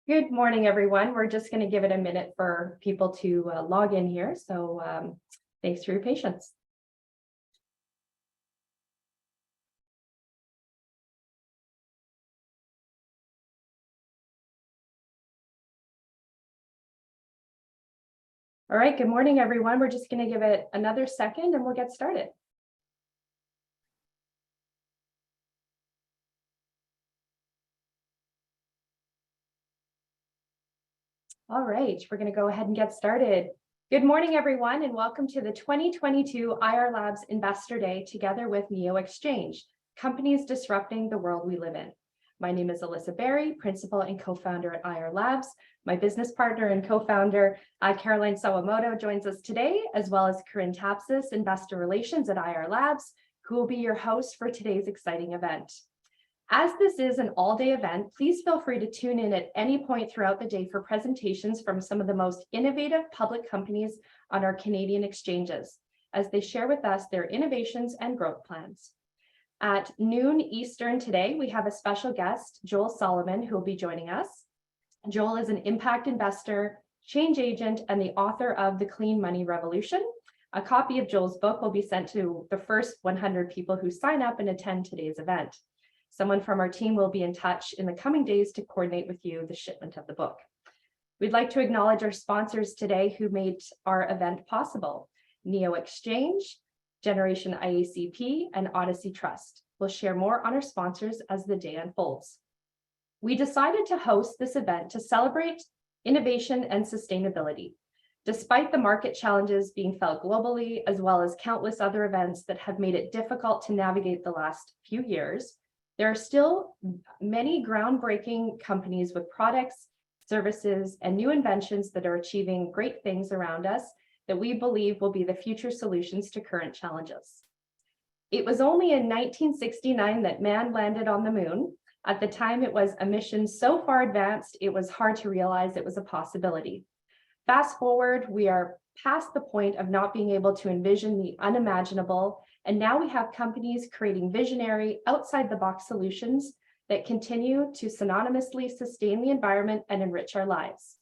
Good morning, everyone. We're just going to give it a minute for people to log in here. So thanks for your patience. All right, good morning, everyone. We're just going to give it another second and we'll get started. All right, we're going to go ahead and get started. Good morning, everyone, and welcome to the 2022 IRlabs Investor Day together with NEO Exchange, companies disrupting the world we live in. My name is Alyssa Berry, principal and co-founder at IRlabs. My business partner and co-founder, Caroline Sawamoto, joins us today, as well as Corinne Tapsis, Investor Relations at IRlabs, who will be your host for today's exciting event. As this is an all-day event, please feel free to tune in at any point throughout the day for presentations from some of the most innovative public companies on our Canadian exchanges, as they share with us their innovations and growth plans. At noon Eastern today, we have a special guest, Joel Solomon, who will be joining us. Joel is an impact investor, change agent, and the author of The Clean Money Revolution. A copy of Joel's book will be sent to the first 100 people who sign up and attend today's event. Someone from our team will be in touch in the coming days to coordinate with you the shipment of the book. We'd like to acknowledge our sponsors today who made our event possible: NEO Exchange, Generation IACP, and Odyssey Trust. We'll share more on our sponsors as the day unfolds. We decided to host this event to celebrate innovation and sustainability. Despite the market challenges being felt globally, as well as countless other events that have made it difficult to navigate the last few years, there are still many groundbreaking companies with products, services, and new inventions that are achieving great things around us that we believe will be the future solutions to current challenges. It was only in 1969 that man landed on the moon. At the time, it was a mission so far advanced, it was hard to realize it was a possibility. Fast forward, we are past the point of not being able to envision the unimaginable, and now we have companies creating visionary, outside-the-box solutions that continue to synonymously sustain the environment and enrich our lives.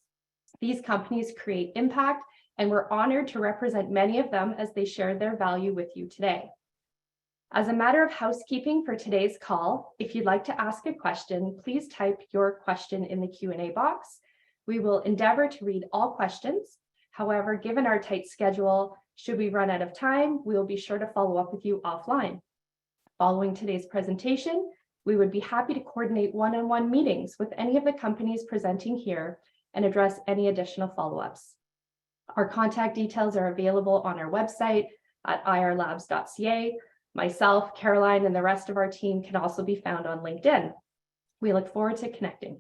These companies create impact, and we're honored to represent many of them as they share their value with you today. As a matter of housekeeping for today's call, if you'd like to ask a question, please type your question in the Q&A box. We will endeavor to read all questions. However, given our tight schedule, should we run out of time, we will be sure to follow up with you offline. Following today's presentation, we would be happy to coordinate one-on-one meetings with any of the companies presenting here and address any additional follow-ups. Our contact details are available on our website at irlabs.ca. Myself, Caroline, and the rest of our team can also be found on LinkedIn. We look forward to connecting.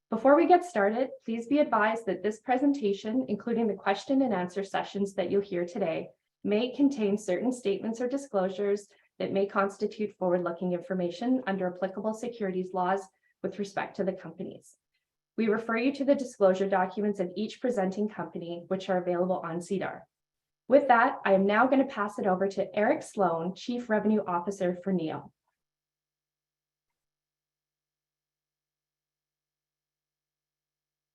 Before we get started, please be advised that this presentation, including the question and answer sessions that you'll hear today, may contain certain statements or disclosures that may constitute forward-looking information under applicable securities laws with respect to the companies. We refer you to the disclosure documents of each presenting company, which are available on SEDAR. With that, I am now going to pass it over to Eric Sloan, Chief Revenue Officer for NEO.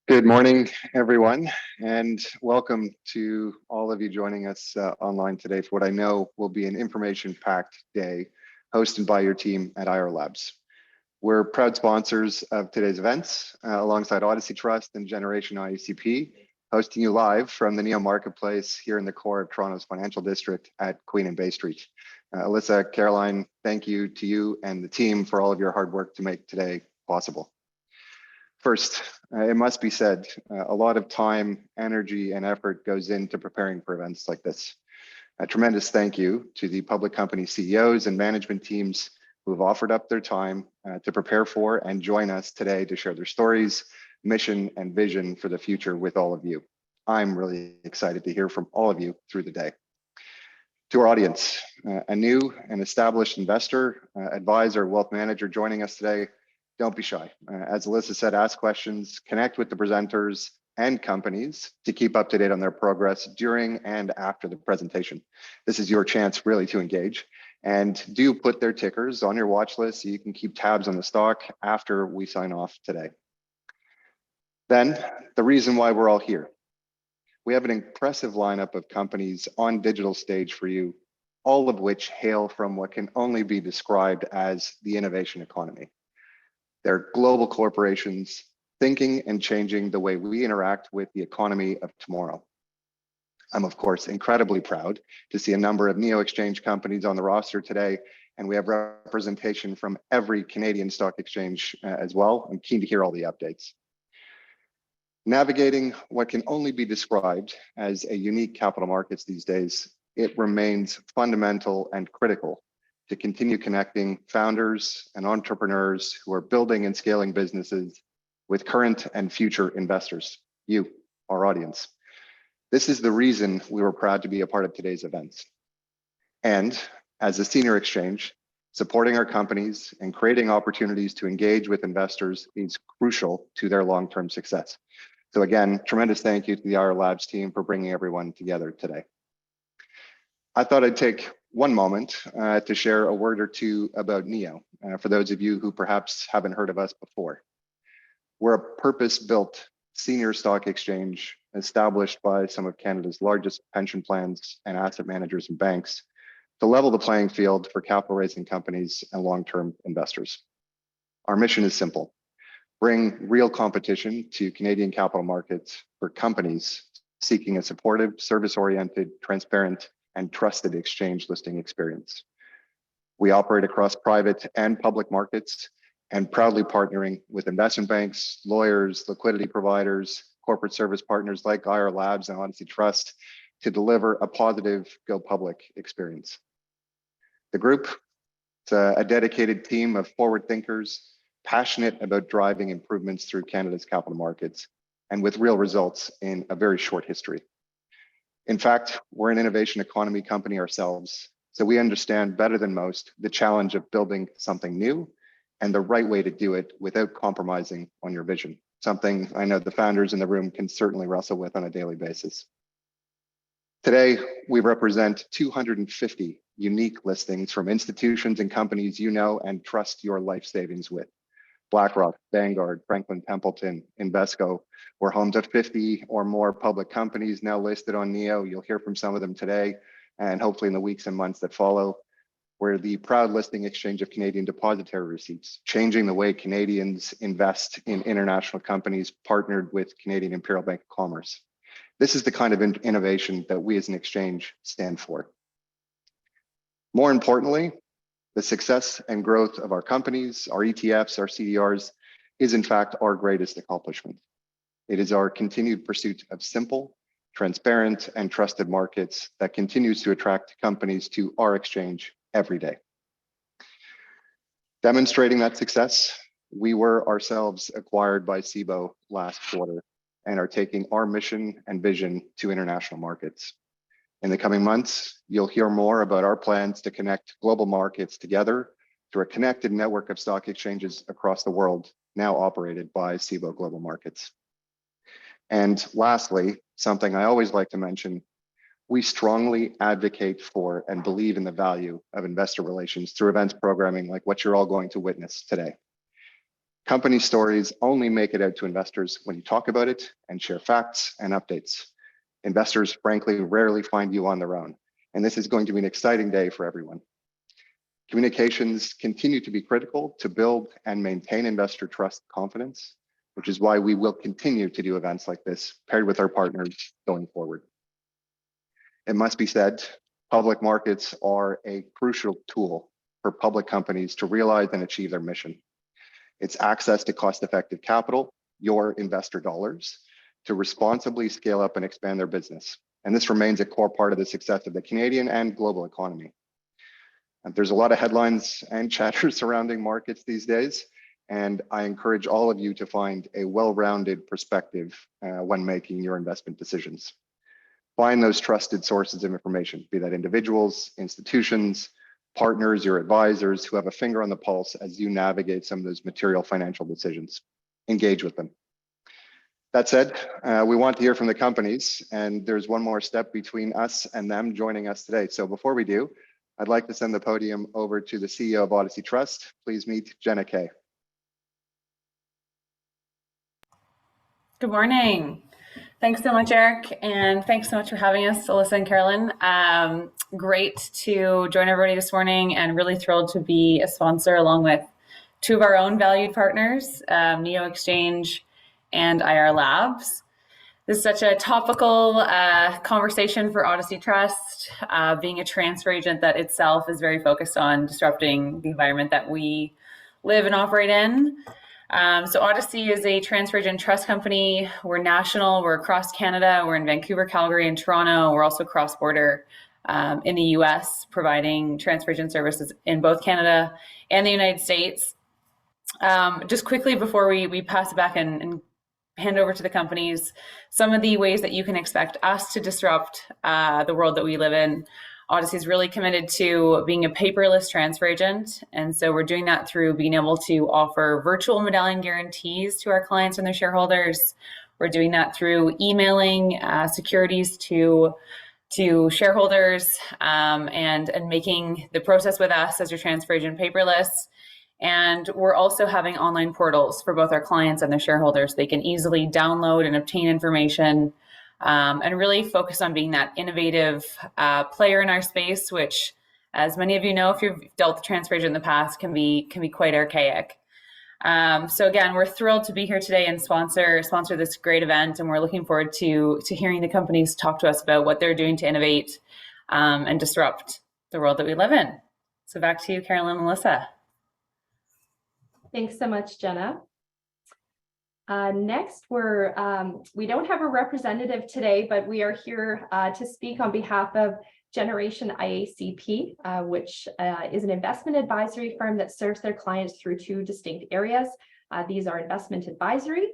Good morning, everyone, and welcome to all of you joining us online today for what I know will be an information-packed day hosted by your team at IRlabs. We're proud sponsors of today's events alongside Odyssey Trust and Generation IACP, hosting you live from the NEO Marketplace here in the core of Toronto's financial district at Queen and Bay Street. Alyssa, Caroline, thank you to you and the team for all of your hard work to make today possible. First, it must be said, a lot of time, energy, and effort goes into preparing for events like this. A tremendous thank you to the public company CEOs and management teams who have offered up their time to prepare for and join us today to share their stories, mission, and vision for the future with all of you. I'm really excited to hear from all of you through the day. To our audience, a new and established investor, advisor, wealth manager joining us today, don't be shy. As Alyssa said, ask questions, connect with the presenters and companies to keep up to date on their progress during and after the presentation. This is your chance really to engage, and do put their tickers on your watch list so you can keep tabs on the stock after we sign off today. Then, the reason why we're all here. We have an impressive lineup of companies on digital stage for you, all of which hail from what can only be described as the innovation economy. They're global corporations thinking and changing the way we interact with the economy of tomorrow. I'm, of course, incredibly proud to see a number of NEO Exchange companies on the roster today, and we have representation from every Canadian stock exchange as well. I'm keen to hear all the updates. Navigating what can only be described as a unique capital markets these days, it remains fundamental and critical to continue connecting founders and entrepreneurs who are building and scaling businesses with current and future investors, you, our audience. This is the reason we were proud to be a part of today's events. And as a senior exchange, supporting our companies and creating opportunities to engage with investors is crucial to their long-term success. So again, tremendous thank you to the IR Labs team for bringing everyone together today. I thought I'd take one moment to share a word or two about NEO, for those of you who perhaps haven't heard of us before. We're a purpose-built senior stock exchange established by some of Canada's largest pension plans and asset managers and banks to level the playing field for capital raising companies and long-term investors. Our mission is simple: bring real competition to Canadian capital markets for companies seeking a supportive, service-oriented, transparent, and trusted exchange listing experience. We operate across private and public markets and proudly partnering with investment banks, lawyers, liquidity providers, corporate service partners like IR Labs and Odyssey Trust to deliver a positive go public experience. The group, it's a dedicated team of forward thinkers, passionate about driving improvements through Canada's capital markets and with real results in a very short history. In fact, we're an innovation economy company ourselves, so we understand better than most the challenge of building something new and the right way to do it without compromising on your vision, something I know the founders in the room can certainly wrestle with on a daily basis. Today, we represent 250 unique listings from institutions and companies you know and trust your life savings with. BlackRock, Vanguard, Franklin Templeton, Invesco. We're home to 50 or more public companies now listed on NEO. You'll hear from some of them today, and hopefully in the weeks and months that follow. We're the proud listing exchange of Canadian depository receipts, changing the way Canadians invest in international companies partnered with Canadian Imperial Bank of Commerce. This is the kind of innovation that we as an exchange stand for. More importantly, the success and growth of our companies, our ETFs, our CDRs is in fact our greatest accomplishment. It is our continued pursuit of simple, transparent, and trusted markets that continues to attract companies to our exchange every day. Demonstrating that success, we were ourselves acquired by Cboe last quarter and are taking our mission and vision to international markets. In the coming months, you'll hear more about our plans to connect global markets together through a connected network of stock exchanges across the world, now operated by Cboe Global Markets. And lastly, something I always like to mention, we strongly advocate for and believe in the value of investor relations through events programming like what you're all going to witness today. Company stories only make it out to investors when you talk about it and share facts and updates. Investors, frankly, rarely find you on their own, and this is going to be an exciting day for everyone. Communications continue to be critical to build and maintain investor trust confidence, which is why we will continue to do events like this paired with our partners going forward. It must be said, public markets are a crucial tool for public companies to realize and achieve their mission. It's access to cost-effective capital, your investor dollars, to responsibly scale up and expand their business. And this remains a core part of the success of the Canadian and global economy. And there's a lot of headlines and chatter surrounding markets these days, and I encourage all of you to find a well-rounded perspective when making your investment decisions. Find those trusted sources of information, be that individuals, institutions, partners, your advisors who have a finger on the pulse as you navigate some of those material financial decisions. Engage with them. That said, we want to hear from the companies, and there's one more step between us and them joining us today. So before we do, I'd like to send the podium over to the CEO of Odyssey Trust. Please meet Jenna Kay. Good morning. Thanks so much, Eric, and thanks so much for having us, Alyssa and Carolyn. Great to join everybody this morning, and really thrilled to be a sponsor along with two of our own valued partners, Neo Exchange and IR Labs. This is such a topical conversation for Odyssey Trust, being a transfer agent that itself is very focused on disrupting the environment that we live and operate in. So Odyssey is a transfer agent trust company. We're national, we're across Canada, we're in Vancouver, Calgary, and Toronto. We're also cross-border in the US, providing transfer agent services in both Canada and the United States. Just quickly before we pass it back and hand over to the companies, some of the ways that you can expect us to disrupt the world that we live in. Odyssey is really committed to being a paperless transfer agent. And so we're doing that through being able to offer virtual medallion guarantees to our clients and their shareholders. We're doing that through emailing securities to shareholders and making the process with us as your transfer agent paperless. And we're also having online portals for both our clients and their shareholders. They can easily download and obtain information and really focus on being that innovative player in our space, which, as many of you know, if you've dealt with transfer agent in the past, can be quite archaic. So again, we're thrilled to be here today and sponsor this great event, and we're looking forward to hearing the companies talk to us about what they're doing to innovate and disrupt the world that we live in. So back to you, Carolyn and Melissa. Thanks so much, Jenna. Next, we don't have a representative today, but we are here to speak on behalf of Generation IACP, which is an investment advisory firm that serves their clients through two distinct areas. These are investment advisory,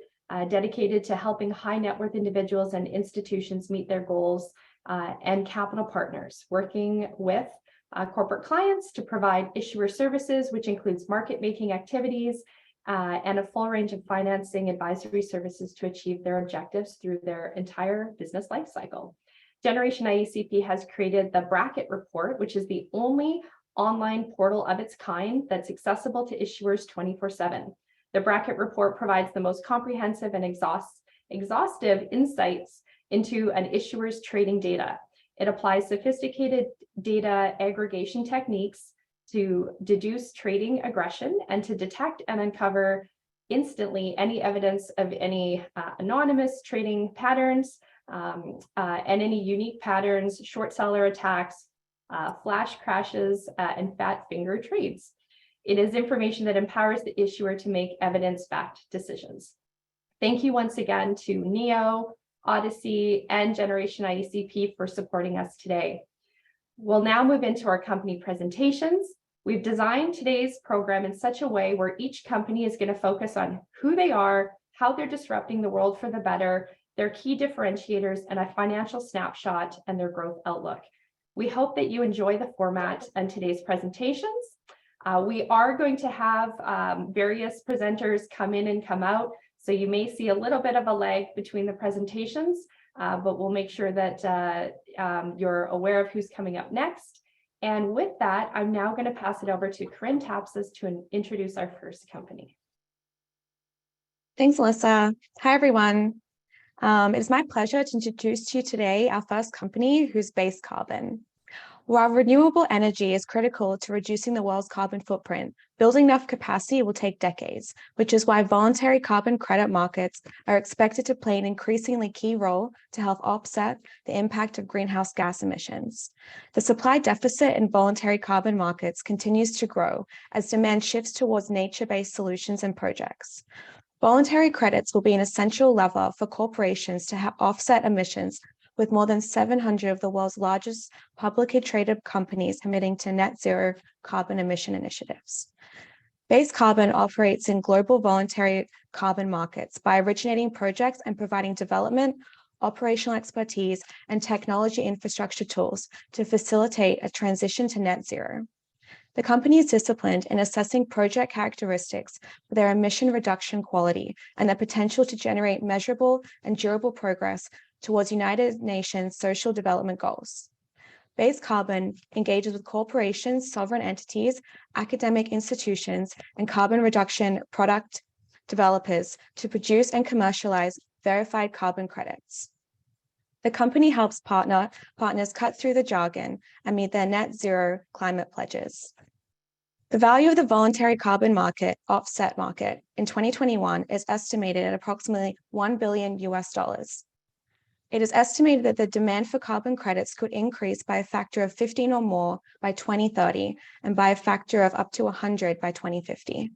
dedicated to helping high net worth individuals and institutions meet their goals, and capital partners, working with corporate clients to provide issuer services, which includes market making activities, and a full range of financing advisory services to achieve their objectives through their entire business life cycle. Generation IACP has created the Bracket Report, which is the only online portal of its kind that's accessible to issuers 24/7. The Bracket Report provides the most comprehensive and exhaustive insights into an issuer's trading data. It applies sophisticated data aggregation techniques to deduce trading aggression and to detect and uncover instantly any evidence of any anonymous trading patterns and any unique patterns, short seller attacks, flash crashes, and fat finger trades. It is information that empowers the issuer to make evidence-backed decisions. Thank you once again to Neo, Odyssey, and Generation IACP for supporting us today. We'll now move into our company presentations. We've designed today's program in such a way where each company is going to focus on who they are, how they're disrupting the world for the better, their key differentiators, and a financial snapshot and their growth outlook. We hope that you enjoy the format and today's presentations. We are going to have various presenters come in and come out, so you may see a little bit of a lag between the presentations, but we'll make sure that you're aware of who's coming up next. And with that, I'm now going to pass it over to Corinne Tapsis to introduce our first company. Thanks, Alyssa. Hi, everyone. It is my pleasure to introduce to you today our first company, who's Base Carbon. While renewable energy is critical to reducing the world's carbon footprint, building enough capacity will take decades, which is why voluntary carbon credit markets are expected to play an increasingly key role to help offset the impact of greenhouse gas emissions. The supply deficit in voluntary carbon markets continues to grow as demand shifts towards nature-based solutions and projects. Voluntary credits will be an essential lever for corporations to offset emissions, with more than 700 of the world's largest publicly traded companies committing to net zero carbon emission initiatives. Base Carbon operates in global voluntary carbon markets by originating projects and providing development, operational expertise, and technology infrastructure tools to facilitate a transition to net zero. The company is disciplined in assessing project characteristics for their emission reduction quality and the potential to generate measurable and durable progress towards United Nations Social Development Goals. Base Carbon engages with corporations, sovereign entities, academic institutions, and carbon reduction product developers to produce and commercialize verified carbon credits. The company helps partners cut through the jargon and meet their net zero climate pledges. The value of the voluntary carbon market, offset market, in 2021 is estimated at approximately $1 billion. It is estimated that the demand for carbon credits could increase by a factor of 15 or more by 2030 and by a factor of up to 100 by 2050.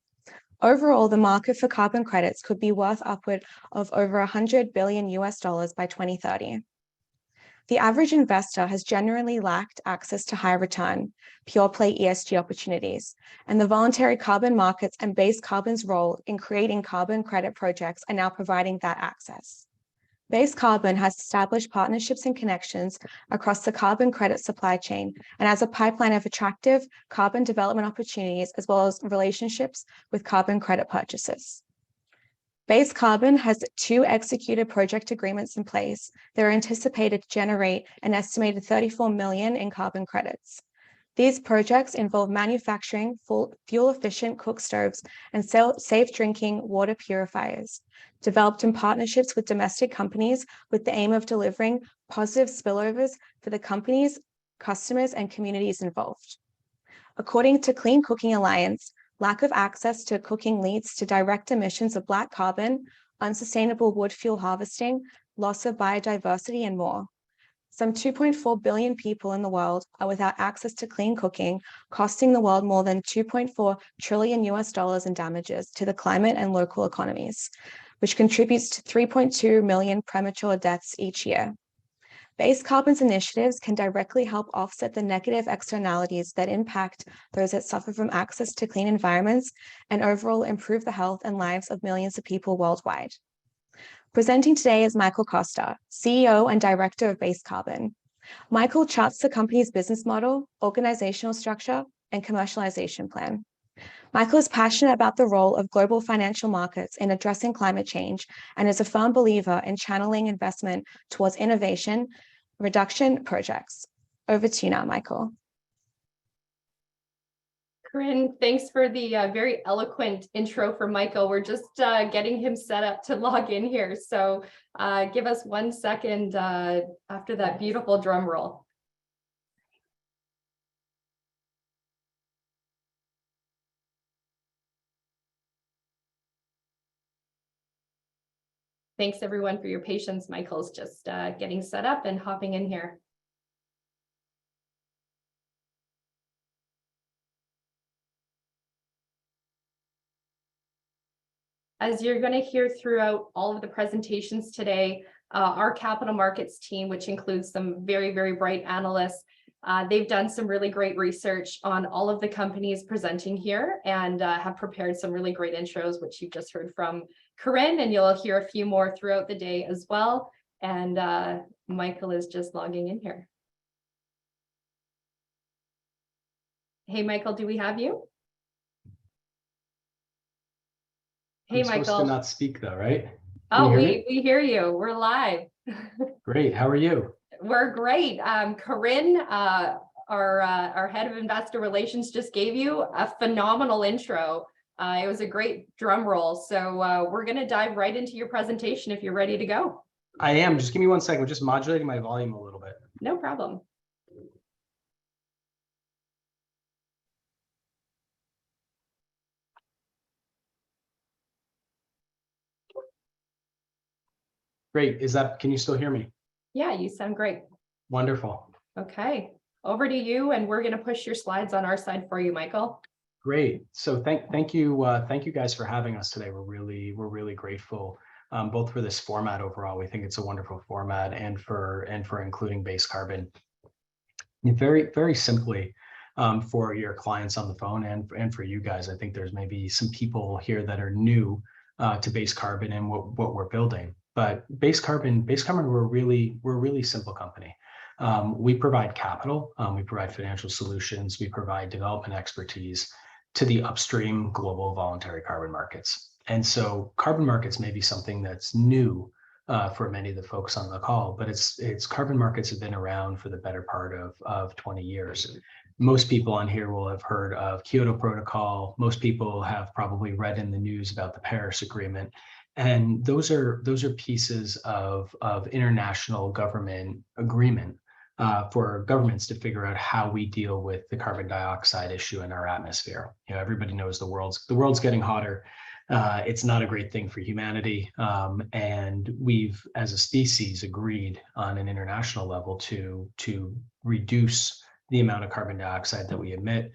Overall, the market for carbon credits could be worth upward of over $100 billion by 2030. The average investor has generally lacked access to high return, pure play ESG opportunities, and the voluntary carbon markets and base carbon's role in creating carbon credit projects are now providing that access. Base Carbon has established partnerships and connections across the carbon credit supply chain and has a pipeline of attractive carbon development opportunities as well as relationships with carbon credit purchasers. Base Carbon has 2 executed project agreements in place that are anticipated to generate an estimated 34 million in carbon credits. These projects involve manufacturing fuel-efficient cook stoves and safe drinking water purifiers, developed in partnerships with domestic companies with the aim of delivering positive spillovers for the companies, customers, and communities involved. According to Clean Cooking Alliance, lack of access to cooking leads to direct emissions of black carbon, unsustainable wood fuel harvesting, loss of biodiversity, and more. Some 2.4 billion people in the world are without access to clean cooking, costing the world more than $2.4 trillion in damages to the climate and local economies, which contributes to 3.2 million premature deaths each year. Base Carbon's initiatives can directly help offset the negative externalities that impact those that suffer from access to clean environments and overall improve the health and lives of millions of people worldwide. Presenting today is Michael Costa, CEO and Director of Base Carbon. Michael charts the company's business model, organizational structure, and commercialization plan. Michael is passionate about the role of global financial markets in addressing climate change and is a firm believer in channeling investment towards innovation, reduction projects. Over to you now, Michael. Corinne, thanks for the very eloquent intro for Michael. We're just getting him set up to log in here. So give us 1 second after that beautiful drum roll. Thanks everyone for your patience. Michael's just getting set up and hopping in here. As you're going to hear throughout all of the presentations today, our capital markets team, which includes some very, very bright analysts, they've done some really great research on all of the companies presenting here and have prepared some really great intros, which you've just heard from Corinne, and you'll hear a few more throughout the day as well. And Michael is just logging in here. Hey, Michael, do we have you? Hey, Michael. Supposed to not speak though, right? Oh, we hear you. We're live. Great. How are you? We're great. Corinne, our head of investor relations, just gave you a phenomenal intro. It was a great drum roll. So we're going to dive right into your presentation if you're ready to go. I am. Just give me 1 second. We're just modulating my volume a little bit. No problem. Great. Can you still hear me? Yeah, you sound great. Wonderful. Okay, over to you, and we're going to push your slides on our side for you, Michael. Great. So thank you guys for having us today. We're really grateful both for this format overall. We think it's a wonderful format, and for including Base Carbon. And very simply, for your clients on the phone and for you guys, I think there's maybe some people here that are new to Base Carbon and what we're building. But Base Carbon, we're a really simple company. We provide capital, we provide financial solutions, we provide development expertise to the upstream global voluntary carbon markets. And so carbon markets may be something that's new for many of the folks on the call, but it's carbon markets have been around for the better part of 20 years. Most people on here will have heard of Kyoto Protocol. Most people have probably read in the news about the Paris Agreement. And those are pieces of international government agreement for governments to figure out how we deal with the carbon dioxide issue in our atmosphere. You know, everybody knows the world's getting hotter. It's not a great thing for humanity, and we've, as a species, agreed on an international level to reduce the amount of carbon dioxide that we emit.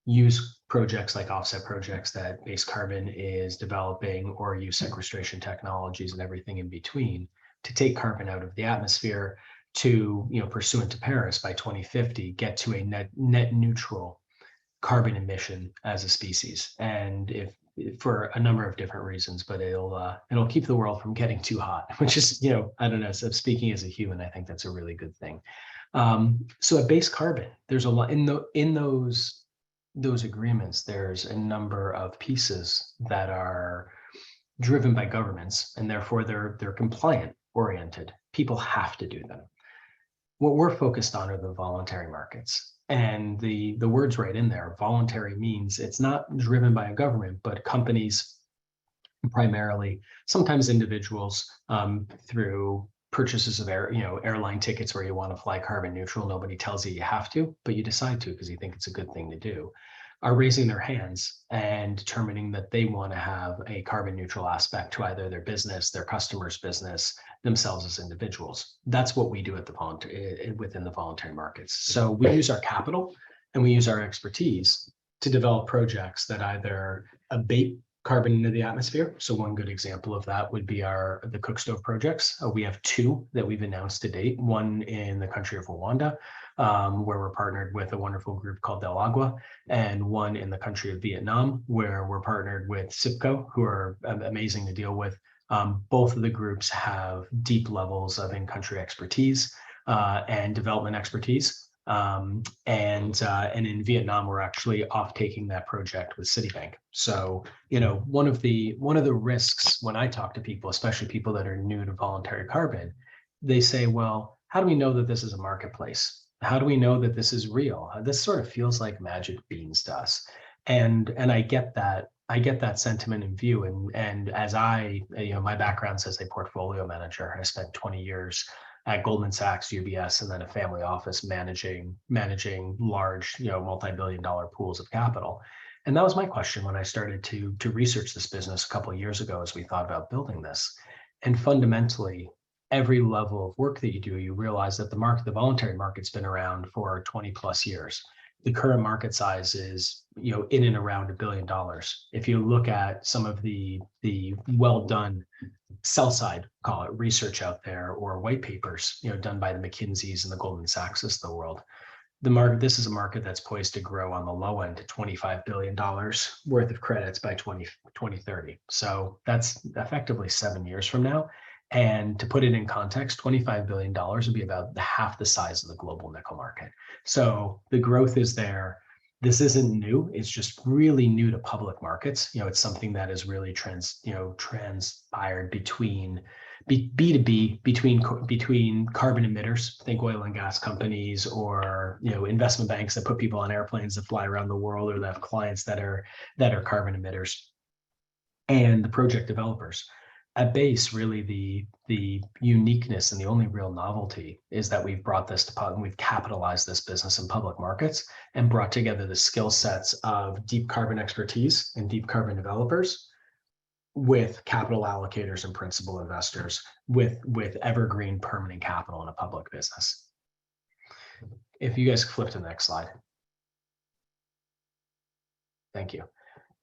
Use projects like offset projects that Base Carbon is developing, or use sequestration technologies and everything in between to take carbon out of the atmosphere to, you know, pursuant to Paris by 2050, get to a net neutral carbon emission as a species. And if for a number of different reasons, but it'll keep the world from getting too hot, which is, you know, I don't know, so speaking as a human, I think that's a really good thing. So at Base Carbon, there's a lot in those agreements. There's a number of pieces that are driven by governments, and therefore they're compliant oriented. People have to do them. What we're focused on are the voluntary markets, and the word's right in there. Voluntary means it's not driven by a government, but companies, primarily, sometimes individuals, through purchases of airline tickets where you want to fly carbon neutral. Nobody tells you have to, but you decide to because you think it's a good thing to do, are raising their hands and determining that they want to have a carbon neutral aspect to either their business, their customer's business, themselves as individuals. That's what we do at within the voluntary markets. So we use our capital and we use our expertise to develop projects that either abate carbon into the atmosphere. So one good example of that would be the cook stove projects. We have two that we've announced to date, one in the country of Rwanda, where we're partnered with a wonderful group called Del Agua, and one in the country of Vietnam, where we're partnered with SIPCO, who are amazing to deal with. Both of the groups have deep levels of in-country expertise and development expertise. And in Vietnam, we're actually off taking that project with Citibank. So, you know, one of the risks when I talk to people, especially people that are new to voluntary carbon, they say, well, how do we know that this is a marketplace? How do we know that this is real? This sort of feels like magic beans to us. And I get that. I get that sentiment and view. And as my background as a portfolio manager, I spent 20 years at Goldman Sachs, UBS, and then a family office managing large, multi-billion-dollar pools of capital. And that was my question when I started to research this business a couple of years ago as we thought about building this. And fundamentally, every level of work that you do, you realize that the voluntary market's been around for 20 plus years. The current market size is, in and around $1 billion. If you look at some of the well done sell side, call it research out there, or white papers, done by the McKinseys and the Goldman Sachs of the world, this is a market that's poised to grow on the low end to $25 billion worth of credits by 2030. So that's effectively 7 years from now. And to put it in context, $25 billion would be about half the size of the global nickel market. So the growth is there. This isn't new. It's just really new to public markets. It's something that is really transpired between B2B, between carbon emitters, think oil and gas companies, or investment banks that put people on airplanes that fly around the world, or that have clients that are carbon emitters, and the project developers. At Base, really the uniqueness and the only real novelty is that we've brought this to public, and we've capitalized this business in public markets and brought together the skill sets of deep carbon expertise and deep carbon developers with capital allocators and principal investors with evergreen permanent capital in a public business. If you guys flip to the next slide. Thank you.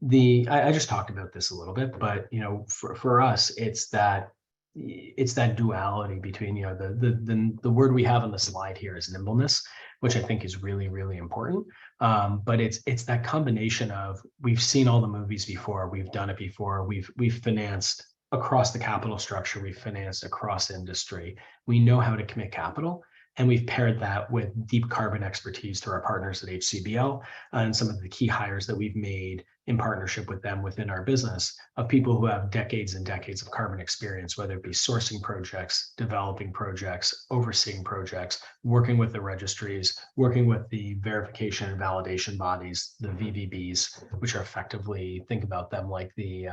I just talked about this a little bit, but for us, it's that duality between the word we have on the slide here is nimbleness, which I think is really, really important. But it's that combination of, we've seen all the movies before, we've done it before, we've financed across the capital structure, we've financed across industry, we know how to commit capital. And we've paired that with deep carbon expertise through our partners at HCBL and some of the key hires that we've made in partnership with them within our business, of people who have decades and decades of carbon experience, whether it be sourcing projects, developing projects, overseeing projects, working with the registries, working with the verification and validation bodies, the VVBs, which are effectively, think about them like the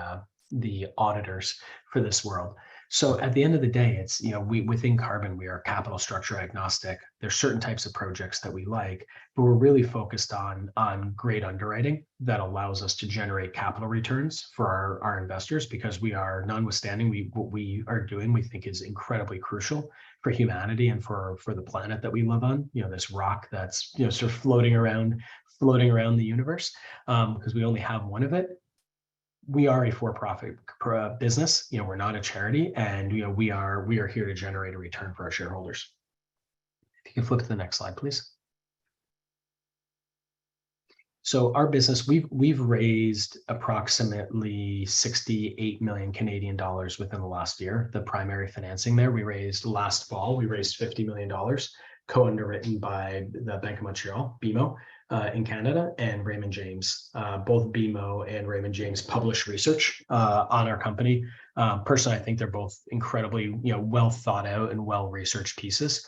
the auditors for this world. So at the end of the day, it's, we within carbon, we are capital structure agnostic. There's certain types of projects that we like, but we're really focused on great underwriting that allows us to generate capital returns for our investors, because we are, notwithstanding what we are doing, we think is incredibly crucial for humanity and for the planet that we live on, this rock that's, sort of floating around the universe, because we only have one of it. We are a for-profit business. We're not a charity, and we are here to generate a return for our shareholders. If you can flip to the next slide, please. So our business, we've raised approximately 68 million Canadian dollars within the last year. The primary financing there, we raised last fall, we raised $50 million, co-underwritten by the Bank of Montreal, BMO, in Canada, and Raymond James. Both BMO and Raymond James publish research on our company. Personally, I think they're both incredibly, well thought out and well researched pieces,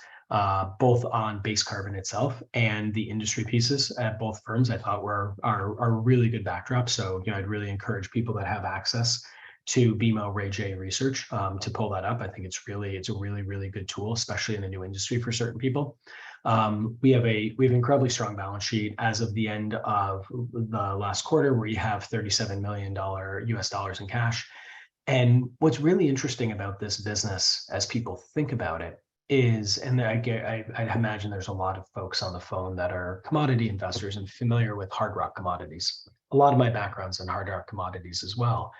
both on base carbon itself and the industry pieces at both firms. I thought are really good backdrop. So I'd really encourage people that have access to BMO Ray J research to pull that up. I think it's a really good tool, especially in the new industry for certain people. We have an incredibly strong balance sheet as of the end of the last quarter, where you have $37 million US dollars in cash. And what's really interesting about this business, as people think about it, is, and I imagine there's a lot of folks on the phone that are commodity investors and familiar with hard rock commodities. A lot of my background's in hard rock commodities as well.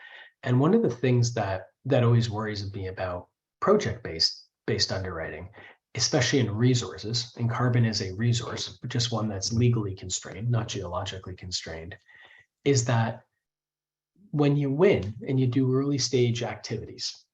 And one of the things that always worries me about project-based underwriting, especially in resources, and carbon is a resource, but just one that's legally constrained, not geologically constrained, is that when you win and you do early stage activities,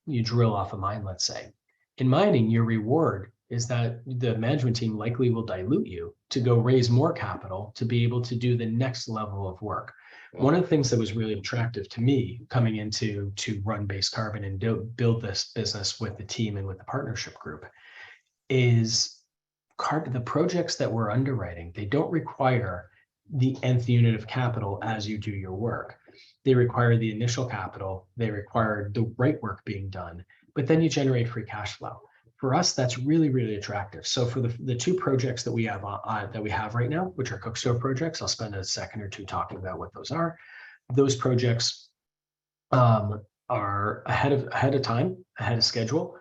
you drill off a mine, let's say. In mining, your reward is that the management team likely will dilute you to go raise more capital to be able to do the next level of work. One of the things that was really attractive to me coming into to run Base Carbon and build this business with the team and with the partnership group is the projects that we're underwriting. They don't require the nth unit of capital as you do your work. They require the initial capital. They require the right work being done, but then you generate free cash flow. For us, that's really attractive. So for the two projects that we have right now, which are cookstove projects, I'll spend a second or two talking about what those are. Those projects are ahead of time, ahead of schedule.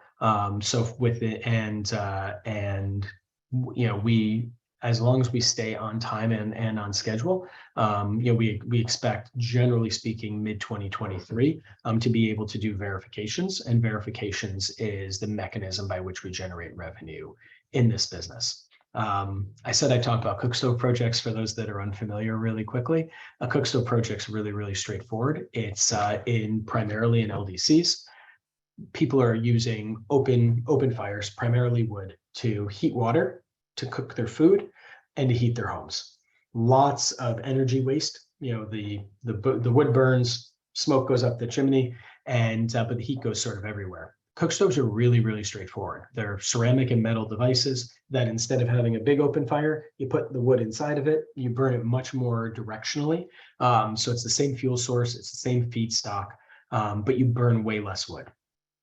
So with it, and we, as long as we stay on time and on schedule, we expect, generally speaking, mid-2023 to be able to do verifications, and verifications is the mechanism by which we generate revenue in this business. I said I'd talk about cookstove projects for those that are unfamiliar really quickly. A cookstove project's really straightforward. It's primarily in LDCs. People are using open fires, primarily wood, to heat water, to cook their food, and to heat their homes. Lots of energy waste. The wood burns, smoke goes up the chimney, and but the heat goes sort of everywhere. Cookstoves are really straightforward. They're ceramic and metal devices that, instead of having a big open fire, you put the wood inside of it, you burn it much more directionally. So it's the same fuel source, it's the same feedstock, but you burn way less wood.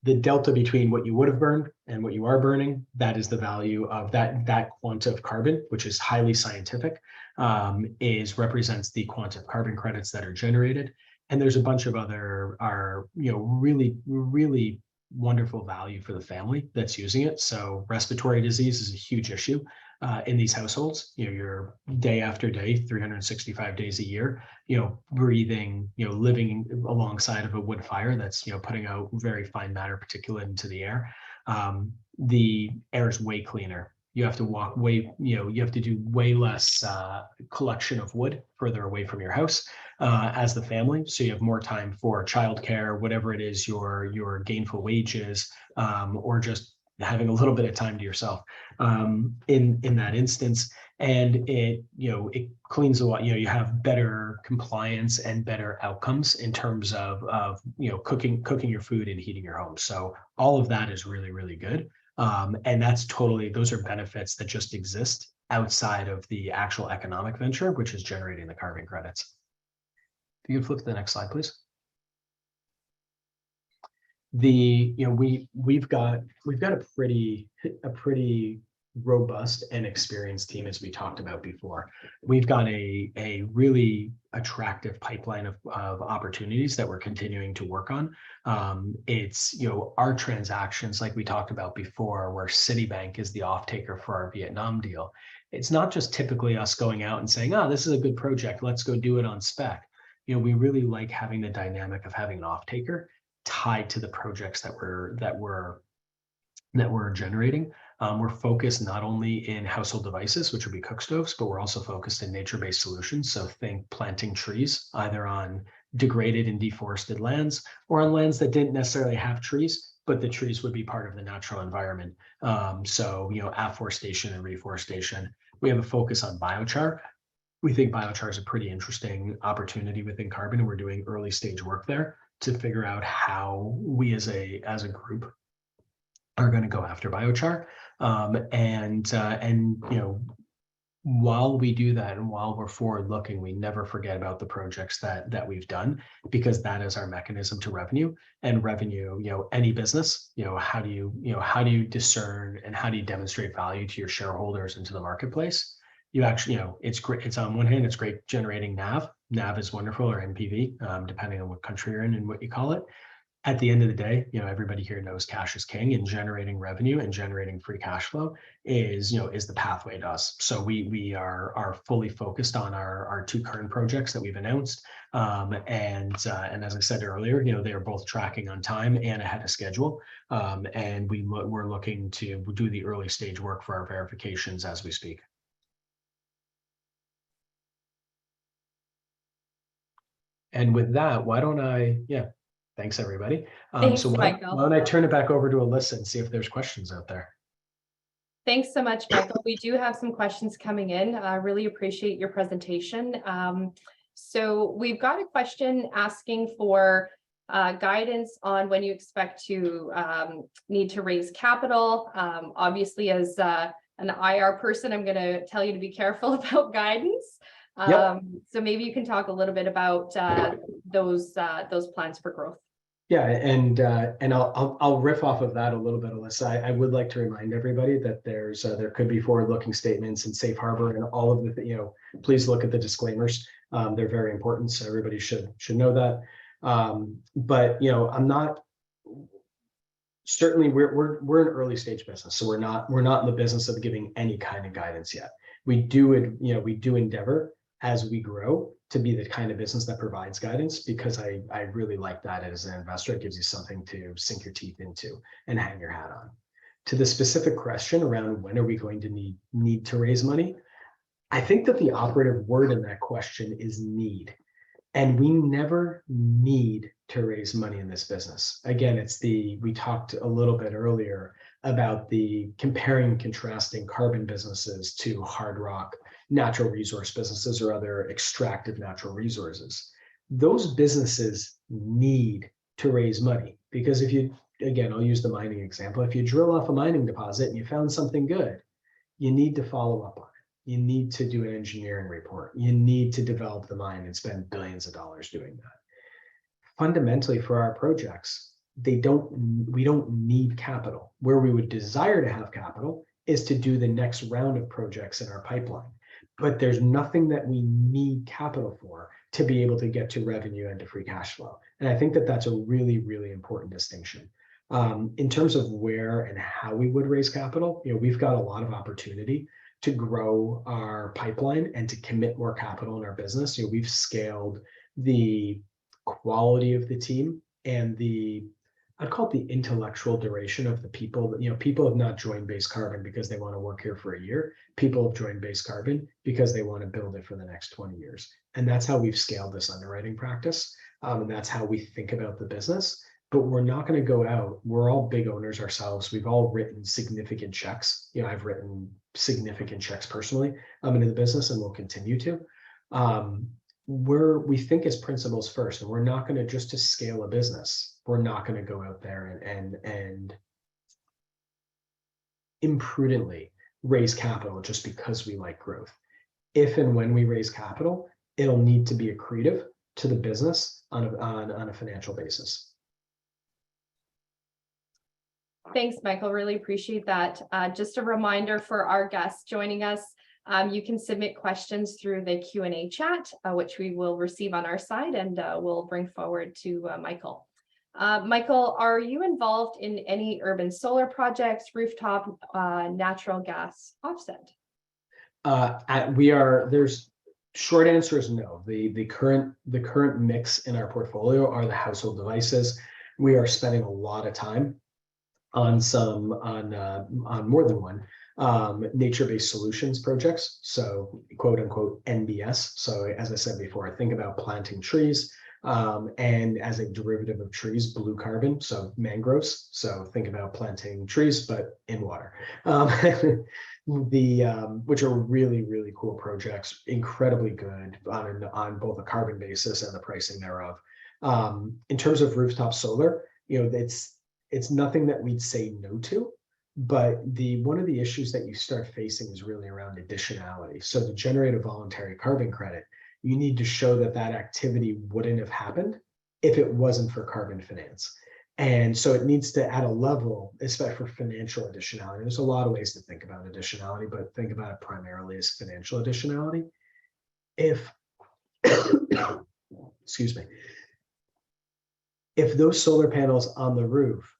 The delta between what you would have burned and what you are burning, that is the value of that quanta of carbon, which is highly scientific, represents the quanta of carbon credits that are generated. And there's a bunch of other really wonderful value for the family that's using it. So respiratory disease is a huge issue in these households. You're day after day, 365 days a year, breathing, living alongside of a wood fire that's, putting out very fine matter particulate into the air. The air is way cleaner. You have to walk way, you have to do way less collection of wood further away from your house as the family. So you have more time for childcare, whatever it is, your gainful wages, or just having a little bit of time to yourself in that instance. And it cleans a lot. You have better compliance and better outcomes in terms of cooking your food and heating your home. So all of that is really good. And those are benefits that just exist outside of the actual economic venture, which is generating the carbon credits. If you could flip to the next slide, please. we've got a pretty robust and experienced team, as we talked about before. We've got a really attractive pipeline of opportunities that we're continuing to work on. It's, our transactions, like we talked about before, where Citibank is the off-taker for our Vietnam deal. It's not just typically us going out and saying, oh, this is a good project, let's go do it on spec. We really like having the dynamic of having an off-taker tied to the projects that we're generating. We're focused not only in household devices, which would be cook stoves, but we're also focused in nature-based solutions. So think planting trees, either on degraded and deforested lands or on lands that didn't necessarily have trees, but the trees would be part of the natural environment. So, afforestation and reforestation. We have a focus on biochar. We think biochar is a pretty interesting opportunity within carbon, and we're doing early stage work there to figure out how we as a group are going to go after biochar. While we do that and while we're forward looking, we never forget about the projects that we've done, because that is our mechanism to revenue. And revenue, any business, how do you discern and how do you demonstrate value to your shareholders and to the marketplace? You actually, it's great. It's on one hand, it's great generating NAV. NAV is wonderful, or NPV, depending on what country you're in and what you call it. At the end of the day, everybody here knows cash is king, and generating revenue and generating free cash flow is the pathway to us. So we are fully focused on our two current projects that we've announced. And as I said earlier, they are both tracking on time and ahead of schedule. And we're looking to do the early stage work for our verifications as we speak. And with that, why don't I, thanks everybody. Thanks, So why don't I turn it back over to Alyssa and see if there's questions out there. Thanks so much, Michael. We do have some questions coming in. I really appreciate your presentation. So we've got a question asking for guidance on when you expect to need to raise capital. Obviously, as an IR person, I'm going to tell you to be careful about guidance. So maybe you can talk a little bit about those plans for growth. Yeah, and I'll riff off of that a little bit, Alyssa. I would like to remind everybody that there could be forward-looking statements and safe harbor and all of the, please look at the disclaimers. They're very important, so everybody should know that. But I'm not. Certainly, we're an early stage business, so we're not in the business of giving any kind of guidance yet. We do endeavor as we grow to be the kind of business that provides guidance, because I really like that as an investor. It gives you something to sink your teeth into and hang your hat on. To the specific question around when are we going to need to raise money, I think that the operative word in that question is need. And we never need to raise money in this business. Again, we talked a little bit earlier about the comparing and contrasting carbon businesses to hard rock natural resource businesses or other extractive natural resources. Those businesses need to raise money, because again, I'll use the mining example. If you drill off a mining deposit and you found something good, you need to follow up on it. You need to do an engineering report. You need to develop the mine and spend billions of dollars doing that. Fundamentally, for our projects, we don't need capital. Where we would desire to have capital is to do the next round of projects in our pipeline. But there's nothing that we need capital for to be able to get to revenue and to free cash flow. And I think that that's a really, really important distinction. In terms of where and how we would raise capital, we've got a lot of opportunity to grow our pipeline and to commit more capital in our business. We've scaled the quality of the team and I'd call it the intellectual duration of the people. People have not joined Base Carbon because they want to work here for a year. People have joined Base Carbon because they want to build it for the next 20 years. And that's how we've scaled this underwriting practice. And that's how we think about the business. But we're not going to go out. We're all big owners ourselves. We've all written significant checks. I've written significant checks personally into the business, and we'll continue to. We think as principles first, and we're not going to just to scale a business. We're not going to go out there and imprudently raise capital just because we like growth. If and when we raise capital, it'll need to be accretive to the business on a financial basis. Thanks, Michael. Really appreciate that. Just a reminder for our guests joining us, you can submit questions through the Q&A chat, which we will receive on our side and we'll bring forward to Michael. Michael, are you involved in any urban solar projects, rooftop natural gas offset? There's short answer is no. The current mix in our portfolio are the household devices. We are spending a lot of time on more than one nature-based solutions projects. So quote unquote NBS. So as I said before, I think about planting trees and as a derivative of trees, blue carbon, so mangroves. So think about planting trees, but in water. Which are really, really cool projects, incredibly good on both a carbon basis and the pricing thereof. In terms of rooftop solar, it's nothing that we'd say no to, but one of the issues that you start facing is really around additionality. So to generate a voluntary carbon credit, you need to show that activity wouldn't have happened if it wasn't for carbon finance. And so it needs to, at a level, especially for financial additionality. There's a lot of ways to think about additionality, but think about it primarily as financial additionality. If, excuse me, if those solar panels on the roof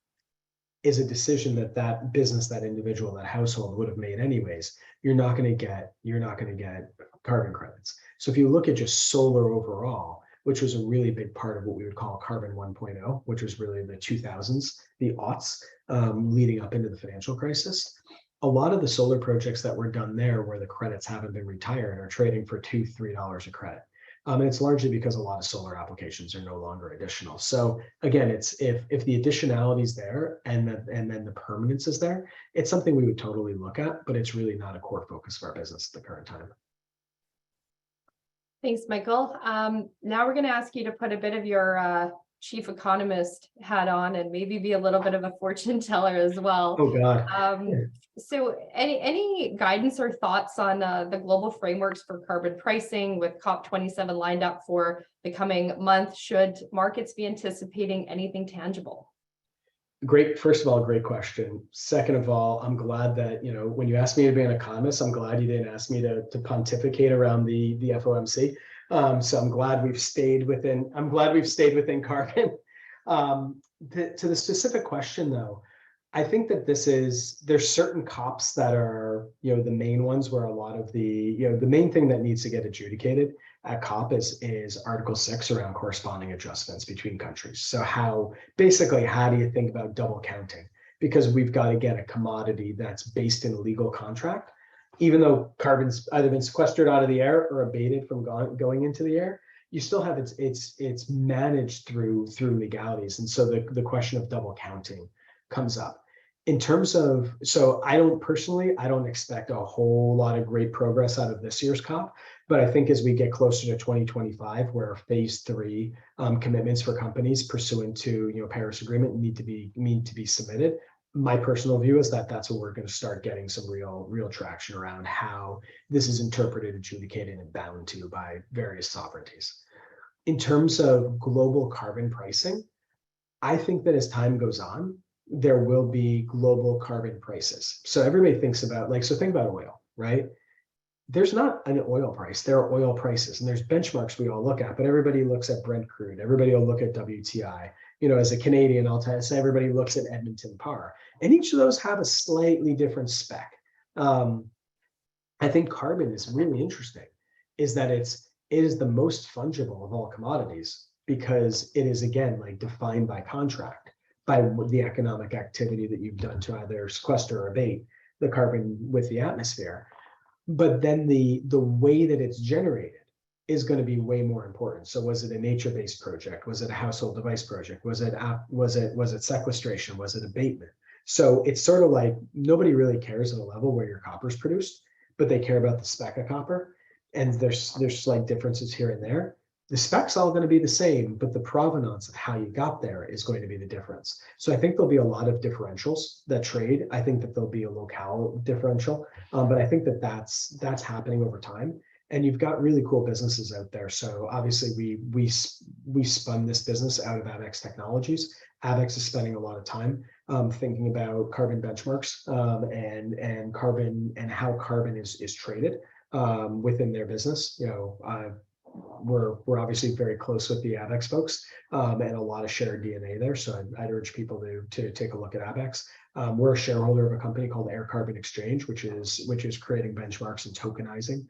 is a decision that business, that individual, that household would have made anyways, you're not going to get carbon credits. So if you look at just solar overall, which was a really big part of what we would call carbon 1.0, which was really the 2000s, the aughts, leading up into the financial crisis. A lot of the solar projects that were done there where the credits haven't been retired are trading for $2, $3 a credit. And it's largely because a lot of solar applications are no longer additional. So again, it's if the additionality is there and then the permanence is there, it's something we would totally look at, but it's really not a core focus of our business at the current time. Thanks, Michael. Now we're going to ask you to put a bit of your chief economist hat on and maybe be a little bit of a fortune teller as well. Oh God. So any guidance or thoughts on the global frameworks for carbon pricing with COP27 lined up for the coming month? Should markets be anticipating anything tangible? Great. First of all, great question. Second of all, I'm glad that, when you asked me to be an economist, I'm glad you didn't ask me to pontificate around the FOMC. So I'm glad we've stayed within carbon. To the specific question though, I think that there's certain COPs that are, the main ones where a lot of the main thing that needs to get adjudicated at COP is Article 6 around corresponding adjustments between countries. So how do you think about double counting? Because we've got to get a commodity that's based in a legal contract, even though carbon's either been sequestered out of the air or abated from going into the air, you still have it's managed through legalities. And so the question of double counting comes up. In terms of, so I don't expect a whole lot of great progress out of this year's COP, but I think as we get closer to 2025, where phase 3 commitments for companies pursuant to Paris Agreement need to be submitted, my personal view is that that's where we're going to start getting some real traction around how this is interpreted, adjudicated, and bound to by various sovereignties. In terms of global carbon pricing, I think that as time goes on, there will be global carbon prices. So everybody thinks about think about oil, right? There's not an oil price, there are oil prices, and there's benchmarks we all look at, but everybody looks at Brent crude, everybody will look at WTI. As a Canadian, I'll say everybody looks at Edmonton Par, and each of those have a slightly different spec. I think carbon is really interesting, is that it is the most fungible of all commodities because it is, again, defined by contract, by the economic activity that you've done to either sequester or abate the carbon with the atmosphere. But then the way that it's generated is going to be way more important. So was it a nature-based project? Was it a household device project? Was it sequestration? Was it abatement? So it's sort of like nobody really cares at a level where your copper is produced, but they care about the spec of copper. And there's slight differences here and there. The spec's all going to be the same, but the provenance of how you got there is going to be the difference. So I think there'll be a lot of differentials that trade. I think that there'll be a locale differential, but I think that that's happening over time. And you've got really cool businesses out there. So obviously we spun this business out of Amex Technologies, AVEX is spending a lot of time thinking about carbon benchmarks and carbon and how carbon is traded within their business. We're obviously very close with the AVEX folks and a lot of shared DNA there. So I'd urge people to take a look at AVEX. We're a shareholder of a company called Air Carbon Exchange, which is creating benchmarks and tokenizing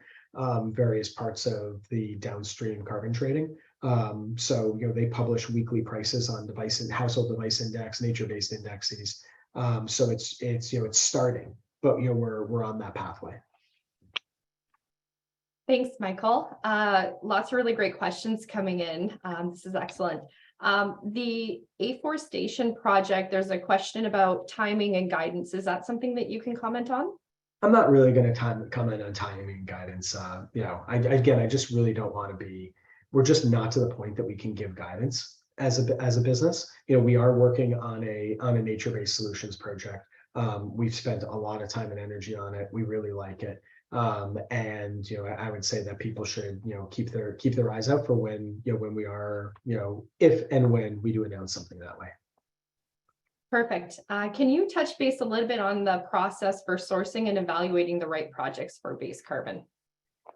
various parts of the downstream carbon trading. So they publish weekly prices on device and household device index, nature-based indexes. So it's starting, but we're on that pathway. Thanks, Michael. Lots of really great questions coming in. This is excellent. The afforestation project, there's a question about timing and guidance. Is that something that you can comment on? I'm not really going to comment on timing and guidance. I just really don't want to be. We're just not to the point that we can give guidance as a business. We are working on a nature-based solutions project. We've spent a lot of time and energy on it. We really like it. And I would say that people should keep their eyes out for when we are if and when we do announce something that way. Perfect. Can you touch base a little bit on the process for sourcing and evaluating the right projects for base carbon?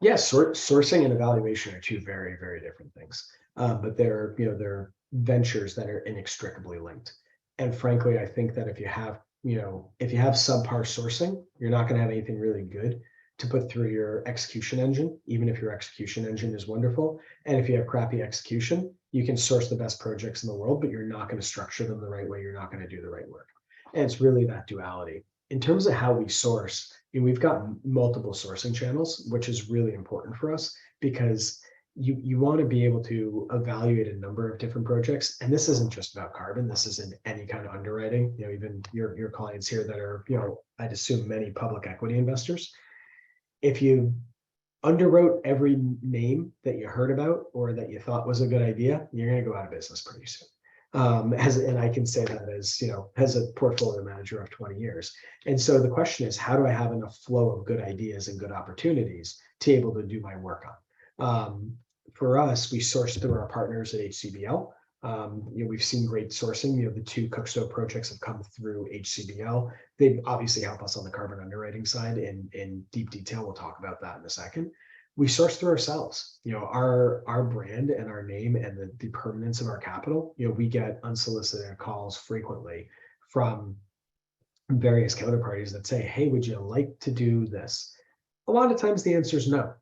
Yes, sourcing and evaluation are two very, very different things, but they're ventures that are inextricably linked. And frankly, I think that if you have subpar sourcing, you're not going to have anything really good to put through your execution engine, even if your execution engine is wonderful. And if you have crappy execution, you can source the best projects in the world, but you're not going to structure them the right way. You're not going to do the right work. And it's really that duality. In terms of how we source, we've got multiple sourcing channels, which is really important for us because you want to be able to evaluate a number of different projects. And this isn't just about carbon. This is in any kind of underwriting, even your clients here that are, I'd assume many public equity investors. If you underwrote every name that you heard about or that you thought was a good idea, you're going to go out of business pretty soon. And I can say that as a portfolio manager of 20 years. And so the question is, how do I have enough flow of good ideas and good opportunities to be able to do my work on? For us, we source through our partners at HCBL. We've seen great sourcing. The two Cookstove projects have come through HCBL. They obviously help us on the carbon underwriting side in deep detail. We'll talk about that in a second. We source through ourselves. Our brand and our name and the permanence of our capital. We get unsolicited calls frequently from various counterparties that say, "Hey, would you like to do this?" A lot of times the answer is no.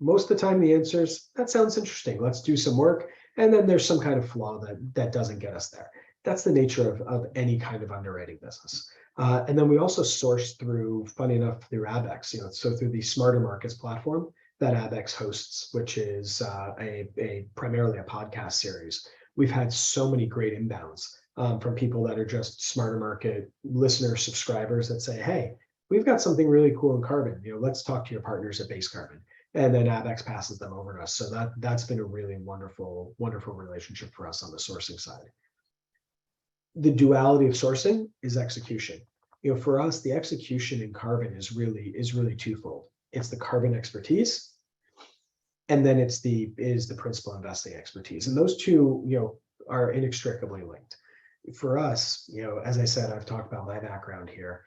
Most of the time the answer is, "That sounds interesting. Let's do some work." And then there's some kind of flaw that doesn't get us there. That's the nature of any kind of underwriting business. And then we also source through, funny enough, through AVEX. So through the Smarter Markets platform that AVEX hosts, which is primarily a podcast series. We've had so many great inbounds from people that are just Smarter Market listeners, subscribers that say, "Hey, we've got something really cool in carbon. Let's talk to your partners at Base Carbon." And then AVEX passes them over to us. So that's been a really wonderful, wonderful relationship for us on the sourcing side. The duality of sourcing is execution. For us, the execution in carbon is really twofold. It's the carbon expertise, and then it is the principal investing expertise. And those two, are inextricably linked. For us, as I said, I've talked about my background here.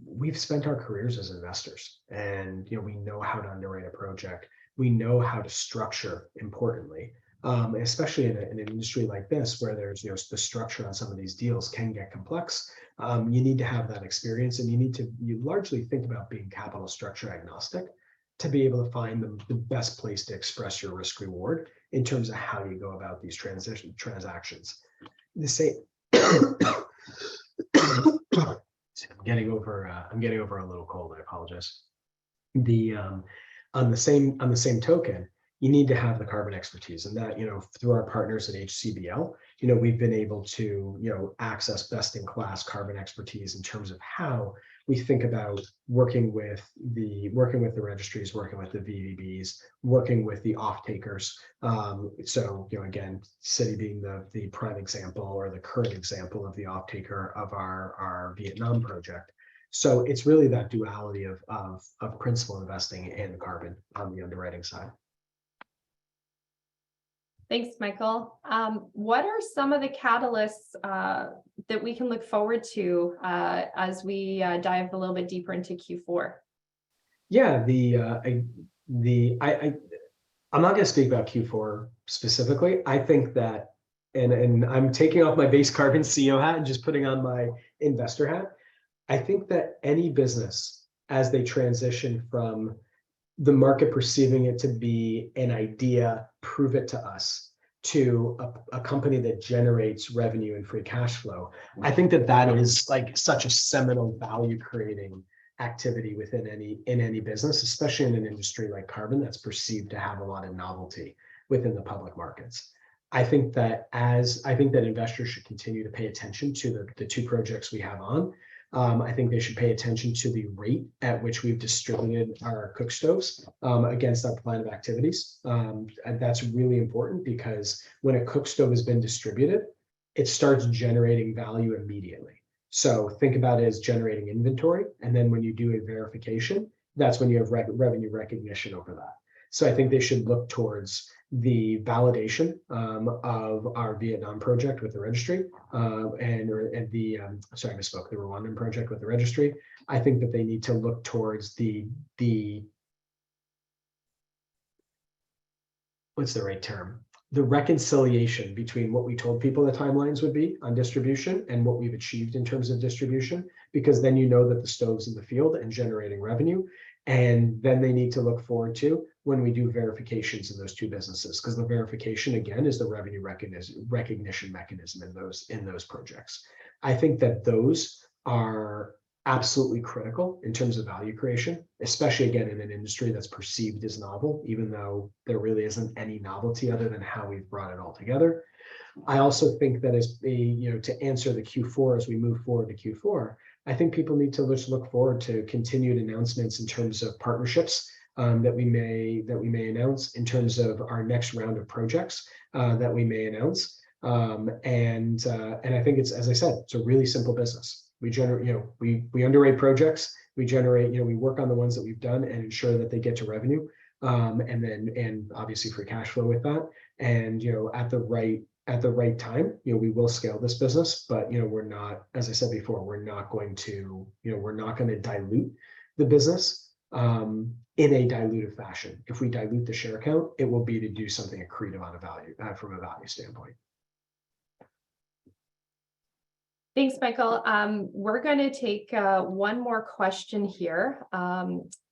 We've spent our careers as investors, and we know how to underwrite a project. We know how to structure, importantly, especially in an industry like this, where there's the structure on some of these deals can get complex. You need to have that experience, and you largely think about being capital structure agnostic to be able to find the best place to express your risk reward in terms of how you go about these transactions. The same. I'm getting over a little cold. I apologize. On the same token, you need to have the carbon expertise, and that through our partners at HCBL, we've been able to access best in class carbon expertise in terms of how we think about working with the registries, working with the VVBs, working with the off takers. So again, City being the prime example or the current example of the off taker of our Vietnam project. So it's really that duality of principal investing and carbon on the underwriting side. Thanks, Michael. What are some of the catalysts that we can look forward to as we dive a little bit deeper into Q4? Yeah, I'm not going to speak about Q4 specifically. I think that, and I'm taking off my base carbon CEO hat and just putting on my investor hat. I think that any business, as they transition from the market perceiving it to be an idea, prove it to us, to a company that generates revenue and free cash flow, I think that that is like such a seminal value creating activity within any business, especially in an industry like carbon that's perceived to have a lot of novelty within the public markets. I think that investors should continue to pay attention to the two projects we have on. I think they should pay attention to the rate at which we've distributed our cook stoves against our plan of activities. And that's really important because when a cook stove has been distributed, it starts generating value immediately. So think about it as generating inventory. And then when you do a verification, that's when you have revenue recognition over that. So I think they should look towards the validation of our Vietnam project with the registry and the Rwandan project with the registry. I think that they need to look towards the what's the right term? The reconciliation between what we told people the timelines would be on distribution and what we've achieved in terms of distribution, because then you know that the stove's in the field and generating revenue. And then they need to look forward to when we do verifications in those two businesses, because the verification again is the revenue recognition mechanism in those projects. I think that those are absolutely critical in terms of value creation, especially again in an industry that's perceived as novel, even though there really isn't any novelty other than how we've brought it all together. I also think that to answer the Q4 as we move forward to Q4, I think people need to just look forward to continued announcements in terms of partnerships that we may announce, in terms of our next round of projects that we may announce. And I think it's, as I said, it's a really simple business. We generate, we underwrite projects, we work on the ones that we've done and ensure that they get to revenue, and obviously free cash flow with that. And at the right time, we will scale this business, but we're not, as I said before, we're not going to dilute the business in a dilutive fashion. If we dilute the share count, it will be to do something accretive on a value from a value standpoint. Thanks, Michael. We're going to take one more question here.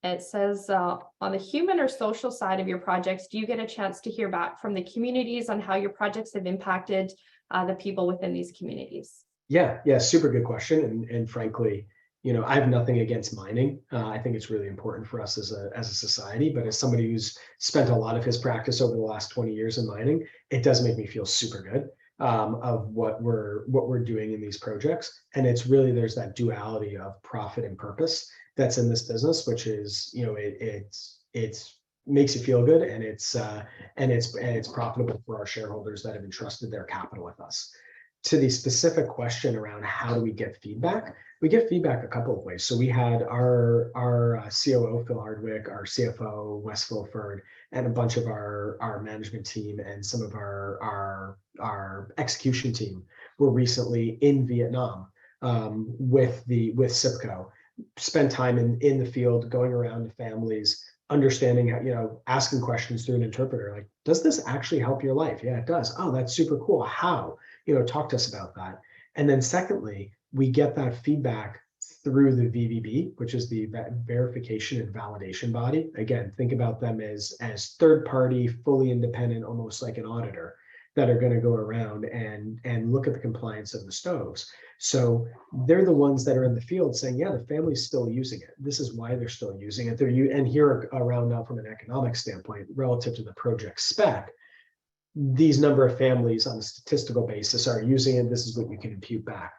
It says, on the human or social side of your projects, do you get a chance to hear back from the communities on how your projects have impacted the people within these communities? Yeah, super good question. And frankly, I have nothing against mining. I think it's really important for us as a society, but as somebody who's spent a lot of his practice over the last 20 years in mining, it does make me feel super good of what we're doing in these projects. And it's really, there's that duality of profit and purpose that's in this business, which is, it's makes you feel good, and it's profitable for our shareholders that have entrusted their capital with us. To the specific question around how do we get feedback, we get feedback a couple of ways. So we had our COO, Phil Hardwick, our CFO, Wes Fulford, and a bunch of our management team and some of our execution team were recently in Vietnam with SIPCO, spent time in the field, going around to families, understanding how, asking questions through an interpreter, like, does this actually help your life? Yeah, it does. Oh, that's super cool. How? Talk to us about that. And then secondly, we get that feedback through the VVB, which is the verification and validation body. Again, think about them as third party, fully independent, almost like an auditor, that are going to go around and look at the compliance of the stoves. So they're the ones that are in the field saying, yeah, the family's still using it. This is why they're still using it. And here around now from an economic standpoint, relative to the project spec, these number of families on a statistical basis are using it. This is what you can impute back.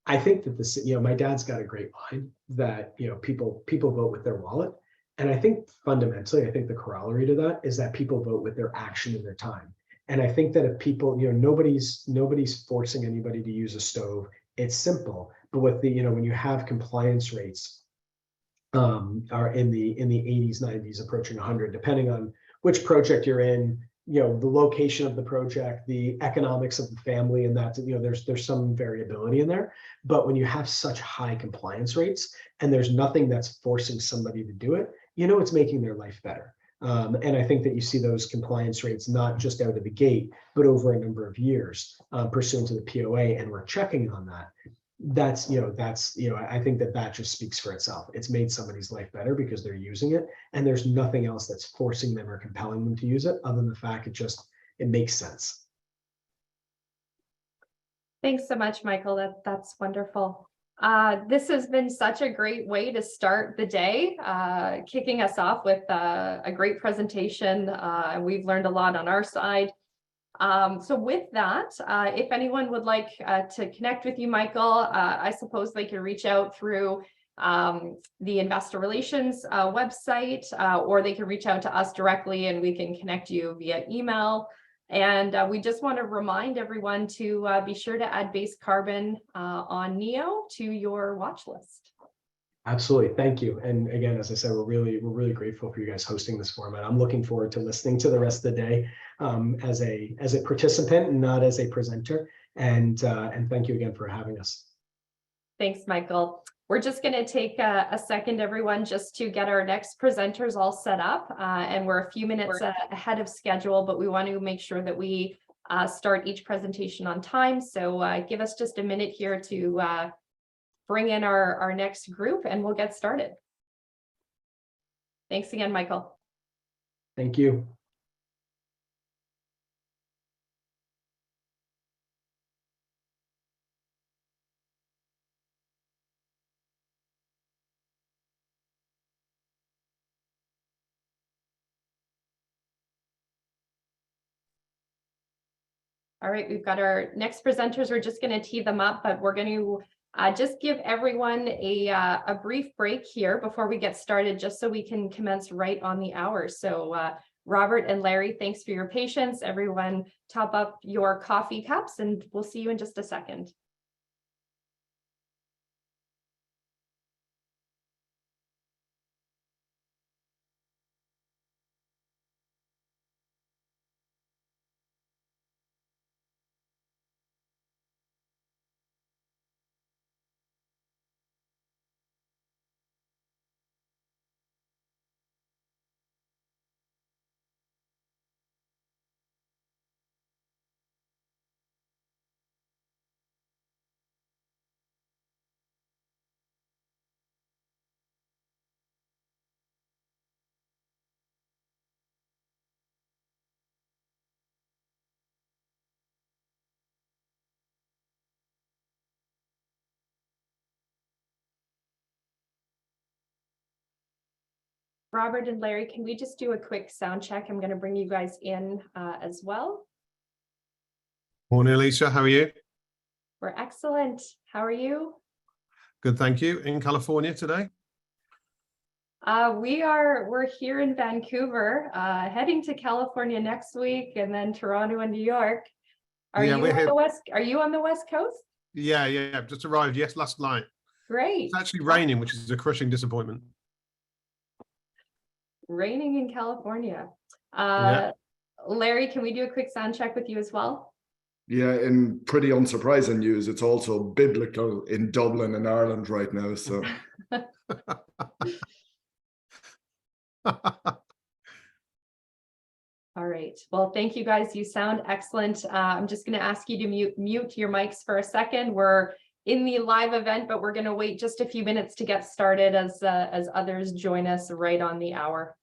I think that this, my dad's got a great line that, people vote with their wallet. And I think fundamentally, I think the corollary to that is that people vote with their action and their time. And I think that if people, nobody's forcing anybody to use a stove. It's simple, but with the, when you have compliance rates are in the 80s, 90s, approaching 100, depending on which project you're in, the location of the project, the economics of the family, and that, there's some variability in there. But when you have such high compliance rates and there's nothing that's forcing somebody to do it, it's making their life better. And I think that you see those compliance rates not just out of the gate, but over a number of years pursuant to the POA, and we're checking on that. I think that just speaks for itself. It's made somebody's life better because they're using it, and there's nothing else that's forcing them or compelling them to use it other than the fact it makes sense. Thanks so much, Michael. That's wonderful. This has been such a great way to start the day, kicking us off with a great presentation. We've learned a lot on our side. So with that, if anyone would like to connect with you, Michael, I suppose they can reach out through the investor relations website, or they can reach out to us directly and we can connect you via email. And we just want to remind everyone to be sure to add base carbon on NEO to your watch list. Absolutely. Thank you. And again, as I said, we're really grateful for you guys hosting this format. I'm looking forward to listening to the rest of the day as a participant and not as a presenter. And thank you again for having us. Thanks, Michael. We're just going to take a second, everyone, just to get our next presenters all set up. And we're a few minutes ahead of schedule, but we want to make sure that we start each presentation on time. So give us just a minute here to bring in our next group and we'll get started. Thanks again, Michael. Thank you. All right, we've got our next presenters. We're just going to tee them up, but we're going to just give everyone a brief break here before we get started, just so we can commence right on the hour. So Robert and Larry, thanks for your patience. Everyone top up your coffee cups and we'll see you in just a second. Robert and Larry, can we just do a quick sound check? I'm going to bring you guys in as well. Morning, Alicia. How are you? We're excellent. How are you? Good, thank you. In California today? We're here in Vancouver, heading to California next week, and then Toronto and New York. Are you on the West Coast? Yeah. Just arrived, yes, last night. Great. It's actually raining, which is a crushing disappointment. Raining in California. Yeah. Larry, can we do a quick sound check with you as well? Yeah, in pretty unsurprising news, it's also biblical in Dublin and Ireland right now. So All right. Well, thank you guys. You sound excellent. I'm just going to ask you to mute your mics for a second. We're in the live event, but we're going to wait just a few minutes to get started as others join us right on the hour.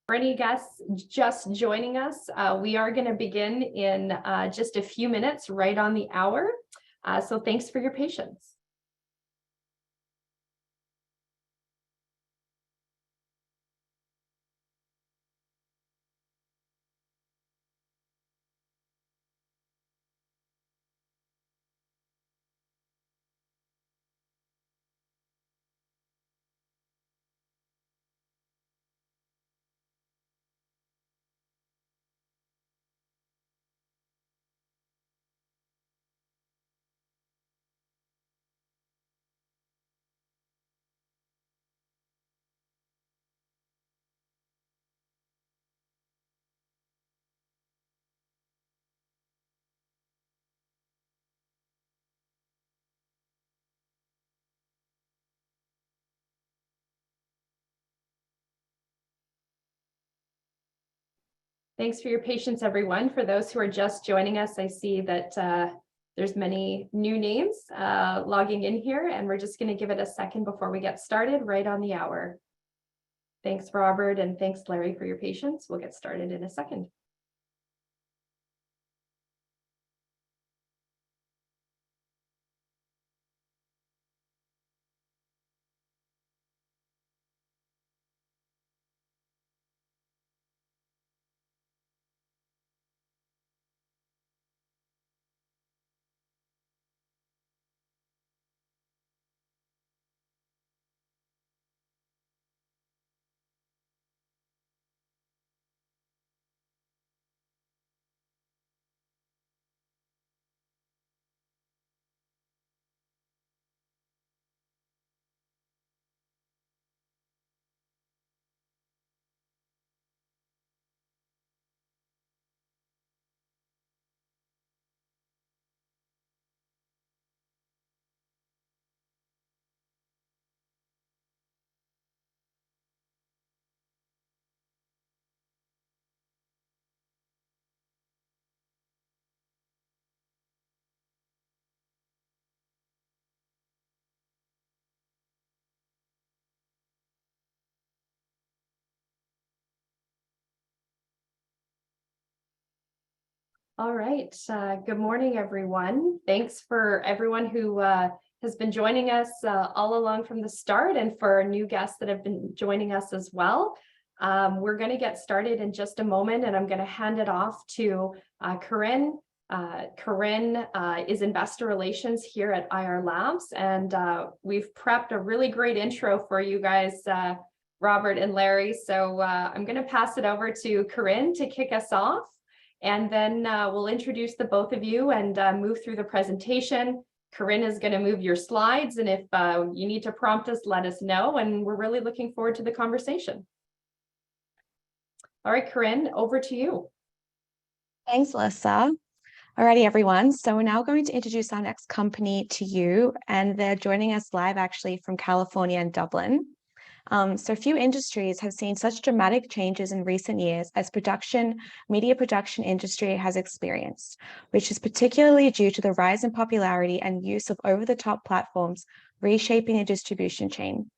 For any guests just joining us, we are going to begin in just a few minutes, right on the hour. So thanks for your patience. Thanks for your patience, everyone. For those who are just joining us, I see that there's many new names logging in here, and we're just going to give it a second before we get started, right on the hour. Thanks, Robert, and thanks, Larry, for your patience. We'll get started in a second. All right. Good morning, everyone. Thanks for everyone who has been joining us all along from the start, and for new guests that have been joining us as well. We're going to get started in just a moment, and I'm going to hand it off to Corinne. Corinne is Investor Relations here at IR Labs, and we've prepped a really great intro for you guys, Robert and Larry. So I'm going to pass it over to Corinne to kick us off. And then we'll introduce the both of you and move through the presentation. Corinne is going to move your slides, and if you need to prompt us, let us know. And we're really looking forward to the conversation. All right, Corinne, over to you. Thanks, Alyssa. Alrighty, everyone. So we're now going to introduce our next company to you, and they're joining us live actually from California and Dublin. So few industries have seen such dramatic changes in recent years as media production industry has experienced, which is particularly due to the rise in popularity and use of over-the-top platforms reshaping the distribution chain.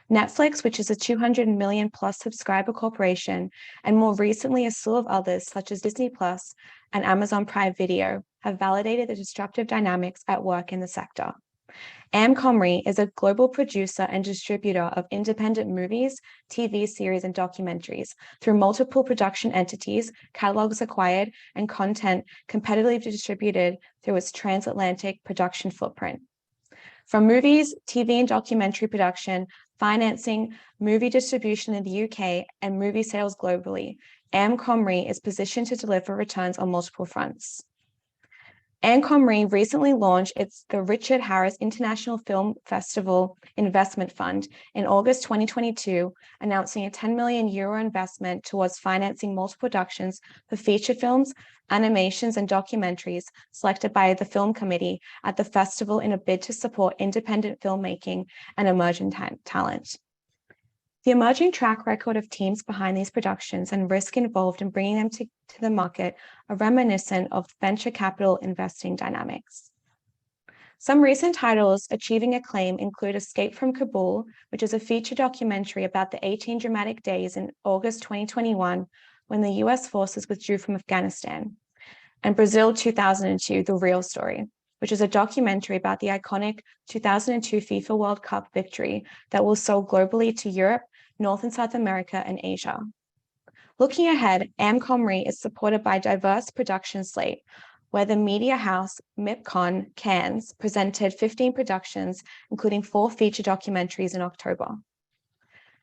Netflix, which is a 200 million plus subscriber corporation, and more recently a slew of others such as Disney Plus and Amazon Prime Video, have validated the disruptive dynamics at work in the sector. Amcomri is a global producer and distributor of independent movies, TV series, and documentaries through multiple production entities, catalogs acquired, and content competitively distributed through its transatlantic production footprint. From movies, TV and documentary production, financing, movie distribution in the UK, and movie sales globally, Amcomri is positioned to deliver returns on multiple fronts. Amcomri recently launched the Richard Harris International Film Festival Investment Fund in August 2022, announcing a €10 million investment towards financing multiple productions for feature films, animations, and documentaries selected by the Film Committee at the festival in a bid to support independent filmmaking and emerging talent. The emerging track record of teams behind these productions and risk involved in bringing them to the market are reminiscent of venture capital investing dynamics. Some recent titles achieving acclaim include Escape from Kabul, which is a feature documentary about the 18 dramatic days in August 2021 when the US forces withdrew from Afghanistan, and Brazil 2002, The Real Story, which is a documentary about the iconic 2002 FIFA World Cup victory that was sold globally to Europe, North and South America, and Asia. Looking ahead, Amcomri is supported by a diverse production slate, where the media house MIPCON Cannes presented 15 productions, including 4 feature documentaries in October.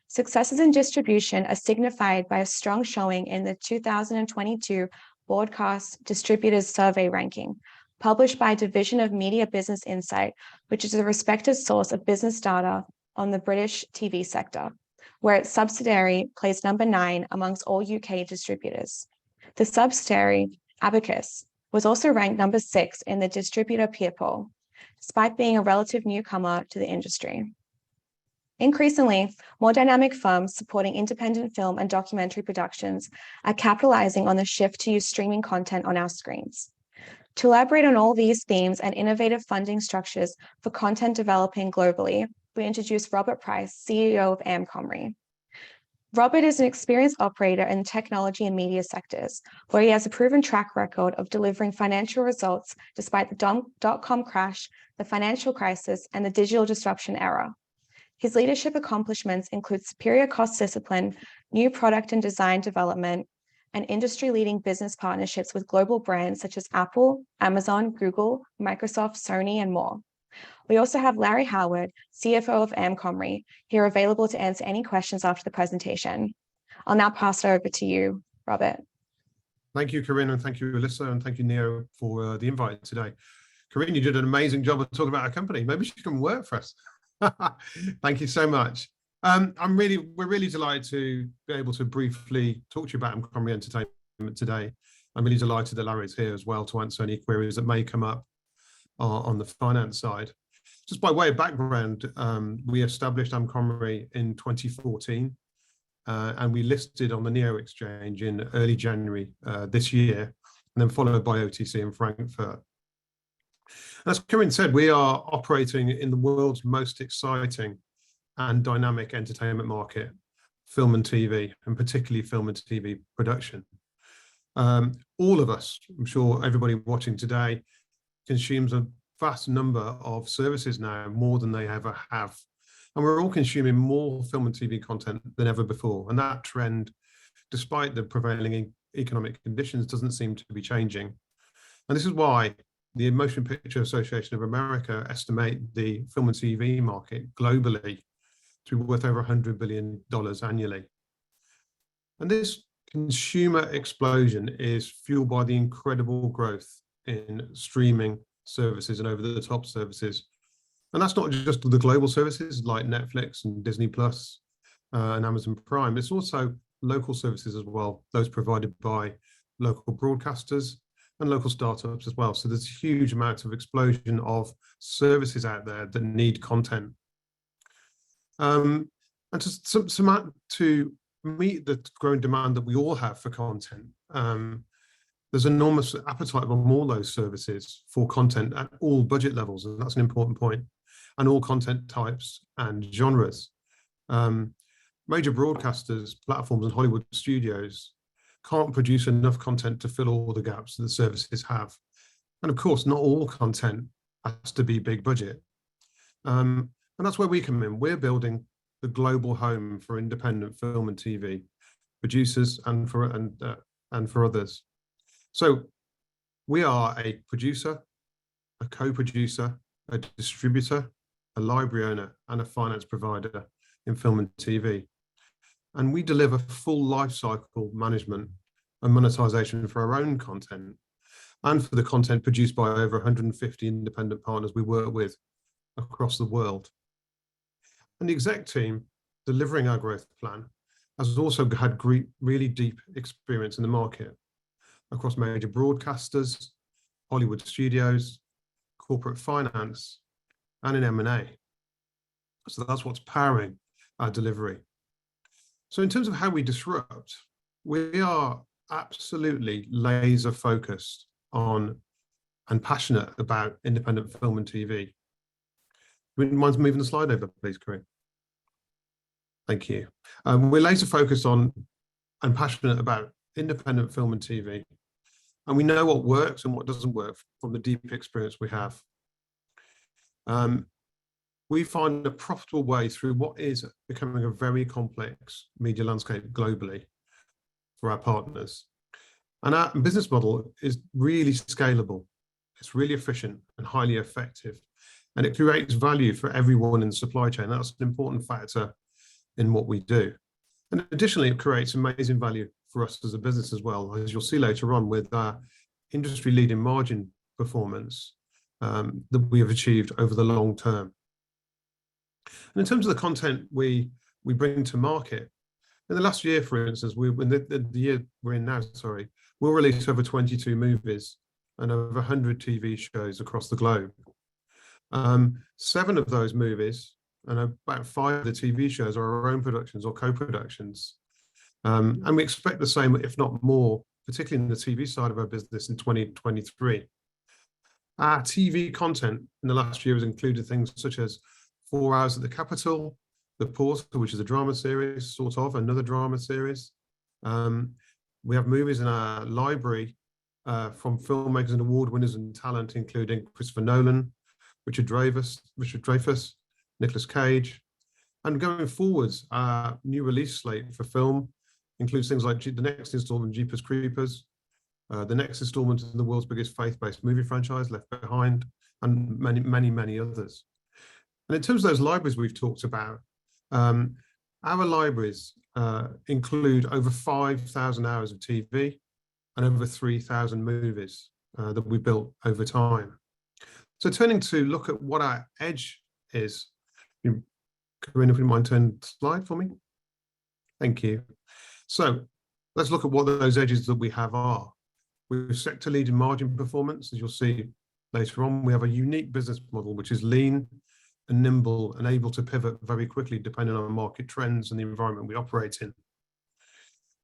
Successes in distribution are signified by a strong showing in the 2022 Broadcast Distributors Survey ranking, published by Division of Media Business Insight, which is a respected source of business data on the British TV sector, where its subsidiary placed number 9 amongst all UK distributors. The subsidiary, Abacus, was also ranked number 6 in the distributor peer poll, despite being a relative newcomer to the industry. Increasingly, more dynamic firms supporting independent film and documentary productions are capitalizing on the shift to use streaming content on our screens. To elaborate on all these themes and innovative funding structures for content developing globally, we introduce Robert Price, CEO of Amcomri. Robert is an experienced operator in technology and media sectors, where he has a proven track record of delivering financial results despite the dot-com crash, the financial crisis, and the digital disruption era. His leadership accomplishments include superior cost discipline, new product and design development, and industry-leading business partnerships with global brands such as Apple, Amazon, Google, Microsoft, Sony, and more. We also have Larry Howard, CFO of Amcomri, here available to answer any questions after the presentation. I'll now pass it over to you, Robert. Thank you, Corinne, and thank you, Alyssa, and thank you, Neo, for the invite today. Corinne, you did an amazing job of talking about our company. Maybe she can work for us. Thank you so much. We're really delighted to be able to briefly talk to you about Amcomri Entertainment today. I'm really delighted that Larry is here as well to answer any queries that may come up on the finance side. Just by way of background, we established Amcomri in 2014, and we listed on the NEO exchange in early January this year, and then followed by OTC in Frankfurt. As Corinne said, we are operating in the world's most exciting and dynamic entertainment market, film and TV, and particularly film and TV production. All of us, I'm sure everybody watching today, consumes a vast number of services now, more than they ever have. And we're all consuming more film and TV content than ever before. And that trend, despite the prevailing economic conditions, doesn't seem to be changing. And this is why the Motion Picture Association of America estimate the film and TV market globally to be worth over $100 billion annually. And this consumer explosion is fueled by the incredible growth in streaming services and over-the-top services. And that's not just the global services like Netflix and Disney Plus and Amazon Prime. It's also local services as well, those provided by local broadcasters and local startups as well. So there's a huge amount of explosion of services out there that need content. And to meet the growing demand that we all have for content, there's enormous appetite from all those services for content at all budget levels, and that's an important point, and all content types and genres. Major broadcasters, platforms, and Hollywood studios can't produce enough content to fill all the gaps that the services have. And of course, not all content has to be big budget. And that's where we come in. We're building the global home for independent film and TV producers and for others. So we are a producer, a co-producer, a distributor, a library owner, and a finance provider in film and TV. And we deliver full life cycle management and monetization for our own content and for the content produced by over 150 independent partners we work with across the world. And the exec team delivering our growth plan has also had really deep experience in the market across major broadcasters, Hollywood studios, corporate finance, and in M&A. So that's what's powering our delivery. So in terms of how we disrupt, we are absolutely laser focused on and passionate about independent film and TV. Would you mind moving the slide over, please, Corinne? Thank you. We're laser focused on and passionate about independent film and TV. And we know what works and what doesn't work from the deep experience we have. We find a profitable way through what is becoming a very complex media landscape globally for our partners. And our business model is really scalable. It's really efficient and highly effective. And it creates value for everyone in the supply chain. That's an important factor in what we do. And additionally, it creates amazing value for us as a business as well, as you'll see later on with our industry-leading margin performance that we have achieved over the long term. And in terms of the content we bring to market, in the last year, for instance, in the year we're in now, sorry, we'll release over 22 movies and over 100 TV shows across the globe. 7 of those movies and about 5 of the TV shows are our own productions or co-productions. And we expect the same, if not more, particularly in the TV side of our business in 2023. Our TV content in the last year has included things such as 4 Hours at the Capitol, The Portal, which is a drama series, sort of, another drama series. We have movies in our library from filmmakers and award winners and talent, including Christopher Nolan, Richard Dreyfuss, Nicolas Cage. And going forwards, our new release slate for film includes things like the next installment, Jeepers Creepers, the next installment in the world's biggest faith-based movie franchise, Left Behind, and many, many, many others. And in terms of those libraries we've talked about, our libraries include over 5,000 hours of TV and over 3,000 movies that we built over time. So turning to look at what our edge is, Corinne, if you mind turn the slide for me. Thank you. So let's look at what those edges that we have are. We have sector-leading margin performance, as you'll see later on. We have a unique business model, which is lean and nimble and able to pivot very quickly depending on market trends and the environment we operate in.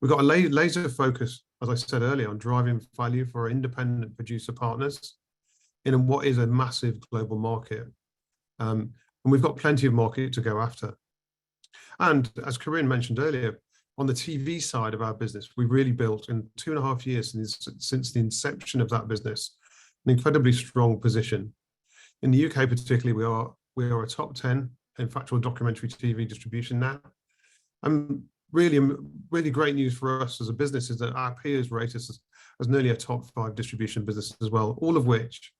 We've got a laser focus, as I said earlier, on driving value for our independent producer partners in what is a massive global market. And we've got plenty of market to go after. And as Corinne mentioned earlier, on the TV side of our business, we really built in 2.5 years since the inception of that business, an incredibly strong position. In the UK particularly, we are a top 10 in factual documentary TV distribution now. And really great news for us as a business is that our peers rate us as nearly a top 5 distribution business as well, all of which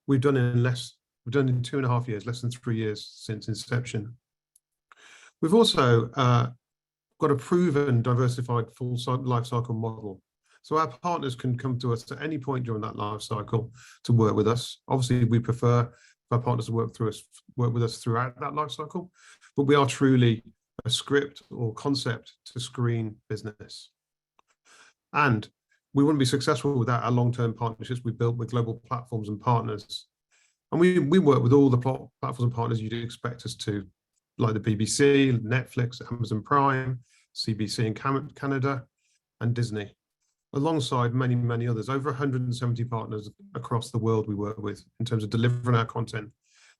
we've done in 2.5 years, less than 3 years since inception. We've also got a proven diversified full life cycle model. So our partners can come to us at any point during that life cycle to work with us. Obviously, we prefer our partners to work with us throughout that life cycle, but we are truly a script or concept to screen business. And we wouldn't be successful without our long-term partnerships we built with global platforms and partners. And we work with all the platforms and partners you'd expect us to, like the BBC, Netflix, Amazon Prime, CBC in Canada, and Disney, alongside many, many others. Over 170 partners across the world we work with in terms of delivering our content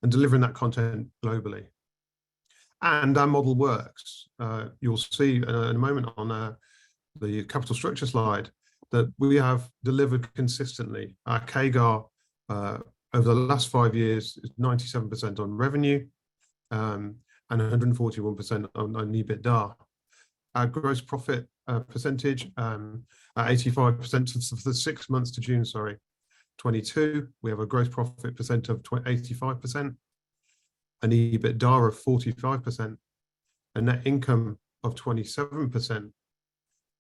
and delivering that content globally. And our model works. You'll see in a moment on the capital structure slide that we have delivered consistently. Our CAGR over the last 5 years is 97% on revenue and 141% on EBITDA. Our gross profit percentage at 85% for the 6 months to June, 22. We have a gross profit percent of 85%, an EBITDA of 45%, a net income of 27%.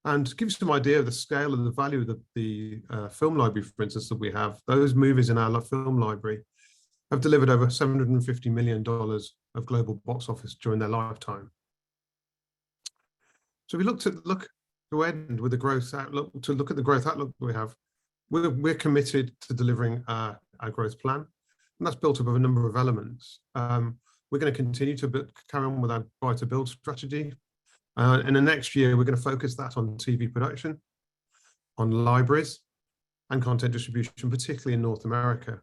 And to give you some idea of the scale and the value of the film library, for instance, that we have, those movies in our film library have delivered over $750 million of global box office during their lifetime. So we look to end with the growth outlook, to look at the growth outlook that we have. We're committed to delivering our growth plan, and that's built up of a number of elements. We're going to continue to carry on with our buy to build strategy. In the next year, we're going to focus that on TV production, on libraries, and content distribution, particularly in North America.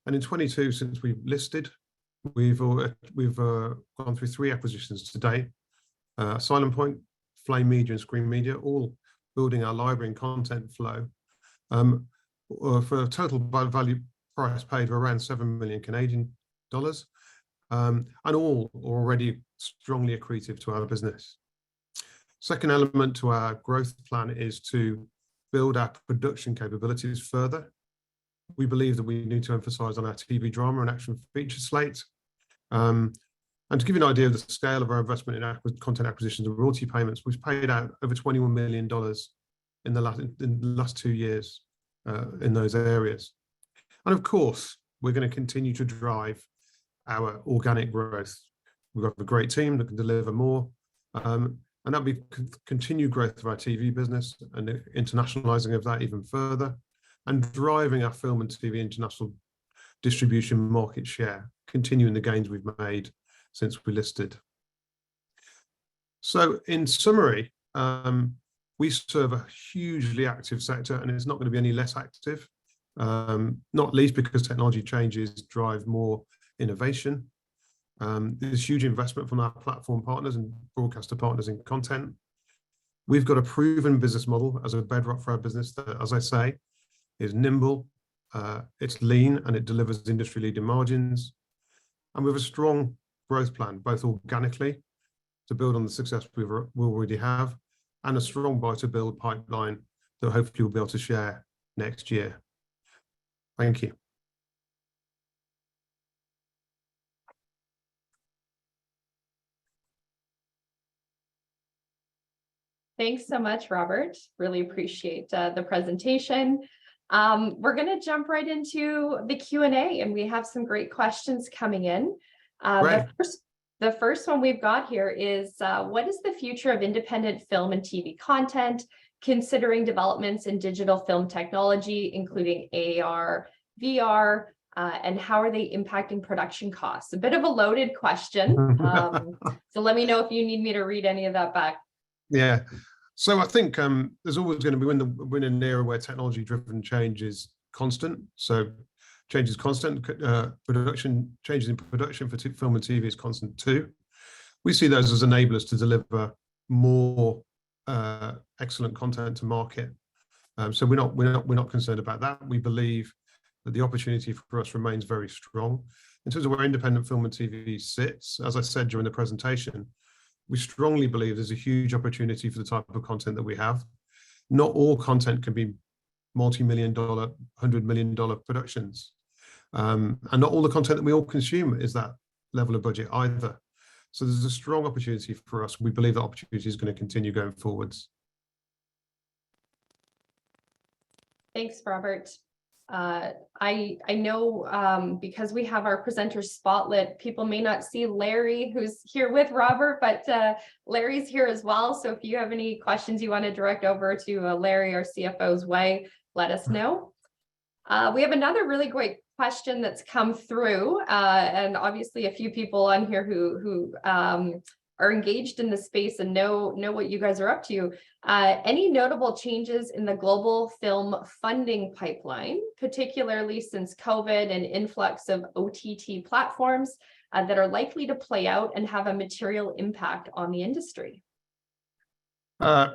And in 22, since we've listed, we've gone through 3 acquisitions to date: Silent Point, Flame Media, and Screen Media, all building our library and content flow for a total value price paid of around 7 million Canadian dollars, and all already strongly accretive to our business. Second element to our growth plan is to build our production capabilities further. We believe that we need to emphasize on our TV drama and action feature slate. And to give you an idea of the scale of our investment in content acquisitions and royalty payments, we've paid out over $21 million in the last 2 years in those areas. And of course, we're going to continue to drive our organic growth. We've got a great team that can deliver more, and that'll be continued growth of our TV business and internationalizing of that even further, and driving our film and TV international distribution market share, continuing the gains we've made since we listed. So in summary, we serve a hugely active sector, and it's not going to be any less active, not least because technology changes drive more innovation. There's huge investment from our platform partners and broadcaster partners in content. We've got a proven business model as a bedrock for our business that, as I say, is nimble, it's lean, and it delivers industry-leading margins. And we have a strong growth plan, both organically to build on the success we already have, and a strong buy to build pipeline that hopefully we'll be able to share next year. Thank you. Thanks so much, Robert. Really appreciate the presentation. We're going to jump right into the Q&A, and we have some great questions coming in. The first one we've got here is, what is the future of independent film and TV content, considering developments in digital film technology, including AR, VR, and how are they impacting production costs? A bit of a loaded question. So let me know if you need me to read any of that back. Yeah, so I think there's always going to be, we're in an era where technology-driven change is constant. So change is constant. Changes in production for film and TV is constant too. We see those as enablers to deliver more excellent content to market. So we're not concerned about that. We believe that the opportunity for us remains very strong. In terms of where independent film and TV sits, as I said during the presentation, we strongly believe there's a huge opportunity for the type of content that we have. Not all content can be multi-million-dollar, $100 million productions. And not all the content that we all consume is that level of budget either. So there's a strong opportunity for us. We believe that opportunity is going to continue going forwards. Thanks, Robert. I know because we have our presenters spotlit, people may not see Larry, who's here with Robert, but Larry's here as well. So if you have any questions you want to direct over to Larry, our CFO's way, let us know. We have another really great question that's come through, and obviously a few people on here who are engaged in the space and know what you guys are up to. Any notable changes in the global film funding pipeline, particularly since COVID and influx of OTT platforms that are likely to play out and have a material impact on the industry? I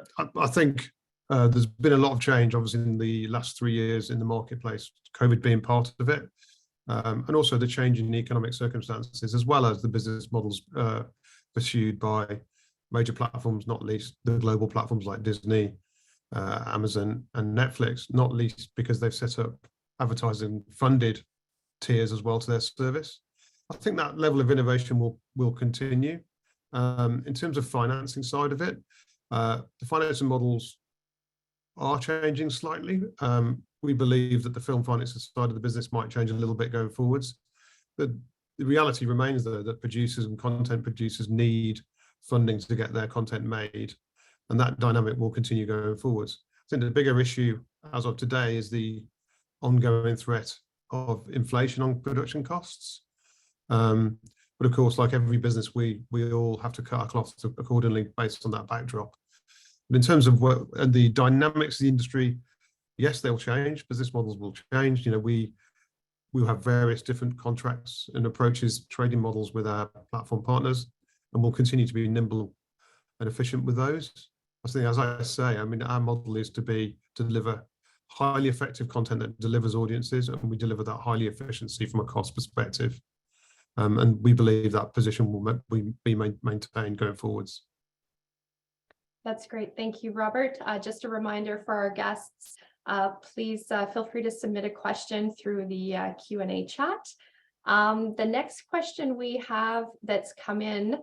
think there's been a lot of change, obviously, in the last 3 years in the marketplace, COVID being part of it, and also the change in economic circumstances, as well as the business models pursued by major platforms, not least the global platforms like Disney, Amazon, and Netflix, not least because they've set up advertising funded tiers as well to their service. I think that level of innovation will continue. In terms of financing side of it, the financing models are changing slightly. We believe that the film financing side of the business might change a little bit going forwards. But the reality remains, though, that producers and content producers need funding to get their content made, and that dynamic will continue going forwards. I think the bigger issue as of today is the ongoing threat of inflation on production costs. But of course, like every business, we all have to cut our cloth accordingly based on that backdrop. But in terms of what and the dynamics of the industry, yes, they'll change. Business models will change. You know, we'll have various different contracts and approaches, trading models with our platform partners, and we'll continue to be nimble and efficient with those. I think, as I say, I mean, our model is to deliver highly effective content that delivers audiences, and we deliver that highly efficiency from a cost perspective. And we believe that position will be maintained going forwards. That's great. Thank you, Robert. Just a reminder for our guests, please feel free to submit a question through the Q&A chat. The next question we have that's come in,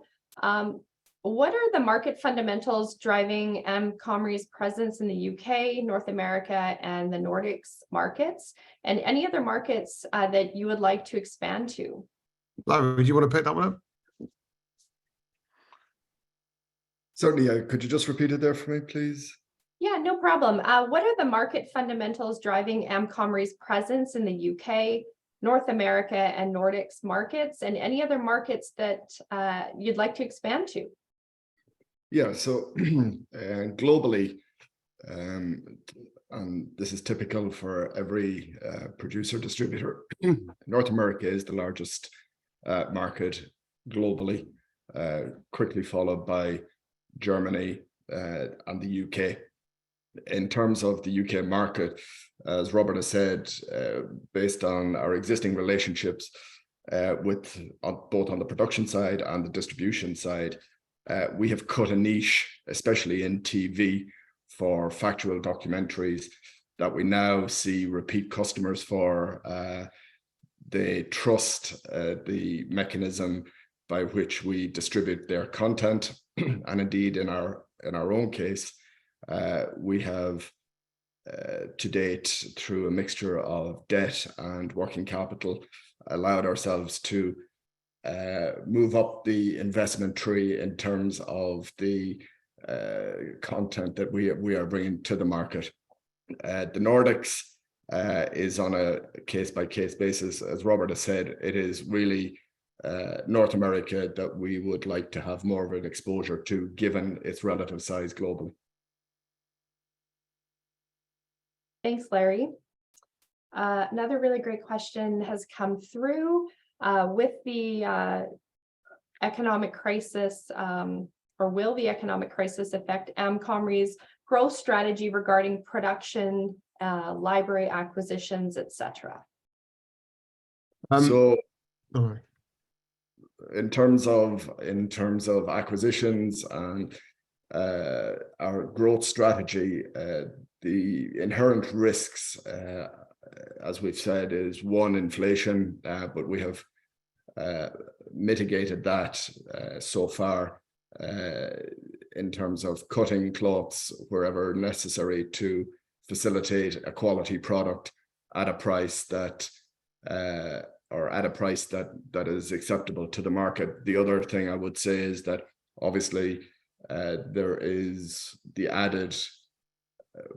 what are the market fundamentals driving Amcomri's presence in the UK, North America, and the Nordics markets, and any other markets that you would like to expand to? Larry, do you want to pick that one up? Certainly. Could you just repeat it there for me, please? Yeah, no problem. What are the market fundamentals driving Amcomri's presence in the UK, North America, and Nordics markets, and any other markets that you'd like to expand to? Yeah, so globally, and this is typical for every producer distributor, North America is the largest market globally, quickly followed by Germany and the UK. In terms of the UK market, as Robert has said, based on our existing relationships with both on the production side and the distribution side, we have cut a niche, especially in TV, for factual documentaries that we now see repeat customers for. They trust the mechanism by which we distribute their content, and indeed in our own case, we have to date, through a mixture of debt and working capital, allowed ourselves to move up the investment tree in terms of the content that we are bringing to the market. The Nordics is on a case-by-case basis. As Robert has said, it is really North America that we would like to have more of an exposure to, given its relative size globally. Thanks, Larry. Another really great question has come through. With the economic crisis, or will the economic crisis affect Amcomri's growth strategy regarding production, library acquisitions, etc.? So, all right. in terms of acquisitions and our growth strategy, the inherent risks, as we've said, is one, inflation, but we have mitigated that so far in terms of cutting cloths wherever necessary to facilitate a quality product at a price that is acceptable to the market. The other thing I would say is that obviously there is the added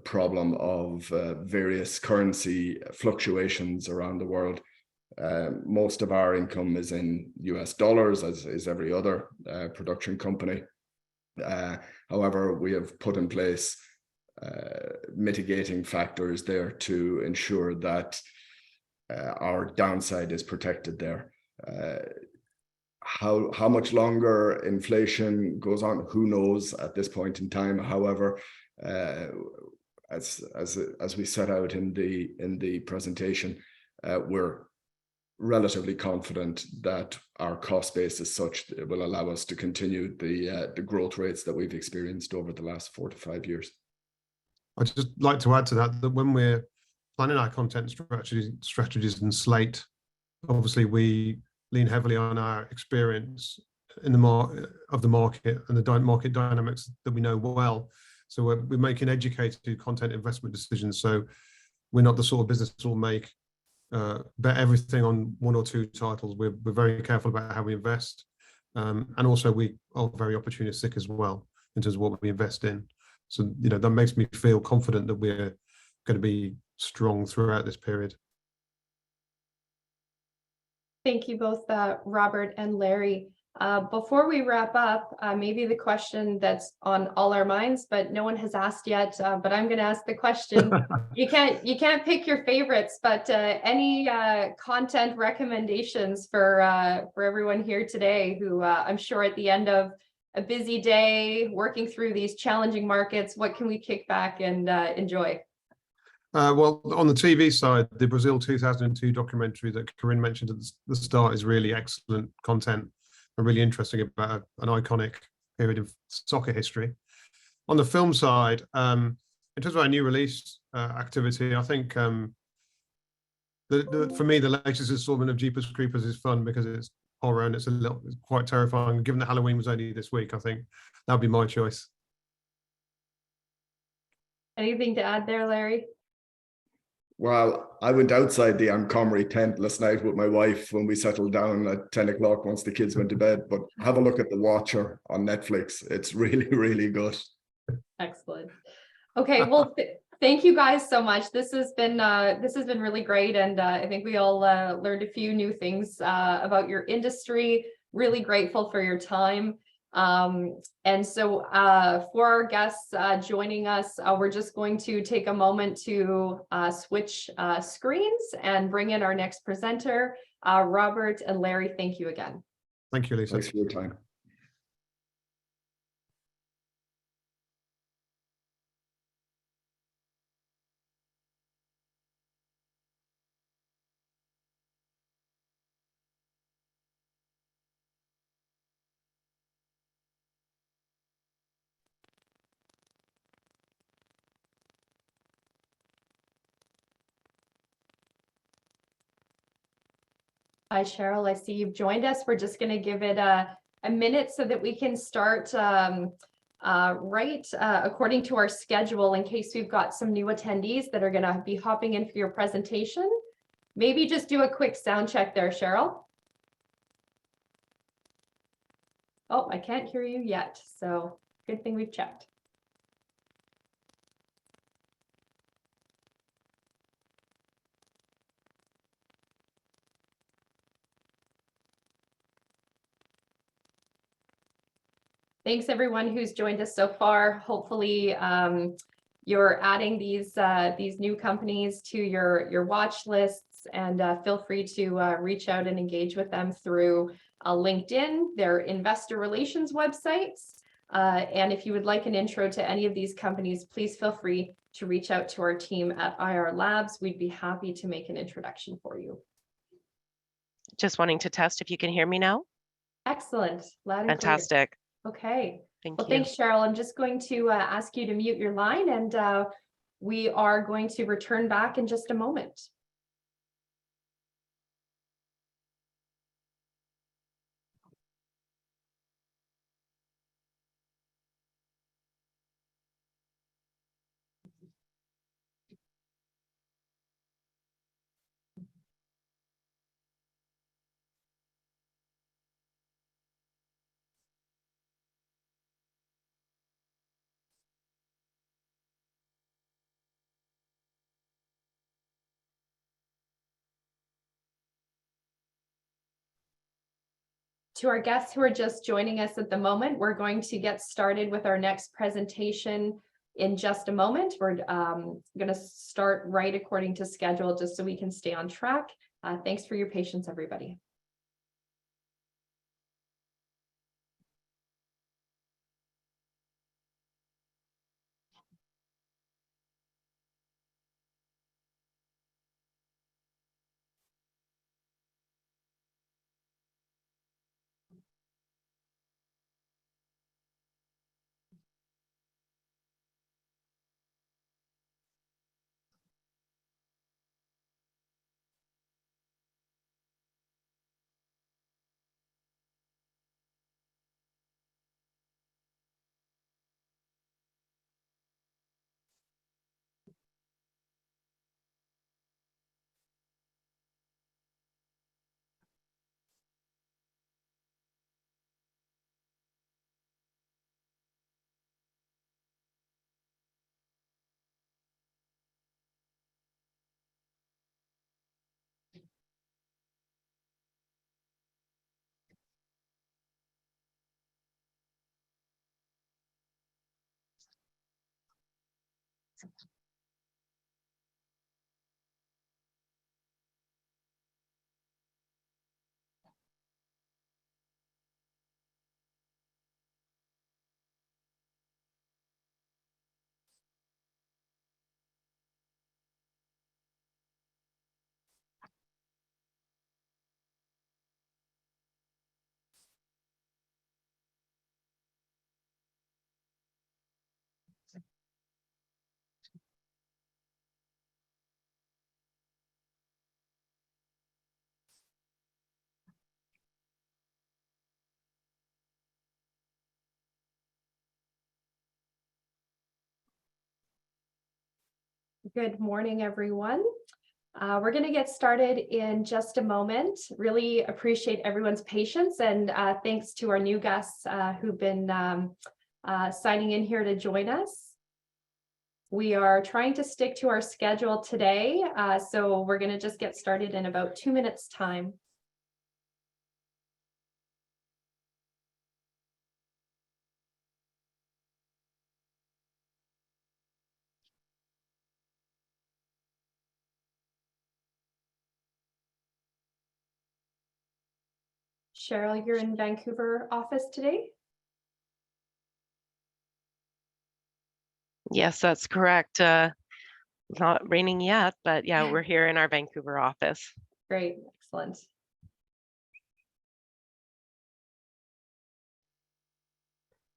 problem of various currency fluctuations around the world. Most of our income is in US dollars, as is every other production company. However, we have put in place mitigating factors there to ensure that our downside is protected there. How much longer inflation goes on, who knows at this point in time. However, as we set out in the presentation, we're relatively confident that our cost base is such that it will allow us to continue the growth rates that we've experienced over the last 4 to 5 years. I'd just like to add to that when we're planning our content strategies and slate, obviously we lean heavily on our experience in the market and the market dynamics that we know well. So we're making educated content investment decisions. So we're not the sort of business that will make bet everything on 1 or 2 titles. We're very careful about how we invest, and also we are very opportunistic as well in terms of what we invest in. So that makes me feel confident that we're going to be strong throughout this period. Thank you both, Robert and Larry. Before we wrap up, maybe the question that's on all our minds, but no one has asked yet, but I'm going to ask the question. You can't pick your favorites, but any content recommendations for everyone here today who I'm sure at the end of a busy day working through these challenging markets, what can we kick back and enjoy? Well, on the TV side, the Brazil 2002 documentary that Corinne mentioned at the start is really excellent content and really interesting about an iconic period of soccer history. On the film side, in terms of our new release activity, I think for me, the latest installment of Jeepers Creepers is fun because it's horror and it's quite terrifying. Given that Halloween was only this week, I think that would be my choice. Anything to add there, Larry? Well, I went outside the Amcomri tent last night with my wife when we settled down at 10 o'clock once the kids went to bed. But have a look at The Watcher on Netflix. It's really, really good. Excellent. Okay, well, thank you guys so much. This has been really great, and I think we all learned a few new things about your industry. Really grateful for your time. And so for our guests joining us, we're just going to take a moment to switch screens and bring in our next presenter. Robert and Larry, thank you again. Thank you, Lisa. Thanks for your time. Hi, Cheryl. I see you've joined us. We're just going to give it a minute so that we can start right according to our schedule in case we've got some new attendees that are going to be hopping in for your presentation. Maybe just do a quick sound check there, Cheryl. Oh, I can't hear you yet. So good thing we've checked. Thanks everyone who's joined us so far. Hopefully you're adding these new companies to your watch lists, and feel free to reach out and engage with them through LinkedIn, their investor relations websites. And if you would like an intro to any of these companies, please feel free to reach out to our team at IR Labs. We'd be happy to make an introduction for you. Just wanting to test if you can hear me now. Excellent. Loud and clear. Fantastic. Okay. Thank Well, you. thanks, Cheryl. I'm just going to ask you to mute your line, and we are going to return back in just a moment. To our guests who are just joining us at the moment, we're going to get started with our next presentation in just a moment. We're going to start right according to schedule just so we can stay on track. Thanks for your patience, everybody. Good morning, everyone. We're going to get started in just a moment. Really appreciate everyone's patience, and thanks to our new guests who've been signing in here to join us. We are trying to stick to our schedule today, so we're going to just get started in about 2 minutes' time. Cheryl, you're in Vancouver office today? Yes, that's correct. Not raining yet, but yeah, we're here in our Vancouver office. Great, excellent.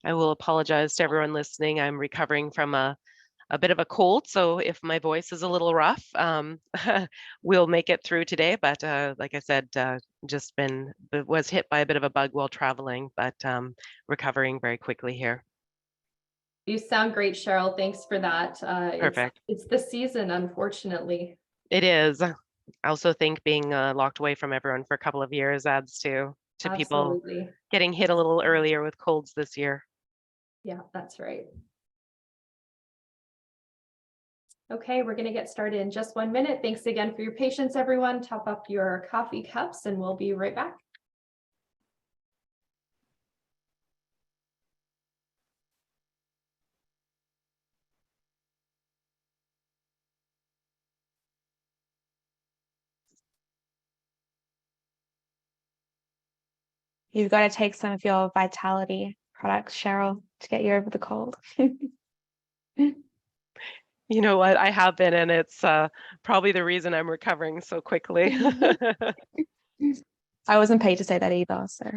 I will apologize to everyone listening. I'm recovering from a bit of a cold, so if my voice is a little rough, we'll make it through today. But like I said, was hit by a bit of a bug while traveling, but recovering very quickly here. You sound great, Cheryl. Thanks for that. Perfect. It's the season, unfortunately. It is. I also think being locked away from everyone for a couple of years adds to people Absolutely. getting hit a little earlier with colds this year. Yeah, that's right. Okay, we're going to get started in just 1 minute. Thanks again for your patience, everyone. Top up your coffee cups and we'll be right back. You've got to take some of your Vitality products, Cheryl, to get you over the cold. You know what? I have been, and it's probably the reason I'm recovering so quickly. I wasn't paid to say that either, so.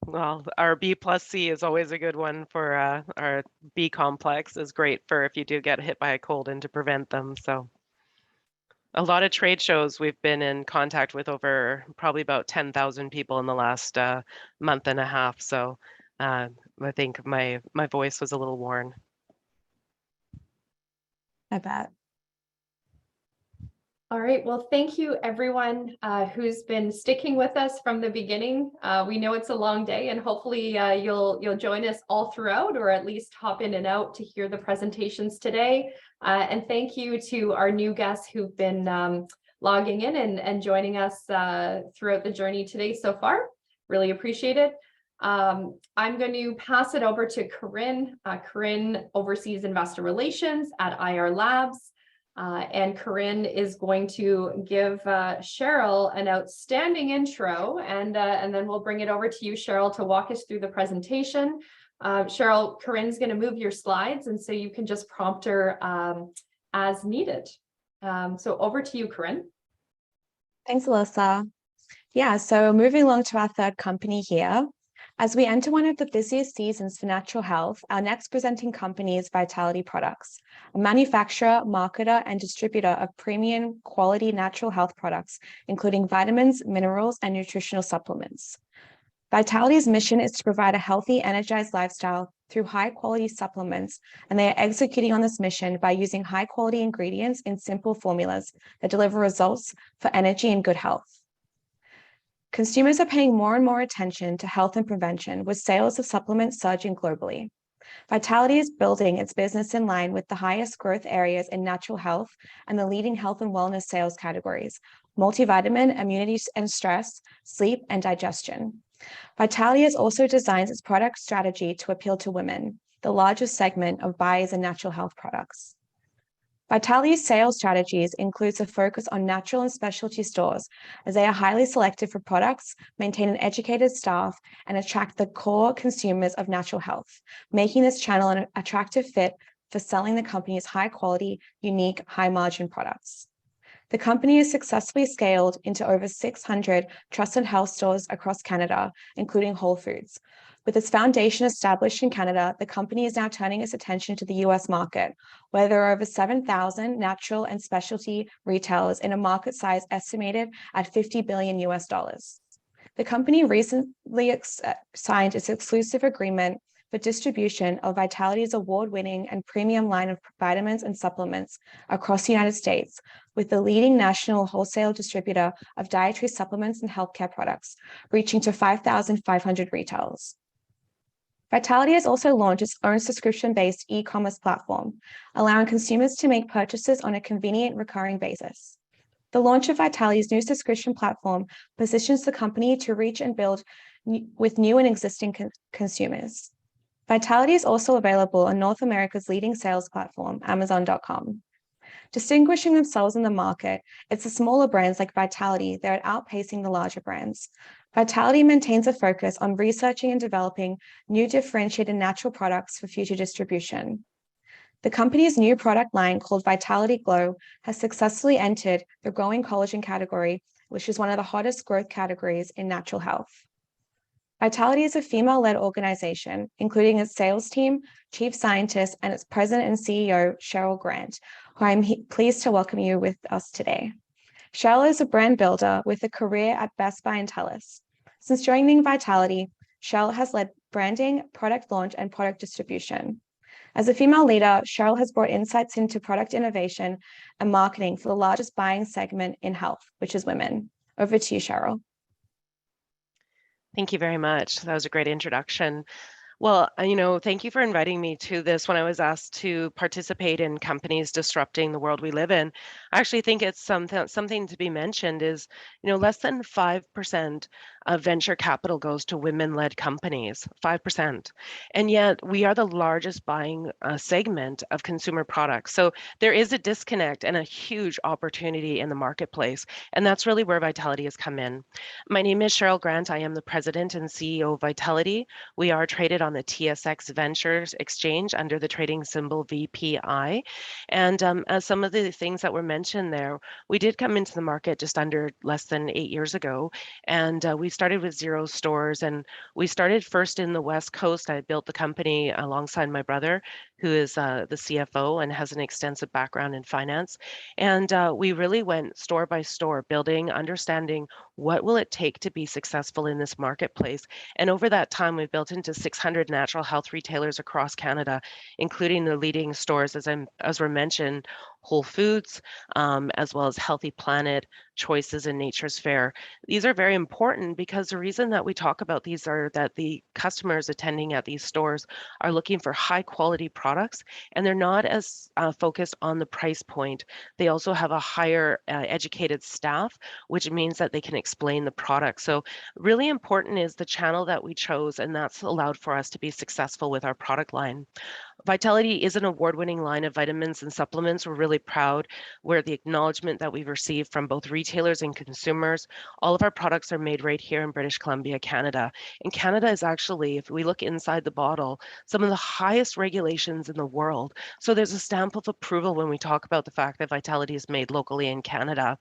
Well, our B plus C is always a good one for our B complex is great for if you do get hit by a cold and to prevent them. So a lot of trade shows we've been in contact with over probably about 10,000 people in the last month and a half. So I think my voice was a little worn. I bet. All right, well, thank you everyone who's been sticking with us from the beginning. We know it's a long day and hopefully you'll join us all throughout, or at least hop in and out to hear the presentations today. And thank you to our new guests who've been logging in and joining us throughout the journey today so far. Really appreciate it. I'm going to pass it over to Corinne. Corinne oversees investor relations at IR Labs. And Corinne is going to give Cheryl an outstanding intro, and then we'll bring it over to you, Cheryl, to walk us through the presentation. Cheryl, Corinne's going to move your slides, and so you can just prompt her as needed. So over to you, Corinne. Thanks, Alyssa. Yeah, so moving along to our third company here. As we enter one of the busiest seasons for natural health, our next presenting company is Vitality Products, a manufacturer, marketer, and distributor of premium quality natural health products, including vitamins, minerals, and nutritional supplements. Vitality's mission is to provide a healthy, energized lifestyle through high-quality supplements, and they are executing on this mission by using high-quality ingredients in simple formulas that deliver results for energy and good health. Consumers are paying more and more attention to health and prevention, with sales of supplements surging globally. Vitality is building its business in line with the highest growth areas in natural health and the leading health and wellness sales categories: multivitamin, immunity and stress, sleep, and digestion. Vitality has also designed its product strategy to appeal to women. the largest segment of buyers in natural health products. Vitality's sales strategies includes a focus on natural and specialty stores, as they are highly selective for products, maintain an educated staff, and attract the core consumers of natural health, making this channel an attractive fit for selling the company's high-quality, unique, high-margin products. The company has successfully scaled into over 600 trusted health stores across Canada, including Whole Foods. With its foundation established in Canada, the company is now turning its attention to the US market, where there are over 7,000 natural and specialty retailers in a market size estimated at $50 billion US. The company recently signed its exclusive agreement for distribution of Vitality's award-winning and premium line of vitamins and supplements across the United States, with the leading national wholesale distributor of dietary supplements and healthcare products, reaching to 5,500 retailers. Vitality has also launched its own subscription-based e-commerce platform, allowing consumers to make purchases on a convenient recurring basis. The launch of Vitality's new subscription platform positions the company to reach and build with new and existing consumers. Vitality is also available on North America's leading sales platform, Amazon.com. Distinguishing themselves in the market, it's the smaller brands like Vitality that are outpacing the larger brands. Vitality maintains a focus on researching and developing new differentiated natural products for future distribution. The company's new product line, called Vitality Glow, has successfully entered the growing collagen category, which is one of the hottest growth categories in natural health. Vitality is a female-led organization, including its sales team, chief scientist, and its president and CEO, Cheryl Grant, who I'm pleased to welcome you with us today. Cheryl is a brand builder with a career at Best Buy and TELUS. Since joining Vitality, Cheryl has led branding, product launch, and product distribution. As a female leader, Cheryl has brought insights into product innovation and marketing for the largest buying segment in health, which is women. Over to you, Cheryl. Thank you very much. That was a great introduction. Well, thank you for inviting me to this when I was asked to participate in companies disrupting the world we live in. I actually think it's something to be mentioned is, less than 5% of venture capital goes to women-led companies, 5%. And yet we are the largest buying segment of consumer products. So there is a disconnect and a huge opportunity in the marketplace. And that's really where Vitality has come in. My name is Cheryl Grant. I am the president and CEO of Vitality. We are traded on the TSX Ventures Exchange under the trading symbol VPI. And as some of the things that were mentioned there, we did come into the market just under less than 8 years ago. And we started with 0 stores. And we started first in the West Coast. I built the company alongside my brother, who is the CFO and has an extensive background in finance. And we really went store by store, building, understanding what will it take to be successful in this marketplace. And over that time, we've built into 600 natural health retailers across Canada, including the leading stores, as were mentioned, Whole Foods, as well as Healthy Planet, Choices, and Nature's Fair. These are very important because the reason that we talk about these are that the customers attending at these stores are looking for high quality products, and they're not as focused on the price point. They also have a higher educated staff, which means that they can explain the product. So really important is the channel that we chose, and that's allowed for us to be successful with our product line. Vitality is an award-winning line of vitamins and supplements. We're really proud. We're the acknowledgement that we've received from both retailers and consumers. All of our products are made right here in British Columbia, Canada. And Canada is actually, if we look inside the bottle, some of the highest regulations in the world. So there's a stamp of approval when we talk about the fact that Vitality is made locally in Canada.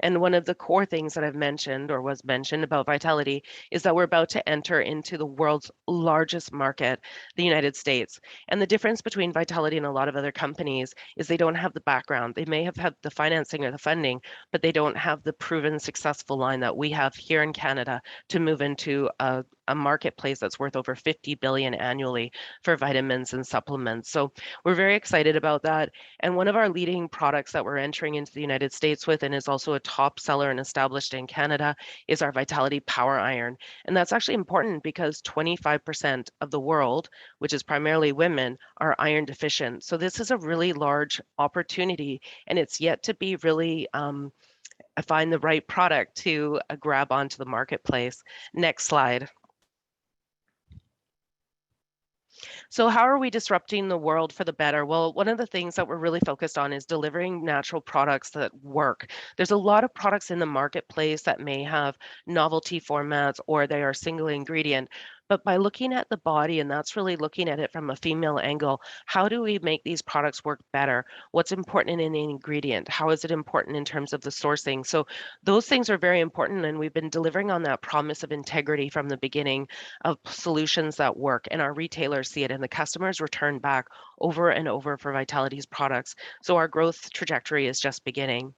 And one of the core things that I've mentioned or was mentioned about Vitality is that we're about to enter into the world's largest market, the United States. And the difference between Vitality and a lot of other companies is they don't have the background. They may have had the financing or the funding, but they don't have the proven successful line that we have here in Canada to move into a marketplace that's worth over 50 billion annually for vitamins and supplements. So we're very excited about that. And one of our leading products that we're entering into the United States with, and is also a top seller and established in Canada, is our Vitality Power Iron. And that's actually important because 25% of the world, which is primarily women, are iron deficient. So this is a really large opportunity, and it's yet to be really find the right product to grab onto the marketplace. Next slide. So how are we disrupting the world for the better? Well, one of the things that we're really focused on is delivering natural products that work. There's a lot of products in the marketplace that may have novelty formats or they are single ingredient. But by looking at the body, and that's really looking at it from a female angle, how do we make these products work better? What's important in an ingredient? How is it important in terms of the sourcing? So those things are very important, and we've been delivering on that promise of integrity from the beginning of solutions that work, and our retailers see it, and the customers return back over and over for Vitality's products. So our growth trajectory is just beginning.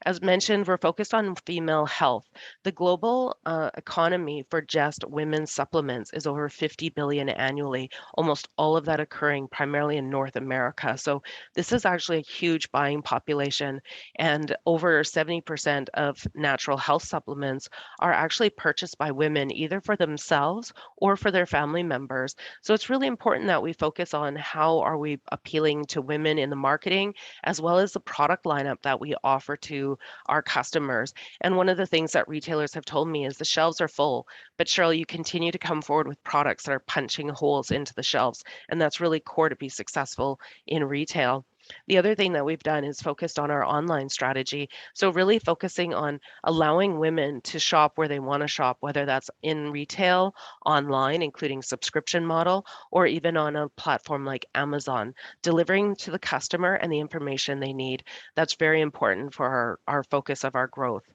As mentioned, we're focused on female health. The global economy for just women's supplements is over 50 billion annually, almost all of that occurring primarily in North America. So this is actually a huge buying population, and over 70% of natural health supplements are actually purchased by women, either for themselves or for their family members. So it's really important that we focus on how are we appealing to women in the marketing, as well as the product lineup that we offer to our customers. And one of the things that retailers have told me is the shelves are full, but Cheryl, you continue to come forward with products that are punching holes into the shelves. And that's really core to be successful in retail. The other thing that we've done is focused on our online strategy. So really focusing on allowing women to shop where they want to shop, whether that's in retail, online, including subscription model, or even on a platform like Amazon, delivering to the customer and the information they need. That's very important for our focus of our growth.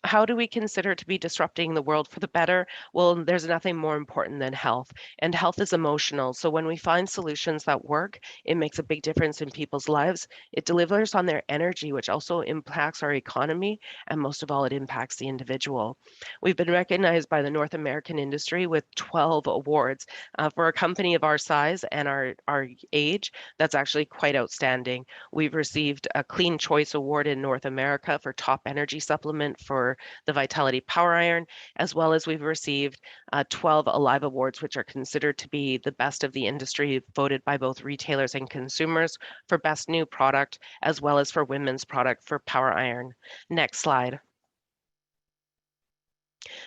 How do we consider to be disrupting the world for the better? Well, there's nothing more important than health, and health is emotional. So when we find solutions that work, it makes a big difference in people's lives. It delivers on their energy, which also impacts our economy, and most of all, it impacts the individual. We've been recognized by the North American industry with 12 awards. For a company of our size and our age, that's actually quite outstanding. We've received a Clean Choice Award in North America for top energy supplement for the Vitality Power Iron, as well as we've received 12 Alive Awards, which are considered to be the best of the industry, voted by both retailers and consumers for best new product, as well as for women's product for Power Iron. Next slide.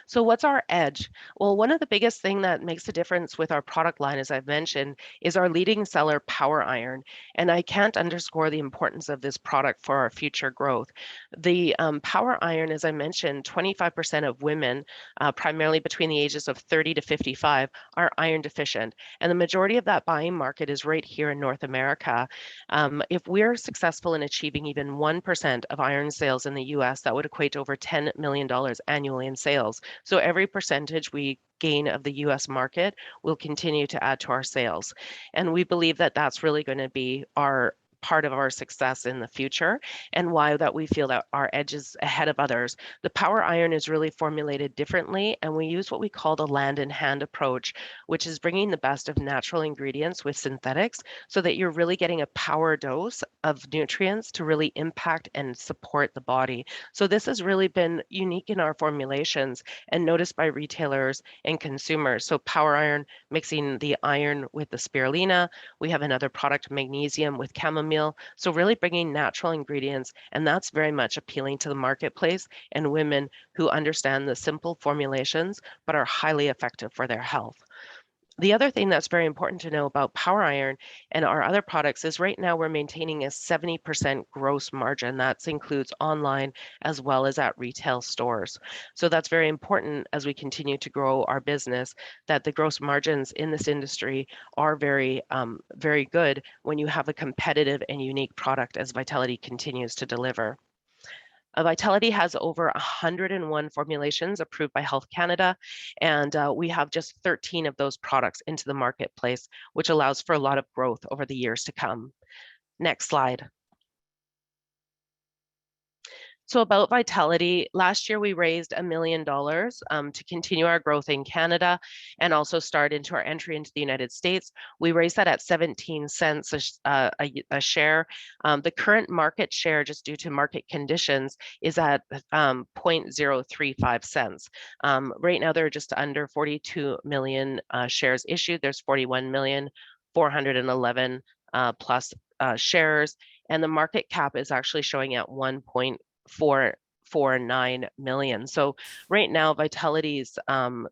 So what's our edge? Well, one of the biggest thing that makes a difference with our product line, as I've mentioned, is our leading seller Power Iron. And I can't underscore the importance of this product for our future growth. The Power Iron, as I mentioned, 25% of women, primarily between the ages of 30 to 55, are iron deficient. And the majority of that buying market is right here in North America. If we're successful in achieving even 1% of iron sales in the US, that would equate to over $10 million annually in sales. So every percentage we gain of the US market will continue to add to our sales. And we believe that that's really going to be our part of our success in the future, and why that we feel that our edge is ahead of others. The Power Iron is really formulated differently, and we use what we call the land in hand approach, which is bringing the best of natural ingredients with synthetics so that you're really getting a power dose of nutrients to really impact and support the body. So this has really been unique in our formulations and noticed by retailers and consumers. So Power Iron mixing the iron with the spirulina. We have another product, magnesium with chamomile. So really bringing natural ingredients, and that's very much appealing to the marketplace and women who understand the simple formulations, but are highly effective for their health. The other thing that's very important to know about Power Iron and our other products is right now we're maintaining a 70% gross margin. That includes online as well as at retail stores. So that's very important as we continue to grow our business, that the gross margins in this industry are very, very good when you have a competitive and unique product as Vitality continues to deliver. Vitality has over 101 formulations approved by Health Canada, and we have just 13 of those products into the marketplace, which allows for a lot of growth over the years to come. Next slide. So about Vitality, last year we raised $1 million to continue our growth in Canada and also start into our entry into the United States. We raised that at 17 cents a share. The current market share, just due to market conditions, is at 0.035 cents. Right now, there are just under 42 million shares issued. There's 41,411 plus shares, and the market cap is actually showing at 1.45 1.49 million. So right now, Vitality's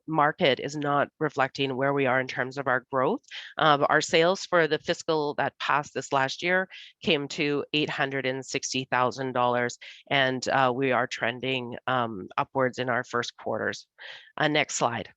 market is not reflecting where we are in terms of our growth. Our sales for the fiscal that passed this last year came to $860,000, and we are trending upwards in our first quarters. Next slide.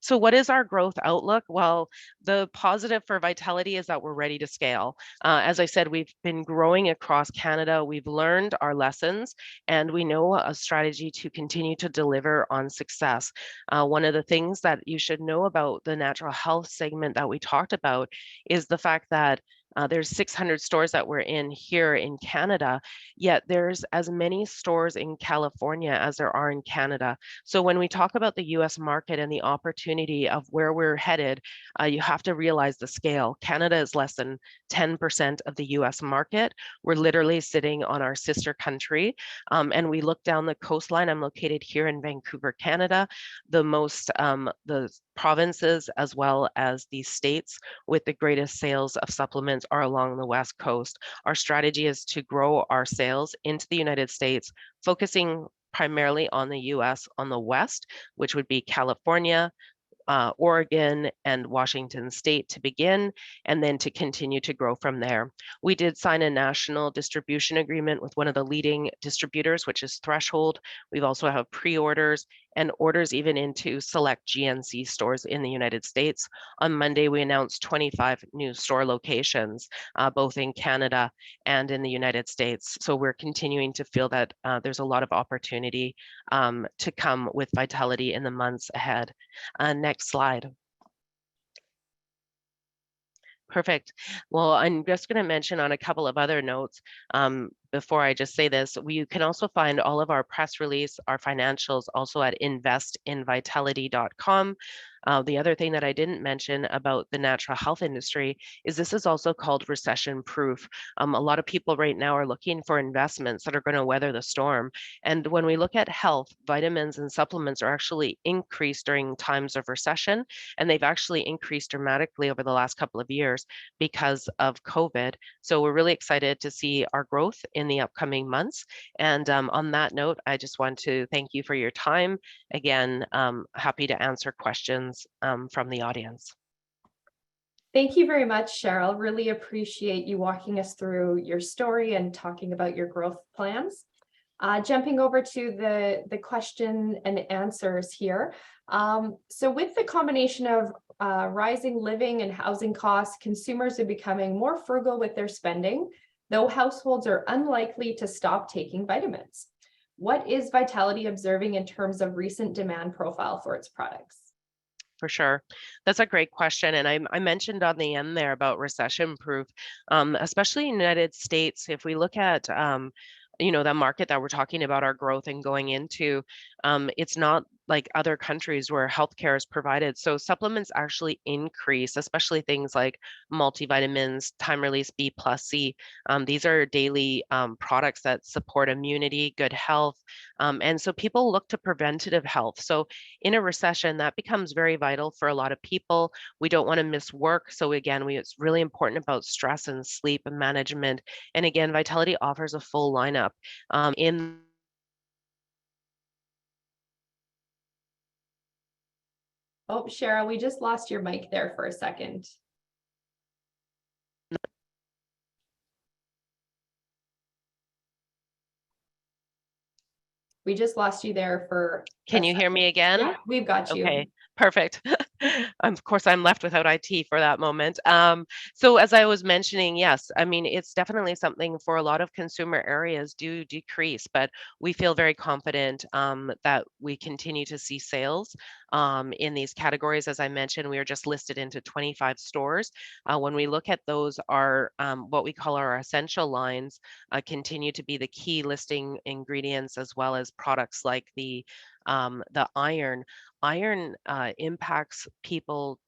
So what is our growth outlook? Well, the positive for Vitality is that we're ready to scale. As I said, we've been growing across Canada. We've learned our lessons, and we know a strategy to continue to deliver on success. One of the things that you should know about the natural health segment that we talked about is the fact that there's 600 stores that we're in here in Canada, yet there's as many stores in California as there are in Canada. So when we talk about the US market and the opportunity of where we're headed, you have to realize the scale. Canada is less than 10% of the US market. We're literally sitting on our sister country. And we look down the coastline. I'm located here in Vancouver, Canada. The provinces as well as the states with the greatest sales of supplements are along the West Coast. Our strategy is to grow our sales into the United States, focusing primarily on the US on the West, which would be California, Oregon, and Washington State to begin, and then to continue to grow from there. We did sign a national distribution agreement with one of the leading distributors, which is Threshold. We've also have pre-orders and orders even into select GNC stores in the United States. On Monday, we announced 25 new store locations, both in Canada and in the United States. So we're continuing to feel that there's a lot of opportunity to come with Vitality in the months ahead. Next slide. Perfect. Well, I'm just going to mention on a couple of other notes before I just say this. You can also find all of our press release, our financials also at investinvitality.com. The other thing that I didn't mention about the natural health industry is this is also called recession proof. A lot of people right now are looking for investments that are going to weather the storm. And when we look at health, vitamins and supplements are actually increased during times of recession, and they've actually increased dramatically over the last couple of years because of COVID. So we're really excited to see our growth in the upcoming months. And on that note, I just want to thank you for your time. Again, happy to answer questions from the audience. Thank you very much, Cheryl. Really appreciate you walking us through your story and talking about your growth plans. Jumping over to the question and answers here. So with the combination of rising living and housing costs, consumers are becoming more frugal with their spending, though households are unlikely to stop taking vitamins. What is Vitality observing in terms of recent demand profile for its products? For sure. That's a great question. And I mentioned on the end there about recession proof, especially in the United States. If we look at, the market that we're talking about, our growth and going into, it's not like other countries where healthcare is provided. So supplements actually increase, especially things like multivitamins, time release B plus C. These are daily products that support immunity, good health. And so people look to preventative health. So in a recession, that becomes very vital for a lot of people. We don't want to miss work. So again, it's really important about stress and sleep and management. And again, Vitality offers a full lineup in Oh, Cheryl, we just lost your mic there for a second. We just lost you there for. Can you hear me again? Yeah, we've got you. Okay, perfect. Of course, I'm left without IT for that moment. So as I was mentioning, yes, I mean, it's definitely something for a lot of consumer areas do decrease, but we feel very confident that we continue to see sales in these categories. As I mentioned, we are just listed into 25 stores. When we look at those, our what we call our essential lines continue to be the key listing ingredients, as well as products like the iron. Iron impacts people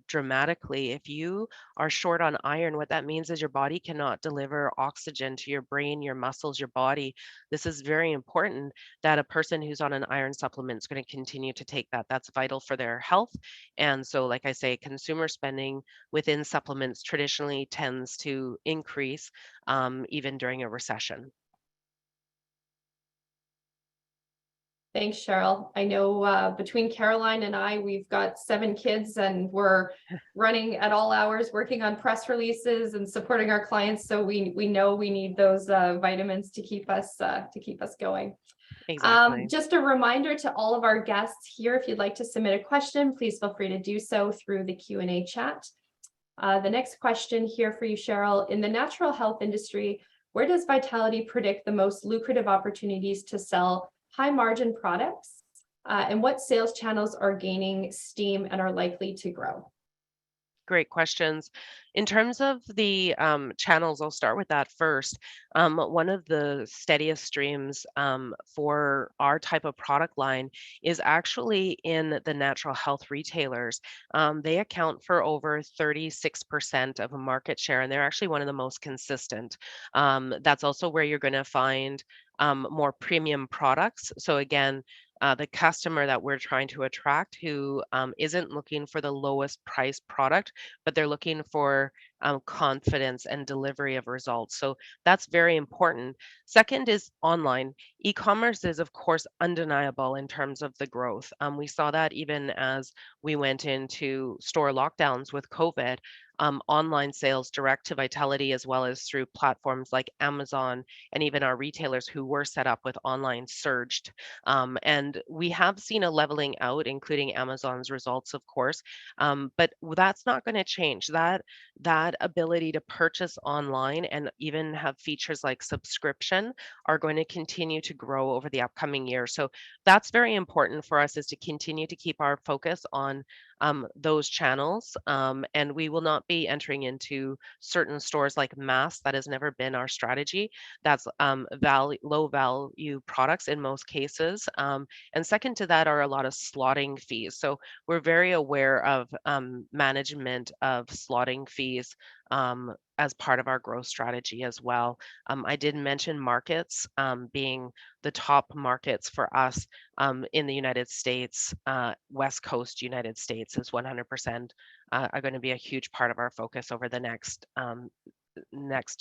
dramatically. If you are short on iron, what that means is your body cannot deliver oxygen to your brain, your muscles, your body. This is very important that a person who's on an iron supplement is going to continue to take that. That's vital for their health. And so, like I say, consumer spending within supplements traditionally tends to increase even during a recession. Thanks, Cheryl. I know between Caroline and I, we've got 7 kids and we're running at all hours, working on press releases and supporting our clients. So we know we need those vitamins to keep us going. Exactly. Just a reminder to all of our guests here, if you'd like to submit a question, please feel free to do so through the Q&A chat. The next question here for you, Cheryl. In the natural health industry, where does Vitality predict the most lucrative opportunities to sell high margin products? And what sales channels are gaining steam and are likely to grow? Great questions. In terms of the channels, I'll start with that first. One of the steadiest streams for our type of product line is actually in the natural health retailers. They account for over 36% of a market share, and they're actually one of the most consistent. That's also where you're going to find more premium products. So again, the customer that we're trying to attract who isn't looking for the lowest price product, but they're looking for confidence and delivery of results. So that's very important. Second is online. E-commerce is, of course, undeniable in terms of the growth. We saw that even as we went into store lockdowns with COVID. Online sales direct to Vitality, as well as through platforms like Amazon and even our retailers who were set up with online, surged. And we have seen a leveling out, including Amazon's results, of course. But that's not going to change. That ability to purchase online and even have features like subscription are going to continue to grow over the upcoming year. So that's very important for us, is to continue to keep our focus on those channels. And we will not be entering into certain stores like mass. That has never been our strategy. That's low value products in most cases. And second to that are a lot of slotting fees. So we're very aware of management of slotting fees as part of our growth strategy as well. I did mention markets being the top markets for us in the United States. West Coast United States is 100% are going to be a huge part of our focus over the next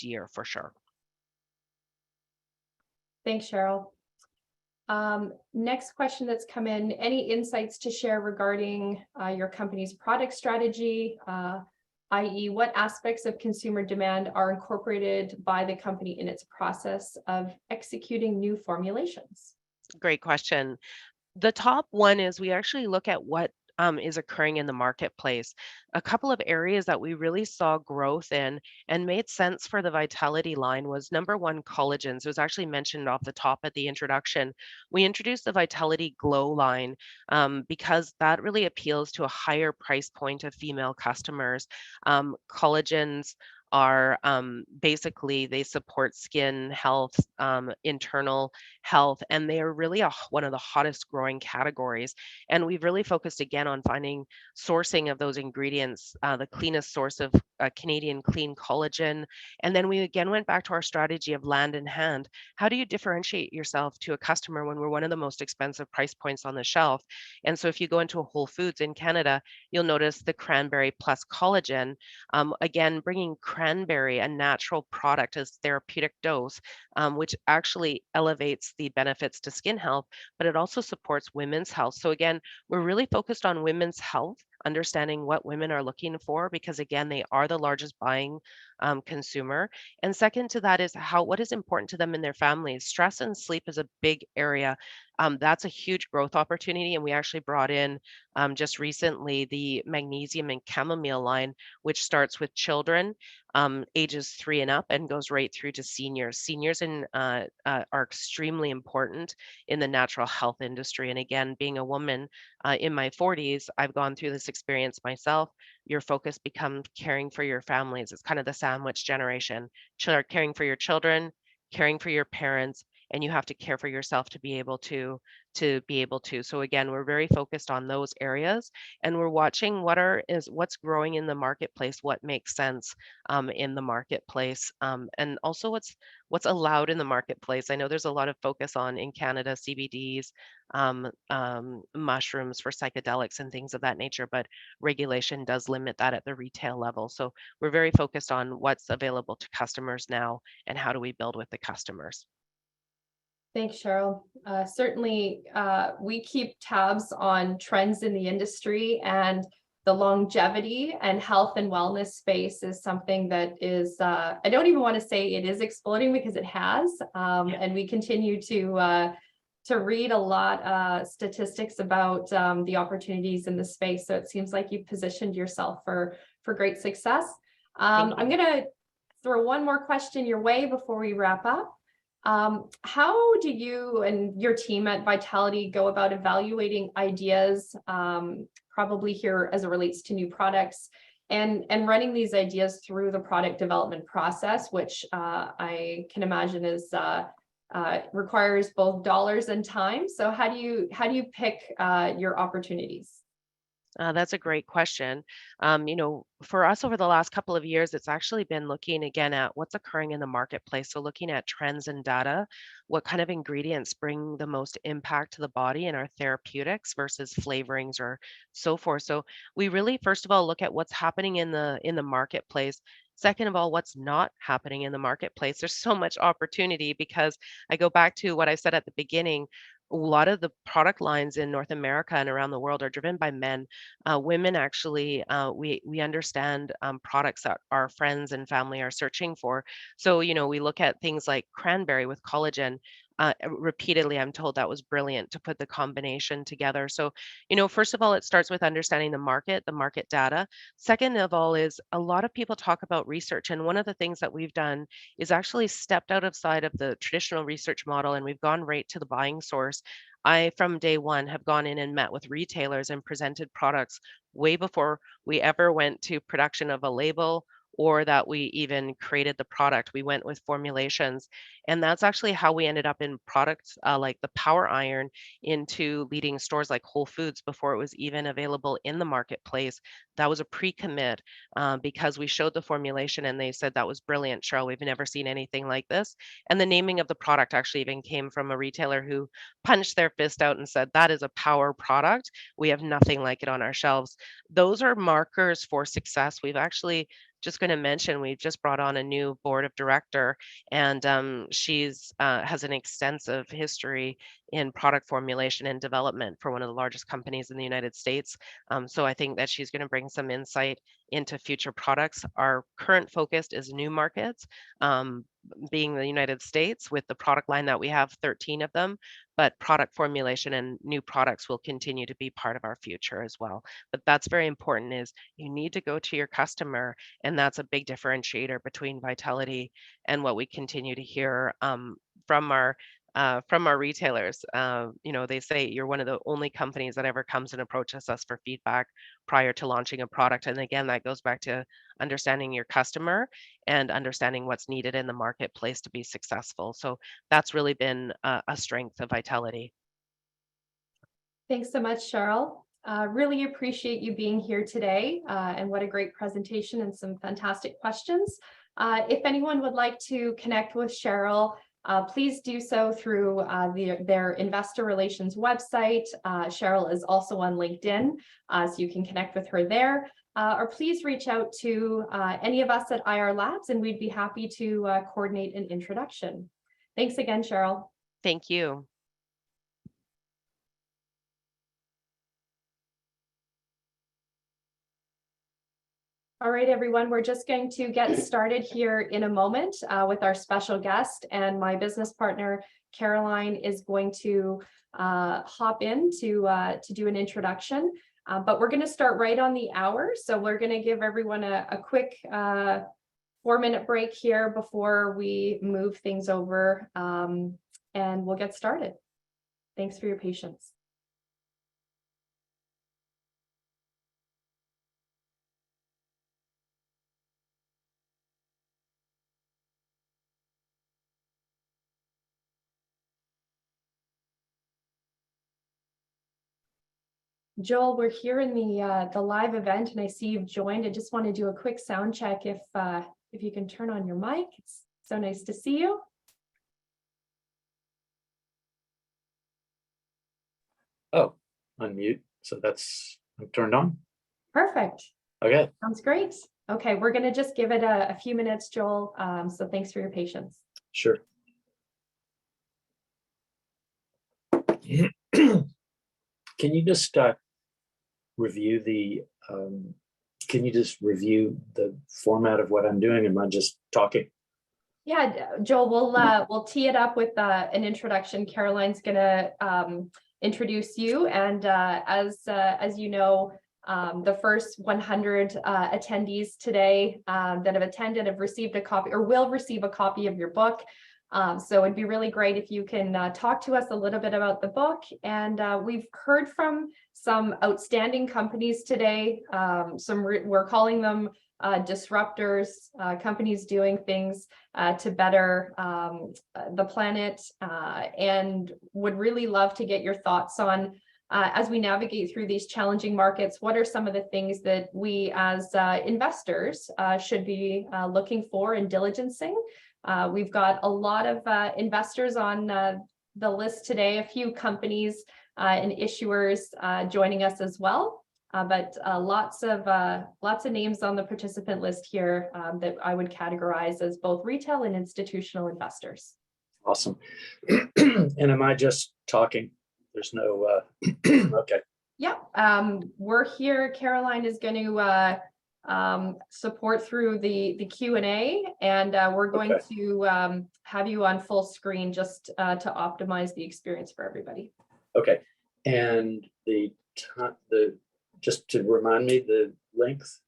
year for sure. Thanks, Cheryl. Next question that's come in, any insights to share regarding your company's product strategy, i.e. what aspects of consumer demand are incorporated by the company in its process of executing new formulations? Great question. The top one is we actually look at what is occurring in the marketplace. A couple of areas that we really saw growth in and made sense for the Vitality line was number one, collagens. It was actually mentioned off the top at the introduction. We introduced the Vitality Glow line because that really appeals to a higher price point of female customers. Collagens are basically, they support skin health, internal health, and they are really one of the hottest growing categories. And we've really focused again on finding sourcing of those ingredients, the cleanest source of Canadian clean collagen. And then we again went back to our strategy of land in hand. How do you differentiate yourself to a customer when we're one of the most expensive price points on the shelf? And so if you go into a Whole Foods in Canada, you'll notice the cranberry plus collagen, again, bringing cranberry, a natural product, as therapeutic dose, which actually elevates the benefits to skin health, but it also supports women's health. So again, we're really focused on women's health, understanding what women are looking for, because again, they are the largest buying consumer. And second to that is what is important to them in their families. Stress and sleep is a big area. That's a huge growth opportunity. And we actually brought in just recently the magnesium and chamomile line, which starts with children ages 3 and up and goes right through to seniors. Seniors are extremely important in the natural health industry. And again, being a woman in my 40s, I've gone through this experience myself. Your focus becomes caring for your families. It's kind of the sandwich generation. Caring for your children, caring for your parents, and you have to care for yourself to be able to. So again, we're very focused on those areas, and we're watching what's growing in the marketplace, what makes sense in the marketplace, and also what's allowed in the marketplace. I know there's a lot of focus on in Canada CBDs, mushrooms for psychedelics and things of that nature, but regulation does limit that at the retail level. So we're very focused on what's available to customers now and how do we build with the customers. Thanks, Cheryl. Certainly, we keep tabs on trends in the industry, and the longevity and health and wellness space is something that is, I don't even want to say it is exploding, because it has, and we continue to read a lot statistics about the opportunities in the space. So it seems like you've positioned yourself for great success. I'm going to throw one more question your way before we wrap up. How do you and your team at Vitality go about evaluating ideas, probably here as it relates to new products, and running these ideas through the product development process, which I can imagine is requires both dollars and time. So how do you pick your opportunities? That's a great question. For us over the last couple of years, it's actually been looking again at what's occurring in the marketplace. So looking at trends and data, what kind of ingredients bring the most impact to the body in our therapeutics versus flavorings or so forth. So we really, first of all, look at what's happening in the marketplace. Second of all, what's not happening in the marketplace. There's so much opportunity, because I go back to what I said at the beginning. A lot of the product lines in North America and around the world are driven by men. Women actually, we understand products that our friends and family are searching for. So, we look at things like cranberry with collagen. Repeatedly, I'm told that was brilliant to put the combination together. So, first of all, it starts with understanding the market data. Second of all is a lot of people talk about research. And one of the things that we've done is actually stepped outside of the traditional research model, and we've gone right to the buying source. I, from day one, have gone in and met with retailers and presented products way before we ever went to production of a label or that we even created the product. We went with formulations. And that's actually how we ended up in products like the Power Iron into leading stores like Whole Foods before it was even available in the marketplace. That was a pre-commit because we showed the formulation and they said that was brilliant, Cheryl. We've never seen anything like this. And the naming of the product actually even came from a retailer who punched their fist out and said, that is a power product. We have nothing like it on our shelves. Those are markers for success. We've actually just going to mention, we've just brought on a new board of director, and she's has an extensive history in product formulation and development for one of the largest companies in the United States. So I think that she's going to bring some insight into future products. Our current focus is new markets, being the United States, with the product line that we have 13 of them, but product formulation and new products will continue to be part of our future as well. But that's very important, is you need to go to your customer, and that's a big differentiator between Vitality and what we continue to hear from our retailers. They say you're one of the only companies that ever comes and approaches us for feedback prior to launching a product. And again, that goes back to understanding your customer and understanding what's needed in the marketplace to be successful. So that's really been a strength of Vitality. Thanks so much, Cheryl. Really appreciate you being here today, and what a great presentation and some fantastic questions. If anyone would like to connect with Cheryl, please do so through their investor relations website. Cheryl is also on LinkedIn, so you can connect with her there. Or please reach out to any of us at IR Labs, and we'd be happy to coordinate an introduction. Thanks again, Cheryl. Thank you. All right, everyone, we're just going to get started here in a moment with our special guest, and my business partner, Caroline, is going to hop in to do an introduction, but we're going to start right on the hour. So we're going to give everyone a quick 4-minute break here before we move things over, and we'll get started. Thanks for your patience. Joel, we're here in the live event, and I see you've joined. I just want to do a quick sound check if you can turn on your mic. It's so nice to see you. Oh, unmute. So that's turned on. Perfect. Okay. Sounds great. Okay, we're going to just give it a few minutes, Joel. So thanks for your patience. Sure. Can you just review the format of what I'm doing? Am I just talking? Yeah, Joel, we'll tee it up with an introduction. Caroline's gonna introduce you, and as you know, the first 100 attendees today that have attended have received a copy or will receive a copy of your book. So it'd be really great if you can talk to us a little bit about the book. And we've heard from some outstanding companies today. We're calling them disruptors, companies doing things to better the planet, and would really love to get your thoughts on, as we navigate through these challenging markets, what are some of the things that we as investors should be looking for and diligencing? We've got a lot of investors on the list today, a few companies and issuers joining us as well. But lots of names on the participant list here that I would categorize as both retail and institutional investors. Awesome. And am I just talking? There's no, okay. Yeah, we're here. Caroline is going to support through the Q&A, and we're going to have you on full screen just to optimize the experience for everybody. Okay. And just to remind me, the length?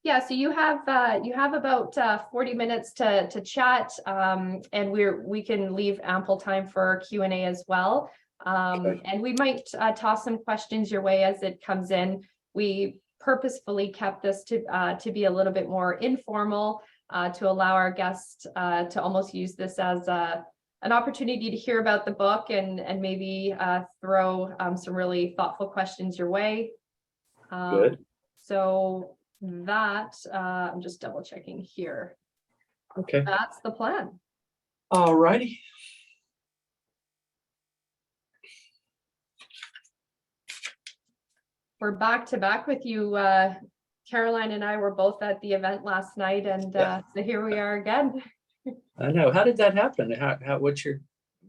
Yeah, so you have about 40 minutes to chat, and we can leave ample time for Q&A as well. And we might toss some questions your way as it comes in. We purposefully kept this to be a little bit more informal, to allow our guests to almost use this as an opportunity to hear about the book and maybe throw some really thoughtful questions your way. Good. So that, I'm just double checking here. Okay. That's the plan. All righty. We're back to back with you. Caroline and I were both at the event last night, and so here we are again. I know. How did that happen? What's your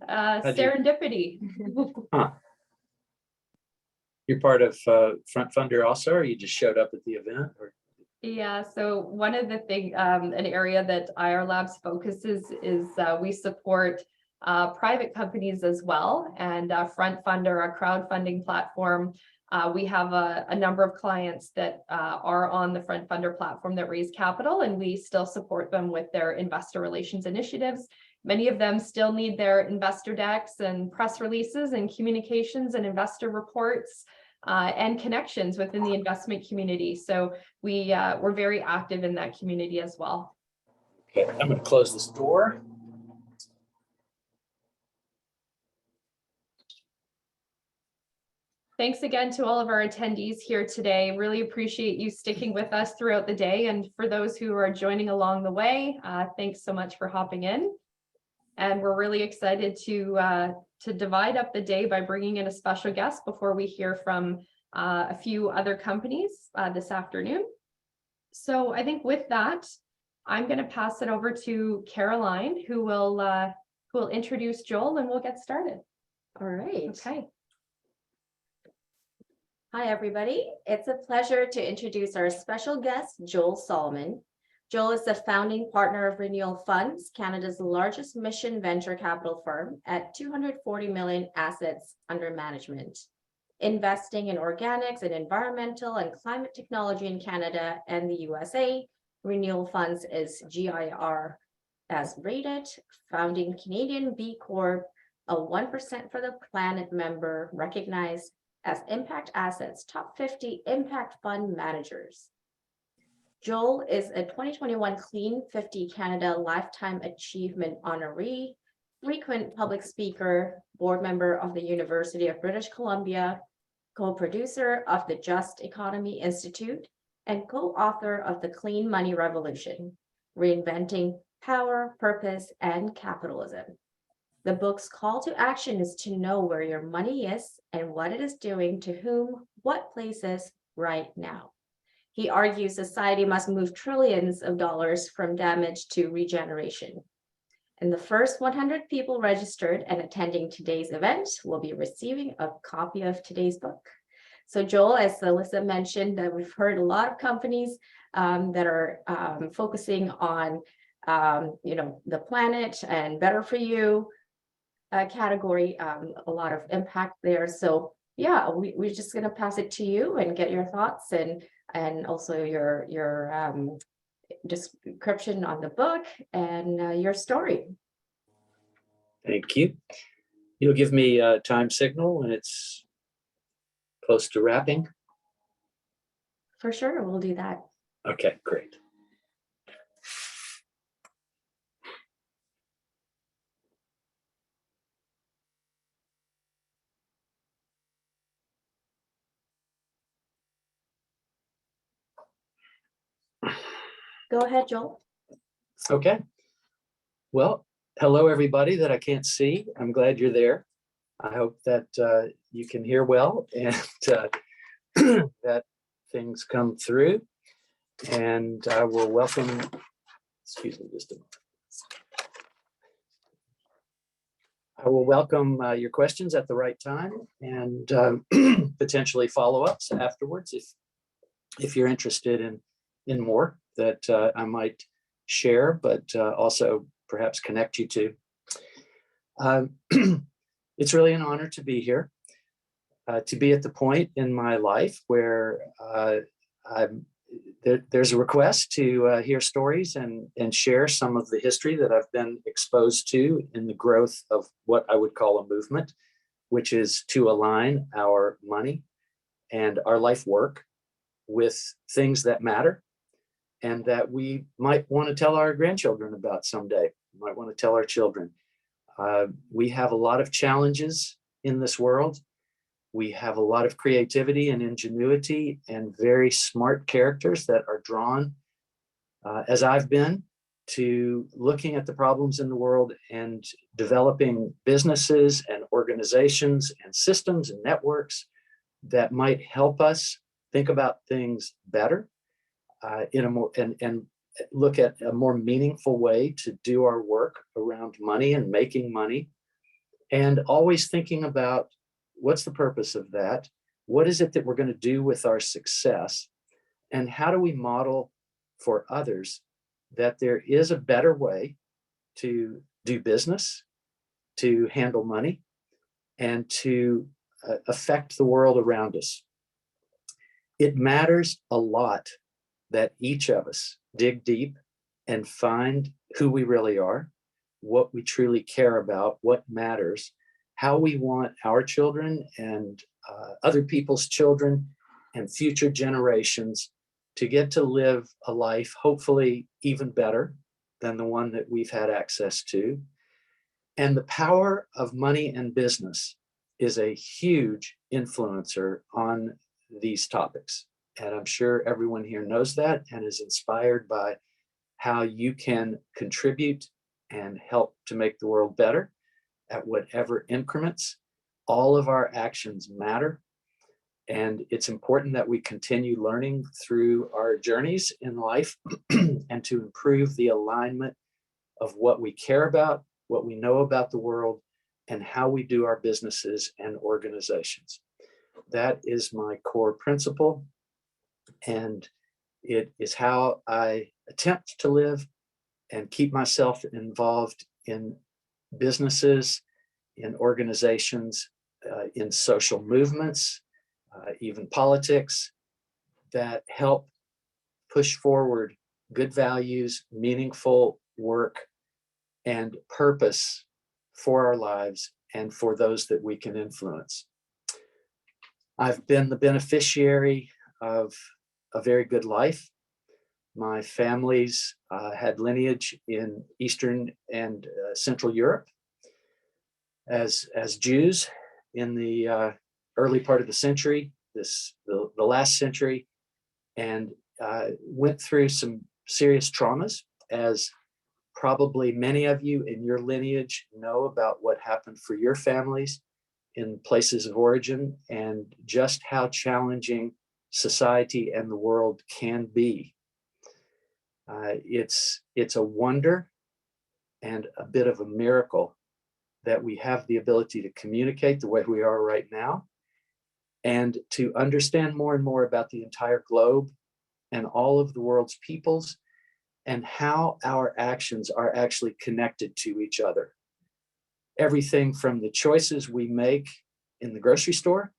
serendipity? Huh. You're part of Front Funder also, or you just showed up at the event? Or? Yeah, so one of the things, an area that IRLabs focuses is we support private companies as well, and Front Funder, a crowdfunding platform. We have a number of clients that are on the Front Funder platform that raise capital, and we still support them with their investor relations initiatives. Many of them still need their investor decks and press releases and communications and investor reports and connections within the investment community. So we're very active in that community as well. Okay, I'm going to close this door. Thanks again to all of our attendees here today. Really appreciate you sticking with us throughout the day. And for those who are joining along the way, thanks so much for hopping in. And we're really excited to divide up the day by bringing in a special guest before we hear from a few other companies this afternoon. So I think with that, I'm going to pass it over to Caroline, who will introduce Joel, and we'll get started. All right. Okay. Hi, everybody. It's a pleasure to introduce our special guest, Joel Solomon. Joel is the founding partner of Renewal Funds, Canada's largest mission venture capital firm at 240 million assets under management. Investing in organics and environmental and climate technology in Canada and the USA, Renewal Funds is GIR as rated, founding Canadian B Corp, a 1% for the Planet member, recognized as Impact Assets Top 50 Impact Fund Managers. Joel is a 2021 Clean 50 Canada Lifetime Achievement honoree, frequent public speaker, board member of the University of British Columbia, co-producer of the Just Economy Institute, and co-author of The Clean Money Revolution, Reinventing Power, Purpose, and Capitalism. The book's call to action is to know where your money is and what it is doing to whom, what places right now. He argues society must move trillions of dollars from damage to regeneration. And the first 100 people registered and attending today's event will be receiving a copy of today's book. So Joel, as Alyssa mentioned, that we've heard a lot of companies that are focusing on, the planet and better for you category, a lot of impact there. So yeah, we're just going to pass it to you and get your thoughts and also your description on the book and your story. Thank you. You'll give me a time signal when it's close to wrapping. For sure, we'll do that. Okay, great. Go ahead, Joel. Okay. Well, hello, everybody that I can't see. I'm glad you're there. I hope that you can hear well and that things come through. And I will welcome, excuse me just a moment. I will welcome your questions at the right time and potentially follow-ups afterwards if you're interested in more that I might share, but also perhaps connect you to. It's really an honor to be here, to be at the point in my life where there's a request to hear stories and share some of the history that I've been exposed to in the growth of what I would call a movement, which is to align our money and our life work with things that matter and that we might want to tell our grandchildren about someday, we might want to tell our children. We have a lot of challenges in this world. We have a lot of creativity and ingenuity and very smart characters that are drawn, as I've been, to looking at the problems in the world and developing businesses and organizations and systems and networks that might help us think about things better in a more and look at a more meaningful way to do our work around money and making money, and always thinking about what's the purpose of that? What is it that we're going to do with our success? And how do we model for others that there is a better way to do business, to handle money, and to affect the world around us? It matters a lot that each of us dig deep and find who we really are, what we truly care about, what matters, how we want our children and other people's children and future generations to get to live a life hopefully even better than the one that we've had access to. And the power of money and business is a huge influencer on these topics. And I'm sure everyone here knows that and is inspired by how you can contribute and help to make the world better at whatever increments. All of our actions matter. And it's important that we continue learning through our journeys in life and to improve the alignment of what we care about, what we know about the world, and how we do our businesses and organizations. That is my core principle. And it is how I attempt to live and keep myself involved in businesses, in organizations, in social movements, even politics that help push forward good values, meaningful work, and purpose for our lives and for those that we can influence. I've been the beneficiary of a very good life. My family's had lineage in Eastern and Central Europe as Jews in the early part of the century, the last century, and went through some serious traumas, as probably many of you in your lineage know about what happened for your families in places of origin and just how challenging society and the world can be. It's a wonder and a bit of a miracle that we have the ability to communicate the way we are right now, and to understand more and more about the entire globe and all of the world's peoples, and how our actions are actually connected to each other. Everything from the choices we make in the grocery store,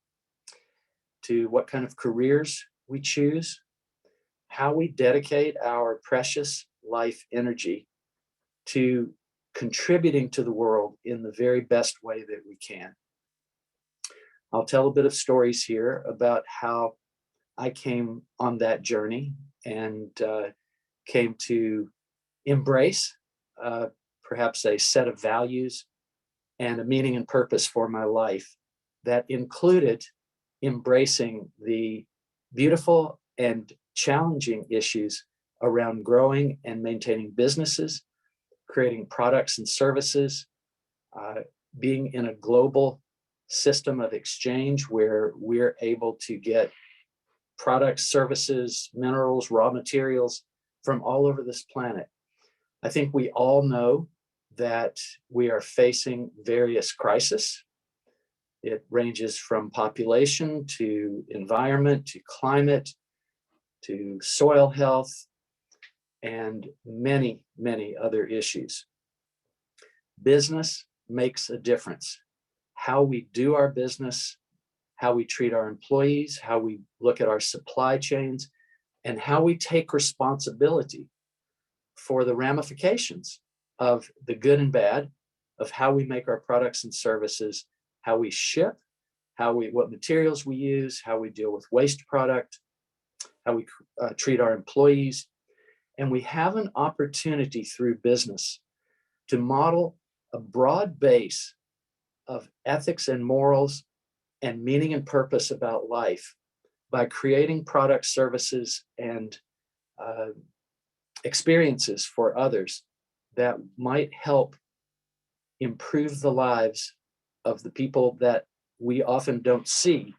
to what kind of careers we choose, how we dedicate our precious life energy to contributing to the world in the very best way that we can. I'll tell a bit of stories here about how I came on that journey and came to embrace perhaps a set of values and a meaning and purpose for my life that included embracing the beautiful and challenging issues around growing and maintaining businesses, creating products and services, being in a global system of exchange where we're able to get products, services, minerals, raw materials from all over this planet. I think we all know that we are facing various crises. It ranges from population to environment to climate to soil health and many, many other issues. Business makes a difference. How we do our business, how we treat our employees, how we look at our supply chains, and how we take responsibility for the ramifications of the good and bad of how we make our products and services, how we ship, what materials we use, how we deal with waste product, how we treat our employees. And we have an opportunity through business to model a broad base of ethics and morals and meaning and purpose about life by creating products, services, and experiences for others that might help improve the lives of the people that we often don't see,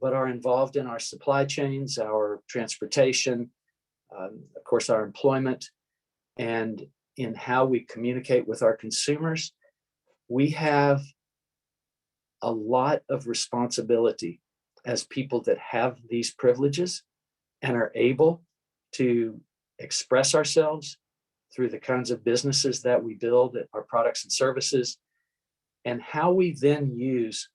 but are involved in our supply chains, our transportation, of course, our employment, and in how we communicate with our consumers. We have a lot of responsibility as people that have these privileges and are able to express ourselves through the kinds of businesses that we build, our products and services, and how we then use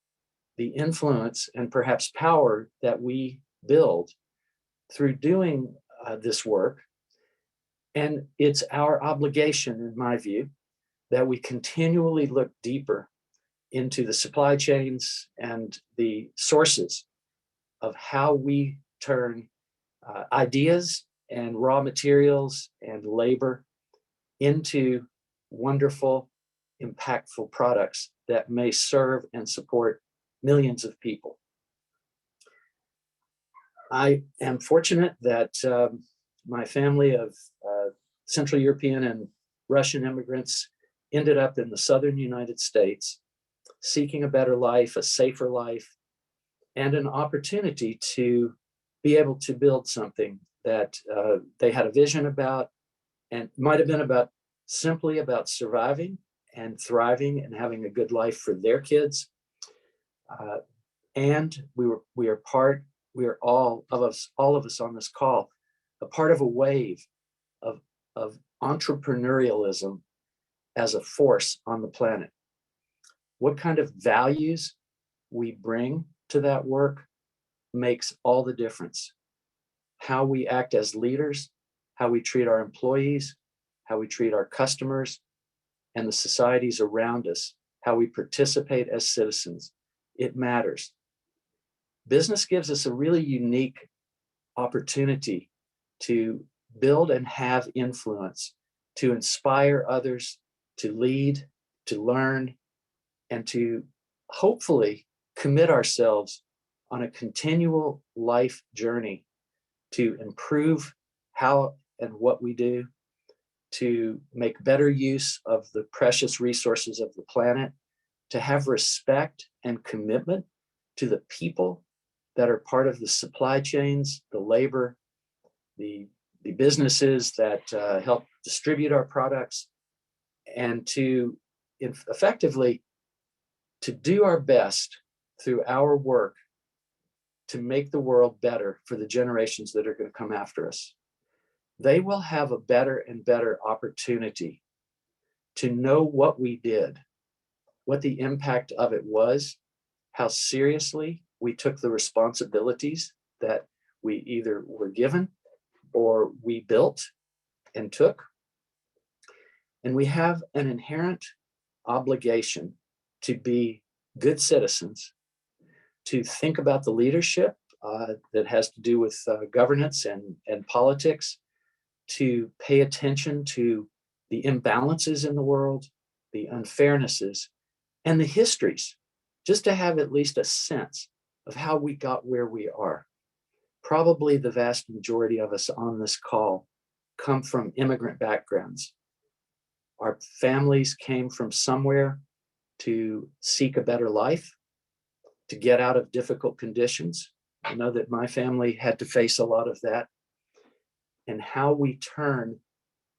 the influence and perhaps power that we build through doing this work. And it's our obligation, in my view, that we continually look deeper into the supply chains and the sources of how we turn ideas and raw materials and labor into wonderful, impactful products that may serve and support millions of people. I am fortunate that my family of Central European and Russian immigrants ended up in the southern United States, seeking a better life, a safer life, and an opportunity to be able to build something that they had a vision about, and might have been simply about surviving and thriving and having a good life for their kids. And we are all of us on this call, a part of a wave of entrepreneurialism as a force on the planet. What kind of values we bring to that work makes all the difference. How we act as leaders, how we treat our employees, how we treat our customers and the societies around us, how we participate as citizens. It matters. Business gives us a really unique opportunity to build and have influence, to inspire others, to lead, to learn, and to hopefully commit ourselves on a continual life journey to improve how and what we do, to make better use of the precious resources of the planet, to have respect and commitment to the people that are part of the supply chains, the labor, the businesses that help distribute our products, and to effectively to do our best through our work to make the world better for the generations that are going to come after us. They will have a better and better opportunity to know what we did, what the impact of it was, how seriously we took the responsibilities that we either were given or we built and took. And we have an inherent obligation to be good citizens, to think about the leadership that has to do with governance and politics, to pay attention to the imbalances in the world, the unfairnesses, and the histories, just to have at least a sense of how we got where we are. Probably the vast majority of us on this call come from immigrant backgrounds. Our families came from somewhere to seek a better life, to get out of difficult conditions. I know that my family had to face a lot of that. And how we turn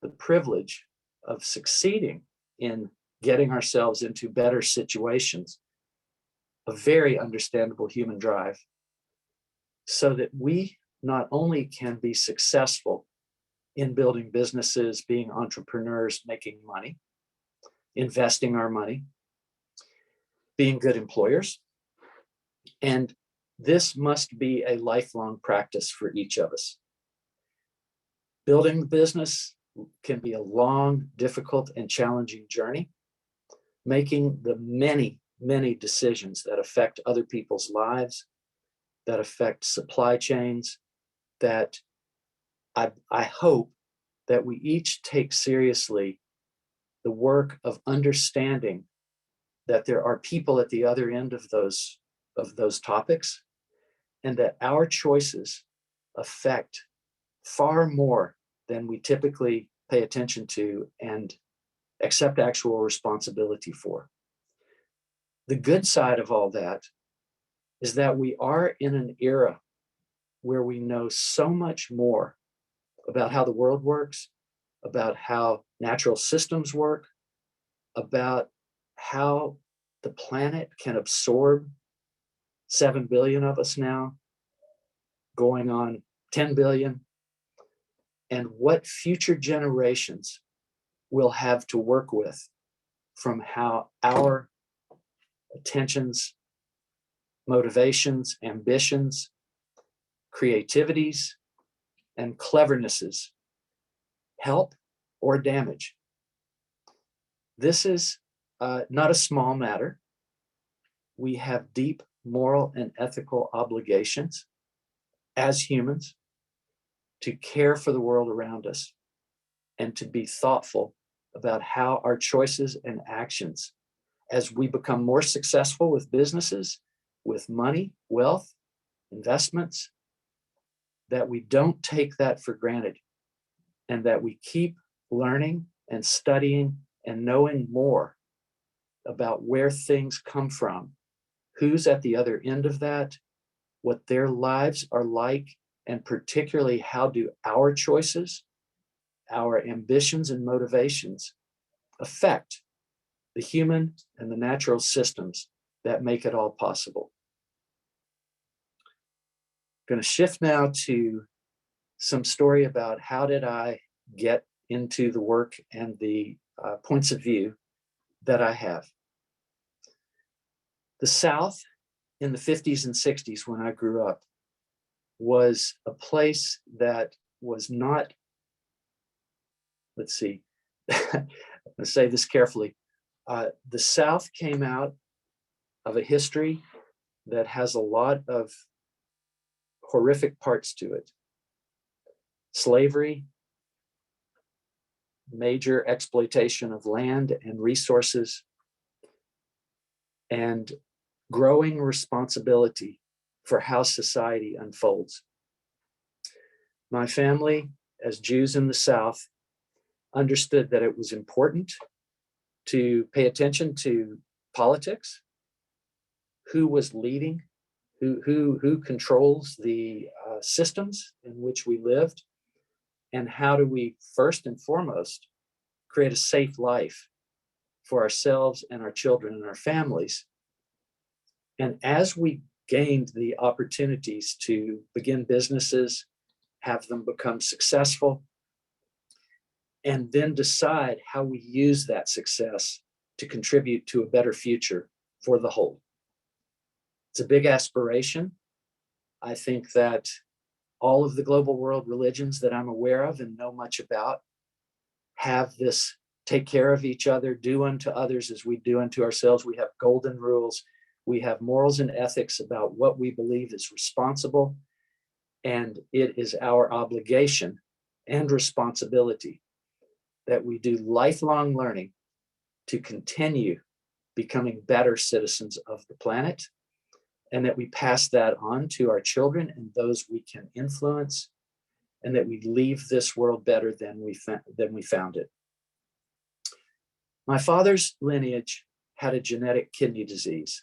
the privilege of succeeding in getting ourselves into better situations, a very understandable human drive, so that we not only can be successful in building businesses, being entrepreneurs, making money, investing our money, being good employers. And this must be a lifelong practice for each of us. Building the business can be a long, difficult, and challenging journey. Making the many, many decisions that affect other people's lives, that affect supply chains, that I hope that we each take seriously the work of understanding that there are people at the other end of those topics, and that our choices affect far more than we typically pay attention to and accept actual responsibility for. The good side of all that is that we are in an era where we know so much more about how the world works, about how natural systems work, about how the planet can absorb 7 billion of us now, going on 10 billion, and what future generations will have to work with from how our attentions, motivations, ambitions, creativities, and clevernesses help or damage. This is not a small matter. We have deep moral and ethical obligations as humans to care for the world around us and to be thoughtful about how our choices and actions, as we become more successful with businesses, with money, wealth, investments, that we don't take that for granted, and that we keep learning and studying and knowing more about where things come from, who's at the other end of that, what their lives are like, and particularly how do our choices, our ambitions and motivations affect the human and the natural systems that make it all possible. I'm going to shift now to some story about how did I get into the work and the points of view that I have. The South in the 50s and 60s, when I grew up, was a place that was not, let's see, I'm going to say this carefully. The South came out of a history that has a lot of horrific parts to it. Slavery, major exploitation of land and resources, and growing responsibility for how society unfolds. My family, as Jews in the South, understood that it was important to pay attention to politics, who was leading, who controls the systems in which we lived, and how do we first and foremost create a safe life for ourselves and our children and our families. And as we gained the opportunities to begin businesses, have them become successful, and then decide how we use that success to contribute to a better future for the whole. It's a big aspiration. I think that all of the global world religions that I'm aware of and know much about have this: take care of each other, do unto others as we do unto ourselves. We have golden rules. We have morals and ethics about what we believe is responsible. And it is our obligation and responsibility that we do lifelong learning to continue becoming better citizens of the planet, and that we pass that on to our children and those we can influence, and that we leave this world better than we found it. My father's lineage had a genetic kidney disease.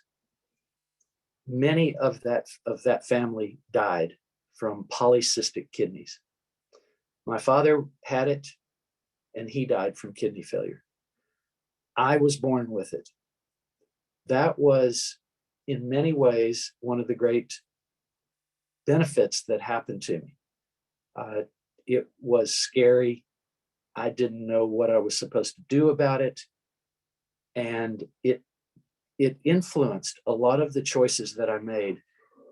Many of that family died from polycystic kidneys. My father had it, and he died from kidney failure. I was born with it. That was, in many ways, one of the great benefits that happened to me. It was scary. I didn't know what I was supposed to do about it. And it influenced a lot of the choices that I made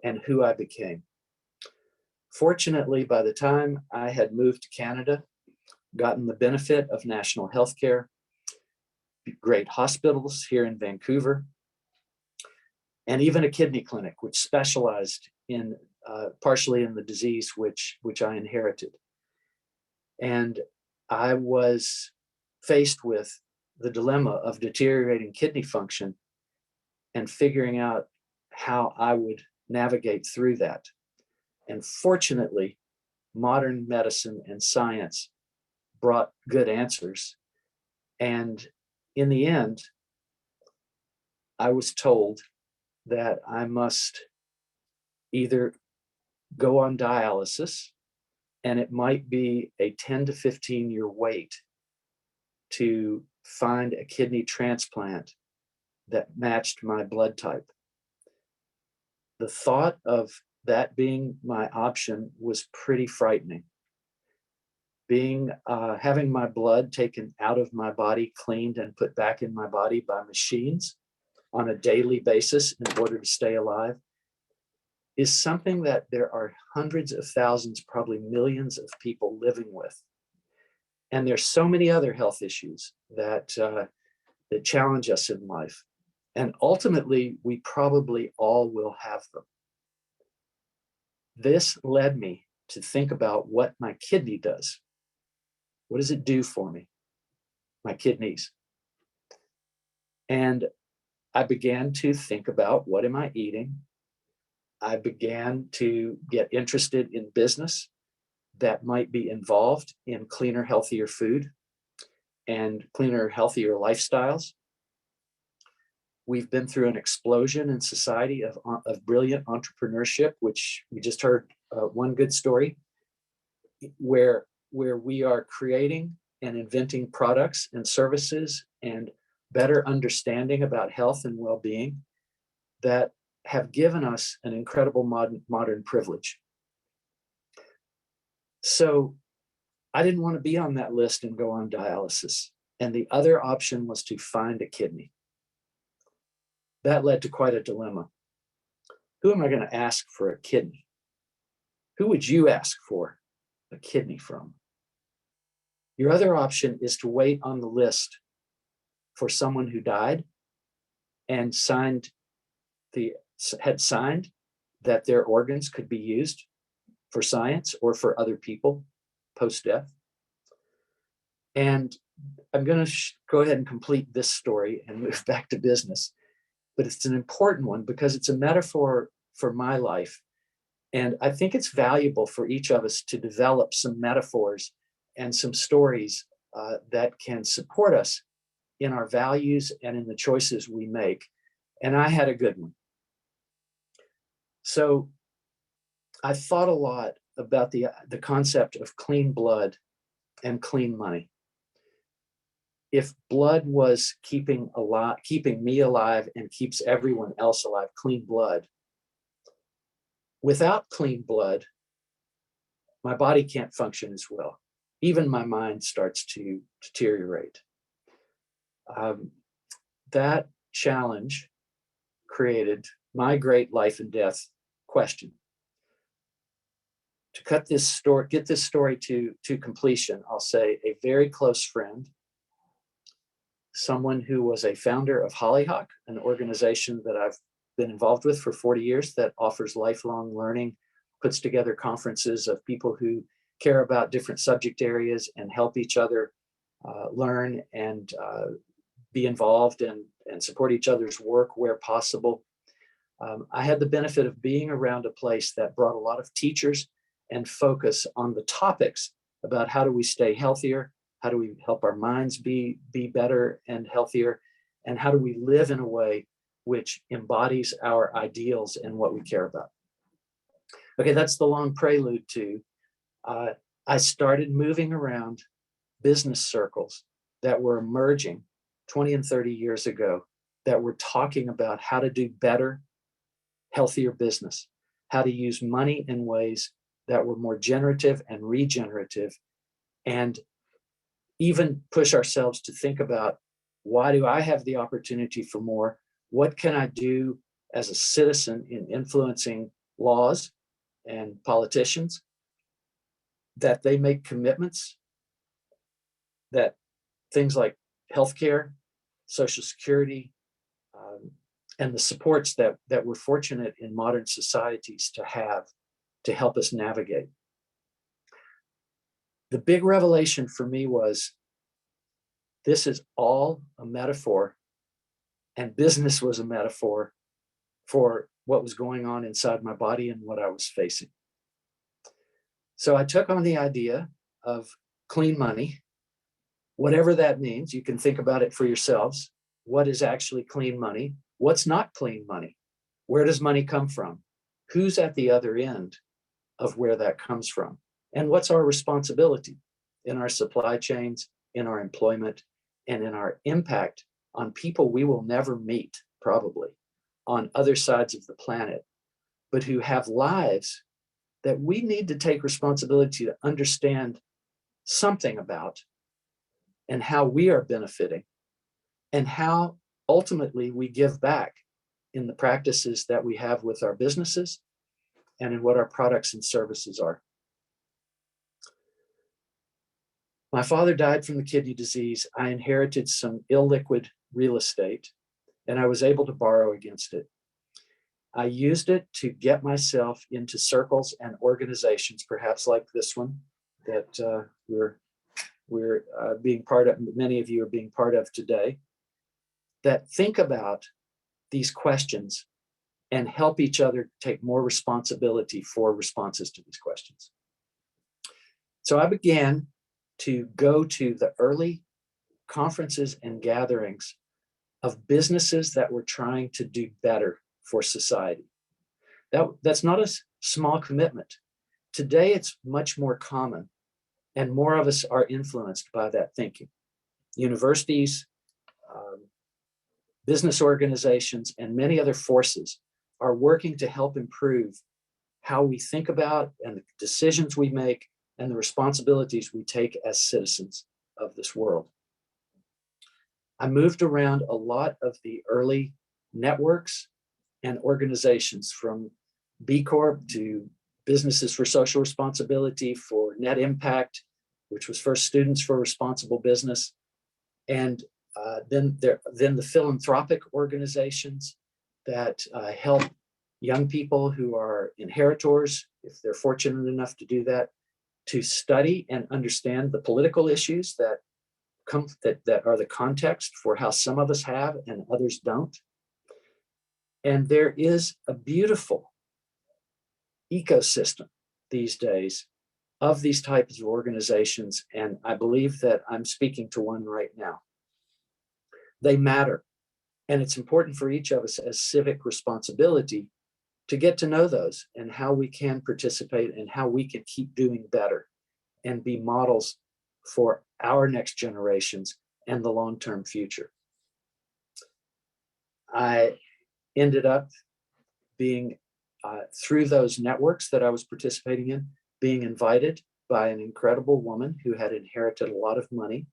and who I became. Fortunately, by the time I had moved to Canada, gotten the benefit of national health care, great hospitals here in Vancouver, and even a kidney clinic, which specialized in partially in the disease which I inherited. And I was faced with the dilemma of deteriorating kidney function and figuring out how I would navigate through that. And fortunately, modern medicine and science brought good answers. And in the end, I was told that I must either go on dialysis, and it might be a 10 to 15 year wait to find a kidney transplant that matched my blood type. The thought of that being my option was pretty frightening. Having my blood taken out of my body, cleaned and put back in my body by machines on a daily basis in order to stay alive is something that there are hundreds of thousands, probably millions of people living with. And there's so many other health issues that challenge us in life. And ultimately, we probably all will have them. This led me to think about what my kidney does. What does it do for me? My kidneys. And I began to think about, what am I eating? I began to get interested in business that might be involved in cleaner, healthier food and cleaner, healthier lifestyles. We've been through an explosion in society of brilliant entrepreneurship, which we just heard one good story, where we are creating and inventing products and services and better understanding about health and well-being that have given us an incredible modern privilege. So I didn't want to be on that list and go on dialysis. And the other option was to find a kidney. That led to quite a dilemma. Who am I going to ask for a kidney? Who would you ask for a kidney from? Your other option is to wait on the list for someone who died and had signed that their organs could be used for science or for other people post-death. And I'm going to go ahead and complete this story and move back to business. But it's an important one because it's a metaphor for my life. And I think it's valuable for each of us to develop some metaphors and some stories that can support us in our values and in the choices we make. And I had a good one. So I thought a lot about the concept of clean blood and clean money. if blood was keeping me alive and keeps everyone else alive, clean blood, without clean blood, my body can't function as well. Even my mind starts to deteriorate. That challenge created my great life and death question. To get this story to completion, I'll say a very close friend, someone who was a founder of Hollyhock, an organization that I've been involved with for 40 years that offers lifelong learning, puts together conferences of people who care about different subject areas and help each other learn and be involved and support each other's work where possible. I had the benefit of being around a place that brought a lot of teachers and focus on the topics about how do we stay healthier, how do we help our minds be better and healthier, and how do we live in a way which embodies our ideals and what we care about. Okay, that's the long prelude to, I started moving around business circles that were emerging 20 and 30 years ago that were talking about how to do better, healthier business, how to use money in ways that were more generative and regenerative, and even push ourselves to think about, why do I have the opportunity for more? What can I do as a citizen in influencing laws and politicians, that they make commitments that things like healthcare, Social Security, and the supports that we're fortunate in modern societies to have to help us navigate. The big revelation for me was, this is all a metaphor, and business was a metaphor for what was going on inside my body and what I was facing. So I took on the idea of clean money, whatever that means. You can think about it for yourselves. What is actually clean money? What's not clean money? Where does money come from? Who's at the other end of where that comes from? And what's our responsibility in our supply chains, in our employment, and in our impact on people we will never meet, probably, on other sides of the planet, but who have lives that we need to take responsibility to understand something about, and how we are benefiting, and how ultimately we give back in the practices that we have with our businesses and in what our products and services are. My father died from the kidney disease. I inherited some illiquid real estate, and I was able to borrow against it. I used it to get myself into circles and organizations, perhaps like this one, that we're being part of, many of you are being part of today, that think about these questions and help each other take more responsibility for responses to these questions. So I began to go to the early conferences and gatherings of businesses that were trying to do better for society. That's not a small commitment. Today, it's much more common, and more of us are influenced by that thinking. Universities, business organizations, and many other forces are working to help improve how we think about and the decisions we make and the responsibilities we take as citizens of this world. I moved around a lot of the early networks and organizations, from B Corp to Businesses for Social Responsibility, for Net Impact, which was first Students for Responsible Business, and then the philanthropic organizations that help young people who are inheritors, if they're fortunate enough to do that, to study and understand the political issues that are the context for how some of us have and others don't. And there is a beautiful ecosystem these days of these types of organizations, and I believe that I'm speaking to one right now. They matter, and it's important for each of us as civic responsibility to get to know those and how we can participate and how we can keep doing better and be models for our next generations and the long-term future. I ended up being, through those networks that I was participating in, being invited by an incredible woman who had inherited a lot of money.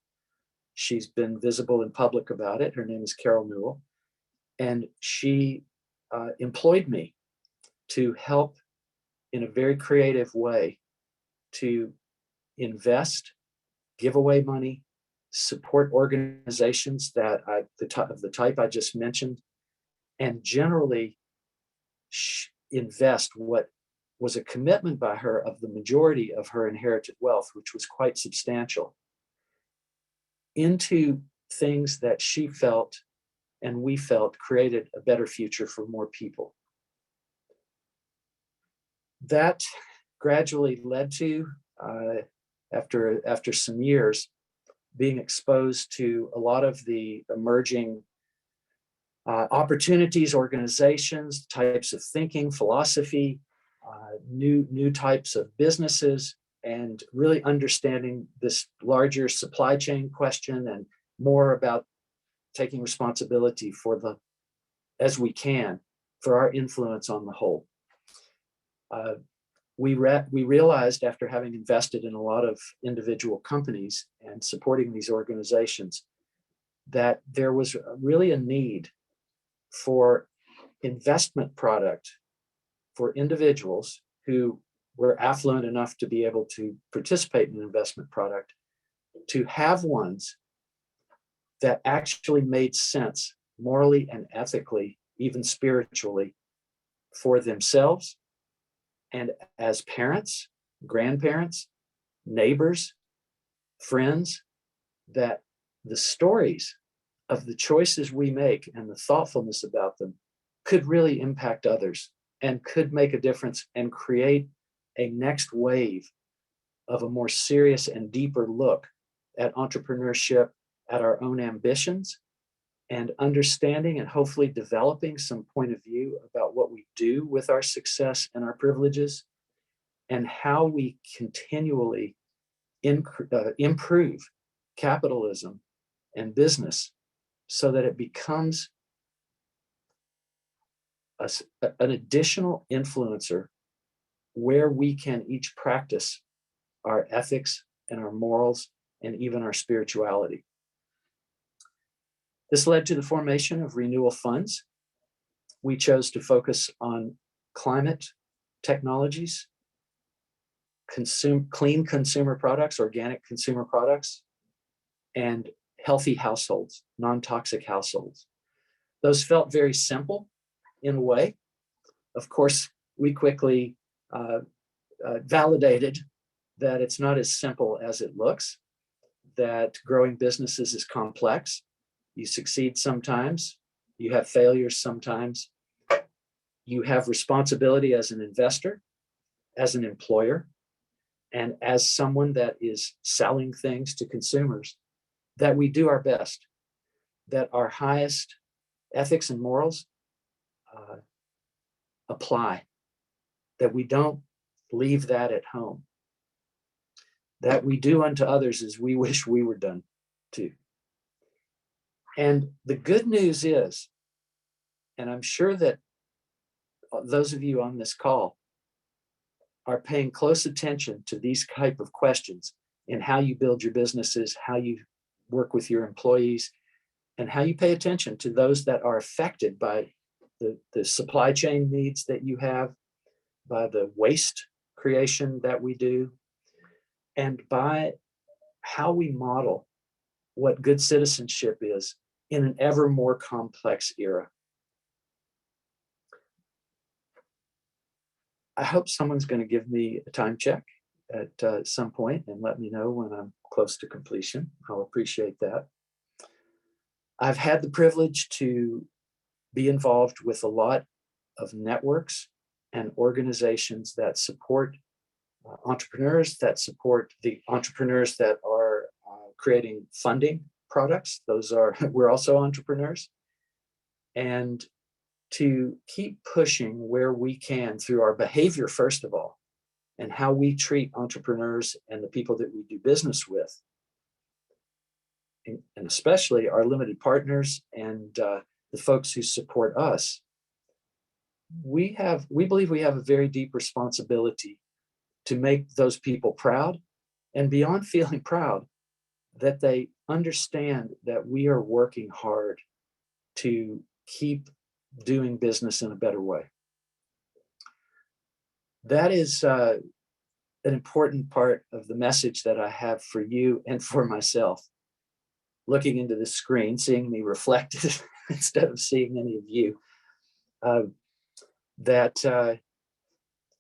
She's been visible in public about it. Her name is Carol Newell. And she employed me to help in a very creative way to invest, give away money, support organizations that the type I just mentioned, and generally invest what was a commitment by her of the majority of her inherited wealth, which was quite substantial, into things that she felt and we felt created a better future for more people. That gradually led to, after some years, being exposed to a lot of the emerging opportunities, organizations, types of thinking, philosophy, new types of businesses, and really understanding this larger supply chain question and more about taking responsibility for as we can, for our influence on the whole. We realized, after having invested in a lot of individual companies and supporting these organizations, that there was really a need for investment product for individuals who were affluent enough to be able to participate in an investment product, to have ones that actually made sense morally and ethically, even spiritually, for themselves and as parents, grandparents, neighbors, friends, that the stories of the choices we make and the thoughtfulness about them could really impact others and could make a difference and create a next wave of a more serious and deeper look at entrepreneurship, at our own ambitions, and understanding and hopefully developing some point of view about what we do with our success and our privileges, and how we continually improve capitalism and business so that it becomes an additional influencer where we can each practice our ethics and our morals and even our spirituality. This led to the formation of Renewal Funds. We chose to focus on climate technologies, clean consumer products, organic consumer products, and healthy households, non-toxic households. Those felt very simple in a way. Of course, we quickly validated that it's not as simple as it looks, that growing businesses is complex. You succeed sometimes, you have failures sometimes. You have responsibility as an investor, as an employer, and as someone that is selling things to consumers, that we do our best, that our highest ethics and morals apply, that we don't leave that at home, that we do unto others as we wish we were done to. And the good news is, and I'm sure that those of you on this call are paying close attention to these type of questions in how you build your businesses, how you work with your employees, and how you pay attention to those that are affected by the supply chain needs that you have, by the waste creation that we do, and by how we model what good citizenship is in an ever more complex era. I hope someone's going to give me a time check at some point and let me know when I'm close to completion. I'll appreciate that. I've had the privilege to be involved with a lot of networks and organizations that support entrepreneurs, that support the entrepreneurs that are creating funding products. We're also entrepreneurs. And to keep pushing where we can through our behavior, first of all, and how we treat entrepreneurs and the people that we do business with, and especially our limited partners and the folks who support us, we believe we have a very deep responsibility to make those people proud, and beyond feeling proud, that they understand that we are working hard to keep doing business in a better way. That is an important part of the message that I have for you and for myself. Looking into the screen, seeing me reflected instead of seeing any of you, that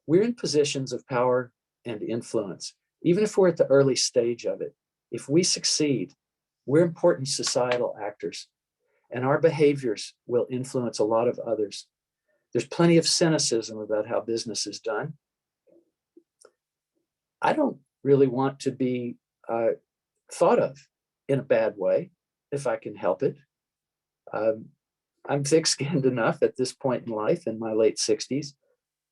we're in positions of power and influence. Even if we're at the early stage of it, if we succeed, we're important societal actors, and our behaviors will influence a lot of others. There's plenty of cynicism about how business is done. I don't really want to be thought of in a bad way if I can help it. I'm thick-skinned enough at this point in life, in my late 60s,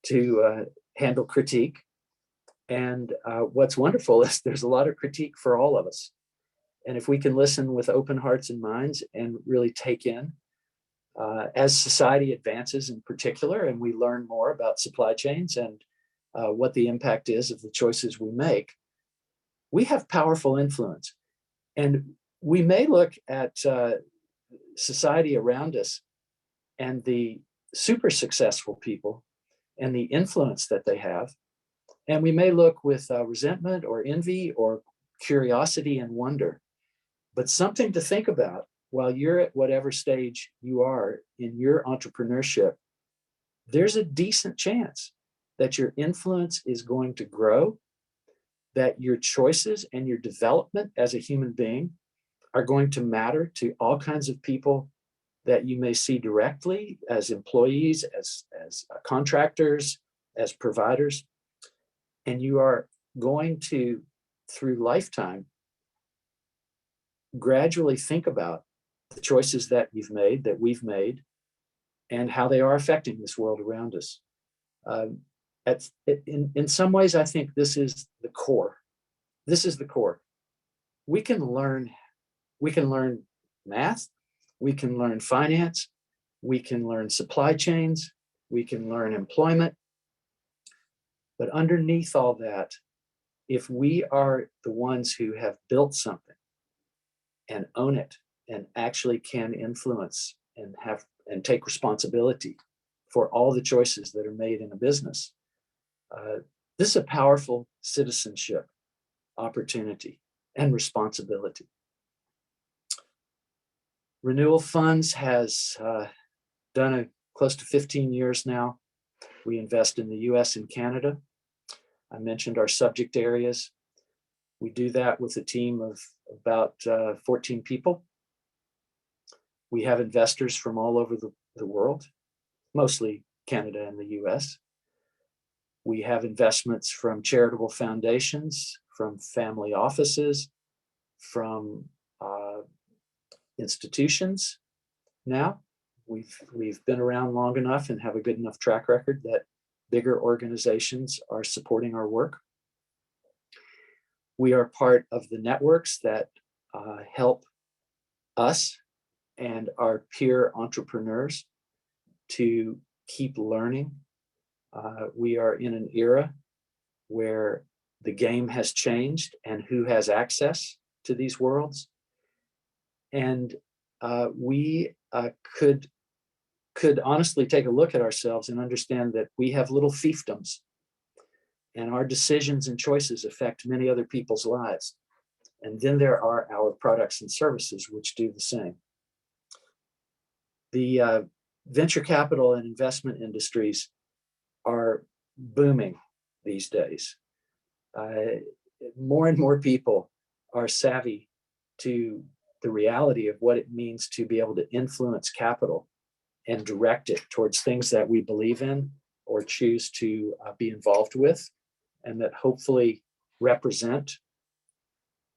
to handle critique. And what's wonderful is there's a lot of critique for all of us. And if we can listen with open hearts and minds and really take in, as society advances in particular, and we learn more about supply chains and what the impact is of the choices we make, we have powerful influence. And we may look at society around us and the super successful people and the influence that they have, and we may look with resentment or envy or curiosity and wonder. But something to think about while you're at whatever stage you are in your entrepreneurship, there's a decent chance that your influence is going to grow, that your choices and your development as a human being are going to matter to all kinds of people that you may see directly as employees, as contractors, as providers. And you are going to, through lifetime, gradually think about the choices that you've made, that we've made, and how they are affecting this world around us. In some ways, I think this is the core. This is the core. We can learn math, we can learn finance, we can learn supply chains, we can learn employment. But underneath all that, if we are the ones who have built something and own it and actually can influence and take responsibility for all the choices that are made in a business, this is a powerful citizenship opportunity and responsibility. Renewal Funds has done close to 15 years now. We invest in the US and Canada. I mentioned our subject areas. We do that with a team of about 14 people. We have investors from all over the world, mostly Canada and the US. We have investments from charitable foundations, from family offices, from institutions. Now, we've been around long enough and have a good enough track record that bigger organizations are supporting our work. We are part of the networks that help us and our peer entrepreneurs to keep learning. We are in an era where the game has changed and who has access to these worlds. And we could honestly take a look at ourselves and understand that we have little fiefdoms, and our decisions and choices affect many other people's lives. And then there are our products and services which do the same. The venture capital and investment industries are booming these days. More and more people are savvy to the reality of what it means to be able to influence capital and direct it towards things that we believe in or choose to be involved with, and that hopefully represent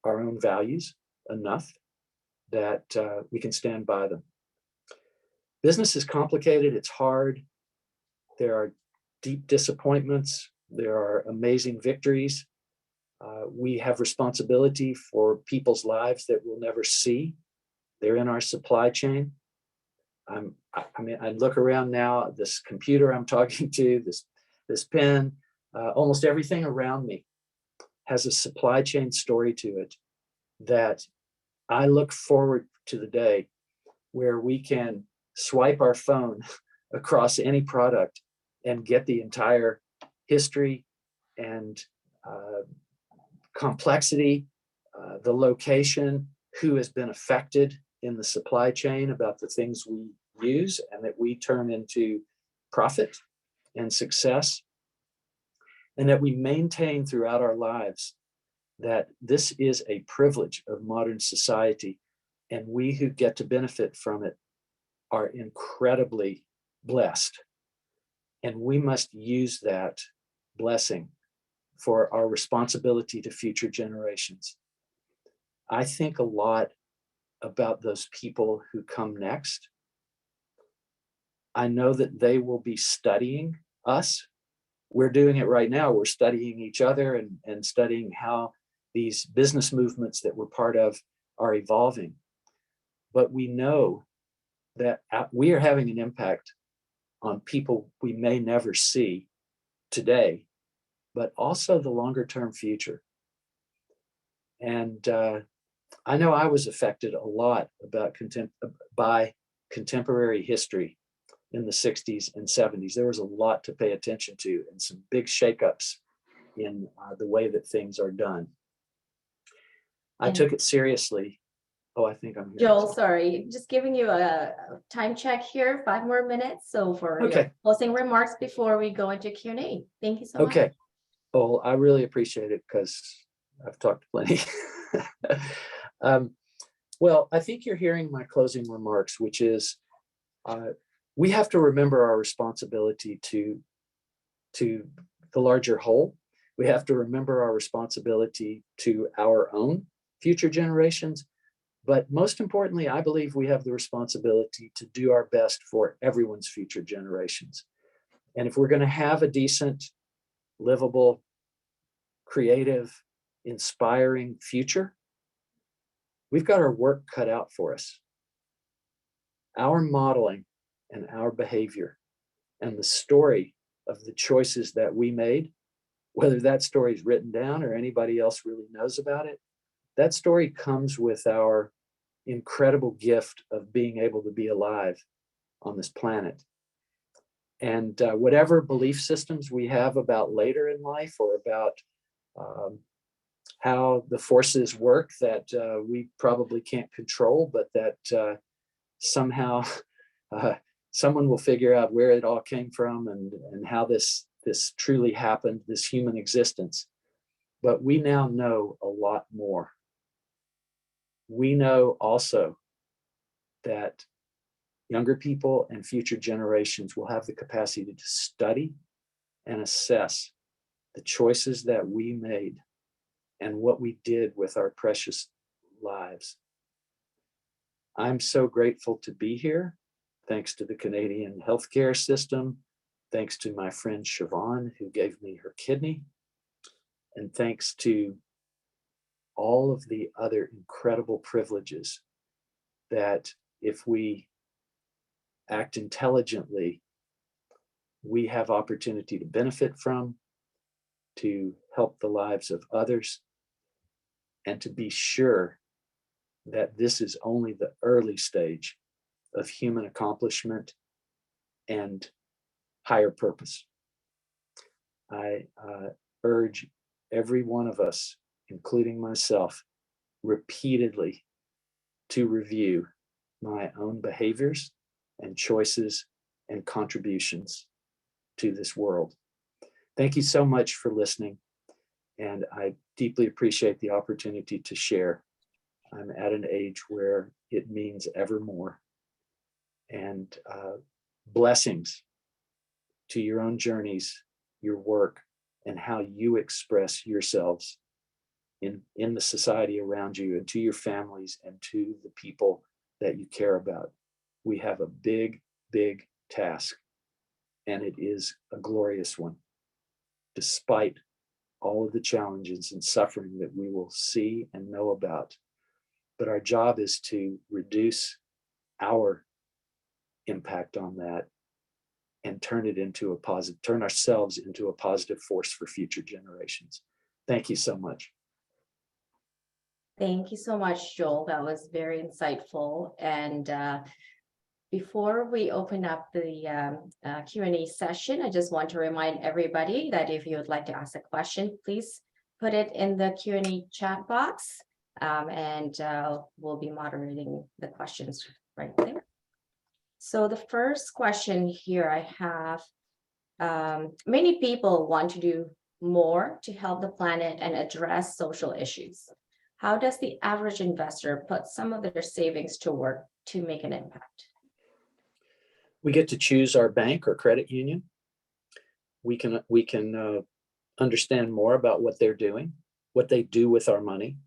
our own values enough that we can stand by them. Business is complicated, it's hard. There are deep disappointments, there are amazing victories, We have responsibility for people's lives that we'll never see. They're in our supply chain. I mean, I look around now, this computer I'm talking to, this pen, almost everything around me has a supply chain story to it that I look forward to the day where we can swipe our phone across any product and get the entire history and complexity, the location, who has been affected in the supply chain about the things we use, and that we turn into profit and success, and that we maintain throughout our lives that this is a privilege of modern society, and we who get to benefit from it are incredibly blessed. And we must use that blessing for our responsibility to future generations. I think a lot about those people who come next. I know that they will be studying us. We're doing it right now. We're studying each other and studying how these business movements that we're part of are evolving. But we know that we are having an impact on people we may never see today, but also the longer term future. And I know I was affected a lot by contemporary history in the 60s and 70s. There was a lot to pay attention to and some big shakeups in the way that things are done. I took it seriously. Oh, I think I'm here. Joel, sorry, just giving you a time check here, 5 more minutes. So for your closing remarks before we go into Q&A. Thank you so much. Okay. Well, I really appreciate it because I've talked plenty. Well, I think you're hearing my closing remarks, which is we have to remember our responsibility to the larger whole. We have to remember our responsibility to our own future generations. But most importantly, I believe we have the responsibility to do our best for everyone's future generations. And if we're going to have a decent, livable, creative, inspiring future, we've got our work cut out for us. Our modeling and our behavior and the story of the choices that we made, whether that story is written down or anybody else really knows about it, that story comes with our incredible gift of being able to be alive on this planet. And whatever belief systems we have about later in life or about how the forces work that we probably can't control, but that somehow someone will figure out where it all came from and how this truly happened, this human existence. But we now know a lot more. We know also that younger people and future generations will have the capacity to study and assess the choices that we made and what we did with our precious lives. I'm so grateful to be here, thanks to the Canadian healthcare system, thanks to my friend Siobhan, who gave me her kidney, and thanks to all of the other incredible privileges that if we act intelligently, we have opportunity to benefit from, to help the lives of others, and to be sure that this is only the early stage of human accomplishment and higher purpose. I urge every one of us, including myself, repeatedly to review my own behaviors and choices and contributions to this world. Thank you so much for listening, and I deeply appreciate the opportunity to share. I'm at an age where it means ever more. And blessings to your own journeys, your work, and how you express yourselves in the society around you, and to your families and to the people that you care about. We have a big, big task, and it is a glorious one, despite all of the challenges and suffering that we will see and know about. But our job is to reduce our impact on that and turn ourselves into a positive force for future generations. Thank you so much. Thank you so much, Joel. That was very insightful. And before we open up the Q&A session, I just want to remind everybody that if you would like to ask a question, please put it in the Q&A chat box, and we'll be moderating the questions right there. So the first question here I have, many people want to do more to help the planet and address social issues. How does the average investor put some of their savings to work to make an impact? We get to choose our bank or credit union. We can understand more about what they're doing, what they do with our money.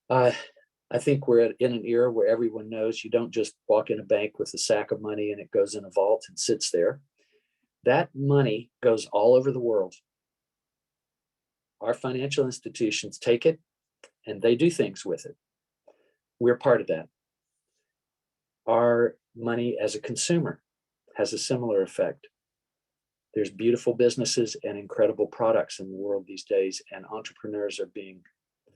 I think we're in an era where everyone knows you don't just walk in a bank with a sack of money and it goes in a vault and sits there. That money goes all over the world. Our financial institutions take it and they do things with it. We're part of that. Our money as a consumer has a similar effect. There's beautiful businesses and incredible products in the world these days, and entrepreneurs are being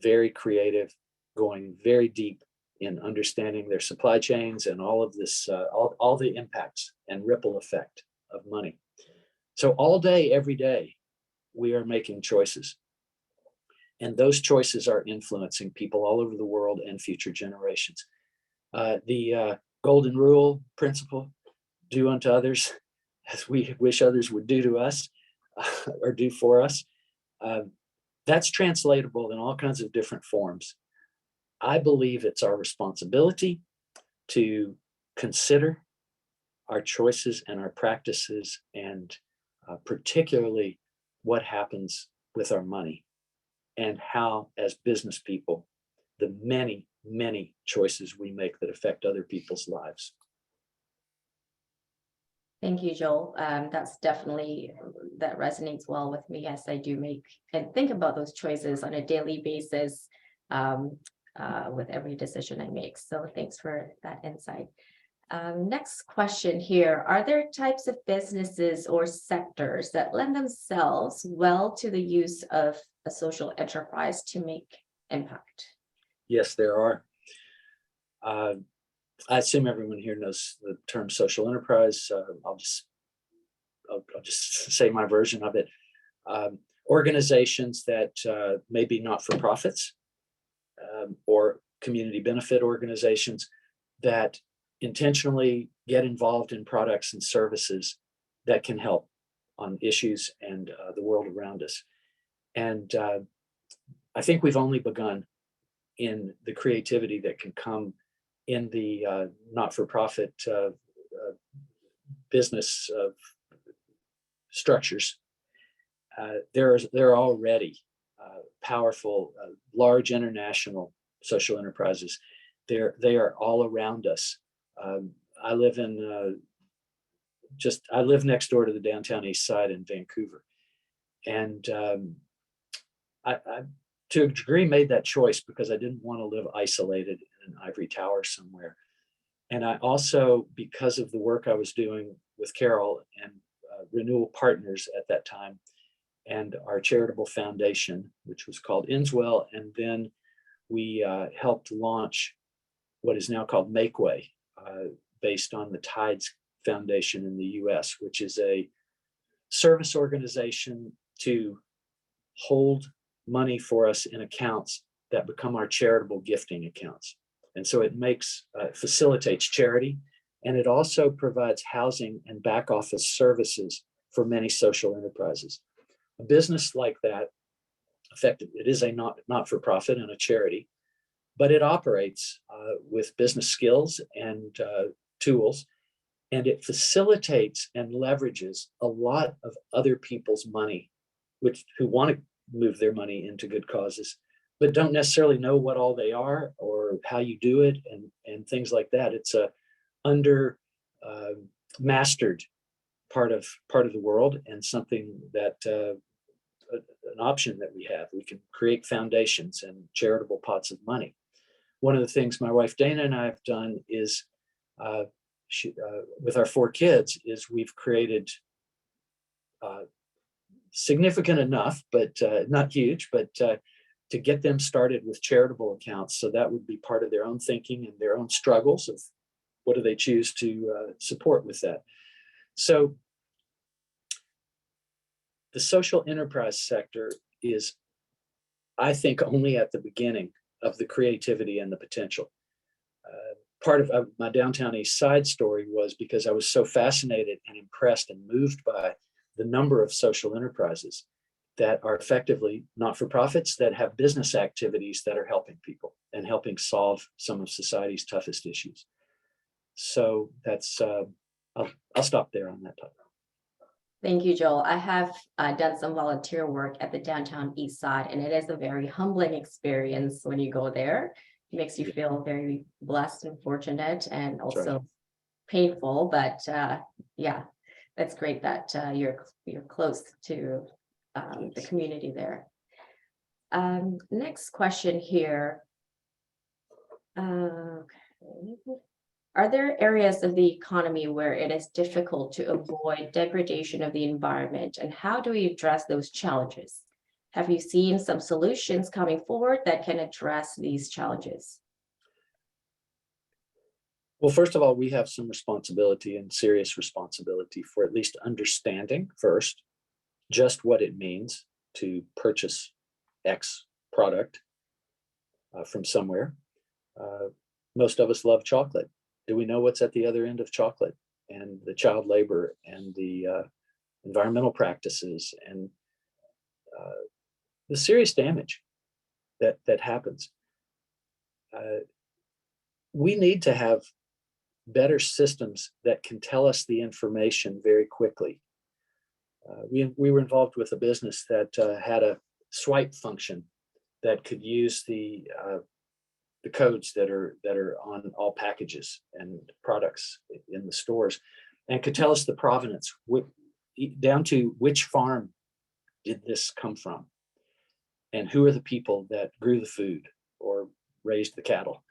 very creative, going very deep in understanding their supply chains and all of this, all the impacts and ripple effect of money. So all day, every day, we are making choices. And those choices are influencing people all over the world and future generations. The golden rule principle, do unto others as we wish others would do to us or do for us. That's translatable in all kinds of different forms. I believe it's our responsibility to consider our choices and our practices, and particularly what happens with our money and how, as business people, the many, many choices we make that affect other people's lives. Thank you, Joel. That's definitely, that resonates well with me, as I do make and think about those choices on a daily basis with every decision I make. So thanks for that insight. Next question here. Are there types of businesses or sectors that lend themselves well to the use of a social enterprise to make impact? Yes, there are. I assume everyone here knows the term social enterprise. I'll just say my version of it. Organizations that may be not-for-profits or community benefit organizations that intentionally get involved in products and services that can help on issues and the world around us. And I think we've only begun in the creativity that can come in the not-for-profit business structures. There are already powerful, large international social enterprises. They are all around us. I live next door to the downtown east side in Vancouver, and I to a degree made that choice because I didn't want to live isolated in an ivory tower somewhere. And I also, because of the work I was doing with Carol and Renewal Partners at that time, and our charitable foundation, which was called Inswell, and then we helped launch what is now called MAKEWay, based on the Tides Foundation in the US, which is a service organization to hold money for us in accounts that become our charitable gifting accounts. And so it facilitates charity, and it also provides housing and back office services for many social enterprises. A business like that, effectively, it is a not-for-profit and a charity, but it operates with business skills and tools, and it facilitates and leverages a lot of other people's money, who want to move their money into good causes, but don't necessarily know what all they are or how you do it and things like that. It's a under mastered part of the world, and something that an option that we have. We can create foundations and charitable pots of money. One of the things my wife Dana and I have done is, with our 4 kids, is we've created significant enough, but not huge, but to get them started with charitable accounts. So that would be part of their own thinking and their own struggles of what do they choose to support with that. So the social enterprise sector is, I think, only at the beginning of the creativity and the potential. Part of my Downtown East Side story was because I was so fascinated and impressed and moved by the number of social enterprises that are effectively not-for-profits that have business activities that are helping people and helping solve some of society's toughest issues. So that's, I'll stop there on that topic. Thank you, Joel. I have done some volunteer work at the Downtown East Side, and it is a very humbling experience when you go there. It makes you feel very blessed and fortunate, and also painful. But yeah, that's great that you're close to the community there. Next question here. Okay. Are there areas of the economy where it is difficult to avoid degradation of the environment, and how do we address those challenges? Have you seen some solutions coming forward that can address these challenges? Well, first of all, we have some responsibility and serious responsibility for at least understanding first just what it means to purchase X product from somewhere. Most of us love chocolate. Do we know what's at the other end of chocolate, and the child labor and the environmental practices and the serious damage that happens? We need to have better systems that can tell us the information very quickly. We were involved with a business that had a swipe function that could use the codes that are on all packages and products in the stores, and could tell us the provenance down to which farm did this come from, and who are the people that grew the food or raised the cattle.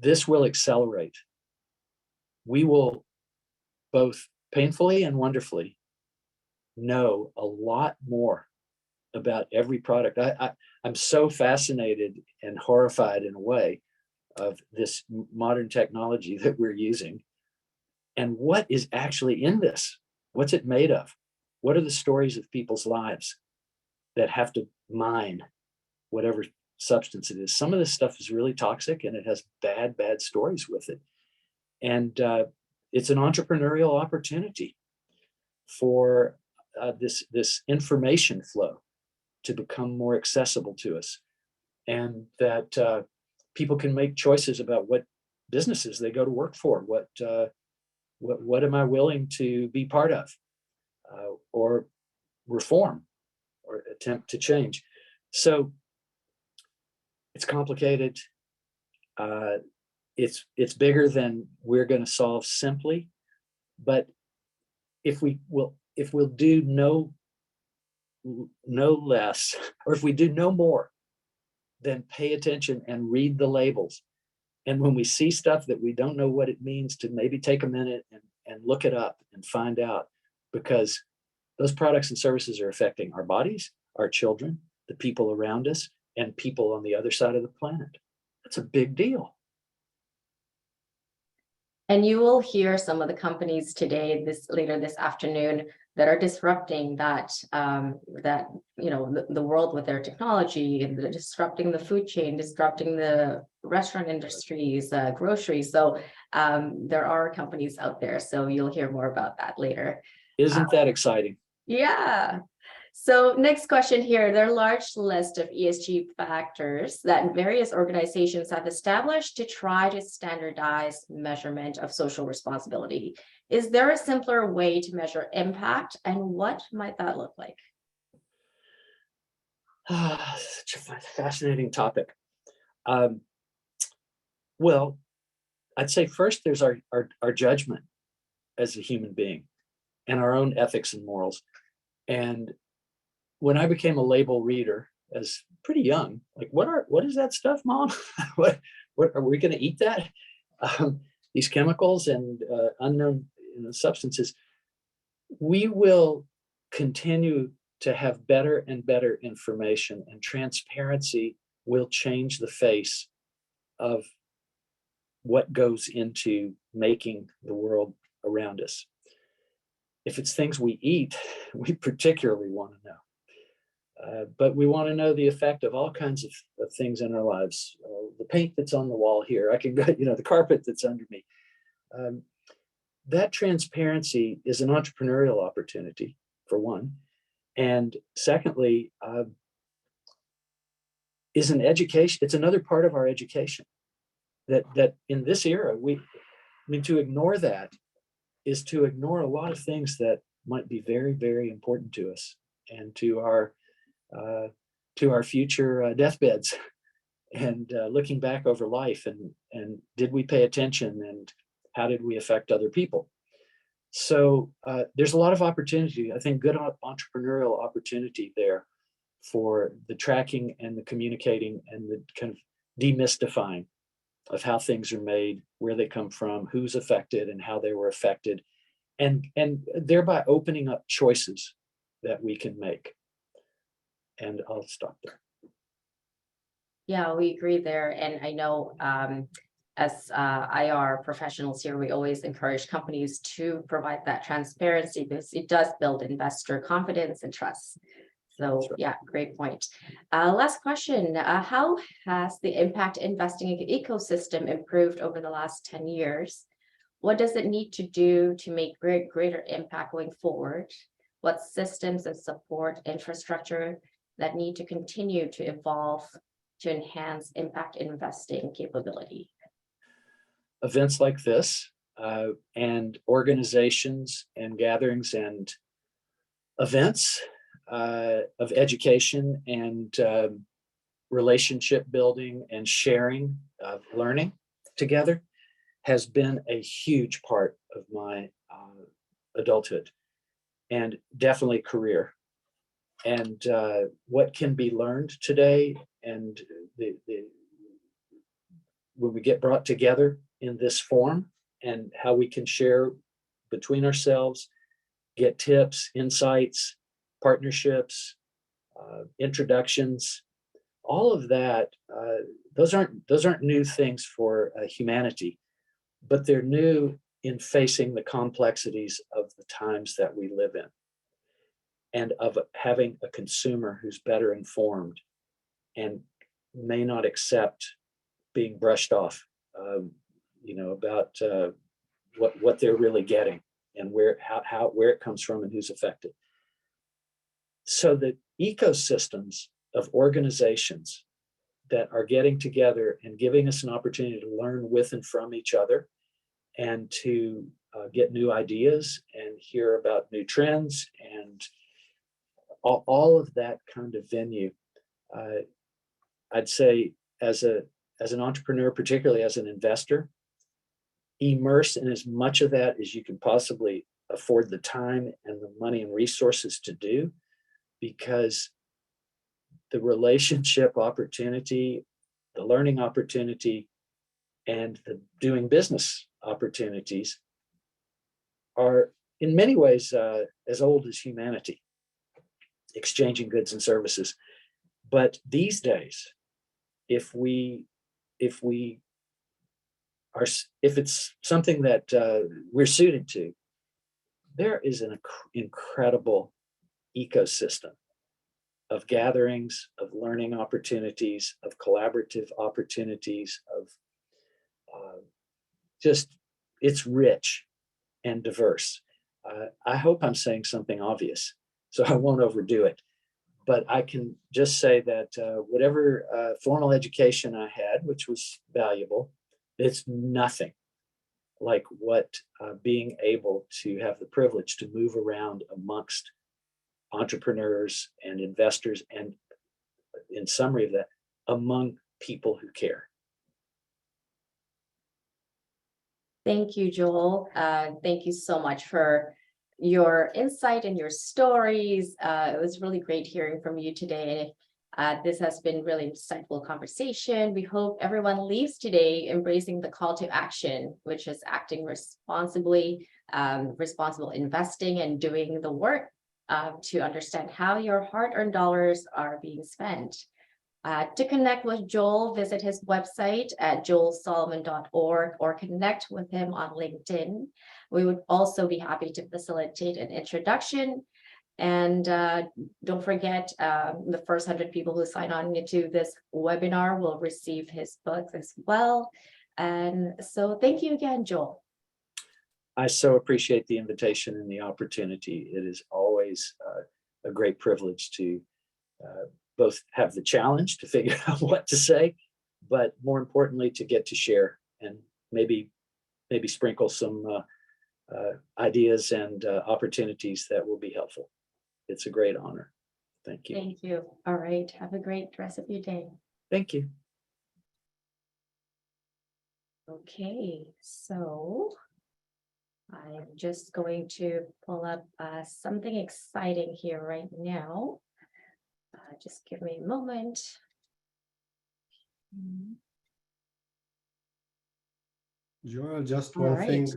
This will accelerate. We will both painfully and wonderfully know a lot more about every product. I'm so fascinated and horrified in a way of this modern technology that we're using, and what is actually in this. What's it made of? What are the stories of people's lives that have to mine whatever substance it is? Some of this stuff is really toxic, and it has bad stories with it. And it's an entrepreneurial opportunity for this information flow to become more accessible to us, and that people can make choices about what businesses they go to work for, what am I willing to be part of, or reform, or attempt to change. So it's complicated. It's bigger than we're going to solve simply, but if we'll do no less, or if we do no more than pay attention and read the labels, and when we see stuff that we don't know what it means, to maybe take a minute and look it up and find out, because those products and services are affecting our bodies, our children, the people around us, and people on the other side of the planet. That's a big deal. And you will hear some of the companies today, later this afternoon, that are disrupting that the world with their technology, and disrupting the food chain, disrupting the restaurant industries, groceries. So there are companies out there. So you'll hear more about that later. Isn't that exciting? Yeah. So next question here, there are a large list of ESG factors that various organizations have established to try to standardize measurement of social responsibility. Is there a simpler way to measure impact, and what might that look like? Such a fascinating topic. Well, I'd say first there's our judgment as a human being, and our own ethics and morals. And when I became a label reader as pretty young, like what is that stuff, Mom? what are we going to eat that? These chemicals and unknown substances. We will continue to have better and better information, and transparency will change the face of what goes into making the world around us. If it's things we eat, we particularly want to know. But we want to know the effect of all kinds of things in our lives. The paint that's on the wall here, I can go, the carpet that's under me. That transparency is an entrepreneurial opportunity, for one. And secondly, is an education. It's another part of our education that in this era, to ignore that is to ignore a lot of things that might be very, very important to us and to our future deathbeds and looking back over life and did we pay attention and how did we affect other people? So there's a lot of opportunity, I think, good entrepreneurial opportunity there for the tracking and the communicating and the kind of demystifying of how things are made, where they come from, who's affected and how they were affected, and thereby opening up choices that we can make. And I'll stop there. Yeah, we agree there. And I know as IR professionals here, we always encourage companies to provide that transparency because it does build investor confidence and trust. So right. Yeah, great point. Last question. How has the impact investing ecosystem improved over the last 10 years? What does it need to do to make greater impact going forward? What systems and support infrastructure that need to continue to evolve to enhance impact investing capability? Events like this and organizations and gatherings and events of education and relationship building and sharing of learning together has been a huge part of my adulthood and definitely career. And what can be learned today and when we get brought together in this form and how we can share between ourselves, get tips, insights, partnerships, introductions, all of that. Those aren't new things for humanity, but they're new in facing the complexities of the times that we live in, and of having a consumer who's better informed and may not accept being brushed off, about what they're really getting and where it comes from and who's affected. So the ecosystems of organizations that are getting together and giving us an opportunity to learn with and from each other and to get new ideas and hear about new trends and all of that kind of venue. I'd say as an entrepreneur, particularly as an investor, immerse in as much of that as you can possibly afford the time and the money and resources to do, because the relationship opportunity, the learning opportunity, and the doing business opportunities are in many ways as old as humanity, exchanging goods and services. But these days, if it's something that we're suited to, there is an incredible ecosystem of gatherings, of learning opportunities, of collaborative opportunities, of it's rich and diverse. I hope I'm saying something obvious, so I won't overdo it. But I can just say that whatever formal education I had, which was valuable, it's nothing like what being able to have the privilege to move around amongst entrepreneurs and investors, and in summary of that, among people who care. Thank you, Joel. Thank you so much for your insight and your stories. It was really great hearing from you today. This has been really insightful conversation. We hope everyone leaves today embracing the call to action, which is acting responsibly, responsible investing, and doing the work to understand how your hard-earned dollars are being spent. To connect with Joel, visit his website at joelsolomon.org or connect with him on LinkedIn. We would also be happy to facilitate an introduction. And don't forget, the first 100 people who sign on to this webinar will receive his books as well. And so thank you again, Joel. I so appreciate the invitation and the opportunity. It is always a great privilege to both have the challenge to figure out what to say, but more importantly, to get to share and maybe sprinkle some ideas and opportunities that will be helpful. It's a great honor. Thank you. Thank you. All right. Have a great rest of your day. Thank you. Okay, so I'm just going to pull up something exciting here right now. Just give me a moment. Joel, just All one right. thing.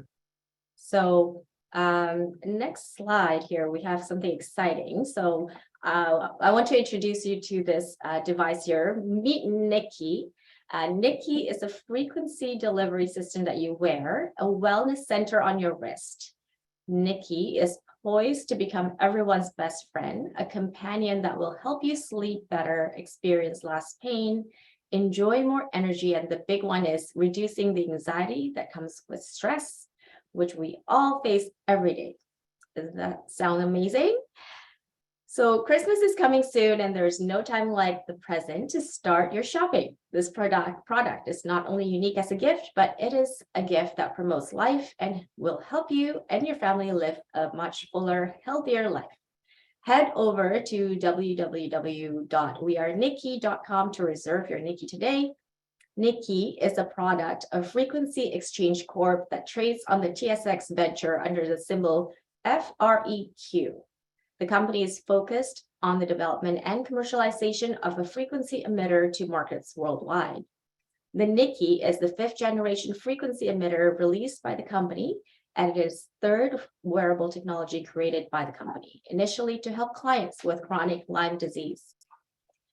So next slide here, we have something exciting. So I want to introduce you to this device here. Meet Nikki. Nikki is a frequency delivery system that you wear, a wellness center on your wrist. Nikki is poised to become everyone's best friend, a companion that will help you sleep better, experience less pain, enjoy more energy, and the big one is reducing the anxiety that comes with stress, which we all face every day. Does that sound amazing? So Christmas is coming soon, and there's no time like the present to start your shopping. This product is not only unique as a gift, but it is a gift that promotes life and will help you and your family live a much fuller, healthier life. Head over to www.wearenikki.com to reserve your Nikki today. Nikki is a product of Frequency Exchange Corp that trades on the TSX Venture under the symbol FREQ. The company is focused on the development and commercialization of a frequency emitter to markets worldwide. The Nikki is the 5th generation frequency emitter released by the company, and it is third wearable technology created by the company, initially to help clients with chronic Lyme disease.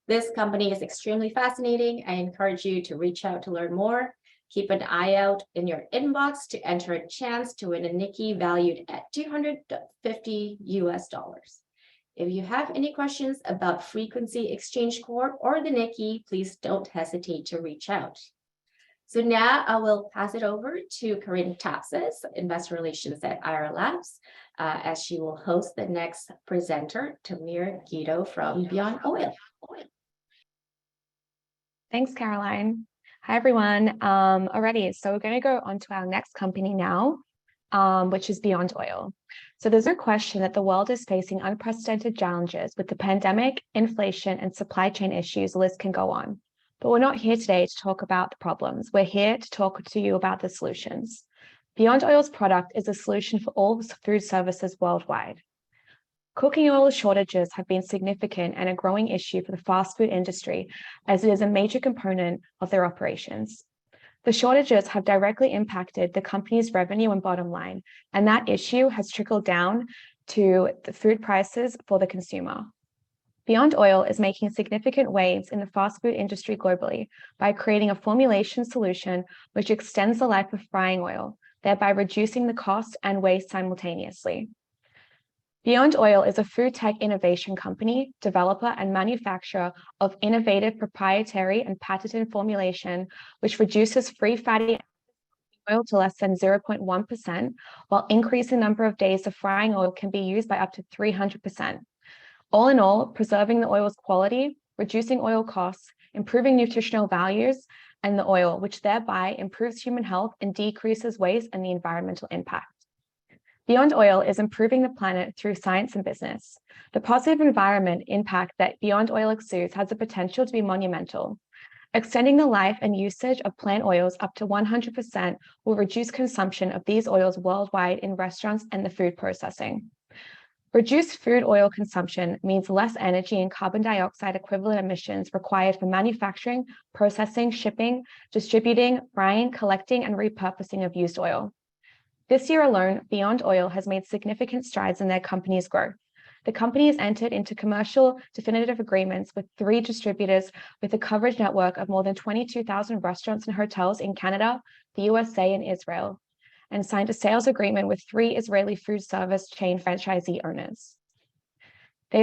This company is extremely fascinating. I encourage you to reach out to learn more. Keep an eye out in your inbox to enter a chance to win a Nikki valued at $250 US. If you have any questions about Frequency Exchange Corp or the Nikki, please don't hesitate to reach out. So now I will pass it over to Corinne Tapsis, Investor Relations at irlabs, as she will host the next presenter, Tamir Guido from Beyond Oil. Thanks, Caroline. Hi, everyone. Alrighty, so we're going to go on to our next company now, which is Beyond Oil. So there's no question that the world is facing unprecedented challenges with the pandemic, inflation, and supply chain issues. The list can go on. But we're not here today to talk about the problems. We're here to talk to you about the solutions. Beyond Oil's product is a solution for all food services worldwide. Cooking oil shortages have been significant and a growing issue for the fast food industry, as it is a major component of their operations. The shortages have directly impacted the company's revenue and bottom line, and that issue has trickled down to the food prices for the consumer. Beyond Oil is making significant waves in the fast food industry globally by creating a formulation solution which extends the life of frying oil, thereby reducing the cost and waste simultaneously. Beyond Oil is a food tech innovation company, developer, and manufacturer of innovative proprietary and patented formulation, which reduces free fatty oil to less than 0.1%, while increasing the number of days the frying oil can be used by up to 300%. All in all, preserving the oil's quality, reducing oil costs, improving nutritional values, and the oil, which thereby improves human health and decreases waste and the environmental impact. Beyond Oil is improving the planet through science and business. The positive environment impact that Beyond Oil exudes has the potential to be monumental. Extending the life and usage of plant oils up to 100% will reduce consumption of these oils worldwide in restaurants and the food processing. Reduced food oil consumption means less energy and carbon dioxide equivalent emissions required for manufacturing, processing, shipping, distributing, frying, collecting, and repurposing of used oil. This year alone, Beyond Oil has made significant strides in their company's growth. The company has entered into commercial definitive agreements with 3 distributors with a coverage network of more than 22,000 restaurants and hotels in Canada, the USA, and Israel, and signed a sales agreement with 3 Israeli food service chain franchisee owners. They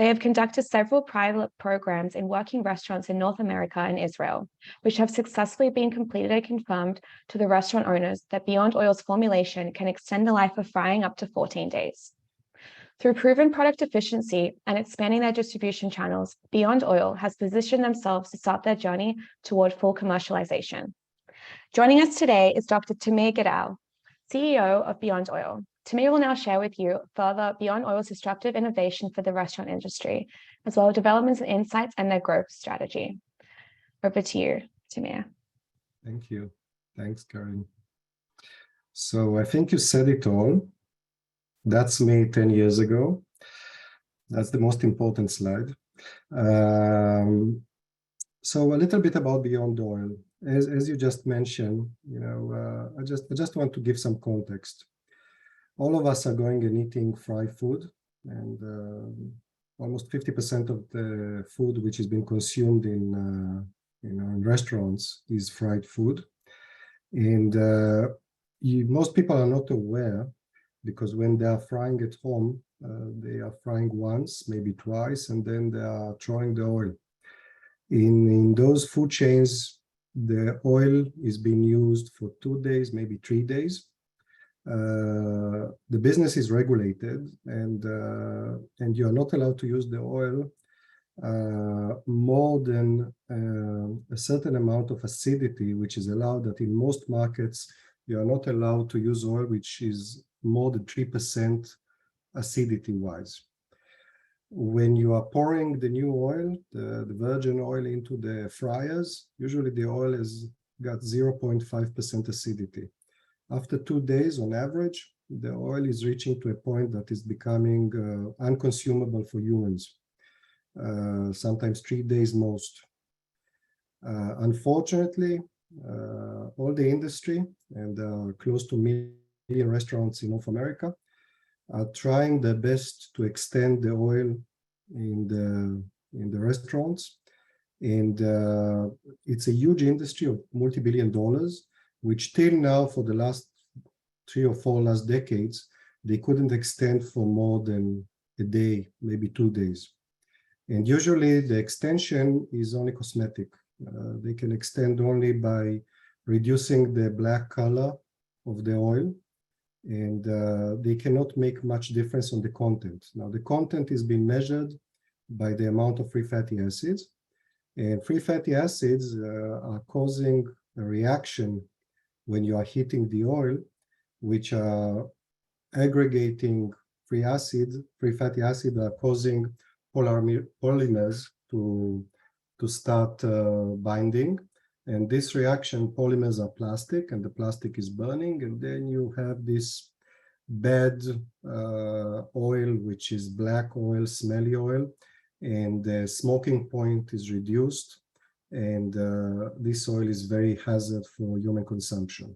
have conducted several pilot programs in working restaurants in North America and Israel, which have successfully been completed and confirmed to the restaurant owners that Beyond Oil's formulation can extend the life of frying up to 14 days. Through proven product efficiency and expanding their distribution channels, Beyond Oil has positioned themselves to start their journey toward full commercialization. Joining us today is Dr. Tamir Gadal, CEO of Beyond Oil. Tamir will now share with you further Beyond Oil's disruptive innovation for the restaurant industry, as well as developments and insights and their growth strategy. Over to you, Tamir. Thank you. Thanks, Karen. So I think you said it all. That's me 10 years ago. That's the most important slide. So a little bit about Beyond Oil. As you just mentioned, I just want to give some context. All of us are going and eating fried food, and almost 50% of the food which is being consumed in restaurants is fried food. And most people are not aware, because when they are frying at home, they are frying once, maybe twice, and then they are throwing the oil. In those food chains, the oil is being used for 2 days, maybe 3 days. The business is regulated, and you are not allowed to use the oil more than a certain amount of acidity, which is allowed. That in most markets, you are not allowed to use oil which is more than 3% acidity-wise. When you are pouring the new oil, the virgin oil, into the fryers, usually the oil has got 0.5% acidity. After 2 days, on average, the oil is reaching to a point that is becoming unconsumable for humans, sometimes 3 days most. Unfortunately, all the industry and close to million restaurants in North America are trying their best to extend the oil in the restaurants, and it's a huge industry of multi-billion dollars, which till now, for the last 3 or 4 last decades, they couldn't extend for more than a day, maybe 2 days. And usually the extension is only cosmetic. They can extend only by reducing the black color of the oil, and they cannot make much difference on the content. Now, the content is being measured by the amount of free fatty acids, and free fatty acids are causing a reaction when you are heating the oil, which are aggregating free fatty acid are causing polymers to start binding. And this reaction, polymers are plastic, and the plastic is burning, and then you have this bad oil, which is black oil, smelly oil, and the smoking point is reduced, and this oil is very hazardous for human consumption.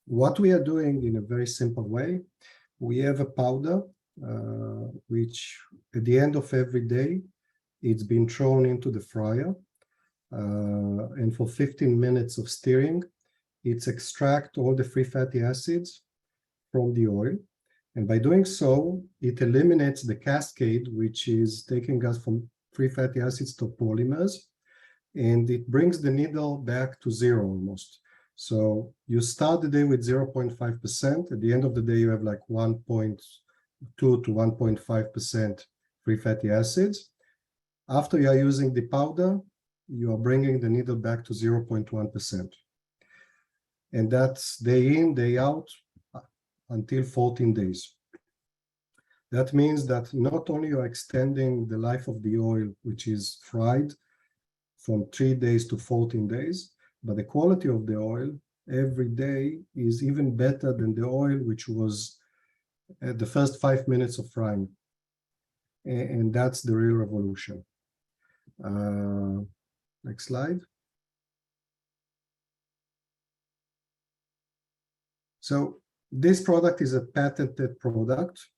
What we are doing in a very simple way, we have a powder, which at the end of every day, it's been thrown into the fryer. And for 15 minutes of stirring, it extracts all the free fatty acids from the oil. And by doing so, it eliminates the cascade, which is taking us from free fatty acids to polymers, and it brings the needle back to zero almost. So you start the day with 0.5%. At the end of the day, you have like 1.2 to 1.5% free fatty acids. After you are using the powder, you are bringing the needle back to 0.1%. And that's day in, day out, until 14 days. That means that not only you are extending the life of the oil, which is fried, from 3 days to 14 days, but the quality of the oil every day is even better than the oil which was the first 5 minutes of frying. And that's the real revolution. Next slide. So this product is a patented product.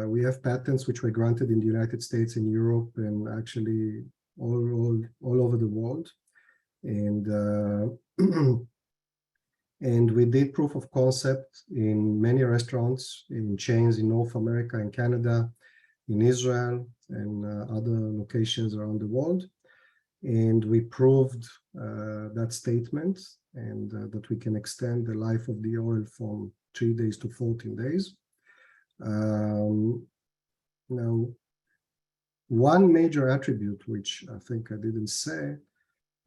We have patents which were granted in the United States, in Europe, and actually all over the world. And and we did proof of concept in many restaurants, in chains in North America, in Canada, in Israel, and other locations around the world. And we proved that statement, and that we can extend the life of the oil from 3 days to 14 days. Now, one major attribute, which I think I didn't say,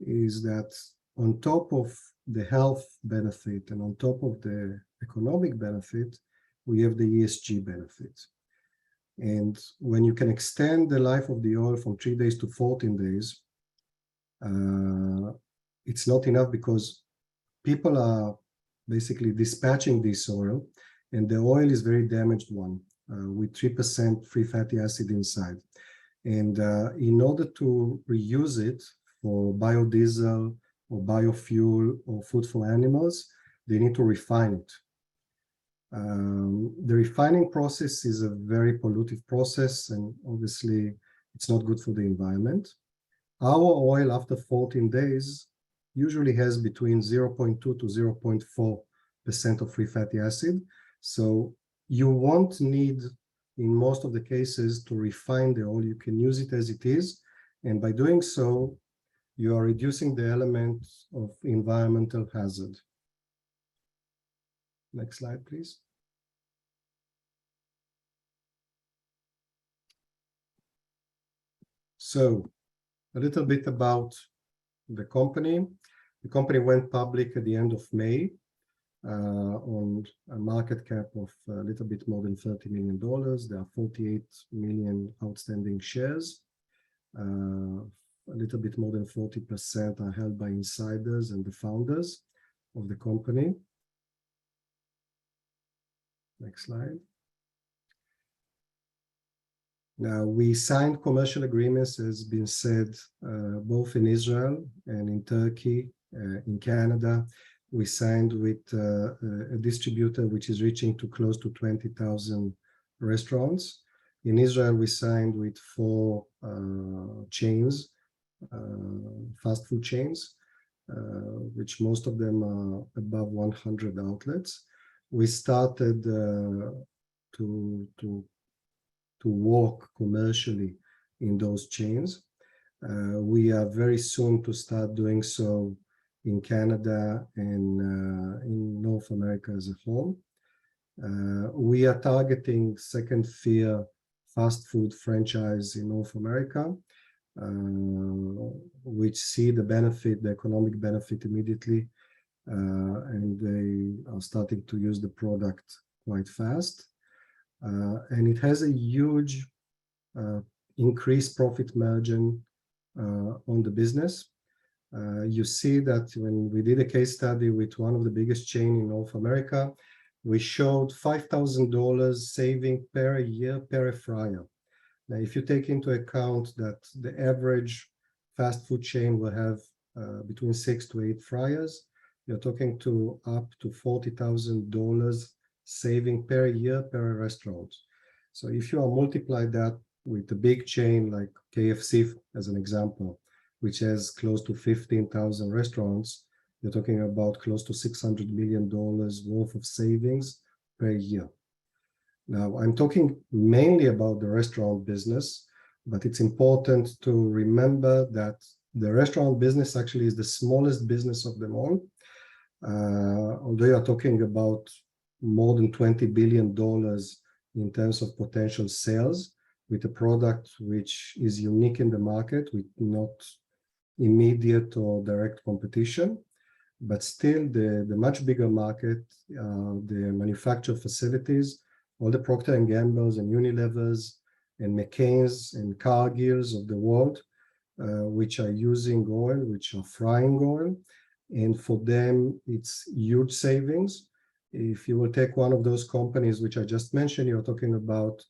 is that on top of the health benefit and on top of the economic benefit, we have the ESG benefit. And when you can extend the life of the oil from 3 days to 14 days, it's not enough, because people are basically dispatching this oil, and the oil is very damaged one with 3% free fatty acid inside. And in order to reuse it for biodiesel or biofuel or food for animals, they need to refine it. The refining process is a very pollutive process, and obviously it's not good for the environment. Our oil after 14 days usually has between 0.2 to 0.4% of free fatty acid. So you won't need, in most of the cases, to refine the oil. You can use it as it is. And by doing so, you are reducing the element of environmental hazard. Next slide, please. So a little bit about the company. The company went public at the end of May on a market cap of a little bit more than $30 million. There are 48 million outstanding shares. A little bit more than 40% are held by insiders and the founders of the company. Next slide. Now, we signed commercial agreements, as has been said, both in Israel and in Turkey, in Canada. We signed with a distributor which is reaching to close to 20,000 restaurants. In Israel, we signed with 4 chains, fast food chains, which most of them are above 100 outlets. We started to work commercially in those chains. We are very soon to start doing so in Canada and in North America as a whole. We are targeting second-tier fast food franchise in North America, which see the benefit, the economic benefit immediately, and they are starting to use the product quite fast. And it has a huge increased profit margin on the business. You see that when we did a case study with one of the biggest chains in North America, we showed $5,000 saving per year per fryer. Now, if you take into account that the average fast food chain will have between 6 to 8 fryers, you're talking to up to $40,000 saving per year per restaurant. So if you multiply that with a big chain like KFC, as an example, which has close to 15,000 restaurants, you're talking about close to $600 million worth of savings per year. Now, I'm talking mainly about the restaurant business, but it's important to remember that the restaurant business actually is the smallest business of them all. Although you're talking about more than $20 billion in terms of potential sales, with a product which is unique in the market, with not immediate or direct competition. But still, the much bigger market, the manufacturer facilities, all the Procter & Gamble's and Unilever's and McCain's and Cargill's of the world, which are using oil, which are frying oil. And for them, it's huge savings. if you will take one of those companies which I just mentioned, you're talking about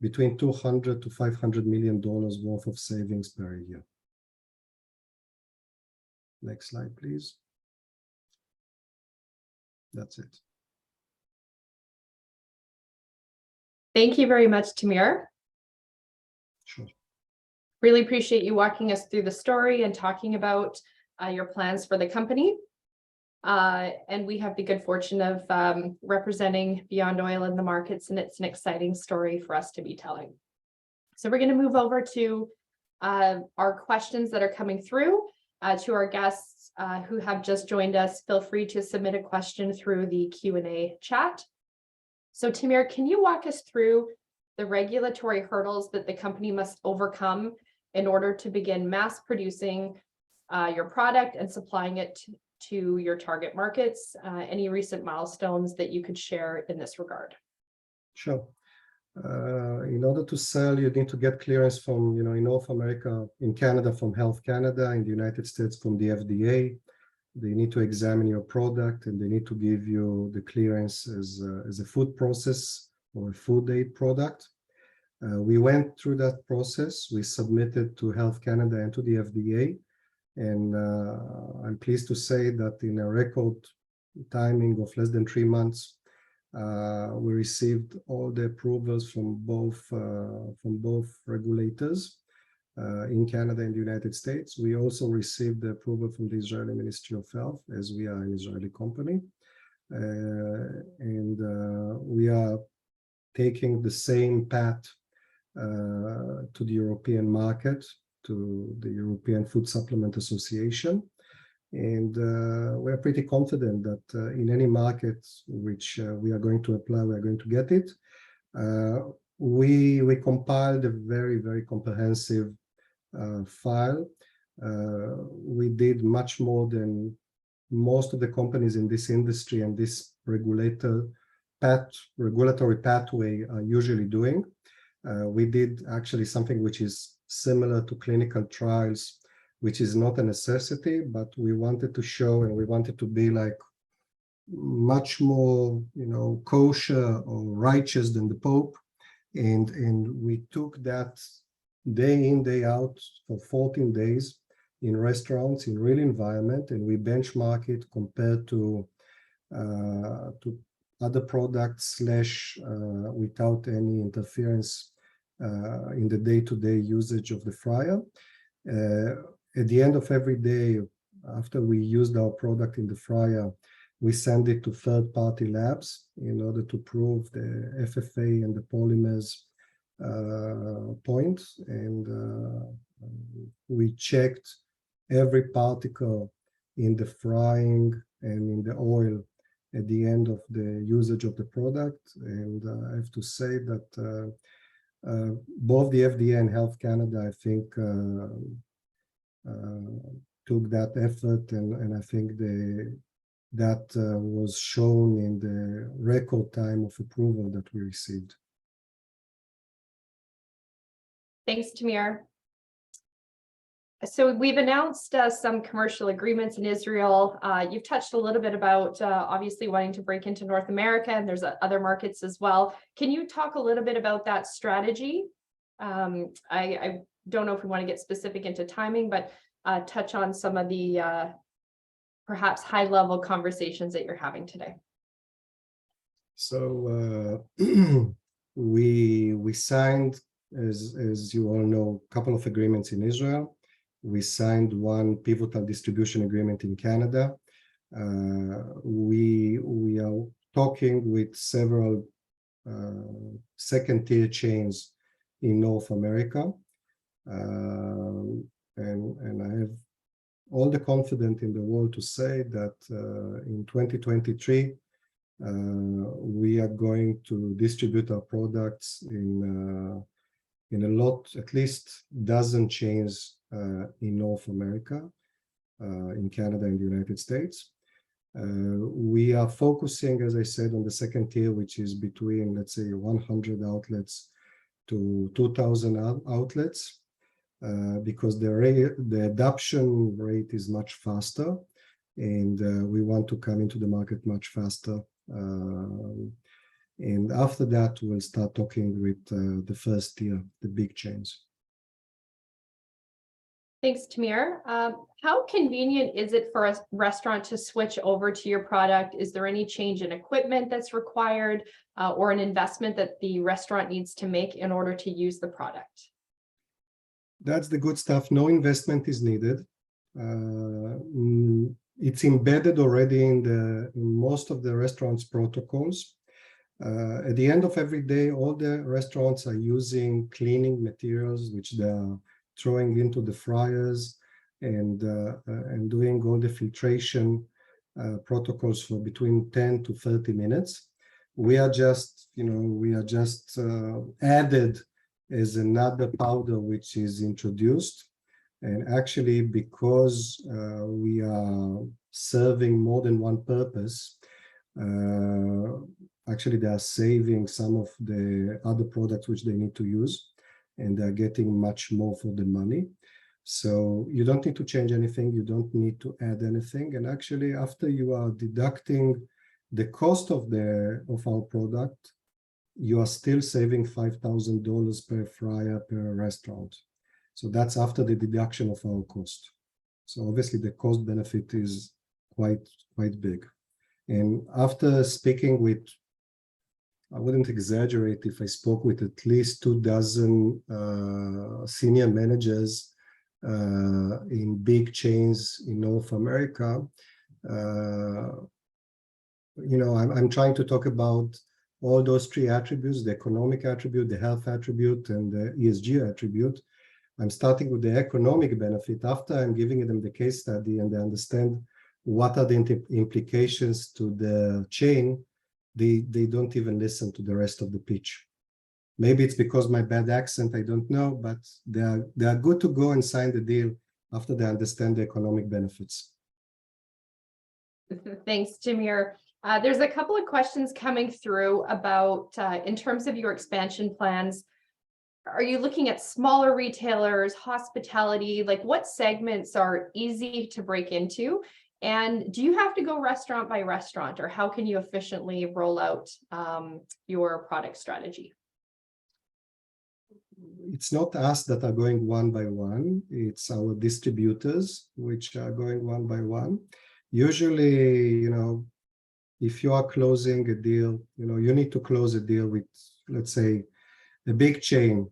between $200 to $500 million worth of savings per year. Next slide, please. That's it. Thank you very much, Tamir. Sure. Really appreciate you walking us through the story and talking about your plans for the company. And we have the good fortune of representing Beyond Oil in the markets, and it's an exciting story for us to be telling. So we're going to move over to our questions that are coming through. To our guests who have just joined us, feel free to submit a question through the Q&A chat. So Tamir, can you walk us through the regulatory hurdles that the company must overcome in order to begin mass producing your product and supplying it to your target markets? Any recent milestones that you could share in this regard? Sure. In order to sell, you need to get clearance from, in North America, in Canada, from Health Canada, in the United States, from the FDA. They need to examine your product and they need to give you the clearance as a food process or a food aid product. We went through that process. We submitted to Health Canada and to the FDA. And I'm pleased to say that in a record timing of less than 3 months, we received all the approvals from both regulators in Canada and the United States. We also received the approval from the Israeli Ministry of Health, as we are an Israeli company. And we are taking the same path to the European market, to the European Food Supplement Association. And we're pretty confident that in any market which we are going to apply, we are going to get it. We compiled a very, very comprehensive file. We did much more than most of the companies in this industry and this regulatory pathway are usually doing. We did actually something which is similar to clinical trials, which is not a necessity, but we wanted to show and we wanted to be like much more, kosher or righteous than the Pope. And we took that day in, day out for 14 days in restaurants, in real environment, and we benchmark it compared to other products without any interference in the day-to-day usage of the fryer. At the end of every day, after we used our product in the fryer, we send it to third-party labs in order to prove the FFA and the polymers point. And we checked every particle in the frying and in the oil at the end of the usage of the product. And I have to say that both the FDA and Health Canada, I think, took that effort, and I think that was shown in the record time of approval that we received. Thanks, Tamir. So we've announced some commercial agreements in Israel. You've touched a little bit about obviously wanting to break into North America, and there's other markets as well. Can you talk a little bit about that strategy? I don't know if we want to get specific into timing, but touch on some of the perhaps high-level conversations that you're having today. So we signed, as you all know, a couple of agreements in Israel. We signed one pivotal distribution agreement in Canada. We are talking with several second-tier chains in North America. And I have all the confidence in the world to say that in 2023, we are going to distribute our products in a lot, at least dozen chains in North America, in Canada and the United States. We are focusing, as I said, on the second tier, which is between, let's say, 100 outlets to 2,000 outlets, because the adoption rate is much faster, and we want to come into the market much faster And after that, we'll start talking with the first tier, the big chains. Thanks, Tamir. How convenient is it for a restaurant to switch over to your product? Is there any change in equipment that's required or an investment that the restaurant needs to make in order to use the product? That's the good stuff. No investment is needed. It's embedded already in most of the restaurants' protocols. At the end of every day, all the restaurants are using cleaning materials, which they are throwing into the fryers and doing all the filtration protocols for between 10 to 30 minutes. We are just, added as another powder which is introduced. And actually, because we are serving more than one purpose, actually they are saving some of the other products which they need to use, and they're getting much more for the money. So you don't need to change anything. You don't need to add anything. And actually, after you are deducting the cost of our product, you are still saving $5,000 per fryer per restaurant. So that's after the deduction of our cost. So obviously the cost benefit is quite big. And after speaking with, I wouldn't exaggerate if I spoke with at least 24 senior managers in big chains in North America. I'm trying to talk about all those three attributes: the economic attribute, the health attribute, and the ESG attribute. I'm starting with the economic benefit. After I'm giving them the case study and they understand what are the implications to the chain, they don't even listen to the rest of the pitch. Maybe it's because my bad accent, I don't know, but they are good to go and sign the deal after they understand the economic benefits. Thanks, Tamir. There's a couple of questions coming through about, in terms of your expansion plans, are you looking at smaller retailers, hospitality, like what segments are easy to break into? And do you have to go restaurant by restaurant, or how can you efficiently roll out your product strategy? It's not us that are going one by one. It's our distributors which are going one by one. Usually, if you are closing a deal, you need to close a deal with, let's say, a big chain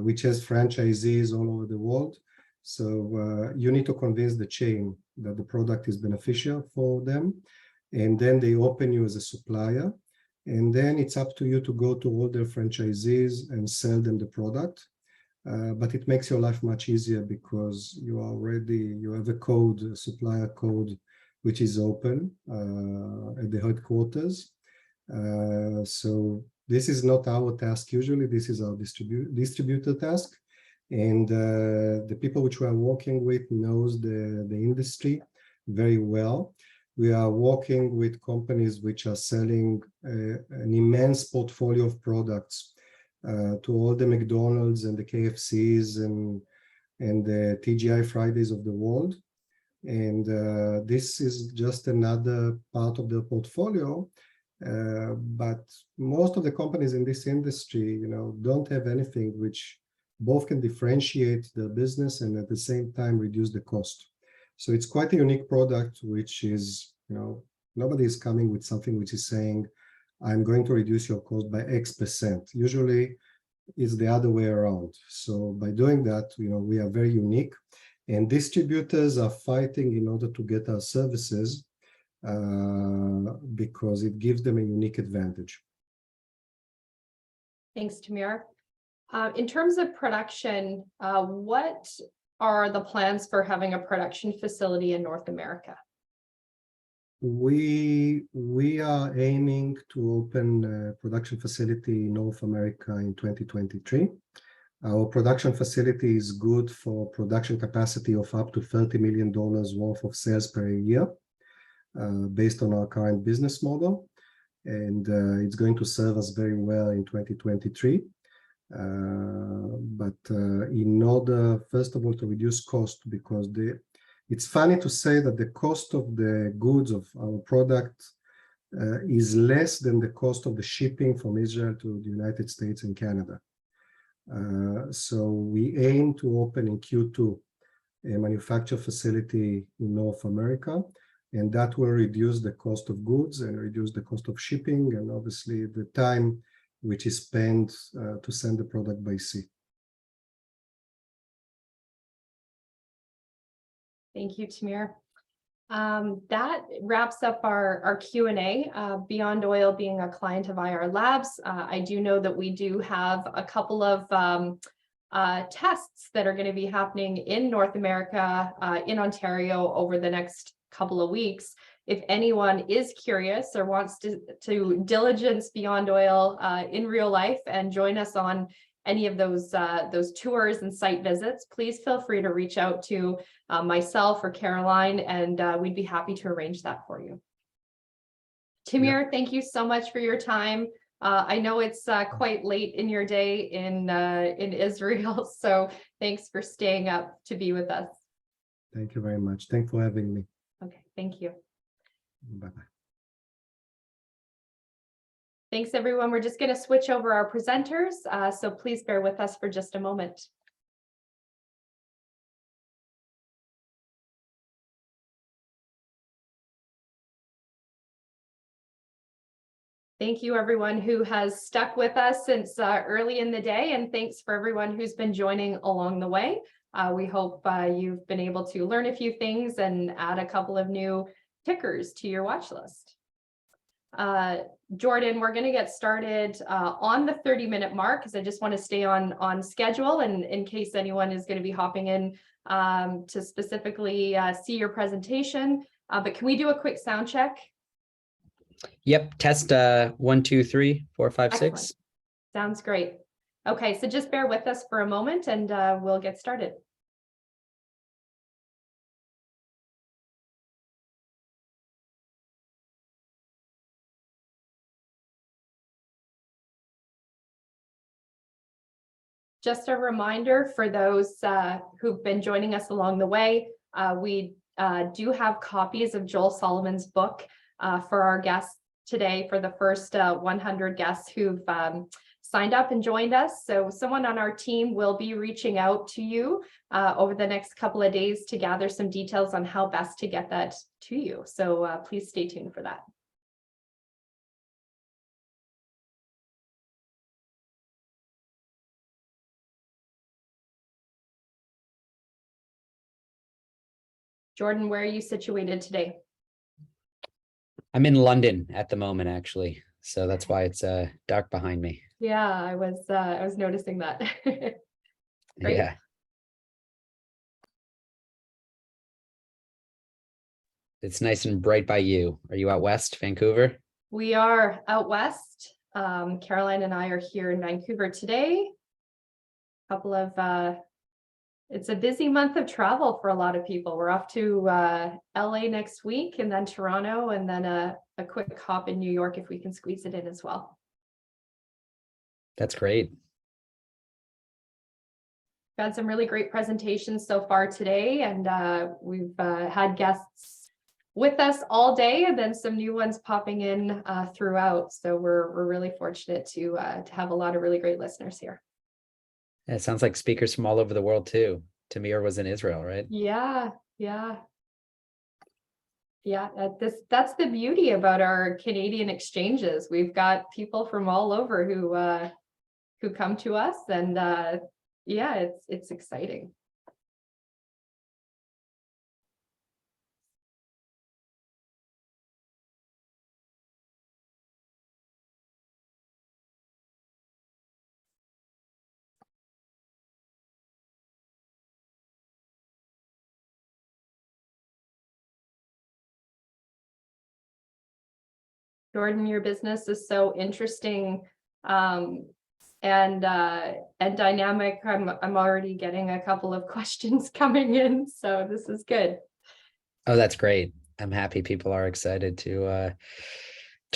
which has franchisees all over the world. So you need to convince the chain that the product is beneficial for them, and then they open you as a supplier, and then it's up to you to go to all their franchisees and sell them the product. But it makes your life much easier because you have a code, a supplier code, which is open at the headquarters. So this is not our task usually. This is our distributor task. And the people which we are working with knows the industry very well. We are working with companies which are selling an immense portfolio of products to all the McDonald's and the KFCs and the TGI Fridays of the world. And this is just another part of the portfolio. But most of the companies in this industry, don't have anything which both can differentiate their business and at the same time reduce the cost. So it's quite a unique product, which is, nobody is coming with something which is saying, I'm going to reduce your cost by X%. Usually it's the other way around. So by doing that, we are very unique, and distributors are fighting in order to get our services because it gives them a unique advantage. Thanks, Tamir. In terms of production, what are the plans for having a production facility in North America? We are aiming to open a production facility in North America in 2023. Our production facility is good for production capacity of up to $30 million worth of sales per year, based on our current business model. And it's going to serve us very well in 2023. But in order, first of all, to reduce cost, because it's funny to say that the cost of the goods of our product is less than the cost of the shipping from Israel to the United States and Canada. So we aim to open in Q2 a manufacture facility in North America, and that will reduce the cost of goods and reduce the cost of shipping, and obviously the time which is spent to send the product by sea. Thank you, Tamir. That wraps up our Q&A. Beyond Oil being a client of IR Labs, I do know that we do have a couple of tests that are going to be happening in North America, in Ontario over the next couple of weeks. If anyone is curious or wants to diligence Beyond Oil in real life and join us on any of those tours and site visits, please feel free to reach out to myself or Caroline, and we'd be happy to arrange that for you. Tamir, thank you so much for your time. I know it's quite late in your day in Israel, so thanks for staying up to be with us. Thank you very much. Thanks for having me. Okay, thank you. Bye-bye. Thanks, everyone. We're just going to switch over our presenters, so please bear with us for just a moment. Thank you, everyone who has stuck with us since early in the day, and thanks for everyone who's been joining along the way. We hope you've been able to learn a few things and add a couple of new tickers to your watch list. Jordan, we're going to get started on the 30-minute mark, because I just want to stay on schedule, and in case anyone is going to be hopping in to specifically see your presentation. But can we do a quick sound check? Yep, test 1, 2, 3, 4, 5, 6. Excellent. Sounds great. Okay, so just bear with us for a moment and we'll get started. Just a reminder for those who've been joining us along the way, we do have copies of Joel Solomon's book for our guests today, for the first 100 guests who've signed up and joined us. So someone on our team will be reaching out to you over the next couple of days to gather some details on how best to get that to you. So please stay tuned for that. Jordan, where are you situated today? I'm in London at the moment, actually. So that's why it's dark behind me. Yeah, I was noticing that. Great. Yeah. It's nice and bright by you. Are you out west, Vancouver? We are out west. Caroline and I are here in Vancouver today. Couple of it's a busy month of travel for a lot of people. We're off to LA next week, and then Toronto, and then a quick hop in New York if we can squeeze it in as well. That's great. Got some really great presentations so far today, and we've had guests with us all day, and then some new ones popping in throughout. So we're really fortunate to have a lot of really great listeners here. It sounds like speakers from all over the world too. Tamir was in Israel, right? Yeah. That's the beauty about our Canadian exchanges. We've got people from all over who come to us, and yeah, it's exciting. Jordan, your business is so interesting and dynamic. I'm already getting a couple of questions coming in, so this is good. Oh, that's great. I'm happy people are excited to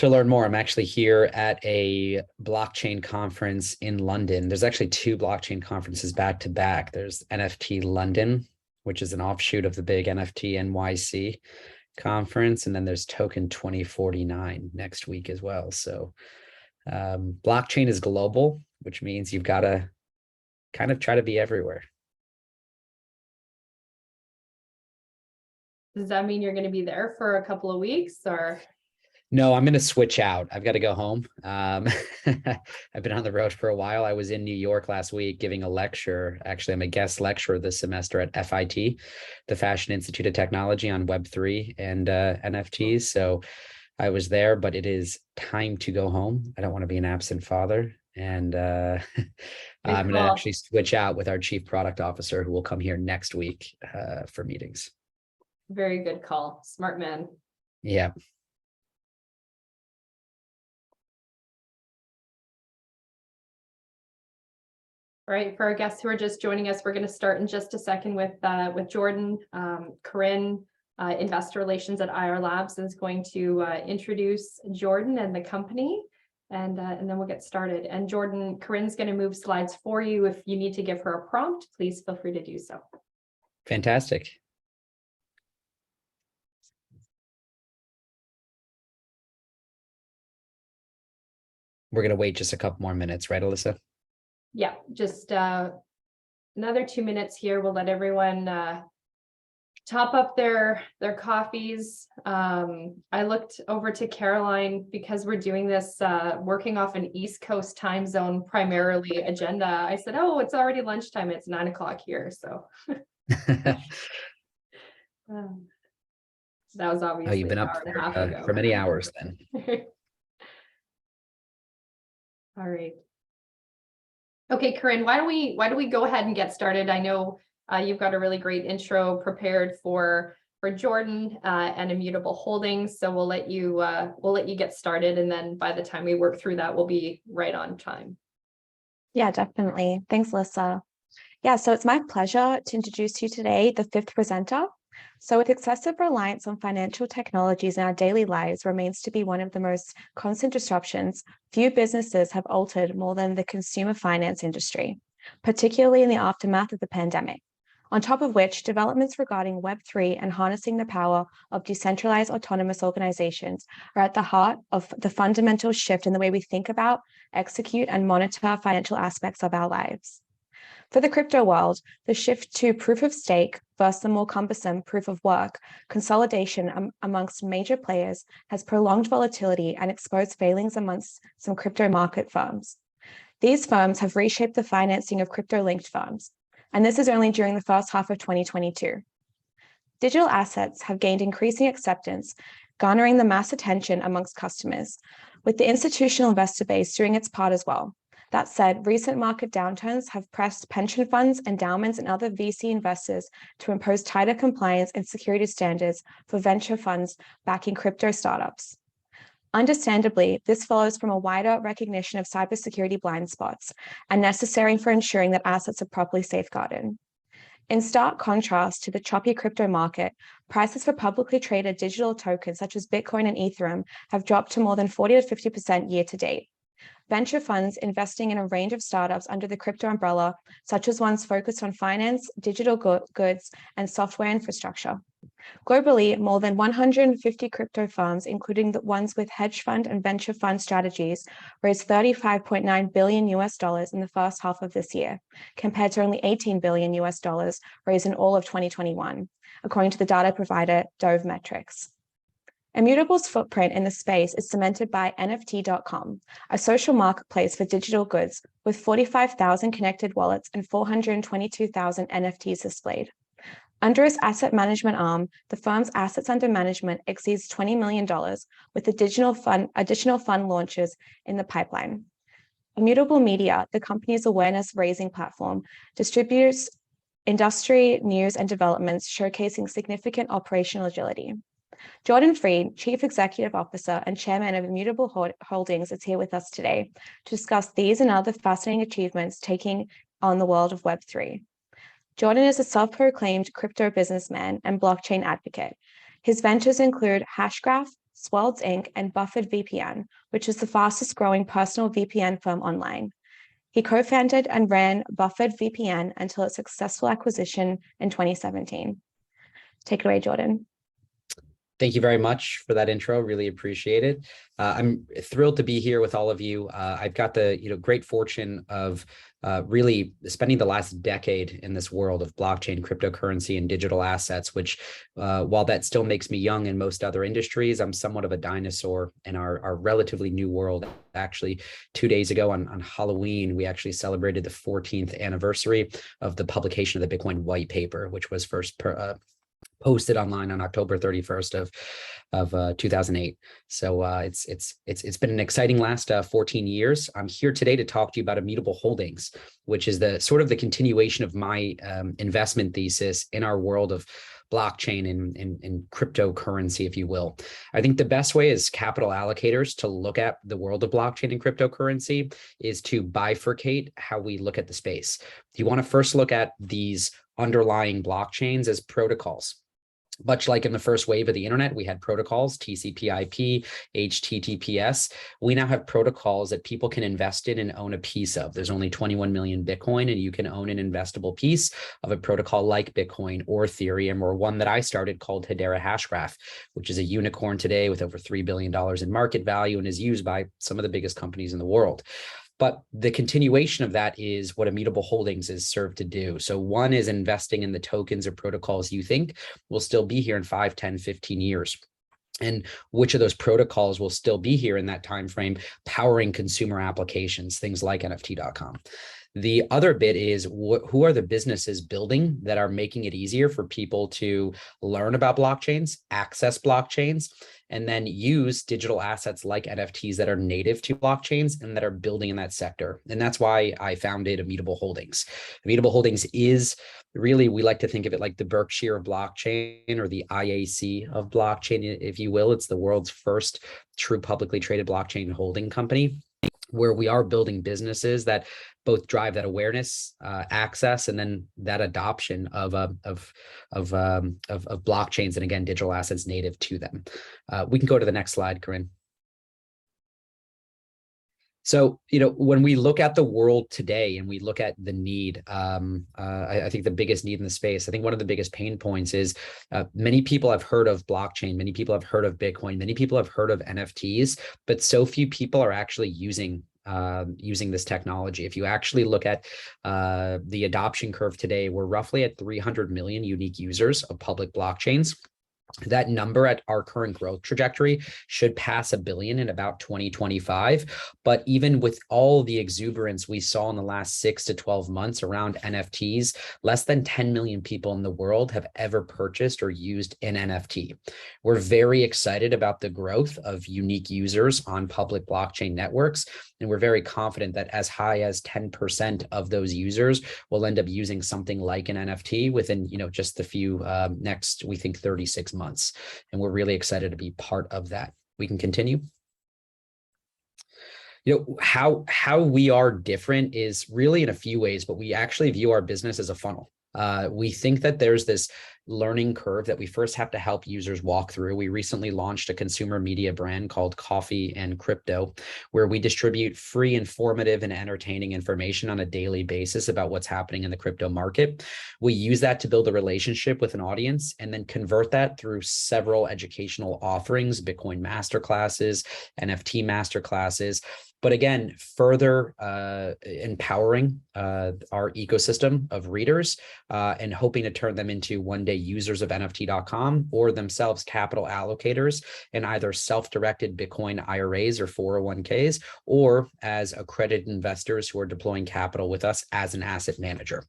learn more. I'm actually here at a blockchain conference in London. There's actually 2 blockchain conferences back to back. There's NFT London, which is an offshoot of the big NFT NYC. conference, and then there's Token 2049 next week as well. So blockchain is global, which means you've got to kind of try to be everywhere. Does that mean you're going to be there for a couple of weeks or? No, I'm going to switch out. I've got to go home. I've been on the road for a while. I was in New York last week giving a lecture. Actually, I'm a guest lecturer this semester at FIT, the Fashion Institute of Technology, on Web3 and NFTs. So I was there, but it is time to go home. I don't want to be an absent father. And I'm going to actually switch out with our chief product officer, who will come here next week for meetings. Very good call. Smart man. Yeah. All right, for our guests who are just joining us, we're going to start in just a second with Jordan. Corinne, Investor Relations at IR Labs, is going to introduce Jordan and the company, and then we'll get started. And Jordan, Corinne's going to move slides for you. If you need to give her a prompt, please feel free to do so. Fantastic. We're going to wait just a couple more minutes, right, Alyssa? Yeah, just another 2 minutes here. We'll let everyone top up their coffees. I looked over to Caroline because we're doing this working off an East Coast time zone primarily agenda. I said, oh, it's already lunchtime. It's 9 o'clock here. So that was obviously you've been an up hour and a half ago. for many hours then. All right. Okay, Corinne, why don't we go ahead and get started? I know you've got a really great intro prepared for Jordan and Immutable Holdings, so we'll let you get started, and then by the time we work through that, we'll be right on time. Yeah, definitely. Thanks, Alyssa. Yeah, so it's my pleasure to introduce to you today the fifth presenter. So with excessive reliance on financial technologies in our daily lives remains to be one of the most constant disruptions, few businesses have altered more than the consumer finance industry, particularly in the aftermath of the pandemic. On top of which, developments regarding Web3 and harnessing the power of decentralized autonomous organizations are at the heart of the fundamental shift in the way we think about, execute, and monitor financial aspects of our lives. For the crypto world, the shift to proof of stake versus the more cumbersome proof of work consolidation amongst major players has prolonged volatility and exposed failings amongst some crypto market firms. These firms have reshaped the financing of crypto-linked firms, and this is only during the first half of 2022. Digital assets have gained increasing acceptance, garnering the mass attention amongst customers, with the institutional investor base doing its part as well. That said, recent market downturns have pressed pension funds, endowments, and other VC investors to impose tighter compliance and security standards for venture funds backing crypto startups. Understandably, this follows from a wider recognition of cybersecurity blind spots and necessary for ensuring that assets are properly safeguarded. In stark contrast to the choppy crypto market, prices for publicly traded digital tokens such as Bitcoin and Ethereum have dropped to more than 40 to 50% year to date. Venture funds investing in a range of startups under the crypto umbrella, such as ones focused on finance, digital goods, and software infrastructure. Globally, more than 150 crypto firms, including the ones with hedge fund and venture fund strategies, raised $35.9 billion in the first half of this year, compared to only $18 billion raised in all of 2021, according to the data provider Dove Metrics. Immutable's footprint in the space is cemented by NFT.com, a social marketplace for digital goods with 45,000 connected wallets and 422,000 NFTs displayed. Under its asset management arm, the firm's assets under management exceeds $20 million, with additional fund launches in the pipeline. Immutable Media, the company's awareness-raising platform, distributes industry news and developments showcasing significant operational agility. Jordan Freed, Chief Executive Officer and Chairman of Immutable Holdings, is here with us today to discuss these and other fascinating achievements taking on the world of Web3. Jordan is a self-proclaimed crypto businessman and blockchain advocate. His ventures include Hashgraph, Swelds Inc., and Buffered VPN, which is the fastest growing personal VPN firm online. He co-founded and ran Buffered VPN until its successful acquisition in 2017. Take it away, Jordan. Thank you very much for that intro. Really appreciate it. I'm thrilled to be here with all of you. I've got the great fortune of really spending the last decade in this world of blockchain, cryptocurrency, and digital assets, which while that still makes me young in most other industries, I'm somewhat of a dinosaur in our relatively new world. Actually, 2 days ago on Halloween, we actually celebrated the 14th anniversary of the publication of the Bitcoin white paper, which was first posted online on October 31st of 2008. So it's been an exciting last 14 years. I'm here today to talk to you about Immutable Holdings, which is the sort of the continuation of my investment thesis in our world of blockchain and cryptocurrency, if you will. I think the best way as capital allocators to look at the world of blockchain and cryptocurrency is to bifurcate how we look at the space. You want to first look at these underlying blockchains as protocols. Much like in the first wave of the internet, we had protocols, TCP/IP, HTTPS. We now have protocols that people can invest in and own a piece of. There's only 21 million Bitcoin, and you can own an investable piece of a protocol like Bitcoin or Ethereum, or one that I started called Hedera Hashgraph, which is a unicorn today with over $3 billion in market value and is used by some of the biggest companies in the world. But the continuation of that is what Immutable Holdings is served to do. So one is investing in the tokens or protocols you think will still be here in 5, 10, 15 years. And which of those protocols will still be here in that time frame, powering consumer applications, things like NFT.com. The other bit is who are the businesses building that are making it easier for people to learn about blockchains, access blockchains, and then use digital assets like NFTs that are native to blockchains and that are building in that sector. And that's why I founded Immutable Holdings. Immutable Holdings is really, we like to think of it like the Berkshire of blockchain, or the IAC of blockchain, if you will. It's the world's first true publicly traded blockchain holding company, where we are building businesses that both drive that awareness, access, and then that adoption of blockchains, and again, digital assets native to them. We can go to the next slide, Corinne. So, when we look at the world today and we look at the need, I think the biggest need in the space, I think one of the biggest pain points is many people have heard of blockchain, many people have heard of Bitcoin, many people have heard of NFTs, but so few people are actually using this technology. If you actually look at the adoption curve today, we're roughly at 300 million unique users of public blockchains. That number at our current growth trajectory should pass 1 billion in about 2025. But even with all the exuberance we saw in the last 6 to 12 months around NFTs, less than 10 million people in the world have ever purchased or used an NFT. We're very excited about the growth of unique users on public blockchain networks. And we're very confident that as high as 10% of those users will end up using something like an NFT within, just the few next, we think, 36 months. And we're really excited to be part of that. We can continue. How we are different is really in a few ways, but we actually view our business as a funnel. We think that there's this learning curve that we first have to help users walk through. We recently launched a consumer media brand called Coffee and Crypto, where we distribute free, informative, and entertaining information on a daily basis about what's happening in the crypto market. We use that to build a relationship with an audience and then convert that through several educational offerings, Bitcoin masterclasses, NFT masterclasses. But again, further empowering our ecosystem of readers and hoping to turn them into one day users of NFT.com or themselves capital allocators in either self-directed Bitcoin IRAs or 401ks, or as accredited investors who are deploying capital with us as an asset manager.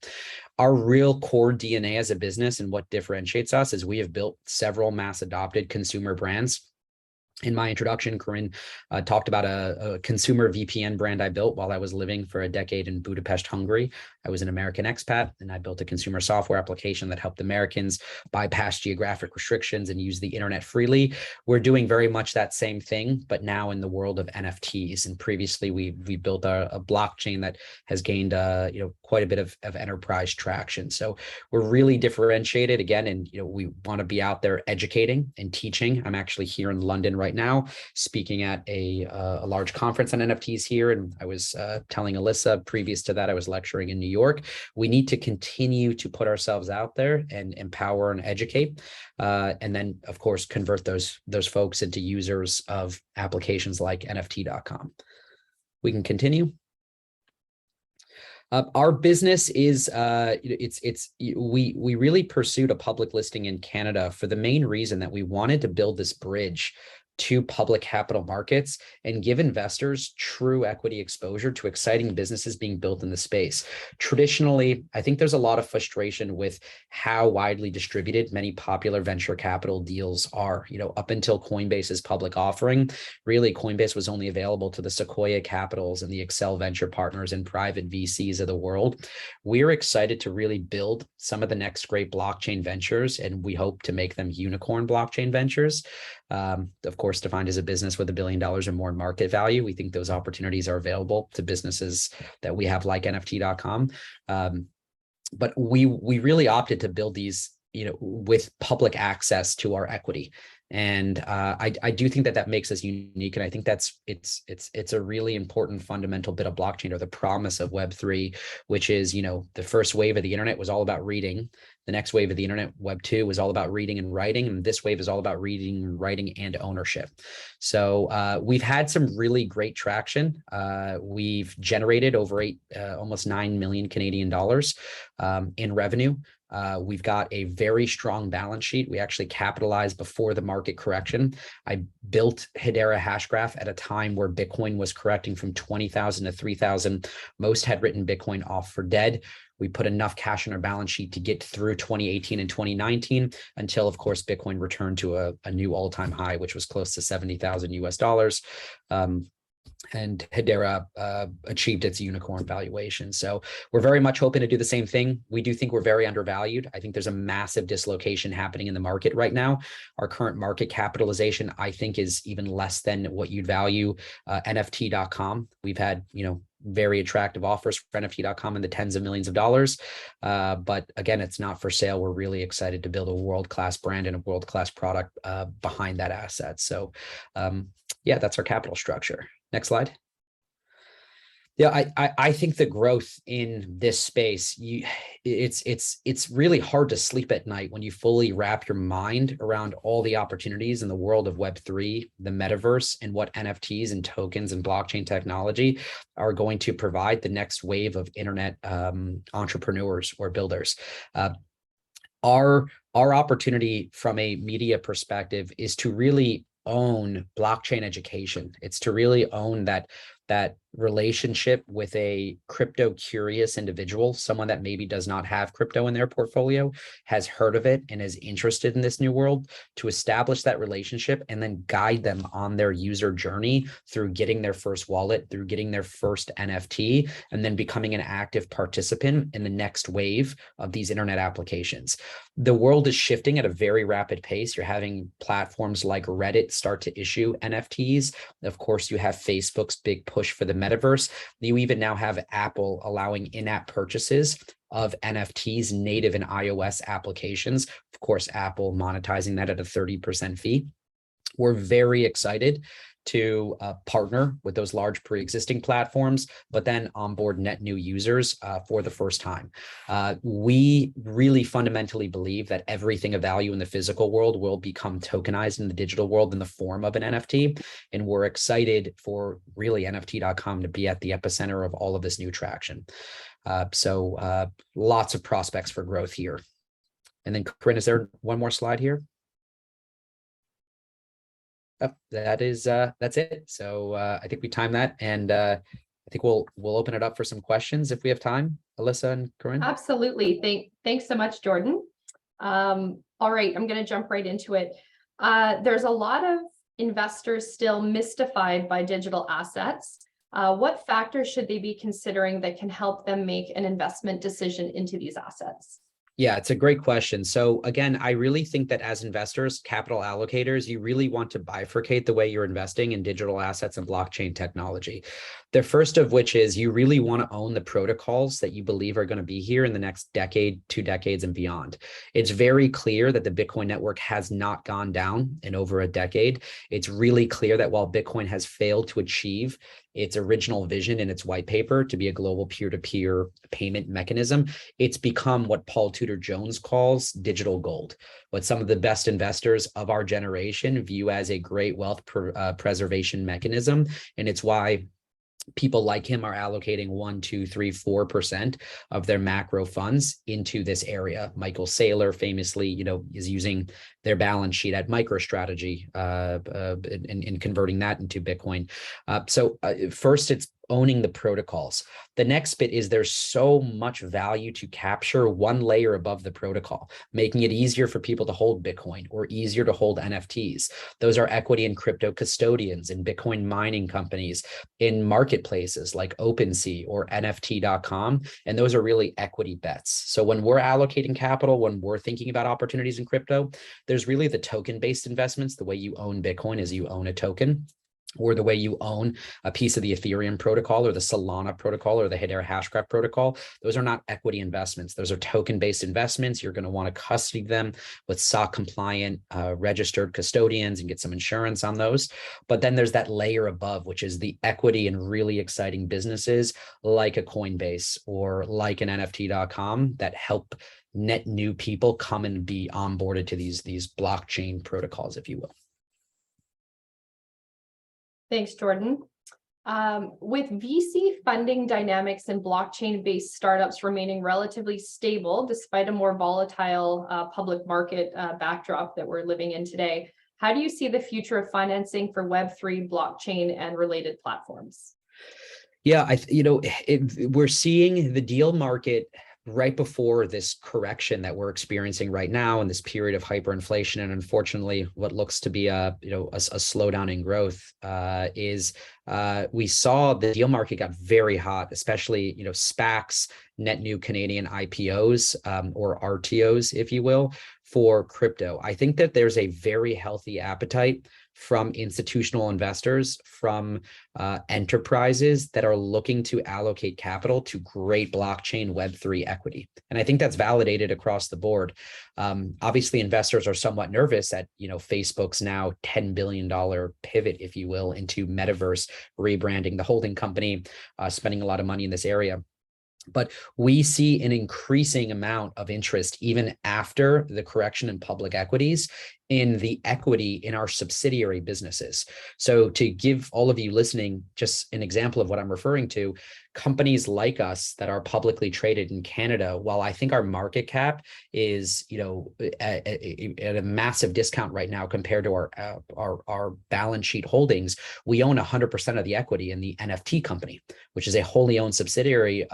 Our real core DNA as a business and what differentiates us is we have built several mass adopted consumer brands. In my introduction, Corinne talked about a consumer VPN brand I built while I was living for a decade in Budapest, Hungary. I was an American expat, and I built a consumer software application that helped Americans bypass geographic restrictions and use the internet freely. We're doing very much that same thing, but now in the world of NFTs. And previously, we built a blockchain that has gained quite a bit of enterprise traction. So we're really differentiated again, and we want to be out there educating and teaching. I'm actually here in London right now, speaking at a large conference on NFTs here. And I was telling Alyssa previous to that, I was lecturing in New York. We need to continue to put ourselves out there and empower and educate, and then of course convert those folks into users of applications like NFT.com. We can continue. Our business is we really pursued a public listing in Canada for the main reason that we wanted to build this bridge to public capital markets and give investors true equity exposure to exciting businesses being built in the space. Traditionally, I think there's a lot of frustration with how widely distributed many popular venture capital deals are. Up until Coinbase's public offering, really Coinbase was only available to the Sequoia Capitals and the Excel Venture Partners and private VCs of the world. We're excited to really build some of the next great blockchain ventures, and we hope to make them unicorn blockchain ventures. Of course, defined as a business with $1 billion or more in market value. We think those opportunities are available to businesses that we have like NFT.com. But we really opted to build these, with public access to our equity. And I do think that makes us unique. And I think it's a really important fundamental bit of blockchain, or the promise of Web3, which is, the first wave of the internet was all about reading. The next wave of the internet, Web 2, was all about reading and writing. And this wave is all about reading, writing, and ownership. So we've had some really great traction. We've generated over almost 9 million Canadian dollars in revenue. We've got a very strong balance sheet. We actually capitalized before the market correction. I built Hedera Hashgraph at a time where Bitcoin was correcting from 20,000 to 3,000. Most had written Bitcoin off for dead. We put enough cash on our balance sheet to get through 2018 and 2019 until, of course, Bitcoin returned to a new all-time high, which was close to 70,000 US dollars. And Hedera achieved its unicorn valuation. So we're very much hoping to do the same thing. We do think we're very undervalued. I think there's a massive dislocation happening in the market right now. Our current market capitalization, I think, is even less than what you'd value NFT.com. We've had, very attractive offers for NFT.com in the tens of millions of dollars. But again, it's not for sale. We're really excited to build a world-class brand and a world-class product behind that asset. So yeah, that's our capital structure. Next slide. Yeah, I think the growth in this space, it's really hard to sleep at night when you fully wrap your mind around all the opportunities in the world of Web3, the metaverse, and what NFTs and tokens and blockchain technology are going to provide the next wave of internet entrepreneurs or builders. Our opportunity from a media perspective is to really own blockchain education. It's to really own that relationship with a crypto curious individual, someone that maybe does not have crypto in their portfolio, has heard of it and is interested in this new world, to establish that relationship and then guide them on their user journey through getting their first wallet, through getting their first NFT, and then becoming an active participant in the next wave of these internet applications. The world is shifting at a very rapid pace. You're having platforms like Reddit start to issue NFTs. Of course, you have Facebook's big push for the metaverse. You even now have Apple allowing in-app purchases of NFTs native in iOS applications. Of course, Apple monetizing that at a 30% fee. We're very excited to partner with those large pre-existing platforms, but then onboard net new users for the first time. We really fundamentally believe that everything of value in the physical world will become tokenized in the digital world in the form of an NFT. And we're excited for really NFT.com to be at the epicenter of all of this new traction. So lots of prospects for growth here. And then Corinne, is there one more slide here? Oh, that's it. So I think we timed that, and I think we'll open it up for some questions if we have time. Alyssa and Corinne. Absolutely. Thanks so much, Jordan. All right, I'm going to jump right into it. There's a lot of investors still mystified by digital assets. What factors should they be considering that can help them make an investment decision into these assets? Yeah, it's a great question. So again, I really think that as investors, capital allocators, you really want to bifurcate the way you're investing in digital assets and blockchain technology. The first of which is you really want to own the protocols that you believe are going to be here in the next decade, 2 decades, and beyond. It's very clear that the Bitcoin network has not gone down in over a decade. It's really clear that while Bitcoin has failed to achieve its original vision in its white paper to be a global peer-to-peer payment mechanism, it's become what Paul Tudor Jones calls digital gold, what some of the best investors of our generation view as a great wealth preservation mechanism. And it's why people like him are allocating 1, 2, 3, 4% of their macro funds into this area. Michael Saylor famously, is using their balance sheet at MicroStrategy in converting that into Bitcoin. So first, it's owning the protocols. The next bit is there's so much value to capture one layer above the protocol, making it easier for people to hold Bitcoin or easier to hold NFTs. Those are equity and crypto custodians in Bitcoin mining companies, in marketplaces like OpenSea or NFT.com. And those are really equity bets. So when we're allocating capital, when we're thinking about opportunities in crypto, there's really the token-based investments. The way you own Bitcoin is you own a token, or the way you own a piece of the Ethereum protocol or the Solana protocol or the Hedera Hashgraph protocol. Those are not equity investments. Those are token-based investments. You're going to want to custody them with SOC compliant registered custodians and get some insurance on those. But then there's that layer above, which is the equity and really exciting businesses like a Coinbase or like an NFT.com that help net new people come and be onboarded to these blockchain protocols, if you will. Thanks, Jordan. With VC funding dynamics and blockchain-based startups remaining relatively stable despite a more volatile public market backdrop that we're living in today, how do you see the future of financing for Web3, blockchain, and related platforms? Yeah, we're seeing the deal market right before this correction that we're experiencing right now in this period of hyperinflation, and unfortunately what looks to be a slowdown in growth, we saw the deal market got very hot, especially SPACs, net new Canadian IPOs, or RTOs, if you will, for crypto. I think that there's a very healthy appetite from institutional investors, from enterprises that are looking to allocate capital to great blockchain Web3 equity. And I think that's validated across the board. Obviously, investors are somewhat nervous at Facebook's now $10 billion pivot, if you will, into metaverse, rebranding the holding company, spending a lot of money in this area. But we see an increasing amount of interest even after the correction in public equities in the equity in our subsidiary businesses. So to give all of you listening just an example of what I'm referring to, companies like us that are publicly traded in Canada, while I think our market cap is at a massive discount right now compared to our balance sheet holdings, we own 100% of the equity in the NFT company, which is a wholly owned subsidiary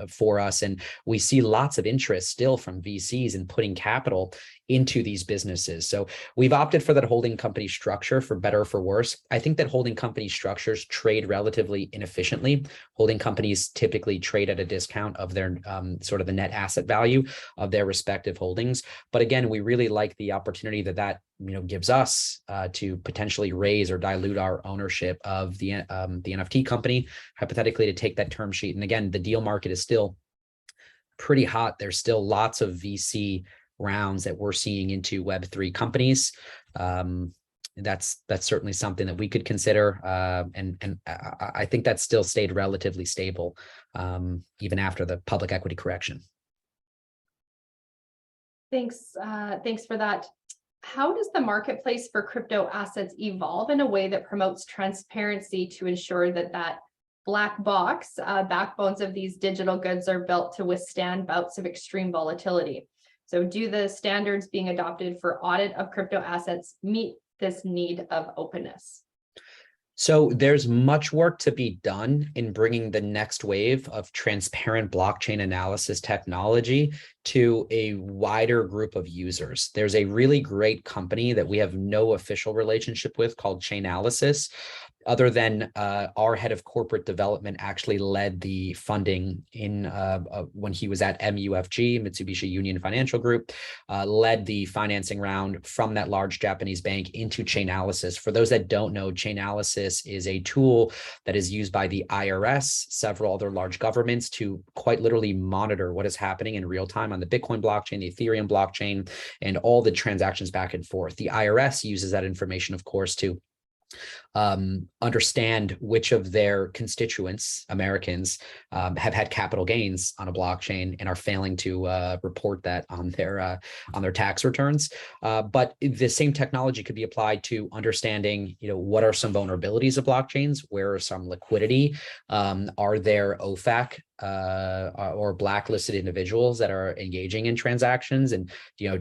for us. And we see lots of interest still from VCs in putting capital into these businesses. So we've opted for that holding company structure, for better or for worse. I think that holding company structures trade relatively inefficiently. Holding companies typically trade at a discount of their sort of the net asset value of their respective holdings. But again, we really like the opportunity that gives us to potentially raise or dilute our ownership of the NFT company, hypothetically to take that term sheet. And again, the deal market is still pretty hot. There's still lots of VC rounds that we're seeing into Web3 companies. That's certainly something that we could consider. And I think that still stayed relatively stable even after the public equity correction. Thanks for that. How does the marketplace for crypto assets evolve in a way that promotes transparency to ensure that black box backbones of these digital goods are built to withstand bouts of extreme volatility? So do the standards being adopted for audit of crypto assets meet this need of openness? So there's much work to be done in bringing the next wave of transparent blockchain analysis technology to a wider group of users. There's a really great company that we have no official relationship with called Chainalysis, other than our head of corporate development actually led the funding in when he was at MUFG, Mitsubishi Union Financial Group, led the financing round from that large Japanese bank into Chainalysis. For those that don't know, Chainalysis is a tool that is used by the IRS, several other large governments, to quite literally monitor what is happening in real time on the Bitcoin blockchain, the Ethereum blockchain, and all the transactions back and forth. The IRS uses that information, of course, to understand which of their constituents, Americans, have had capital gains on a blockchain and are failing to report that on their tax returns. But the same technology could be applied to understanding, what are some vulnerabilities of blockchains? Where are some liquidity? Are there OFAC or blacklisted individuals that are engaging in transactions? And,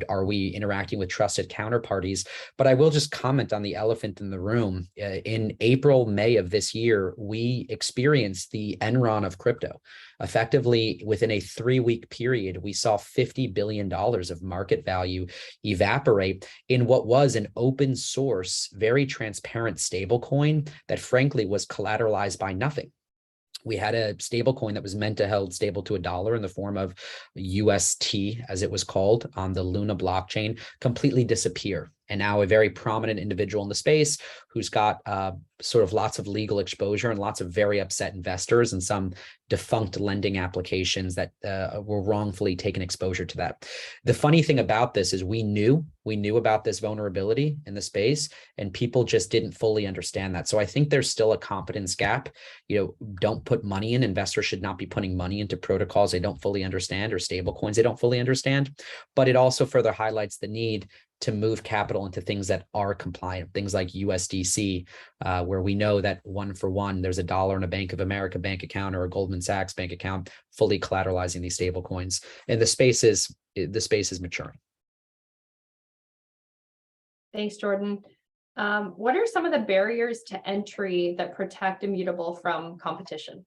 are we interacting with trusted counterparties? But I will just comment on the elephant in the room. In April, May of this year, we experienced the Enron of crypto. Effectively, within a 3-week period, we saw $50 billion of market value evaporate in what was an open source, very transparent stablecoin that frankly was collateralized by nothing. We had a stable coin that was meant to held stable to $1 in the form of UST, as it was called, on the Luna blockchain, completely disappear. And now a very prominent individual in the space who's got sort of lots of legal exposure and lots of very upset investors and some defunct lending applications that were wrongfully taken exposure to that. The funny thing about this is we knew about this vulnerability in the space, and people just didn't fully understand that. So I think there's still a competence gap. Don't put money in. Investors should not be putting money into protocols they don't fully understand or stable coins they don't fully understand. But it also further highlights the need to move capital into things that are compliant, things like USDC, where we know that 1-for-1, there's $1 in a Bank of America bank account or a Goldman Sachs bank account, fully collateralizing these stable coins. And the space is maturing. Thanks, Jordan. What are some of the barriers to entry that protect Immutable from competition?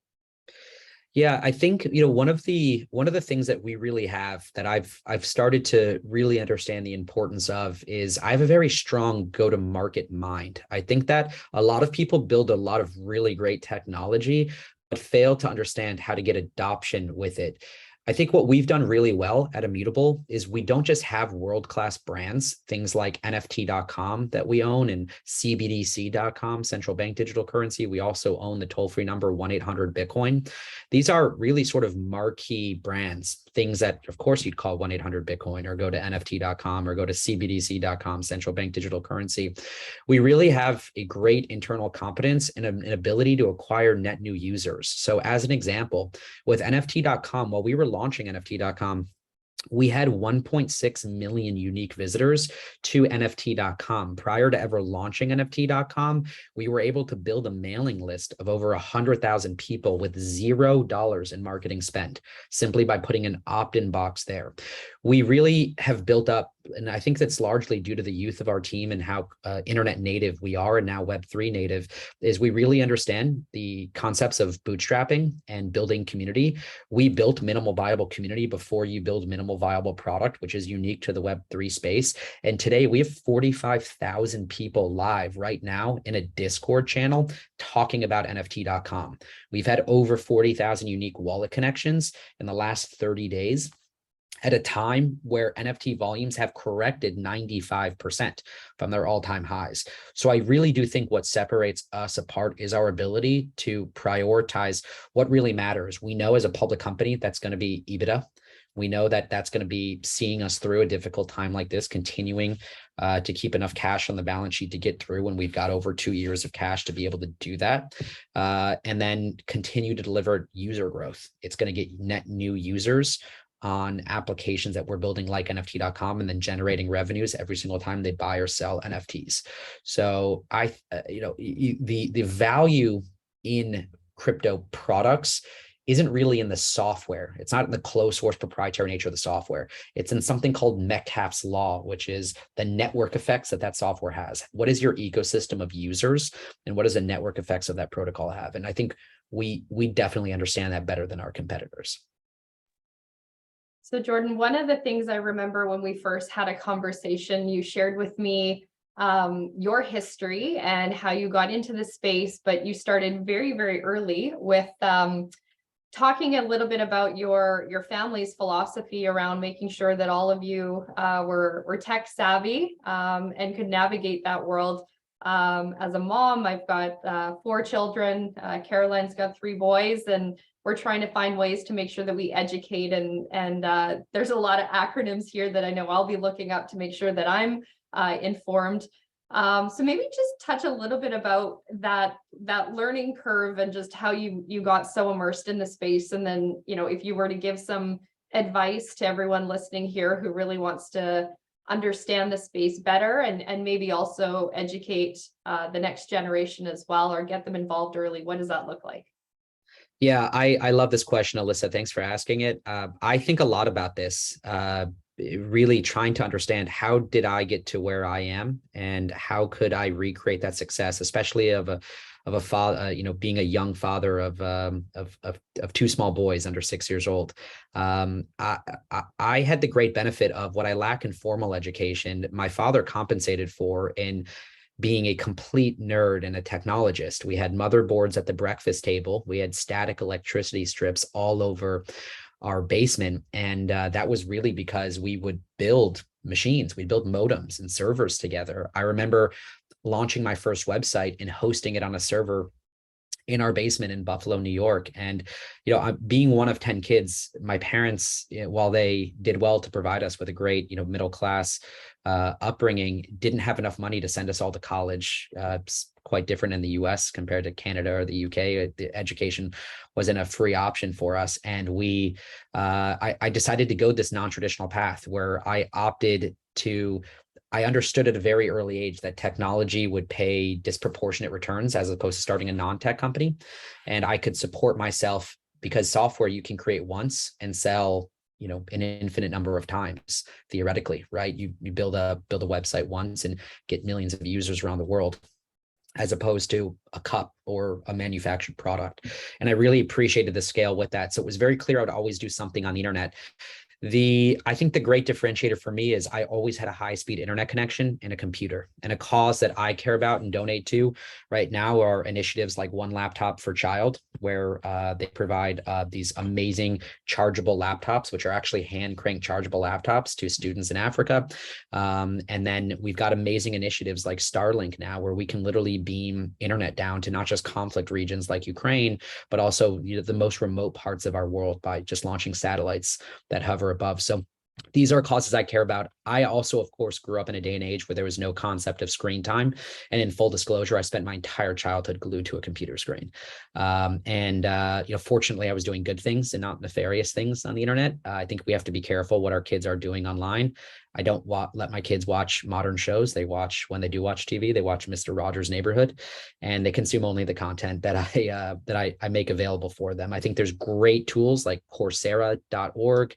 Yeah, I think, one of the things that we really have that I've started to really understand the importance of is I have a very strong go-to-market mind. I think that a lot of people build a lot of really great technology, but fail to understand how to get adoption with it. I think what we've done really well at Immutable is we don't just have world-class brands, things like NFT.com that we own and CBDC.com, central bank digital currency. We also own the toll-free number 1-800-BITCOIN. These are really sort of marquee brands, things that, of course, you'd call 1-800-BITCOIN or go to NFT.com or go to CBDC.com, central bank digital currency. We really have a great internal competence and an ability to acquire net new users. So as an example, with NFT.com, while we were launching NFT.com, we had 1.6 million unique visitors to NFT.com. Prior to ever launching NFT.com, we were able to build a mailing list of over 100,000 people with $0 in marketing spend, simply by putting an opt-in box there. We really have built up, and I think that's largely due to the youth of our team and how internet native we are, and now Web3 native, is we really understand the concepts of bootstrapping and building community. We built minimal viable community before you build minimal viable product, which is unique to the Web3 space. And today we have 45,000 people live right now in a Discord channel talking about NFT.com. We've had over 40,000 unique wallet connections in the last 30 days. At a time where NFT volumes have corrected 95% from their all-time highs. So I really do think what separates us apart is our ability to prioritize what really matters. We know as a public company that's going to be EBITDA. We know that that's going to be seeing us through a difficult time like this, continuing to keep enough cash on the balance sheet to get through when we've got over 2 years of cash to be able to do that, and then continue to deliver user growth. It's going to get net new users on applications that we're building like NFT.com, and then generating revenues every single time they buy or sell NFTs. So the value in crypto products isn't really in the software. It's not in the closed source proprietary nature of the software. It's in something called Metcalfe's law, which is the network effects that software has. What is your ecosystem of users, and what does the network effects of that protocol have? And I think we definitely understand that better than our competitors. So Jordan, one of the things I remember when we first had a conversation, you shared with me your history and how you got into the space, but you started very, very early with talking a little bit about your family's philosophy around making sure that all of you were tech savvy and could navigate that world. As a mom, I've got 4 children. Caroline's got 3 boys, and we're trying to find ways to make sure that we educate, and there's a lot of acronyms here that I know I'll be looking up to make sure that I'm informed. So maybe just touch a little bit about that learning curve and just how you got so immersed in the space. And then, if you were to give some advice to everyone listening here who really wants to understand the space better and maybe also educate the next generation as well, or get them involved early, what does that look like? Yeah, I love this question, Alyssa. Thanks for asking it. I think a lot about this, really trying to understand how did I get to where I am and how could I recreate that success, especially of a father, being a young father of two small boys under 6 years old. I had the great benefit of what I lack in formal education. My father compensated for in being a complete nerd and a technologist. We had motherboards at the breakfast table. We had static electricity strips all over our basement. And that was really because we would build machines. We'd build modems and servers together. I remember launching my first website and hosting it on a server in our basement in Buffalo, New York. And, being one of 10 kids, my parents, while they did well to provide us with a great, middle-class upbringing, didn't have enough money to send us all to college. It's quite different in the US compared to Canada or the UK. The education wasn't a free option for us. And I decided to go this non-traditional path where I understood at a very early age that technology would pay disproportionate returns as opposed to starting a non-tech company. And I could support myself because software you can create once and sell, an infinite number of times, theoretically, right? You build a website once and get millions of users around the world, as opposed to a cup or a manufactured product. And I really appreciated the scale with that. So it was very clear I would always do something on the internet. I think the great differentiator for me is I always had a high-speed internet connection and a computer, and a cause that I care about and donate to right now are initiatives like One Laptop for Child, where they provide these amazing chargeable laptops, which are actually hand crank chargeable laptops to students in Africa. And then we've got amazing initiatives like Starlink now, where we can literally beam internet down to not just conflict regions like Ukraine, but also the most remote parts of our world by just launching satellites that hover above. So these are causes I care about. I also, of course, grew up in a day and age where there was no concept of screen time. And in full disclosure, I spent my entire childhood glued to a computer screen. Fortunately, I was doing good things and not nefarious things on the internet. I think we have to be careful what our kids are doing online. I don't let my kids watch modern shows. When they do watch TV, they watch Mr. Rogers' Neighborhood, and they consume only the content that I make available for them. I think there's great tools like Coursera.org,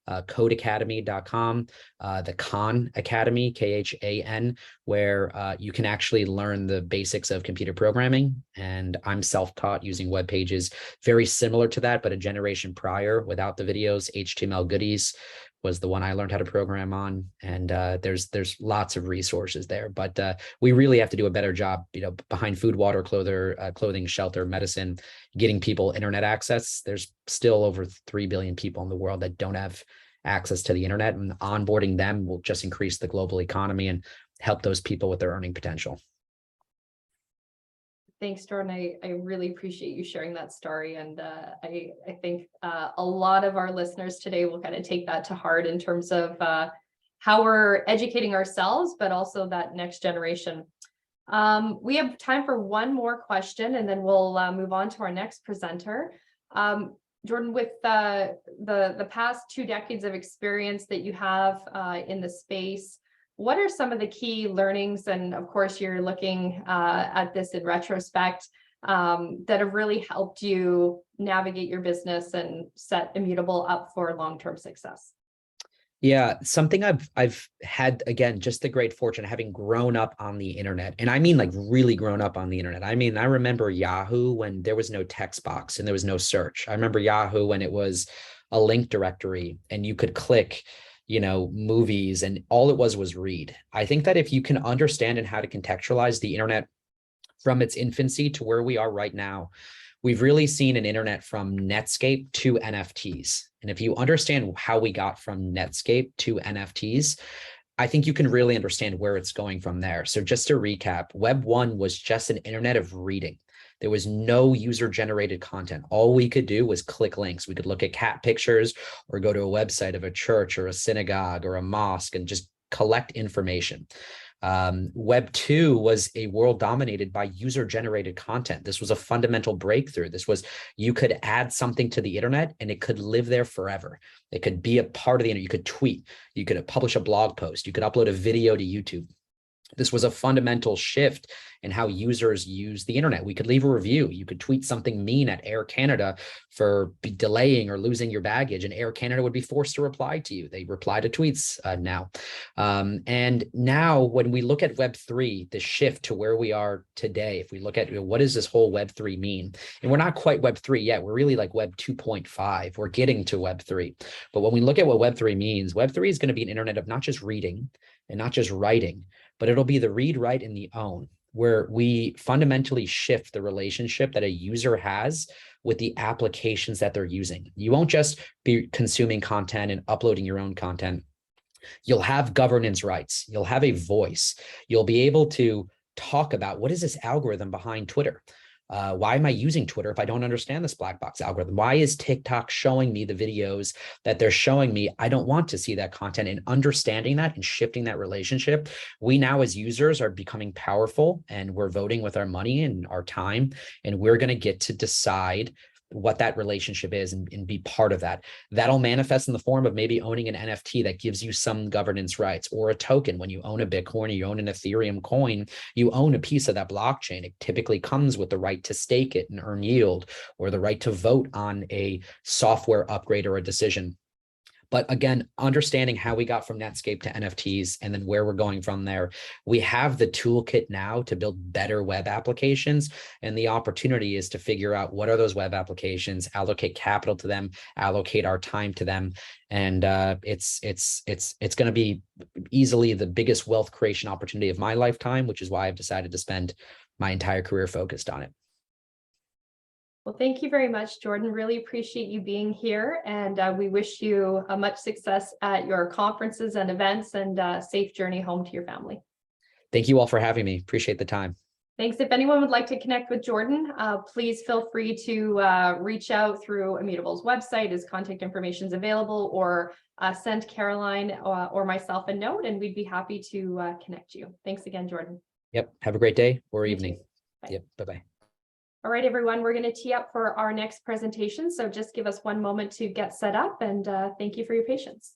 codeacademy.com, the Khan Academy, KHAN, where you can actually learn the basics of computer programming. And I'm self-taught using web pages, very similar to that, but a generation prior without the videos. HTML Goodies was the one I learned how to program on. And there's lots of resources there, but we really have to do a better job, behind food, water, clothing, shelter, medicine, getting people internet access. There's still over 3 billion people in the world that don't have access to the internet, and onboarding them will just increase the global economy and help those people with their earning potential. Thanks, Jordan. I really appreciate you sharing that story. And I think a lot of our listeners today will kind of take that to heart in terms of how we're educating ourselves, but also that next generation. We have time for one more question, and then we'll move on to our next presenter. Jordan, with the past 2 decades of experience that you have in the space, what are some of the key learnings? And of course, you're looking at this in retrospect, that have really helped you navigate your business and set Immutable up for long-term success? Yeah, something I've had, again, just the great fortune of having grown up on the internet. And I mean, like, really grown up on the internet. I mean, I remember Yahoo when there was no text box and there was no search. I remember Yahoo when it was a link directory and you could click, movies, and all it was read. I think that if you can understand and how to contextualize the internet from its infancy to where we are right now, we've really seen an internet from Netscape to NFTs. And if you understand how we got from Netscape to NFTs, I think you can really understand where it's going from there. So just to recap, Web 1 was just an internet of reading. There was no user-generated content. All we could do was click links. We could look at cat pictures or go to a website of a church or a synagogue or a mosque and just collect information. Web 2 was a world dominated by user-generated content. This was a fundamental breakthrough. This was, you could add something to the internet and it could live there forever. It could be a part of the internet. You could tweet, you could publish a blog post, you could upload a video to YouTube. This was a fundamental shift in how users use the internet. We could leave a review. You could tweet something mean at Air Canada for delaying or losing your baggage, and Air Canada would be forced to reply to you. They reply to tweets now. And now when we look at Web3, the shift to where we are today, if we look at what does this whole Web3 mean? And we're not quite Web3 yet. We're really like Web 2.5. We're getting to Web3. But when we look at what Web3 means, Web3 is going to be an internet of not just reading and not just writing, but it'll be the read, write, and the own, where we fundamentally shift the relationship that a user has with the applications that they're using. You won't just be consuming content and uploading your own content. You'll have governance rights. You'll have a voice. You'll be able to talk about, what is this algorithm behind Twitter? Why am I using Twitter if I don't understand this black box algorithm? Why is TikTok showing me the videos that they're showing me? I don't want to see that content. And understanding that and shifting that relationship, we now as users are becoming powerful, and we're voting with our money and our time, and we're going to get to decide what that relationship is and be part of that. That'll manifest in the form of maybe owning an NFT that gives you some governance rights, or a token. When you own a Bitcoin or you own an Ethereum coin, you own a piece of that blockchain. It typically comes with the right to stake it and earn yield, or the right to vote on a software upgrade or a decision. But again, understanding how we got from Netscape to NFTs and then where we're going from there, we have the toolkit now to build better web applications. And the opportunity is to figure out what are those web applications, allocate capital to them, allocate our time to them. And it's going to be easily the biggest wealth creation opportunity of my lifetime, which is why I've decided to spend my entire career focused on it. Well, thank you very much, Jordan. Really appreciate you being here, and we wish you much success at your conferences and events, and safe journey home to your family. Thank you all for having me. Appreciate the time. Thanks. If anyone would like to connect with Jordan, please feel free to reach out through Immutable's website. His contact information is available, or send Caroline or myself a note, and we'd be happy to connect you. Thanks again, Jordan. Yep. Have a great day or evening. Bye. Yep. Bye-bye. All right, everyone, we're going to tee up for our next presentation. So just give us one moment to get set up, and thank you for your patience.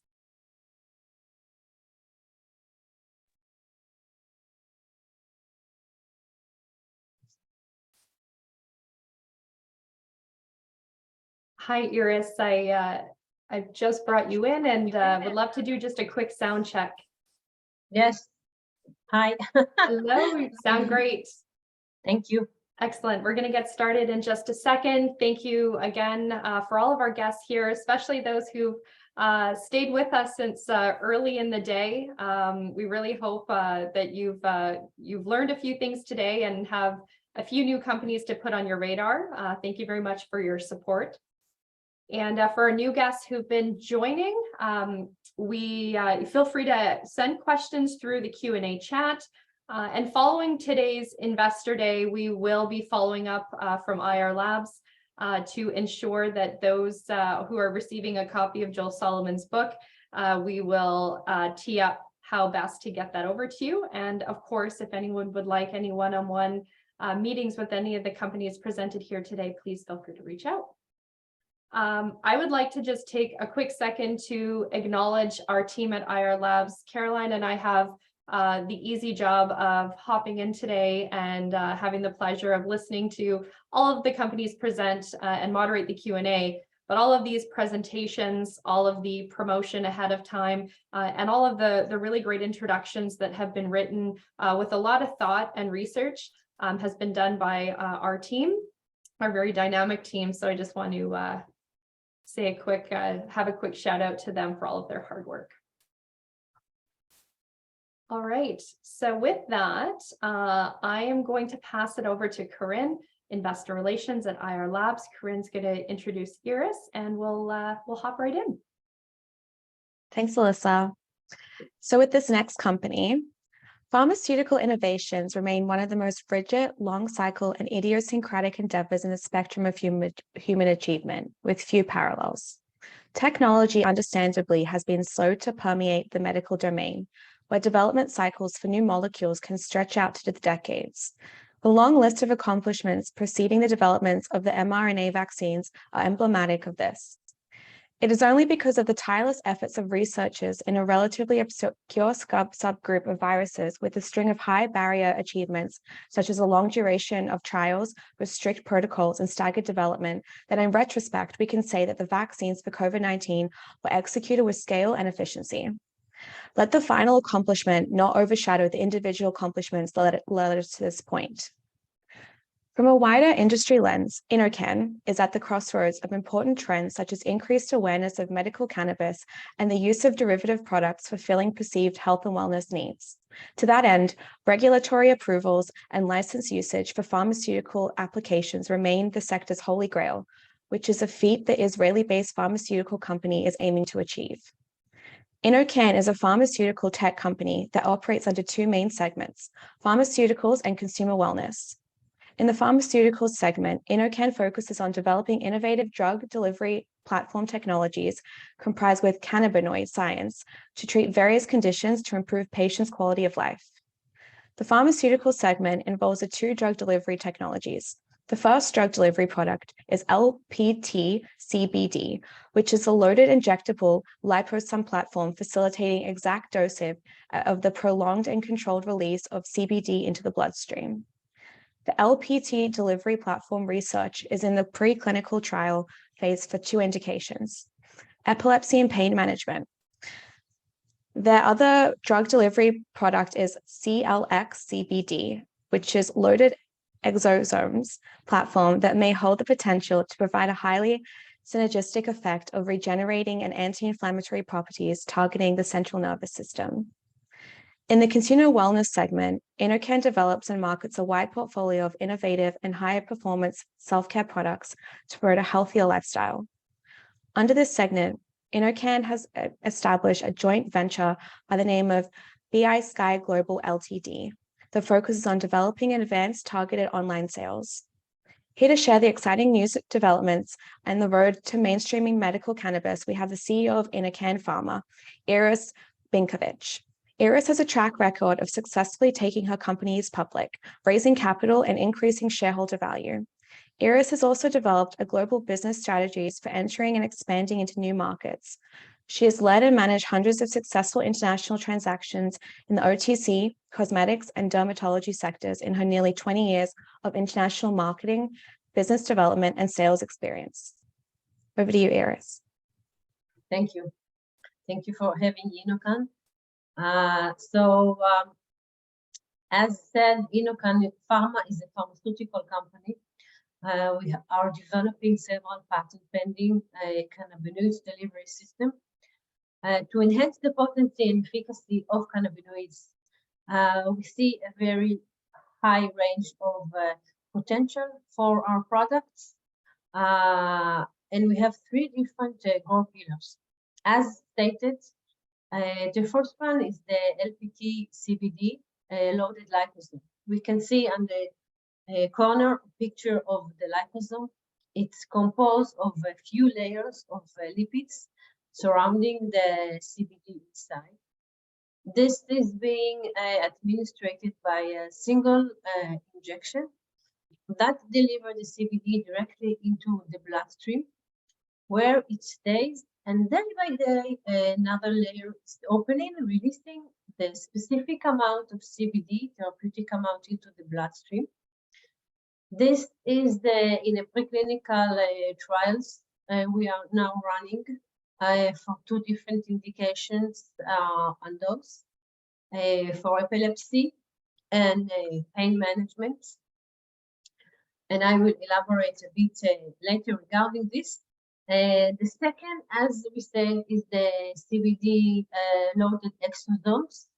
Hi, Iris. I've just brought you in, and would love to do just a quick sound check. Yes. Hi. Hello, you sound great. Thank you. Excellent. We're going to get started in just a second. Thank you again for all of our guests here, especially those who've stayed with us since early in the day. We really hope that you've learned a few things today and have a few new companies to put on your radar. Thank you very much for your support. And for our new guests who've been joining, we feel free to send questions through the Q&A chat. And following today's Investor Day, we will be following up from IR Labs to ensure that those who are receiving a copy of Joel Solomon's book, we will tee up how best to get that over to you. And of course, if anyone would like any one-on-one meetings with any of the companies presented here today, please feel free to reach out. I would like to just take a quick second to acknowledge our team at IR Labs. Caroline and I have the easy job of hopping in today and having the pleasure of listening to all of the companies present and moderate the Q&A. But all of these presentations, all of the promotion ahead of time, and all of the really great introductions that have been written with a lot of thought and research has been done by our team, our very dynamic team. So I just want to say a quick, have a quick shout out to them for all of their hard work. All right, so with that, I am going to pass it over to Corinne, Investor Relations at IR Labs. Corinne's going to introduce Iris, and we'll hop right in. Thanks, Alyssa. So with this next company, pharmaceutical innovations remain one of the most frigid, long cycle, and idiosyncratic endeavors in the spectrum of human achievement, with few parallels. Technology, understandably, has been slow to permeate the medical domain, where development cycles for new molecules can stretch out to the decades. The long list of accomplishments preceding the developments of the mRNA vaccines are emblematic of this. It is only because of the tireless efforts of researchers in a relatively obscure subgroup of viruses with a string of high barrier achievements, such as a long duration of trials with strict protocols and staggered development, that in retrospect, we can say that the vaccines for COVID-19 were executed with scale and efficiency. Let the final accomplishment not overshadow the individual accomplishments that led us to this point. From a wider industry lens, Innocan is at the crossroads of important trends such as increased awareness of medical cannabis and the use of derivative products fulfilling perceived health and wellness needs. To that end, regulatory approvals and license usage for pharmaceutical applications remain the sector's holy grail, which is a feat the Israeli-based pharmaceutical company is aiming to achieve. Innocan is a pharmaceutical tech company that operates under two main segments, pharmaceuticals and consumer wellness. In the pharmaceuticals segment, Innocan focuses on developing innovative drug delivery platform technologies comprised with cannabinoid science to treat various conditions to improve patients' quality of life. The pharmaceutical segment involves the two drug delivery technologies. The first drug delivery product is LPT-CBD, which is a loaded injectable liposome platform facilitating exact dosing of the prolonged and controlled release of CBD into the bloodstream. The LPT delivery platform research is in the preclinical trial phase for two indications, epilepsy and pain management. The other drug delivery product is TSXV, which is loaded exosomes platform that may hold the potential to provide a highly synergistic effect of regenerating and anti-inflammatory properties targeting the central nervous system. In the consumer wellness segment, Innocan develops and markets a wide portfolio of innovative and higher performance self-care products to promote a healthier lifestyle. Under this segment, Innocan has established a joint venture by the name of BCBN Global Ltd that focuses on developing advanced targeted online sales. Here to share the exciting news developments and the road to mainstreaming medical cannabis, we have the CEO of Innocan Pharma, Iris Binkovich. Iris has a track record of successfully taking her companies public, raising capital and increasing shareholder value. Iris has also developed a global business strategies for entering and expanding into new markets. She has led and managed hundreds of successful international transactions in the OTC, cosmetics, and dermatology sectors in her nearly 20 years of international marketing, business development, and sales experience. Over to you, Iris. Thank you. Thank you for having Innocan. As said, Innocan Pharma is a pharmaceutical company. We are developing several patent pending cannabinoids delivery system to enhance the potency and efficacy of cannabinoids. We see a very high range of potential for our products, and we have three different growth pillars. As stated, the first one is the LPT CBD loaded liposome. We can see on the corner picture of the liposome. It's composed of a few layers of lipids surrounding the CBD inside. This is being administered by a single injection that delivers the CBD directly into the bloodstream, where it stays, and day by day another layer is opening, releasing the specific amount of CBD, therapeutic amount, into the bloodstream. This is in a preclinical trials we are now running for two different indications on those, for epilepsy and pain management. And I will elaborate a bit later regarding this. The second, as we said, is the CBD loaded exosomes,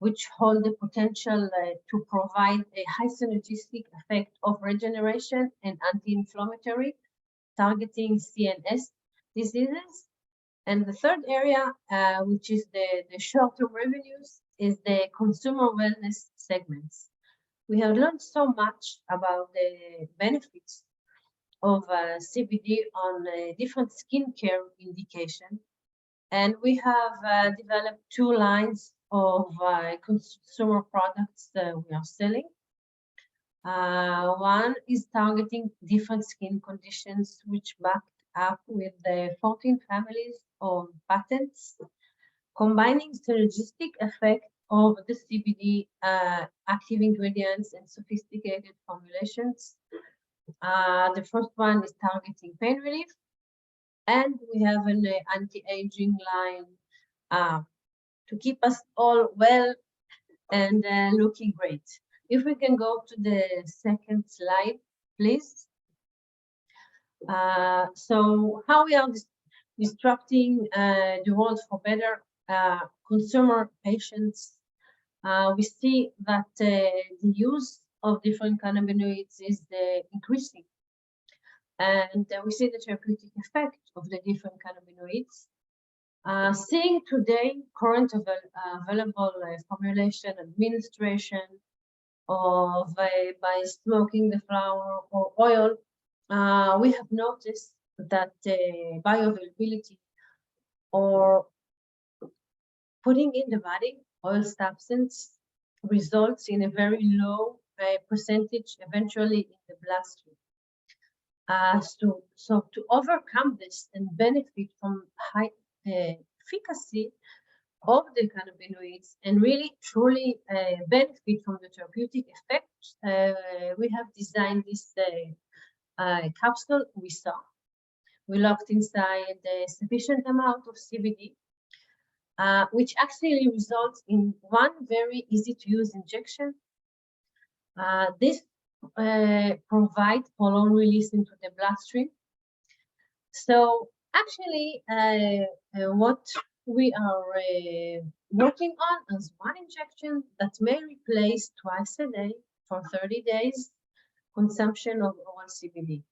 which hold the potential to provide a high synergistic effect of regeneration and anti-inflammatory, targeting CNS diseases. And the third area, which is the short-term revenues, is the consumer wellness segments. We have learned so much about the benefits of CBD on different skincare indication, and we have developed two lines of consumer products we are selling. One is targeting different skin conditions, which backed up with the 14 families of patents, combining synergistic effect of the CBD active ingredients and sophisticated formulations. The first one is targeting pain relief, and we have an anti-aging line to keep us all well and looking great. If we can go to the second slide, please. So how we are disrupting the world for better consumer patients. We see that the use of different cannabinoids is increasing. And we see the therapeutic effect of the different cannabinoids. Seeing today current available formulation administration of by smoking the flower or oil, we have noticed that bioavailability or putting in the body oil substance results in a very low percentage eventually in the bloodstream. So to overcome this and benefit from high efficacy of the cannabinoids and really truly benefit from the therapeutic effects, we have designed this capsule we saw. We locked inside a sufficient amount of CBD, which actually results in one very easy to use injection. This provides prolonged release into the bloodstream. So actually what we are working on is one injection that may replace twice a day for 30 days consumption of oral CBD.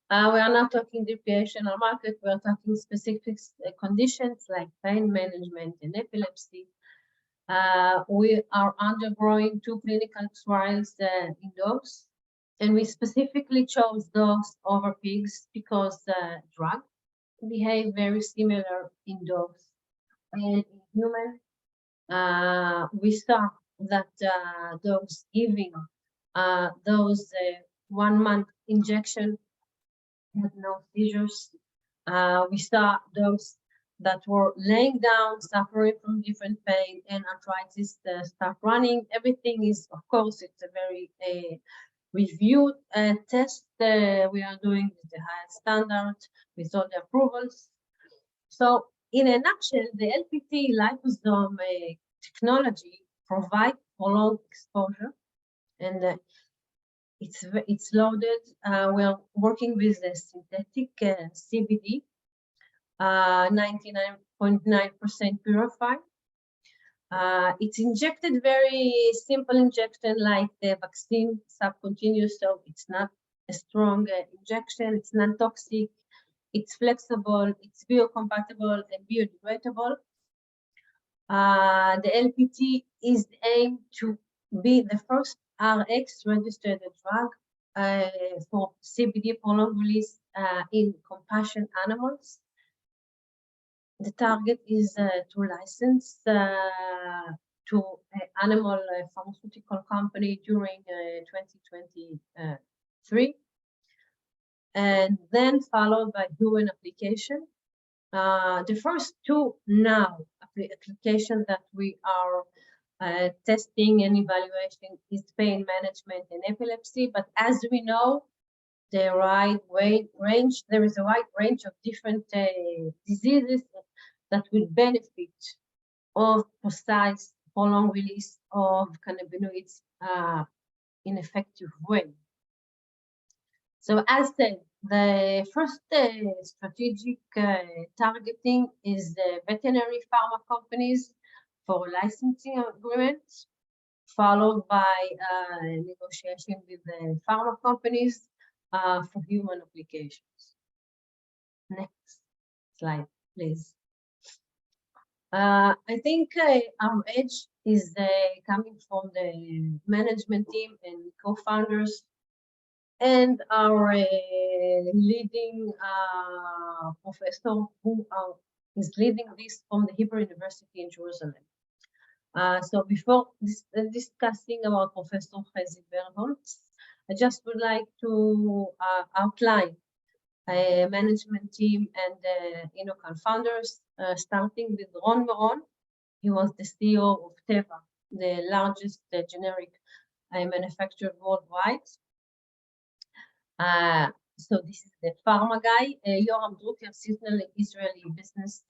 We are not talking recreational market, we are talking specific conditions like pain management and epilepsy. We are undergoing 2 clinical trials in dogs, and we specifically chose dogs over pigs because drugs behave very similar in dogs and in humans. We saw that dogs giving those 1 month injection had no seizures. We saw dogs that were laying down, suffering from different pain and arthritis, start running. Everything is, of course, it's a very reviewed test we are doing with the highest standard, with all the approvals. So in a nutshell, the LPT liposome technology provides prolonged exposure, and it's loaded. We're working with the synthetic CBD, 99.9% purified. It's injected very simple injection like the vaccine subcutaneous, so it's not a strong injection, it's non-toxic, it's flexible, it's biocompatible and biodegradable. The LPT is aimed to be the first RX registered drug for CBD prolonged release in compassion animals. The target is to license to an animal pharmaceutical company during 2023, and then followed by human application. The first 2 now applications that we are testing and evaluating is pain management and epilepsy, but as we know, there is a wide range of different diseases that will benefit of precise prolonged release of cannabinoids in effective way. So as said, the first strategic targeting is the veterinary pharma companies for licensing agreements, followed by negotiation with the pharma companies for human applications. Next slide, please. I think our edge is coming from the management team and co-founders and our leading professor who is leading this from the Hebrew University in Jerusalem. So before discussing about Professor Chezi Bernholz, I just would like to outline a management team and Innocan founders, starting with Ron Moron. He was the CEO of Teva, the largest generic manufacturer worldwide. So this is the pharma guy. Yoram Drucker, seasonal Israeli business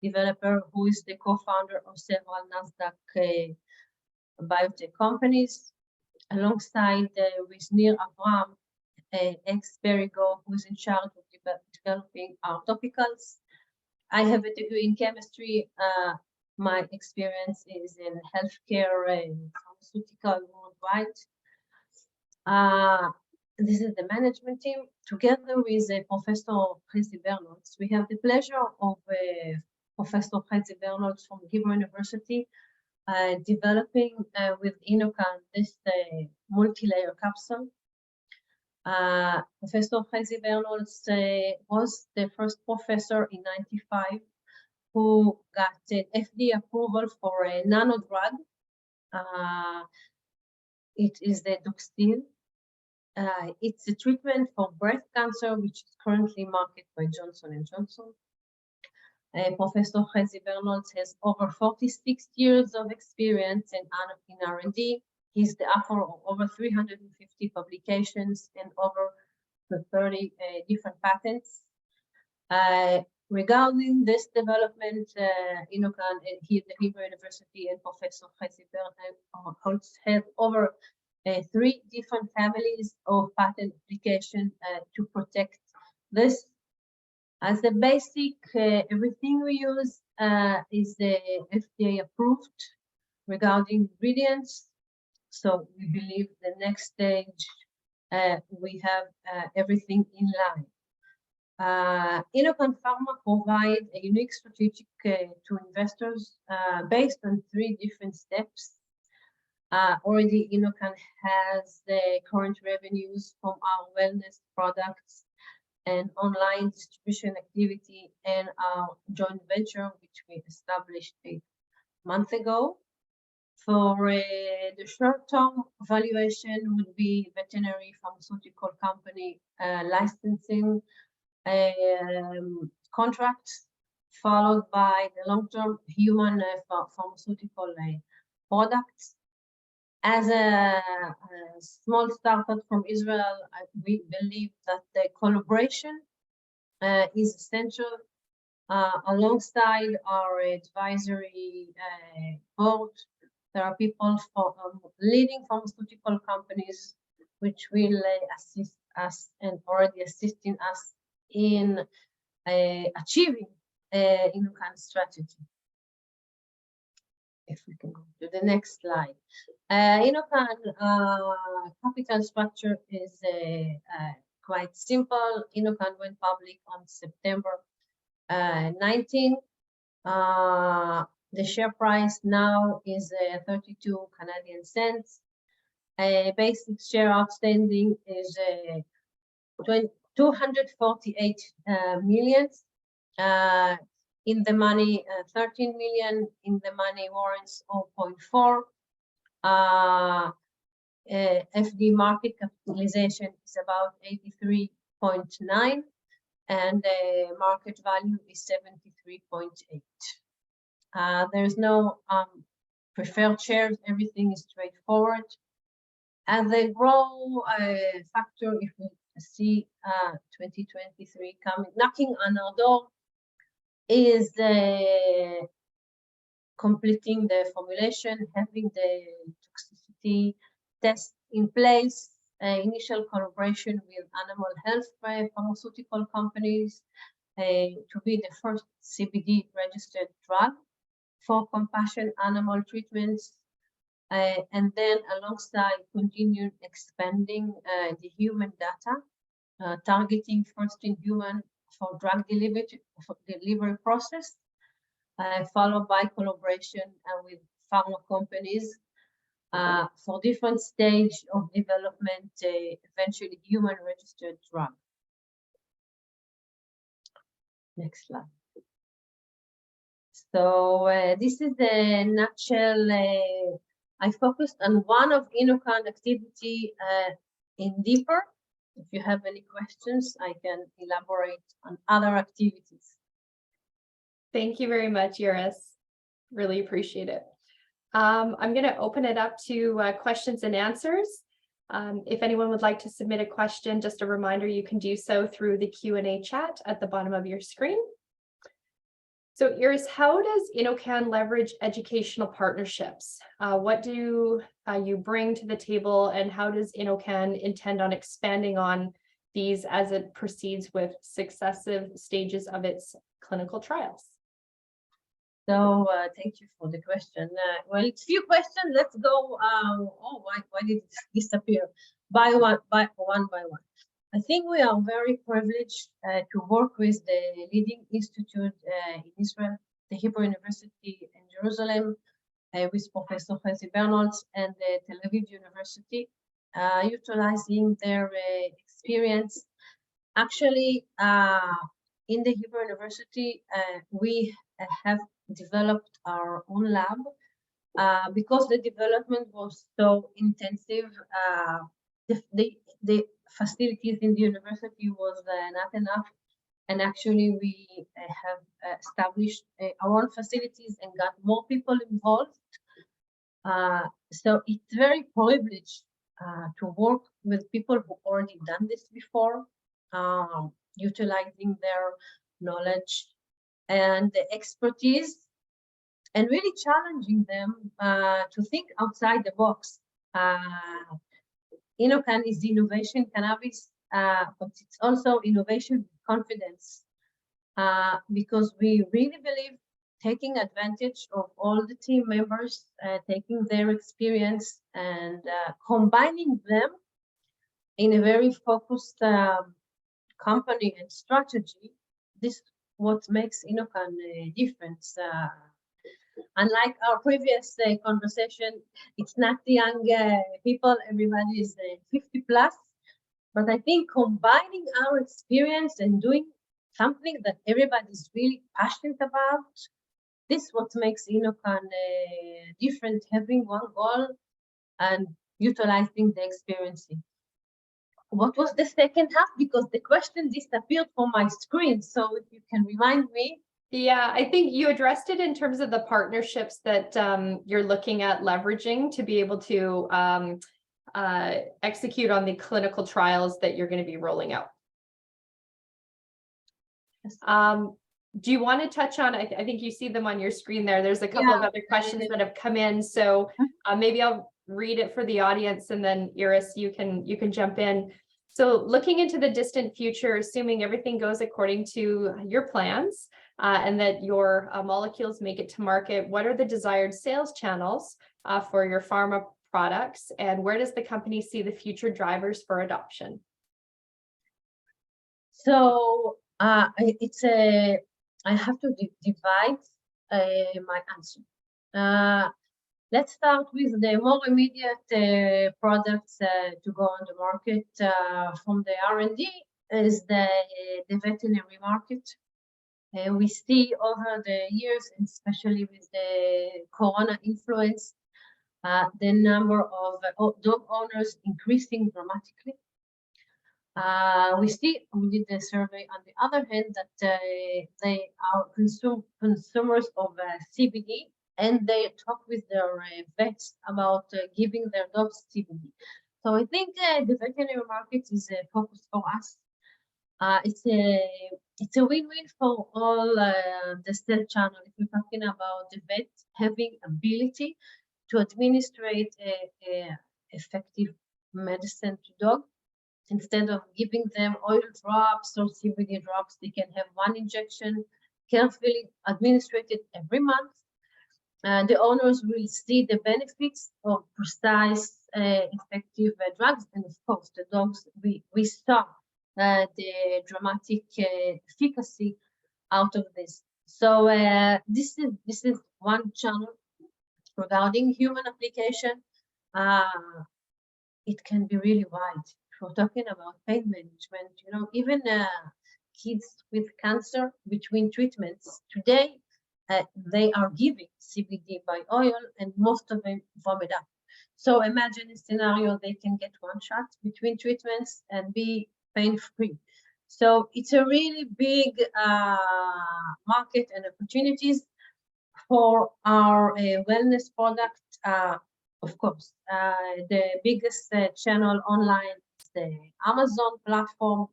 developer, who is the co-founder of several NASDAQ biotech companies, alongside with Nir Avram, ex-Perrigo, who's in charge of developing our topicals. I have a degree in chemistry. My experience is in healthcare and pharmaceutical worldwide. This is the management team. Together with Professor Chezi Bernholz, we have the pleasure of Professor Chezi Bernholz from Hebrew University developing with Innocan this multi-layer capsule. Professor Chezi Bernholz was the first professor in '95 who got an FDA approval for a nano drug. It is the Doxil. It's a treatment for breast cancer, which is currently marketed by Johnson & Johnson. Professor Chezi Bernholz has over 46 years of experience in R&D. He's the author of over 350 publications and over 30 different patents. Regarding this development, Innocan and the Hebrew University and Professor Chezi Bernholz have over 3 different families of patent application to protect this. As a basic, everything we use is FDA approved regarding ingredients. So we believe the next stage, we have everything in line. Innocan Pharma provide a unique strategic to investors based on 3 different steps. Already Innocan has the current revenues from our wellness products and online distribution activity and our joint venture, which we established 8 months ago. For the short-term valuation would be veterinary pharmaceutical company licensing contracts, followed by the long-term human pharmaceutical products. As a small startup from Israel, we believe that the collaboration is essential. Alongside our advisory board, there are people from leading pharmaceutical companies which will assist us and already assisting us in achieving Innocan strategy. If we can go to the next slide. Innocan capital structure is quite simple. Innocan went public on September 19. The share price now is 32 Canadian cents. Basic share outstanding is 248 million. In the money, 13 million. In the money warrants, 0.4. FD market capitalization is about 83.9, and the market value is 73.8. There's no preferred shares. Everything is straightforward. And the growth factor, if we see 2023 coming, knocking on our door, is completing the formulation, having the toxicity test in place, initial collaboration with animal health pharmaceutical companies to be the first CBD registered drug for compassion animal treatments, and then alongside continued expanding the human data, targeting first in human for drug delivery process, followed by collaboration with pharma companies for different stage of development, eventually human registered drug. Next slide. So this is a nutshell. I focused on one of Innocan activity in deeper. If you have any questions, I can elaborate on other activities. Thank you very much, Iris. Really appreciate it. I'm going to open it up to questions and answers. If anyone would like to submit a question, just a reminder, you can do so through the Q&A chat at the bottom of your screen. So Iris, how does Innocan leverage educational partnerships? What do you bring to the table, and how does Innocan intend on expanding on these as it proceeds with successive stages of its clinical trials? So thank you for the question. Well, it's few questions. Let's go. Why did it disappear? One by one. I think we are very privileged to work with the leading institute in Israel, the Hebrew University in Jerusalem, with Professor Chezi Bernholz and the Tel Aviv University, utilizing their experience. Actually, in the Hebrew University, we have developed our own lab because the development was so intensive. The facilities in the university was not enough, and actually we have established our own facilities and got more people involved. So it's very privileged to work with people who already done this before, utilizing their knowledge and the expertise, and really challenging them to think outside the box. Innocan is innovation cannabis, but it's also innovation with confidence, because we really believe taking advantage of all the team members, taking their experience and combining them in a very focused company and strategy. This what makes Innocan a difference. Unlike our previous conversation, it's not the young people, everybody is 50 plus, but I think combining our experience and doing something that everybody is really passionate about, this is what makes Innocan different, having one goal and utilizing the experience. What was the second half? Because the question disappeared from my screen, so if you can remind me. Yeah, I think you addressed it in terms of the partnerships that you're looking at leveraging to be able to execute on the clinical trials that you're going to be rolling out. Do you want to touch on, I think you see them on your screen there. There's a couple of other questions that have come in. So maybe I'll read it for the audience, and then Iris, you can jump in. So looking into the distant future, assuming everything goes according to your plans and that your molecules make it to market, what are the desired sales channels for your pharma products, and where does the company see the future drivers for adoption? So I have to divide my answer. Let's start with the more immediate products to go on the market from the R&D is the veterinary market. We see over the years, especially with the corona influence, the number of dog owners increasing dramatically. We did the survey on the other hand that they are consumers of CBD, and they talk with their vets about giving their dogs CBD. So I think the veterinary market is a focus for us. It's a win-win for all the cell channel. If we're talking about the vet having ability to administrate effective medicine to dog, instead of giving them oil drops or CBD drops, they can have one injection carefully administered every month. The owners will see the benefits of precise, effective drugs, and of course, the dogs. We saw the dramatic efficacy out of this. So this is one channel. Regarding human application, it can be really wide. If we're talking about pain management, even kids with cancer between treatments today, they are giving CBD by oil, and most of them vomit up. So imagine a scenario they can get one shot between treatments and be pain-free. So it's a really big market and opportunities for our wellness product. Of course, the biggest channel online is the Amazon platform.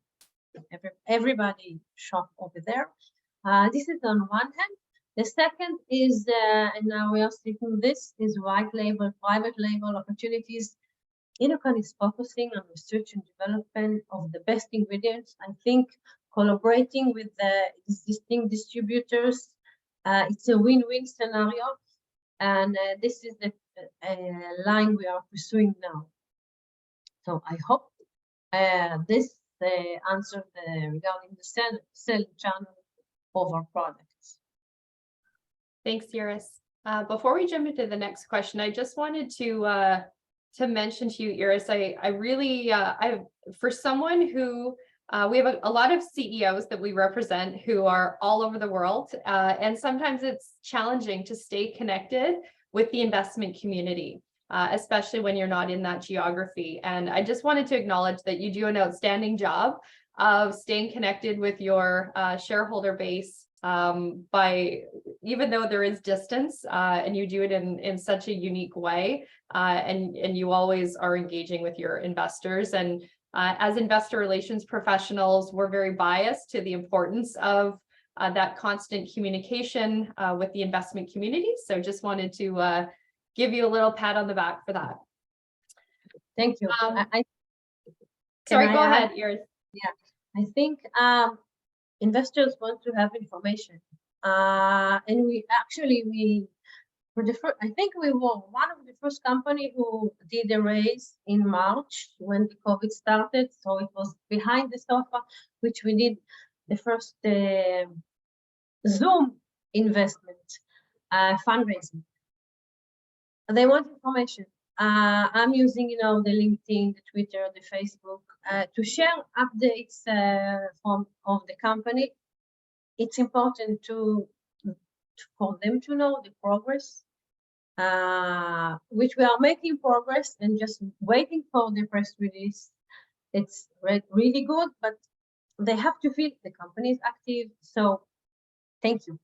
Everybody shop over there. This is on one hand. The second is, and now we are seeing this, is white label, private label opportunities. Innocan is focusing on research and development of the best ingredients. I think collaborating with the existing distributors, it's a win-win scenario. And this is the line we are pursuing now. So I hope this answered regarding the sell channel of our products. Thanks, Iris. Before we jump into the next question, I just wanted to mention to you, Iris, I really, for someone who, we have a lot of CEOs that we represent who are all over the world, and sometimes it's challenging to stay connected with the investment community, especially when you're not in that geography. And I just wanted to acknowledge that you do an outstanding job of staying connected with your shareholder base by, even though there is distance, and you do it in such a unique way, and you always are engaging with your investors. And as investor relations professionals, we're very biased to the importance of that constant communication with the investment community. So just wanted to give you a little pat on the back for that. Thank you. Sorry, go ahead, Iris. Yeah, I think investors want to have information, and we were the first. I think we were one of the first company who did a raise in March when the COVID started. So it was behind the sofa, which we did the first Zoom investment fundraising. They want information. I'm using, the LinkedIn, the Twitter, the Facebook to share updates of the company. It's important for them to know the progress, which we are making progress and just waiting for the press release. It's really good, but they have to feel the company is active. So thank you.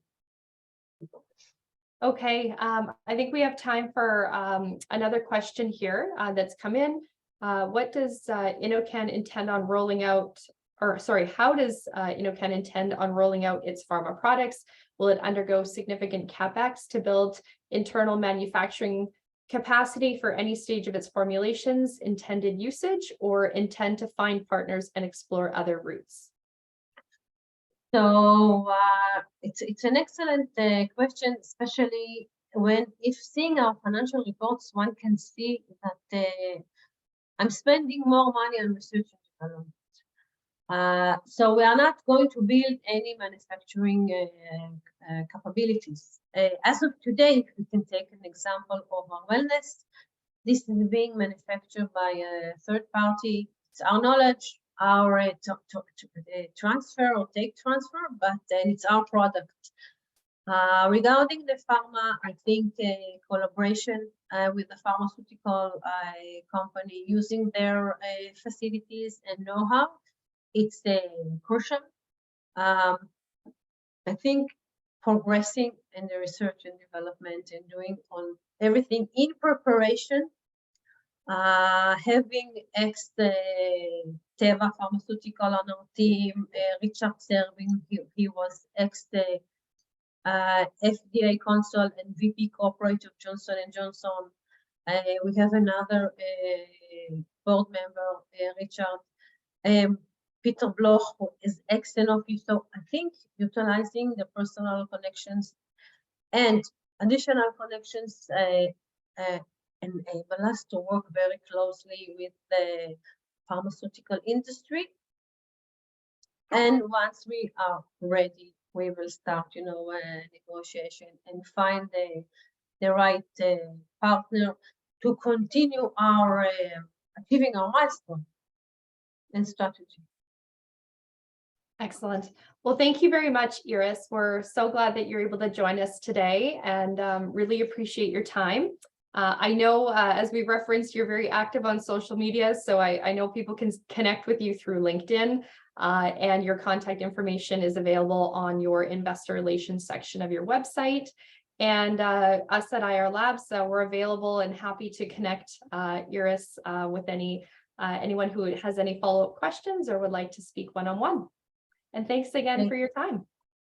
Okay, I think we have time for another question here that's come in. What does Innocan intend on rolling out, or sorry, how does Innocan intend on rolling out its pharma products? Will it undergo significant CapEx to build internal manufacturing capacity for any stage of its formulations, intended usage, or intend to find partners and explore other routes? So it's an excellent question, especially if seeing our financial reports, one can see that I'm spending more money on research and development. So we are not going to build any manufacturing capabilities. As of today, if we can take an example of our wellness, this is being manufactured by a third party. It's our knowledge, our transfer or take transfer, but then it's our product. Regarding the pharma, I think collaboration with the pharmaceutical company using their facilities and know-how, it's crucial. I think progressing in the research and development and doing on everything in preparation, having ex-Teva Pharmaceutical on our team, Richard Serving, he was ex-FDA Consul and VP Corporate of Johnson & Johnson. We have another board member, Richard, Peter Bloch, who is ex-Sanofi. So I think utilizing the personal connections and additional connections enable us to work very closely with the pharmaceutical industry. And once we are ready, we will start, negotiation and find the right partner to continue our achieving our milestone and strategy. Excellent. Well, thank you very much, Iris. We're so glad that you're able to join us today and really appreciate your time. I know, as we referenced, you're very active on social media, so I know people can connect with you through LinkedIn, and your contact information is available on your investor relations section of your website. And us at IR Labs, we're available and happy to connect Iris with anyone who has any follow-up questions or would like to speak one-on-one. And thanks again for your time.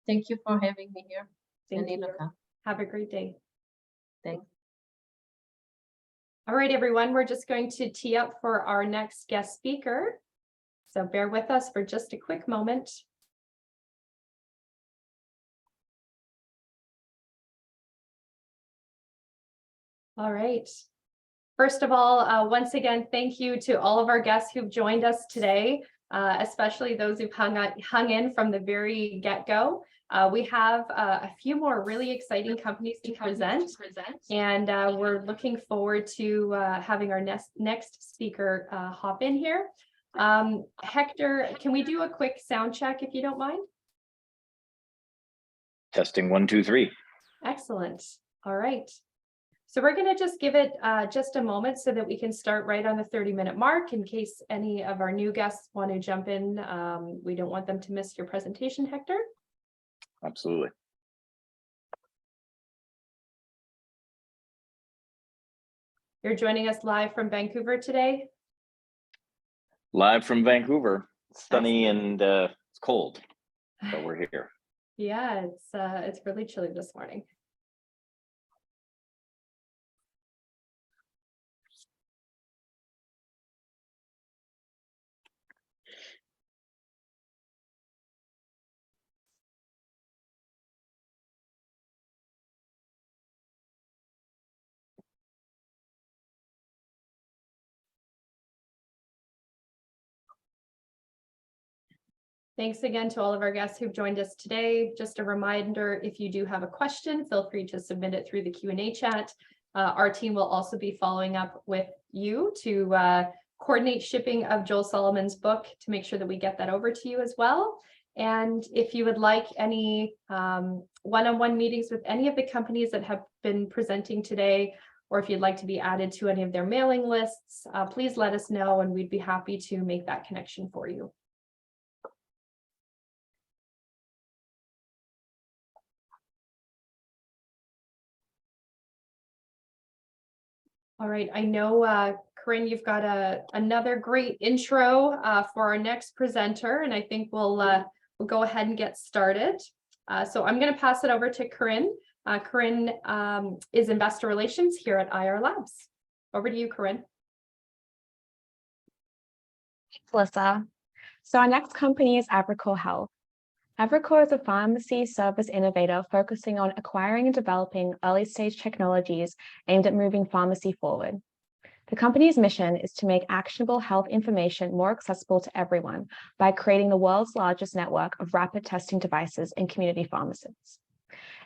Thank you for having me here. Thank you. Have a great day. Thanks. All right, everyone, we're just going to tee up for our next guest speaker. So bear with us for just a quick moment. All right. First of all, once again, thank you to all of our guests who've joined us today, especially those who've hung in from the very get-go. We have a few more really exciting companies to present, and we're looking forward to having our next speaker hop in here. Hector, can we do a quick sound check if you don't mind? Testing 1, 2, 3. Excellent. All right. So we're going to just give it just a moment so that we can start right on the 30-minute mark in case any of our new guests want to jump in. We don't want them to miss your presentation, Hector. Absolutely. You're joining us live from Vancouver today? Live from Vancouver. It's sunny and it's cold, but we're here. Yeah, it's really chilly this morning. Thanks again to all of our guests who've joined us today. Just a reminder, if you do have a question, feel free to submit it through the Q&A chat. Our team will also be following up with you to coordinate shipping of Joel Solomon's book to make sure that we get that over to you as well. And if you would like any one-on-one meetings with any of the companies that have been presenting today, or if you'd like to be added to any of their mailing lists, please let us know and we'd be happy to make that connection for you. All right, I know, Corinne, you've got another great intro for our next presenter, and I think we'll go ahead and get started. So I'm going to pass it over to Corinne. Corinne is Investor Relations here at IR Labs. Over to you, Corinne. Thanks, Alyssa. So our next company is Avricore Health. Avricore is a pharmacy service innovator focusing on acquiring and developing early-stage technologies aimed at moving pharmacy forward. The company's mission is to make actionable health information more accessible to everyone by creating the world's largest network of rapid testing devices in community pharmacies.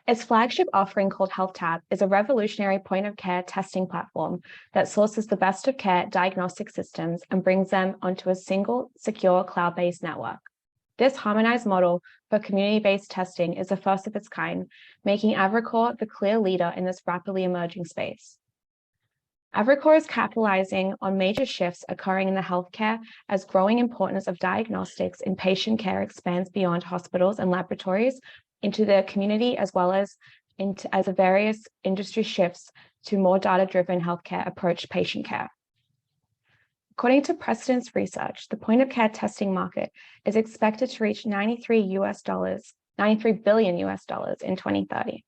Its flagship offering called HealthTab is a revolutionary point-of-care testing platform that sources the best of care diagnostic systems and brings them onto a single, secure, cloud-based network. This harmonized model for community-based testing is the first of its kind, making Avricore the clear leader in this rapidly emerging space. Avricore is capitalizing on major shifts occurring in the healthcare as growing importance of diagnostics in patient care expands beyond hospitals and laboratories into the community, as well as as the various industry shifts to more data-driven healthcare approach patient care. According to Precedence Research, the point-of-care testing market is expected to reach $93 billion in 2030.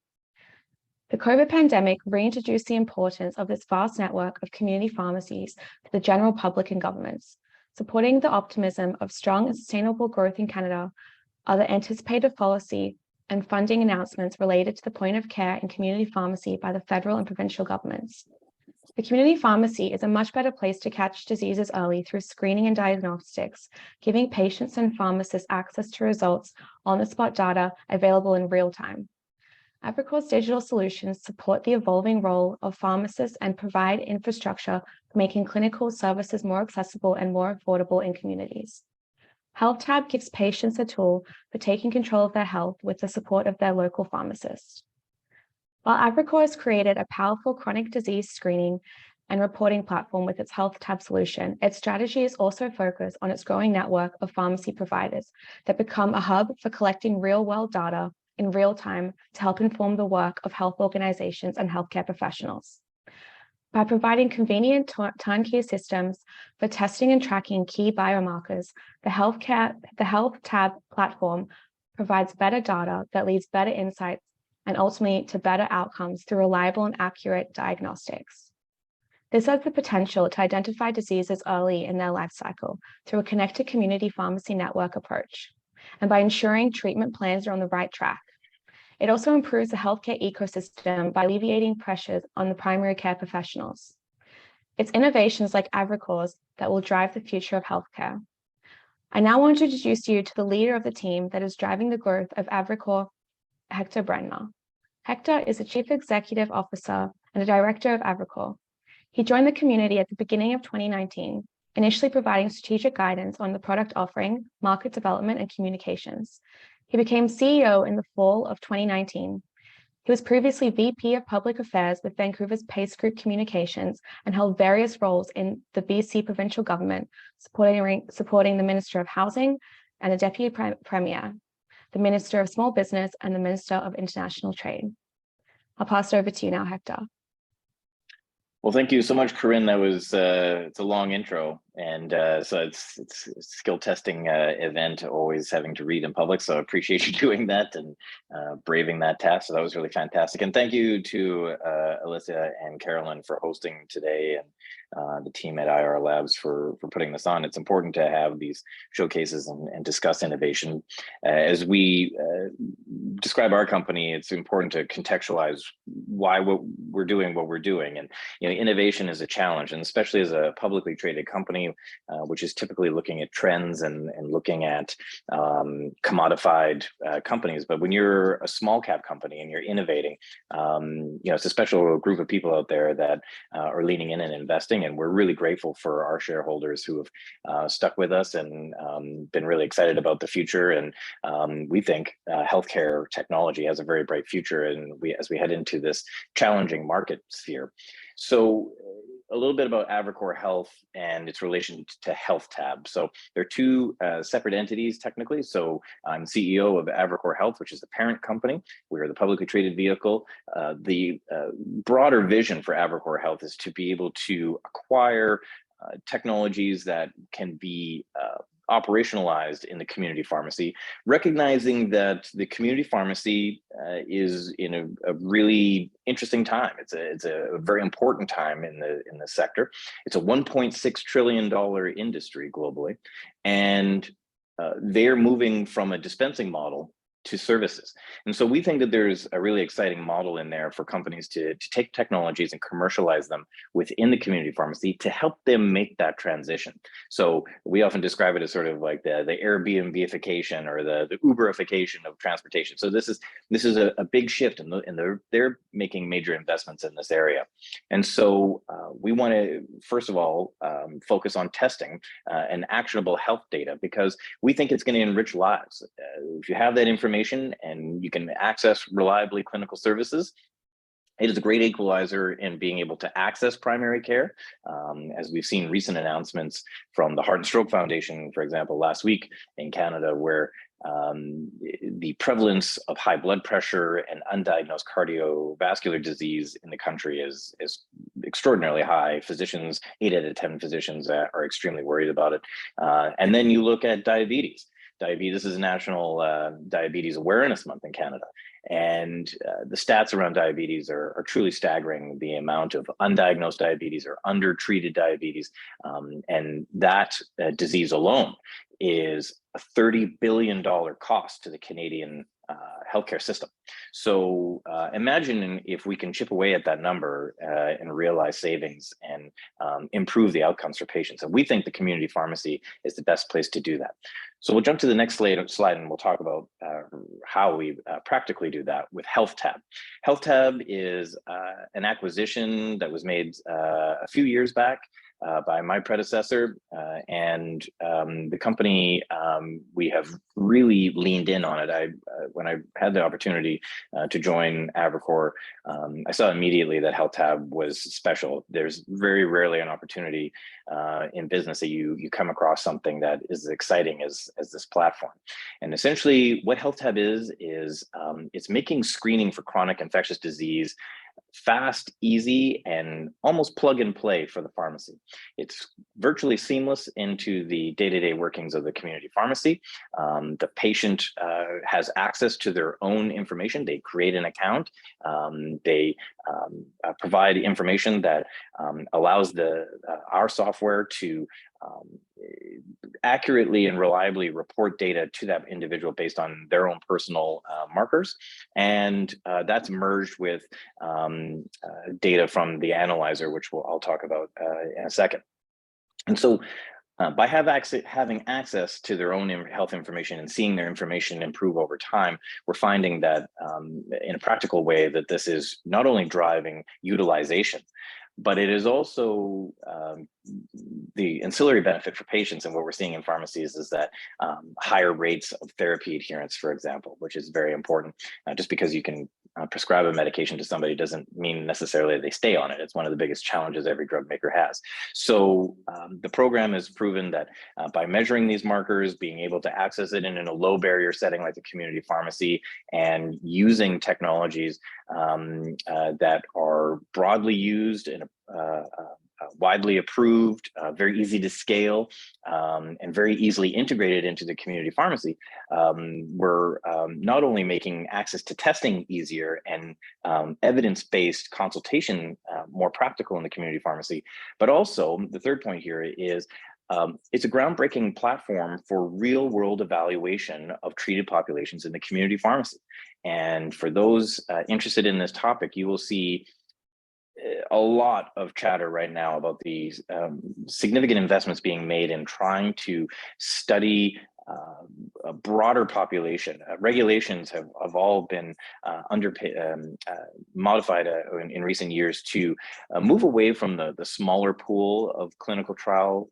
The COVID pandemic reintroduced the importance of this vast network of community pharmacies to the general public and governments. Supporting the optimism of strong and sustainable growth in Canada are the anticipated policy and funding announcements related to the point of care and community pharmacy by the federal and provincial governments. The community pharmacy is a much better place to catch diseases early through screening and diagnostics, giving patients and pharmacists access to results on-the-spot data available in real time. Avricore's digital solutions support the evolving role of pharmacists and provide infrastructure for making clinical services more accessible and more affordable in communities. HealthTab gives patients a tool for taking control of their health with the support of their local pharmacist. While Avricore has created a powerful chronic disease screening and reporting platform with its HealthTab solution, its strategy is also focused on its growing network of pharmacy providers that become a hub for collecting real-world data in real time to help inform the work of health organizations and healthcare professionals. By providing convenient turnkey systems for testing and tracking key biomarkers, the HealthTab platform provides better data that leads better insights and ultimately to better outcomes through reliable and accurate diagnostics. This has the potential to identify diseases early in their life cycle through a connected community pharmacy network approach, and by ensuring treatment plans are on the right track. It also improves the healthcare ecosystem by alleviating pressures on the primary care professionals. It's innovations like Avricore's that will drive the future of healthcare. I now want to introduce you to the leader of the team that is driving the growth of Avricore, Hector Brenner. Hector is the Chief Executive Officer and a Director of Avricore. He joined the community at the beginning of 2019, initially providing strategic guidance on the product offering, market development, and communications. He became CEO in the fall of 2019. He was previously VP of Public Affairs with Vancouver's Pace Group Communications and held various roles in the BC provincial government, supporting the Minister of Housing and the Deputy Premier, the Minister of Small Business, and the Minister of International Trade. I'll pass it over to you now, Hector. Well, thank you so much, Corinne. That was it's a long intro, and so it's a skill testing event, always having to read in public. So I appreciate you doing that and braving that task. So that was really fantastic. And thank you to Alyssa and Carolyn for hosting today, and the team at IR Labs for putting this on. It's important to have these showcases and discuss innovation. As we describe our company, it's important to contextualize why we're doing what we're doing. And innovation is a challenge, and especially as a publicly traded company, which is typically looking at trends and looking at commodified companies. But when you're a small cap company and you're innovating, it's a special group of people out there that are leaning in and investing. And we're really grateful for our shareholders who have stuck with us and been really excited about the future. And we think healthcare technology has a very bright future, and as we head into this challenging market sphere. So a little bit about Avricore Health and its relation to HealthTab. So they're two separate entities technically. So I'm CEO of Avricore Health, which is the parent company. We are the publicly traded vehicle. The broader vision for Avricore Health is to be able to acquire technologies that can be operationalized in the community pharmacy, recognizing that the community pharmacy is in a really interesting time. It's a very important time in the sector. It's a $1.6 trillion industry globally, and they're moving from a dispensing model to services. And so we think that there's a really exciting model in there for companies to take technologies and commercialize them within the community pharmacy to help them make that transition. So we often describe it as sort of like the Airbnb-ification or the Uberification of transportation. So this is a big shift, and they're making major investments in this area. And so we want to, first of all, focus on testing and actionable health data, because we think it's going to enrich lives. If you have that information and you can access reliably clinical services, it is a great equalizer in being able to access primary care. As we've seen recent announcements from the Heart and Stroke Foundation, for example, last week in Canada, where the prevalence of high blood pressure and undiagnosed cardiovascular disease in the country is extraordinarily high. Physicians, 8 out of 10 physicians are extremely worried about it. And then you look at diabetes. This is National Diabetes Awareness Month in Canada. And the stats around diabetes are truly staggering. The amount of undiagnosed diabetes or undertreated diabetes, and that disease alone is a $30 billion cost to the Canadian healthcare system. So imagine if we can chip away at that number and realize savings and improve the outcomes for patients. And we think the community pharmacy is the best place to do that. So we'll jump to the next slide and we'll talk about how we practically do that with HealthTab. HealthTab is an acquisition that was made a few years back by my predecessor, and the company, we have really leaned in on it. When I had the opportunity to join Avricore, I saw immediately that HealthTab was special. There's very rarely an opportunity in business that you come across something that is as exciting as this platform. And essentially what HealthTab is it's making screening for chronic infectious disease fast, easy, and almost plug and play for the pharmacy. It's virtually seamless into the day-to-day workings of the community pharmacy. The patient has access to their own information. They create an account. They provide information that allows our software to accurately and reliably report data to that individual based on their own personal markers. And that's merged with data from the analyzer, which I'll talk about in a second. And so by having access to their own health information and seeing their information improve over time, we're finding that in a practical way that this is not only driving utilization, but it is also the ancillary benefit for patients. And what we're seeing in pharmacies is that higher rates of therapy adherence, for example, which is very important. Just because you can prescribe a medication to somebody doesn't mean necessarily they stay on it. It's one of the biggest challenges every drug maker has. So the program has proven that by measuring these markers, being able to access it in a low barrier setting like the community pharmacy, and using technologies that are broadly used and widely approved, very easy to scale, and very easily integrated into the community pharmacy, we're not only making access to testing easier and evidence-based consultation more practical in the community pharmacy, but also the third point here is it's a groundbreaking platform for real-world evaluation of treated populations in the community pharmacy. And for those interested in this topic, you will see a lot of chatter right now about these significant investments being made in trying to study a broader population. Regulations have all been modified in recent years to move away from the smaller pool of clinical trial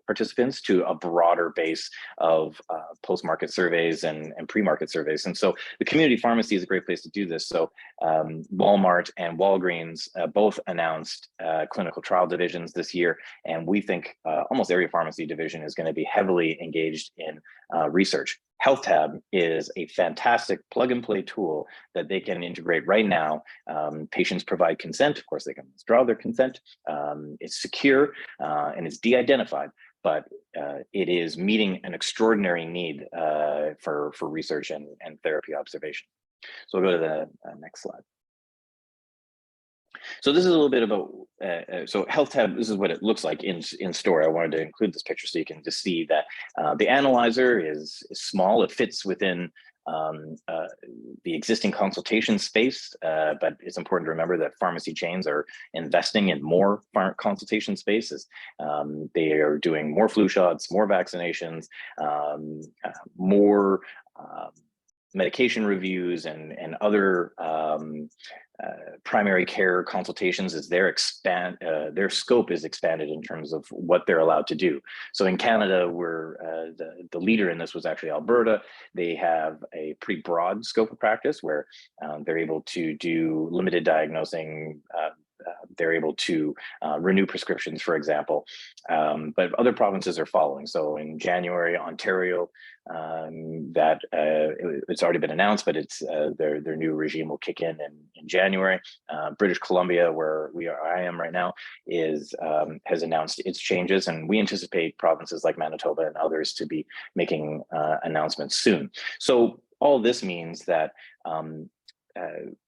participants to a broader base of post-market surveys and pre-market surveys. And so the community pharmacy is a great place to do this. So Walmart and Walgreens both announced clinical trial divisions this year. And we think almost every pharmacy division is going to be heavily engaged in research. HealthTab is a fantastic plug and play tool that they can integrate right now. Patients provide consent. Of course, they can withdraw their consent. It's secure and it's de-identified, but it is meeting an extraordinary need for research and therapy observation. So we'll go to the next slide. So this is a little bit about, so HealthTab, this is what it looks like in store. I wanted to include this picture so you can just see that the analyzer is small. It fits within the existing consultation space, but it's important to remember that pharmacy chains are investing in more consultation spaces. They are doing more flu shots, more vaccinations, more medication reviews and other primary care consultations as their scope is expanded in terms of what they're allowed to do. So in Canada, where the leader in this was actually Alberta, they have a pretty broad scope of practice where they're able to do limited diagnosing. They're able to renew prescriptions, for example, but other provinces are following. So in January, Ontario, it's already been announced, but it's their new regime will kick in January. British Columbia, where I am right now, has announced its changes, and we anticipate provinces like Manitoba and others to be making announcements soon. So all this means that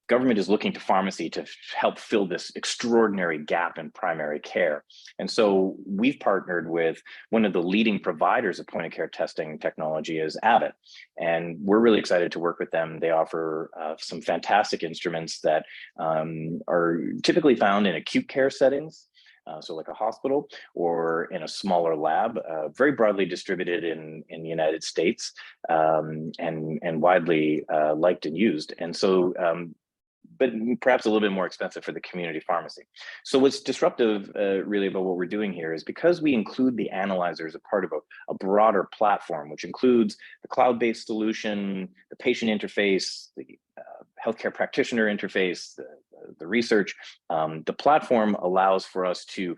government is looking to pharmacy to help fill this extraordinary gap in primary care. And so we've partnered with one of the leading providers of point of care testing technology is Abbott. And we're really excited to work with them. They offer some fantastic instruments that are typically found in acute care settings. So like a hospital or in a smaller lab, very broadly distributed in the United States and widely liked and used. And so but perhaps a little bit more expensive for the community pharmacy. So what's disruptive really about what we're doing here is because we include the analyzer as a part of a broader platform, which includes the cloud-based solution, the patient interface, the healthcare practitioner interface, the research. The platform allows for us to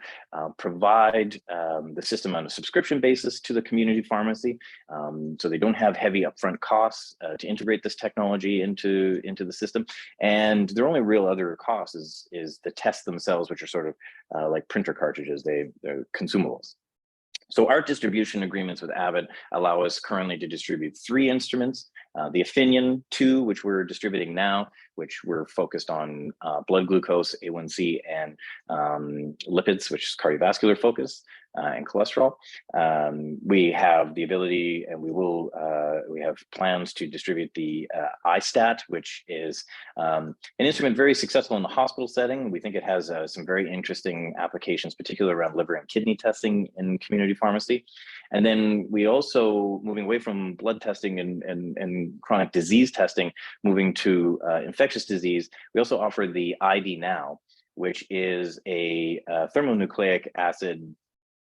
provide the system on a subscription basis to the community pharmacy, so they don't have heavy upfront costs to integrate this technology into the system. And their only real other cost is the tests themselves, which are sort of like printer cartridges. They're consumables. So our distribution agreements with Abbott allow us currently to distribute 3 instruments, the Afinion 2, which we're distributing now, which we're focused on blood glucose, A1C, and lipids, which is cardiovascular focus, and cholesterol. We have the ability, and we have plans to distribute the iStat, which is an instrument very successful in the hospital setting. We think it has some very interesting applications, particularly around liver and kidney testing in community pharmacy. And then we also, moving away from blood testing and chronic disease testing, moving to infectious disease, we also offer the ID Now, which is a thermonucleic acid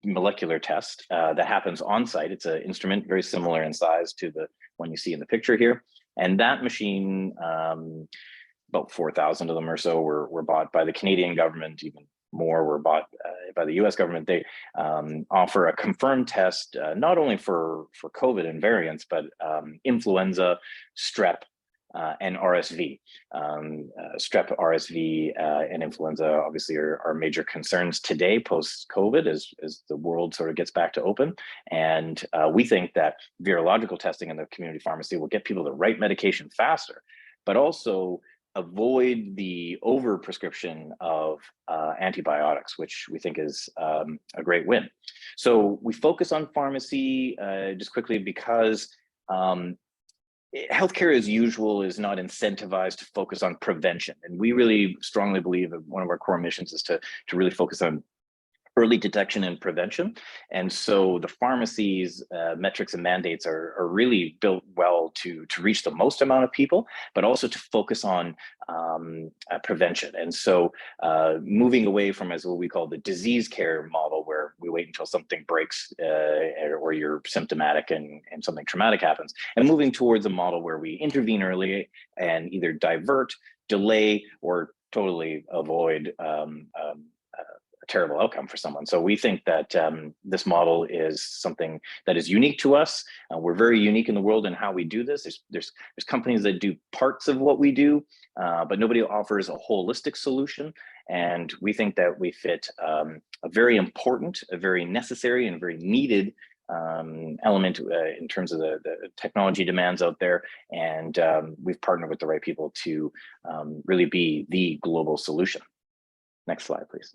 molecular test that happens on site. It's an instrument very similar in size to the one you see in the picture here. And that machine, about 4,000 of them or so were bought by the Canadian government, even more were bought by the US government. They offer a confirmed test, not only for COVID and variants, but influenza, strep, and RSV. Strep, RSV, and influenza obviously are major concerns today post-COVID as the world sort of gets back to open. And we think that virological testing in the community pharmacy will get people the right medication faster, but also avoid the over-prescription of antibiotics, which we think is a great win. So we focus on pharmacy just quickly because healthcare as usual is not incentivized to focus on prevention. And we really strongly believe that one of our core missions is to really focus on early detection and prevention. And so the pharmacy's metrics and mandates are really built well to reach the most amount of people, but also to focus on prevention. And so moving away from as what we call the disease care model, where we wait until something breaks or you're symptomatic and something traumatic happens, and moving towards a model where we intervene early and either divert, delay, or totally avoid terrible outcome for someone. So we think that this model is something that is unique to us. We're very unique in the world in how we do this. There's companies that do parts of what we do, but nobody offers a holistic solution. And we think that we fit a very important, a very necessary, and very needed element in terms of the technology demands out there. And we've partnered with the right people to really be the global solution. Next slide, please.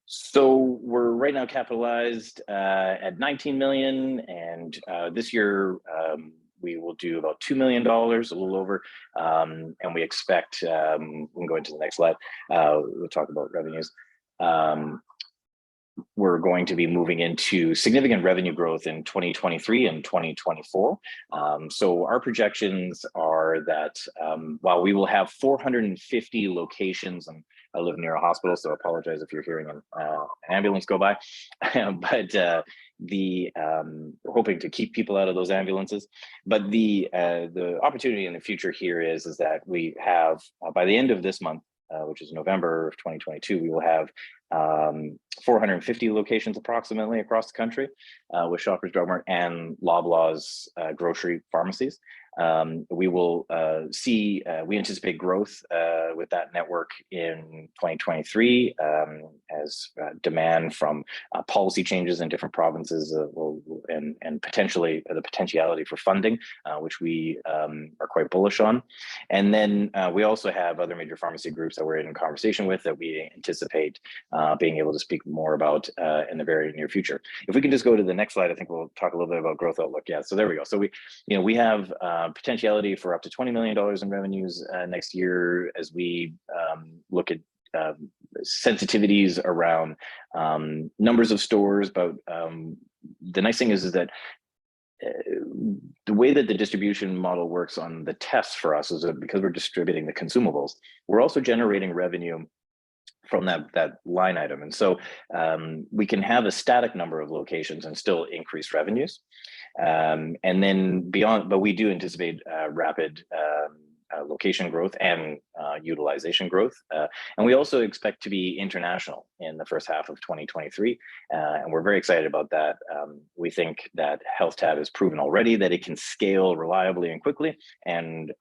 So we're right now capitalized at 19 million, and this year we will do about $2 million, a little over, and we expect, we can go into the next slide, we'll talk about revenues. We're going to be moving into significant revenue growth in 2023 and 2024. So our projections are that while we will have 450 locations, and I live near a hospital, so I apologize if you're hearing an ambulance go by, but we're hoping to keep people out of those ambulances. But the opportunity in the future here is that we have, by the end of this month, which is November of 2022, we will have 450 locations approximately across the country with Shoppers Drug Mart and Loblaws grocery pharmacies. We will we anticipate growth with that network in 2023 as demand from policy changes in different provinces and potentially the potentiality for funding, which we are quite bullish on. And then we also have other major pharmacy groups that we're in conversation with that we anticipate being able to speak more about in the very near future. If we can just go to the next slide, I think we'll talk a little bit about growth outlook. Yeah, so there we go. So we have potentiality for up to $20 million in revenues next year as we look at sensitivities around numbers of stores. But the nice thing is that the way that the distribution model works on the tests for us is that because we're distributing the consumables, we're also generating revenue from that line item. And so we can have a static number of locations and still increase revenues. And then beyond, but we do anticipate rapid location growth and utilization growth. And we also expect to be international in the first half of 2023. And we're very excited about that. We think that HealthTab has proven already that it can scale reliably and quickly. And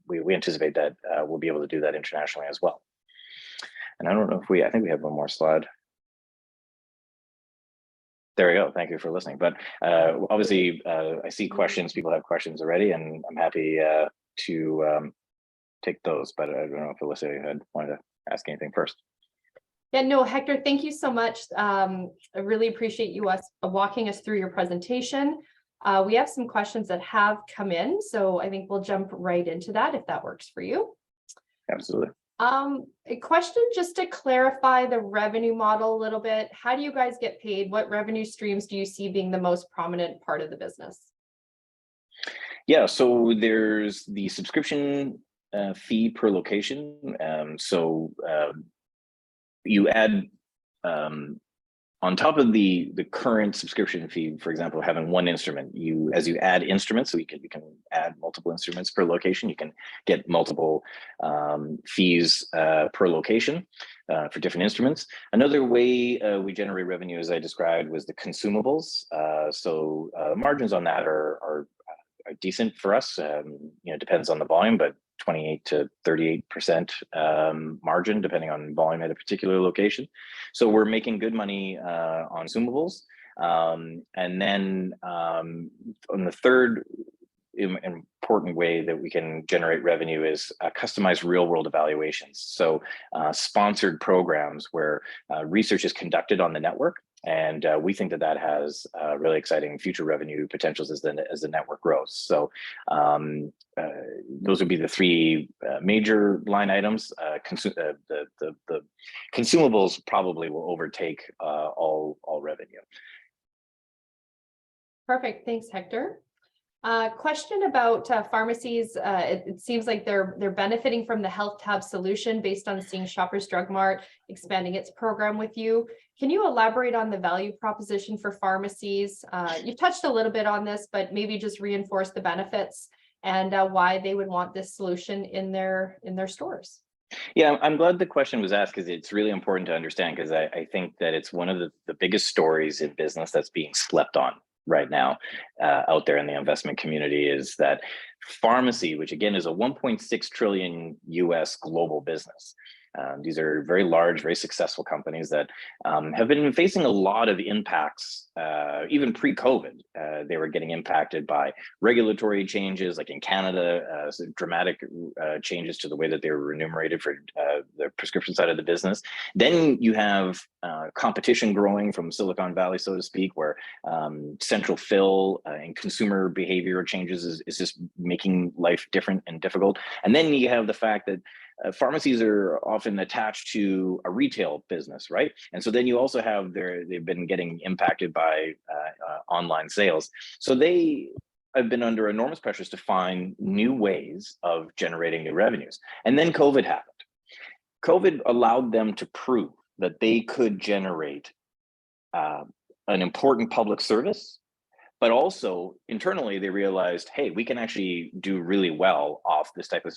we anticipate that we'll be able to do that internationally as well. And I don't know if I think we have one more slide. There we go. Thank you for listening. But obviously, I see questions. People have questions already, and I'm happy to take those. But I don't know if Alyssa had wanted to ask anything first. Yeah, no, Hector, thank you so much. I really appreciate you walking us through your presentation. We have some questions that have come in, so I think we'll jump right into that if that works for you. Absolutely. A question just to clarify the revenue model a little bit. How do you guys get paid? What revenue streams do you see being the most prominent part of the business? Yeah, so there's the subscription fee per location. You add on top of the current subscription fee, for example, having one instrument, as you add instruments, so you can add multiple instruments per location, you can get multiple fees per location for different instruments. Another way we generate revenue, as I described, was the consumables. Margins on that are decent for us. It depends on the volume, but 28 to 38% margin, depending on volume at a particular location. So we're making good money on consumables. And then on the third important way that we can generate revenue is customized real world evaluations. So sponsored programs where research is conducted on the network. And we think that has really exciting future revenue potentials as the network grows. So those would be the three major line items. The consumables probably will overtake all revenue. Perfect. Thanks, Hector. Question about pharmacies. It seems like they're benefiting from the HealthTab solution based on seeing Shoppers Drug Mart expanding its program with you. Can you elaborate on the value proposition for pharmacies? You touched a little bit on this, but maybe just reinforce the benefits and why they would want this solution in their stores. Yeah, I'm glad the question was asked because it's really important to understand, because I think that it's one of the biggest stories in business that's being slept on right now out there in the investment community, is that pharmacy, which again is a 1.6 trillion US global business. These are very large, very successful companies that have been facing a lot of impacts. Even pre-COVID, they were getting impacted by regulatory changes, like in Canada, dramatic changes to the way that they were remunerated for the prescription side of the business. Then you have competition growing from Silicon Valley, so to speak, where central fill and consumer behavior changes is just making life different and difficult. And then you have the fact that pharmacies are often attached to a retail business, right? And so then you also have they've been getting impacted by online sales. So they have been under enormous pressures to find new ways of generating new revenues. And then COVID happened. COVID allowed them to prove that they could generate an important public service, but also internally they realized, hey, we can actually do really well off this type of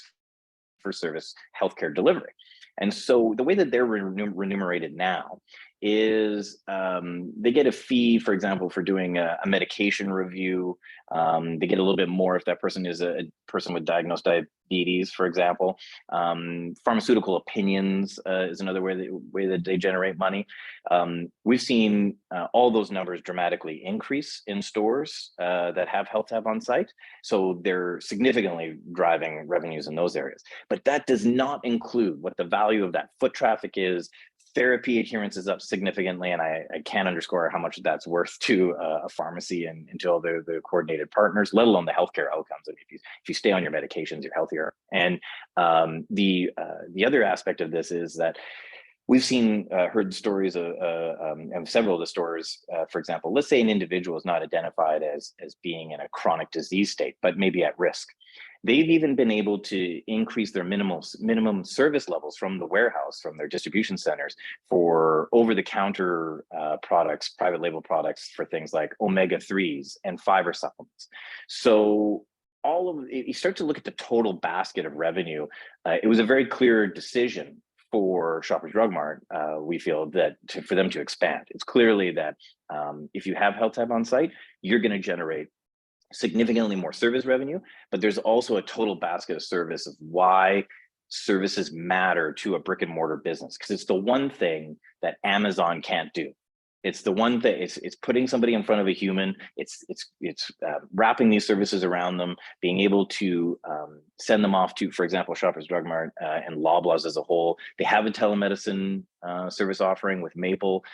service healthcare delivery. And so the way that they're remunerated now is they get a fee, for example, for doing a medication review. They get a little bit more if that person is a person with diagnosed diabetes, for example. Pharmaceutical opinions is another way that they generate money. We've seen all those numbers dramatically increase in stores that have HealthTab on site. So they're significantly driving revenues in those areas. But that does not include what the value of that foot traffic is. Therapy adherence is up significantly, and I can't underscore how much that's worth to a pharmacy and to all the coordinated partners, let alone the healthcare outcomes. I mean, if you stay on your medications, you're healthier. And the other aspect of this is that we've seen, heard stories of several of the stores. For example, let's say an individual is not identified as being in a chronic disease state, but maybe at risk. They've even been able to increase their minimum service levels from the warehouse, from their distribution centers, for over-the-counter products, private label products for things like omega-3s and fiber supplements. So all of you start to look at the total basket of revenue. It was a very clear decision for Shoppers Drug Mart, we feel that for them to expand. It's clearly that if you have Health Tab on site, you're going to generate significantly more service revenue, but there's also a total basket of service of why services matter to a brick and mortar business, because it's the one thing that Amazon can't do. It's the one thing. It's putting somebody in front of a human. It's wrapping these services around them, being able to send them off to, for example, Shoppers Drug Mart and Loblaws as a whole. They have a telemedicine service offering with Maple.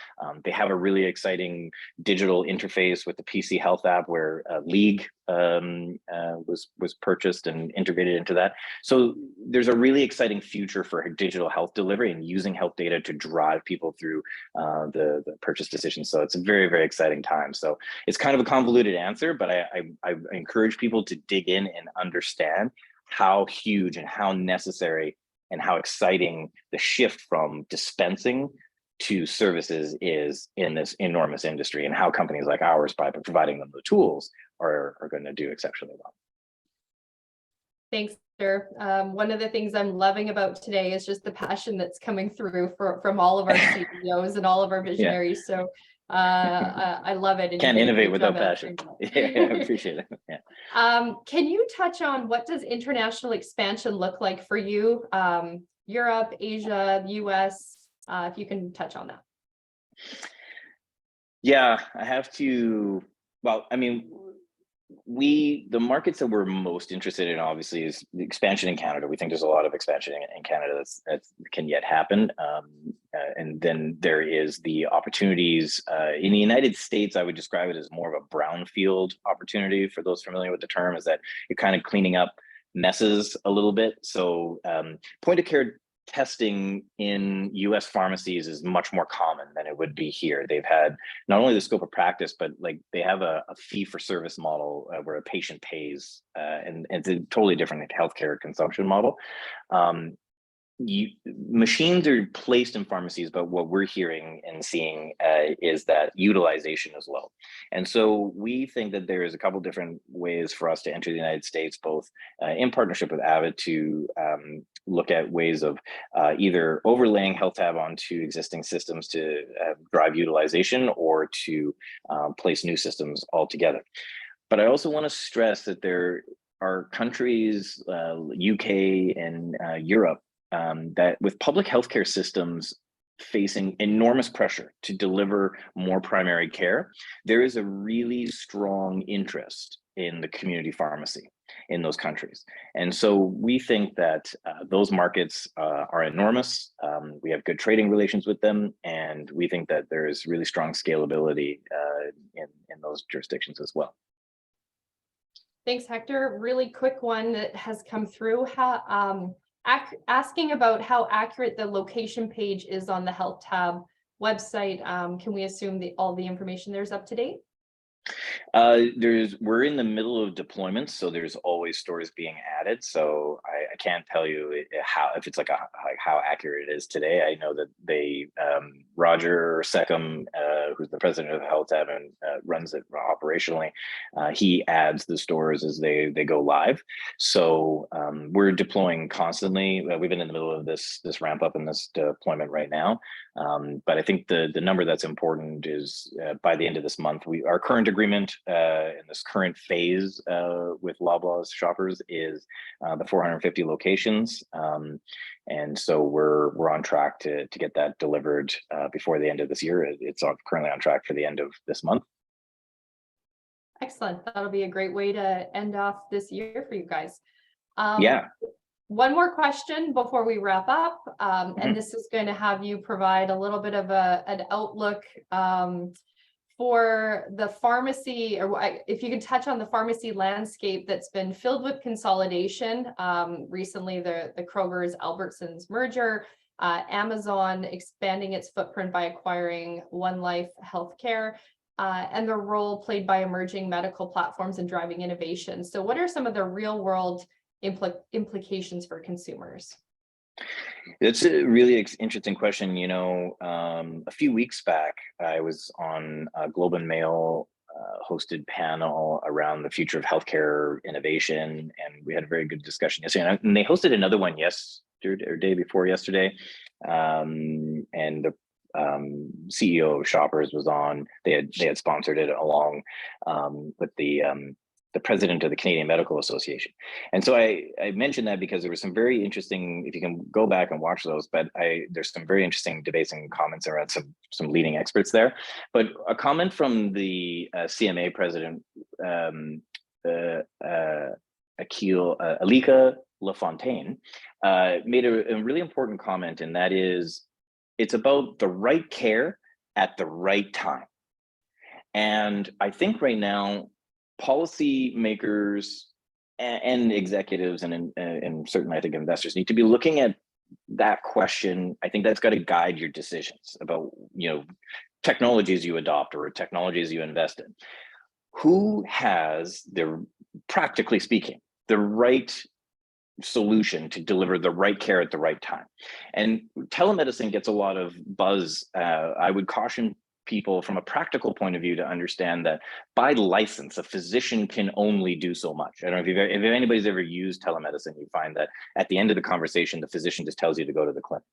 They have a really exciting digital interface with the PC Health app where League was purchased and integrated into that. So there's a really exciting future for digital health delivery and using health data to drive people through the purchase decision. So it's a very, very exciting time. So it's kind of a convoluted answer, but I encourage people to dig in and understand how huge and how necessary and how exciting the shift from dispensing to services is in this enormous industry, and how companies like ours, by providing them the tools, are going to do exceptionally well. Thanks, sir. One of the things I'm loving about today is just the passion that's coming through from all of our CEOs and all of our visionaries. Yeah. So I love it. And can't innovate without passion. Yeah, I appreciate it. Yeah. Can you touch on what does international expansion look like for you? Europe, Asia, US, if you can touch on that. Yeah, I have to. Well, I mean, the markets that we're most interested in, obviously, is the expansion in Canada. We think there's a lot of expansion in Canada that can yet happen. And then there is the opportunities in the United States. I would describe it as more of a brownfield opportunity. For those familiar with the term, is that you're kind of cleaning up messes a little bit. So point of care testing in US pharmacies is much more common than it would be here. They've had not only the scope of practice, but like they have a fee for service model where a patient pays, and it's a totally different healthcare consumption model. Machines are placed in pharmacies, but what we're hearing and seeing is that utilization is low. And so we think that there is a couple different ways for us to enter the United States, both in partnership with Avid to look at ways of either overlaying Health Tab onto existing systems to drive utilization, or to place new systems altogether. But I also want to stress that there are countries, UK and Europe, that with public healthcare systems facing enormous pressure to deliver more primary care, there is a really strong interest in the community pharmacy in those countries. And so we think that those markets are enormous. We have good trading relations with them, and we think that there is really strong scalability in those jurisdictions as well. Thanks, Hector. Really quick one that has come through. Asking about how accurate the location page is on the Health Tab website. Can we assume that all the information there's up to date? We're in the middle of deployments, so there's always stores being added. So I can't tell you if it's how accurate it is today. I know that they Roger Seckham, who's the president of Health Tab and runs it operationally, he adds the stores as they go live. So we're deploying constantly. We've been in the middle of this ramp up in this deployment right now. But I think the number that's important is by the end of this month, our current agreement in this current phase with Loblaws Shoppers is the 450 locations. And so we're on track to get that delivered before the end of this year. It's currently on track for the end of this month. Excellent. That'll be a great way to end off this year for you guys. Yeah. One more question before we wrap up, and this is going to have you provide a little bit of an outlook for the pharmacy, or if you could touch on the pharmacy landscape that's been filled with consolidation. Recently, the Kroger's Albertsons merger, Amazon expanding its footprint by acquiring One Life Healthcare, and the role played by emerging medical platforms in driving innovation. So what are some of the real world implications for consumers? It's a really interesting question. You know, a few weeks back, I was on a Globe and Mail hosted panel around the future of healthcare innovation, and we had a very good discussion yesterday. And they hosted another one yesterday or day before yesterday, and the CEO of Shoppers was on. They had sponsored it along with the president of the Canadian Medical Association. And so I mentioned that because there was some very interesting, if you can go back and watch those, but there's some very interesting debates and comments around some leading experts there. But a comment from the CMA president, Alika Lafontaine, made a really important comment, and that is, it's about the right care at the right time. And I think right now, policy makers and executives and certainly I think investors need to be looking at that question. I think that's got to guide your decisions about, you know, technologies you adopt or technologies you invest in. Who has practically speaking, the right solution to deliver the right care at the right time? And telemedicine gets a lot of buzz. I would caution people from a practical point of view to understand that by license, a physician can only do so much. I don't know if anybody's ever used telemedicine, you find that at the end of the conversation, the physician just tells you to go to the clinic.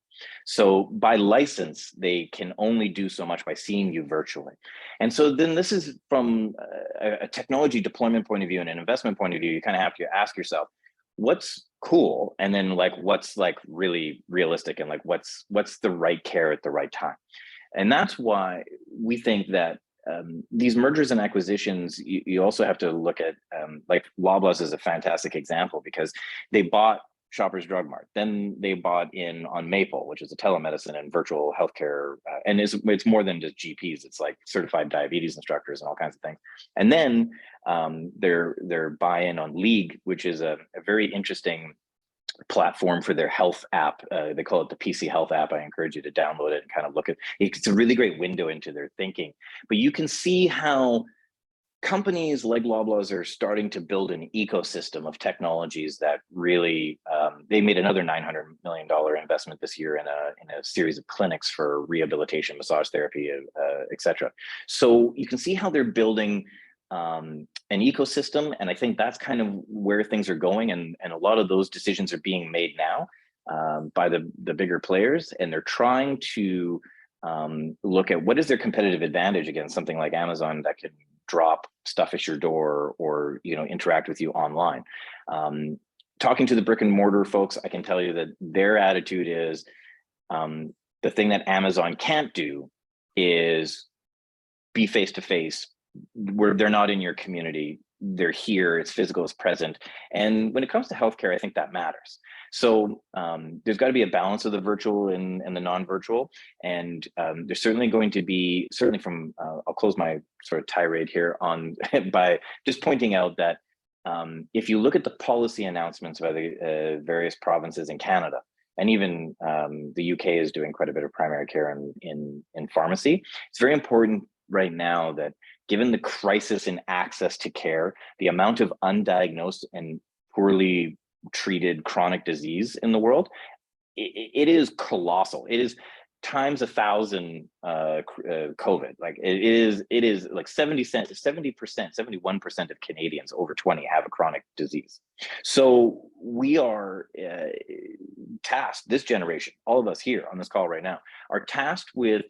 So by license, they can only do so much by seeing you virtually. And so then this is from a technology deployment point of view and an investment point of view, you kind of have to ask yourself, what's cool? And then like, what's like really realistic, and like, what's the right care at the right time? And that's why we think that these mergers and acquisitions, you also have to look at, like Loblaws is a fantastic example, because they bought Shoppers Drug Mart, then they bought in on Maple, which is a telemedicine and virtual healthcare, and it's more than just GPs, it's like certified diabetes instructors and all kinds of things. And then their buy-in on League, which is a very interesting platform for their health app. They call it the PC Health app. I encourage you to download it and kind of look at it. It's a really great window into their thinking. But you can see how companies like Loblaws are starting to build an ecosystem of technologies that really, they made another $900 million investment this year in a series of clinics for rehabilitation, massage therapy, et cetera. So you can see how they're building an ecosystem, and I think that's kind of where things are going, and a lot of those decisions are being made now by the bigger players, and they're trying to look at what is their competitive advantage against something like Amazon that can drop stuff at your door or, you know, interact with you online. Talking to the brick and mortar folks, I can tell you that their attitude is the thing that Amazon can't do is be face to face, where they're not in your community, they're here, it's physical, it's present. And when it comes to healthcare, I think that matters. So there's got to be a balance of the virtual and the non-virtual. And there's certainly going to be, certainly from, I'll close my sort of tirade here on by just pointing out that if you look at the policy announcements by the various provinces in Canada, and even the UK is doing quite a bit of primary care in pharmacy, it's very important right now that given the crisis in access to care, the amount of undiagnosed and poorly treated chronic disease in the world, it is colossal. It is times 1,000 COVID. Like it is like 70%, 71% of Canadians over 20 have a chronic disease. So we are tasked, this generation, all of us here on this call right now, are tasked with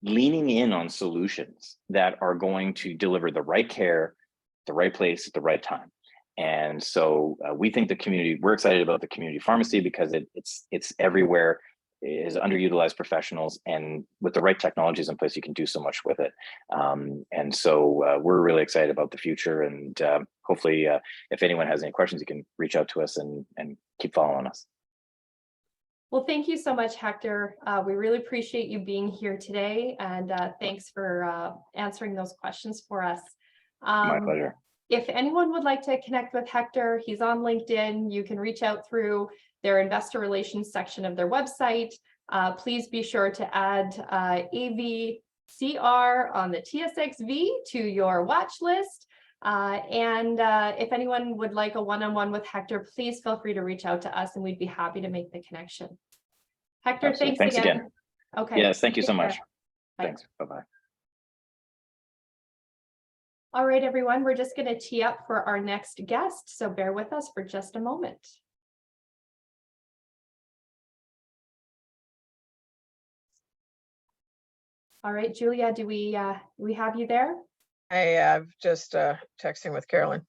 leaning in on solutions that are going to deliver the right care, the right place, at the right time. And so we think the community, we're excited about the community pharmacy because it's everywhere, it is underutilized professionals, and with the right technologies in place, you can do so much with it. And so we're really excited about the future, and hopefully if anyone has any questions, you can reach out to us and keep following us. Well, thank you so much, Hector. We really appreciate you being here today, and thanks for answering those questions for us. My pleasure. If anyone would like to connect with Hector, he's on LinkedIn. You can reach out through their investor relations section of their website. Please be sure to add AVCR on the TSXV to your watch list. If anyone would like a one-on-one with Hector, please feel free to reach out to us and we'd be happy to make the connection. Hector, Absolutely. thanks again. again. Okay. Yes, thank you so Take care. much. Bye. Thanks. Bye-bye. All right, everyone, we're just going to tee up for our next guest, so bear with us for just a moment. All right, Julia, do we have you there? I'm just texting with Carolyn.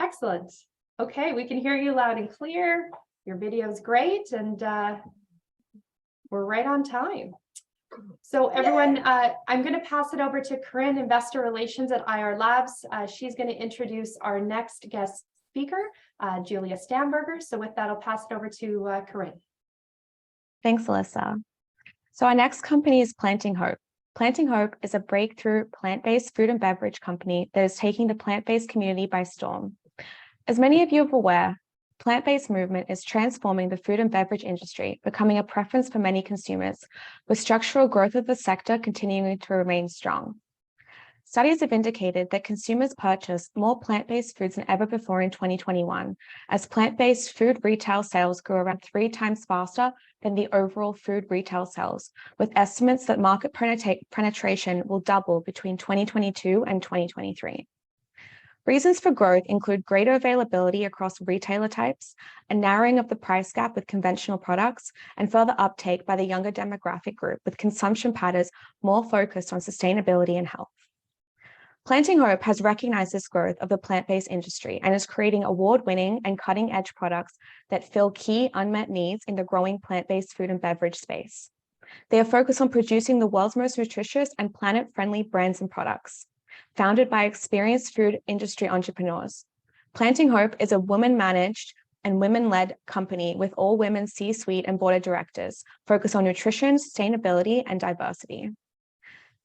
Excellent. Okay, we can hear you loud and clear. Your video is great, and we're right on time. So everyone, I'm going to pass it over to Corinne, Investor Relations at IR Labs. She's going to introduce our next guest speaker, Julia Stamberger. So with that, I'll pass it over to Corinne. Thanks, Alyssa. So our next company is Planting Hope. Planting Hope is a breakthrough plant-based food and beverage company that is taking the plant-based community by storm. As many of you are aware, plant-based movement is transforming the food and beverage industry, becoming a preference for many consumers, with structural growth of the sector continuing to remain strong. Studies have indicated that consumers purchase more plant-based foods than ever before in 2021, as plant-based food retail sales grew around 3 times faster than the overall food retail sales, with estimates that market penetration will double between 2022 and 2023. Reasons for growth include greater availability across retailer types, a narrowing of the price gap with conventional products, and further uptake by the younger demographic group, with consumption patterns more focused on sustainability and health. Planting Hope has recognized this growth of the plant-based industry and is creating award-winning and cutting-edge products that fill key unmet needs in the growing plant-based food and beverage space. They are focused on producing the world's most nutritious and planet-friendly brands and products. Founded by experienced food industry entrepreneurs, Planting Hope is a women-managed and women-led company with all women C-suite and board of directors focused on nutrition, sustainability, and diversity.